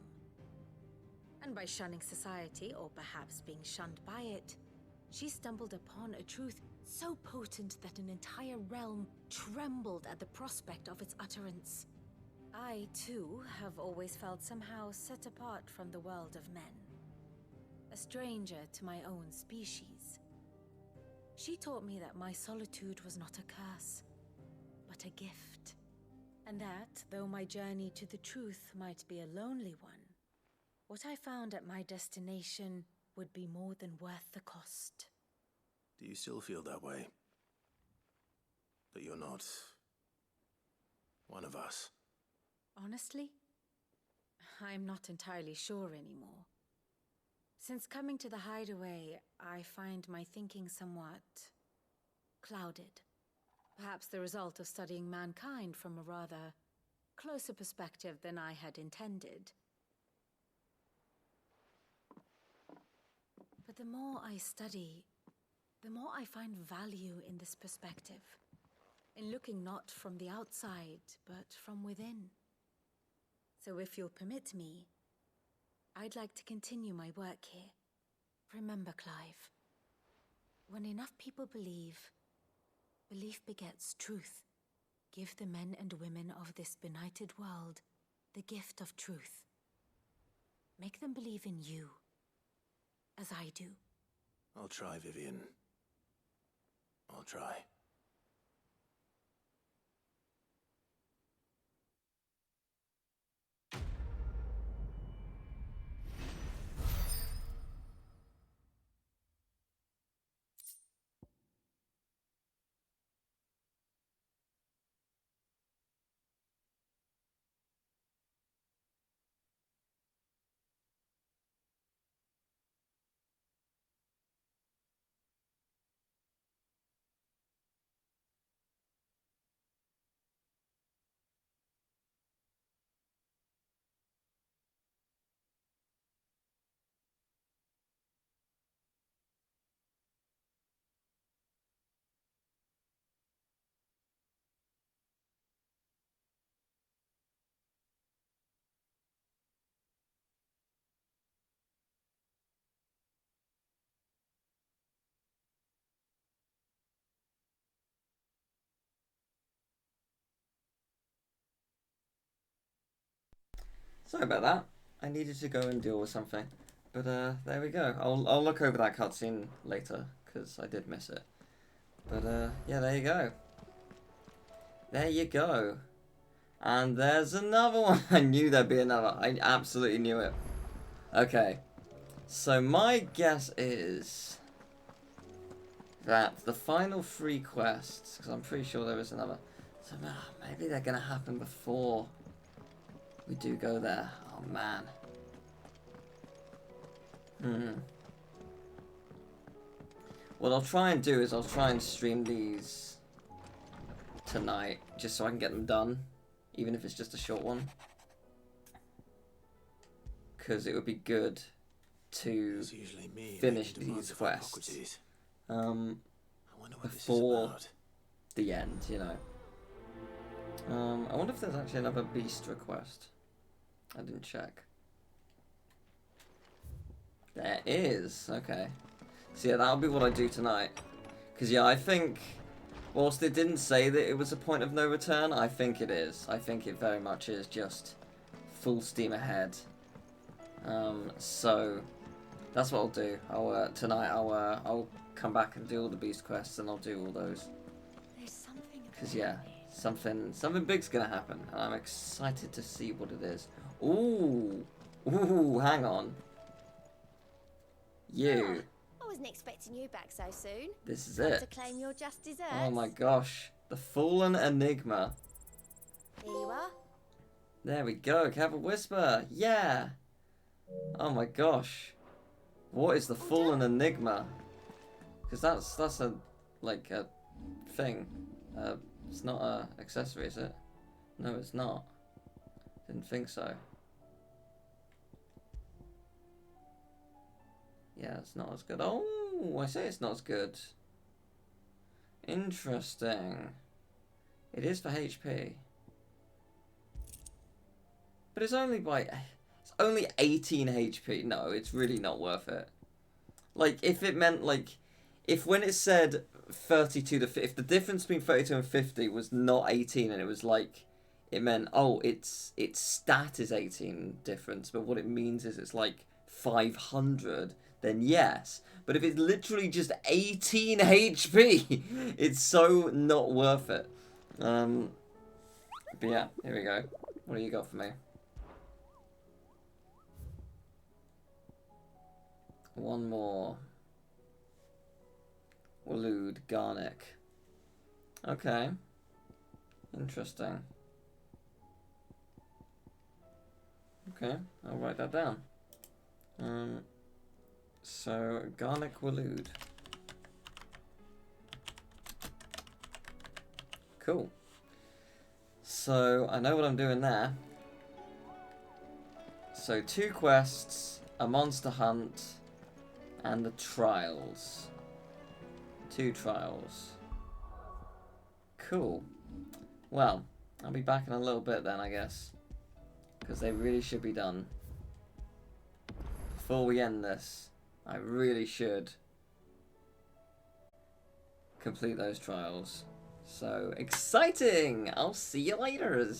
And by shunning society, or perhaps being shunned by it, she stumbled upon a truth so potent that an entire realm trembled at the prospect of its utterance. I, too, have always felt somehow set apart from the world of men. A stranger to my own species. She taught me that my solitude was not a curse, but a gift. And that, though my journey to the truth might be a lonely one, what I found at my destination would be more than worth the cost. Do you still feel that way? That you're not one of us? Honestly, I'm not entirely sure anymore. Since coming to the hideaway, I find my thinking somewhat clouded. Perhaps the result of studying mankind from a rather closer perspective than I had intended. But the more I study, the more I find value in this perspective. In looking not from the outside, but from within. So if you'll permit me, I'd like to continue my work here. Remember, Clive, when enough people believe, belief begets truth. Give the men and women of this benighted world the gift of truth. Make them believe in you, as I do. I'll try, Vivian. I'll try. Sorry about that. I needed to go and deal with something. But there we go. I'll look over that cutscene later, because I did miss it. But yeah, there you go. There you go. And there's another one. I knew there'd be another. I absolutely knew it. Okay. So my guess is that the final 3 quests, because I'm pretty sure there is another. So maybe they're going to happen before we do go there. Oh man. What I'll try and do is I'll try and stream these tonight, just so I can get them done, even if it's just a short one. Because it would be good to finish these quests. I before the end, you know. I wonder if there's actually another beast request. I didn't check. There is. Okay. So yeah, that'll be what I do tonight. Because yeah, I think, whilst it didn't say that it was a point of no return, I think it is. I think it very much is just full steam ahead. So that's what I'll do. Tonight I'll come back and do all the beast quests, and I'll do all those. Because yeah, something big's gonna happen, and I'm excited to see what it is. Ooh, hang on. You. I wasn't expecting you back so soon. This is Time it. to claim your just desserts. Oh my gosh, the Fallen Enigma. Here you are. There we go. Have a whisper. Yeah. Oh my gosh. What is the Fallen Enigma? Because that's a thing. It's not a accessory, is it? No, it's not. Didn't think so. Yeah, it's not as good. Oh, I say it's not as good. Interesting. It is for HP. But it's only 18 HP. No, it's really not worth it. Like, if it meant, if when it said 32 to 50, if the difference between 32 and 50 was not 18 and it was it meant, oh, its stat is 18 difference, but what it means is it's 500, then yes. But if it's literally just 18 HP, it's so not worth it. But yeah, here we go. What do you got for me? One more. Waloed Garnick. Okay. Interesting. Okay, I'll write that down. So, Garnick Waloed. Cool. So, I know what I'm doing there. So, 2 quests, a monster hunt, and the trials. 2 trials. Cool. Well, I'll be back in a little bit then, I guess. Because they really should be done. Before we end this, I really should complete those trials. So, exciting! I'll see you later.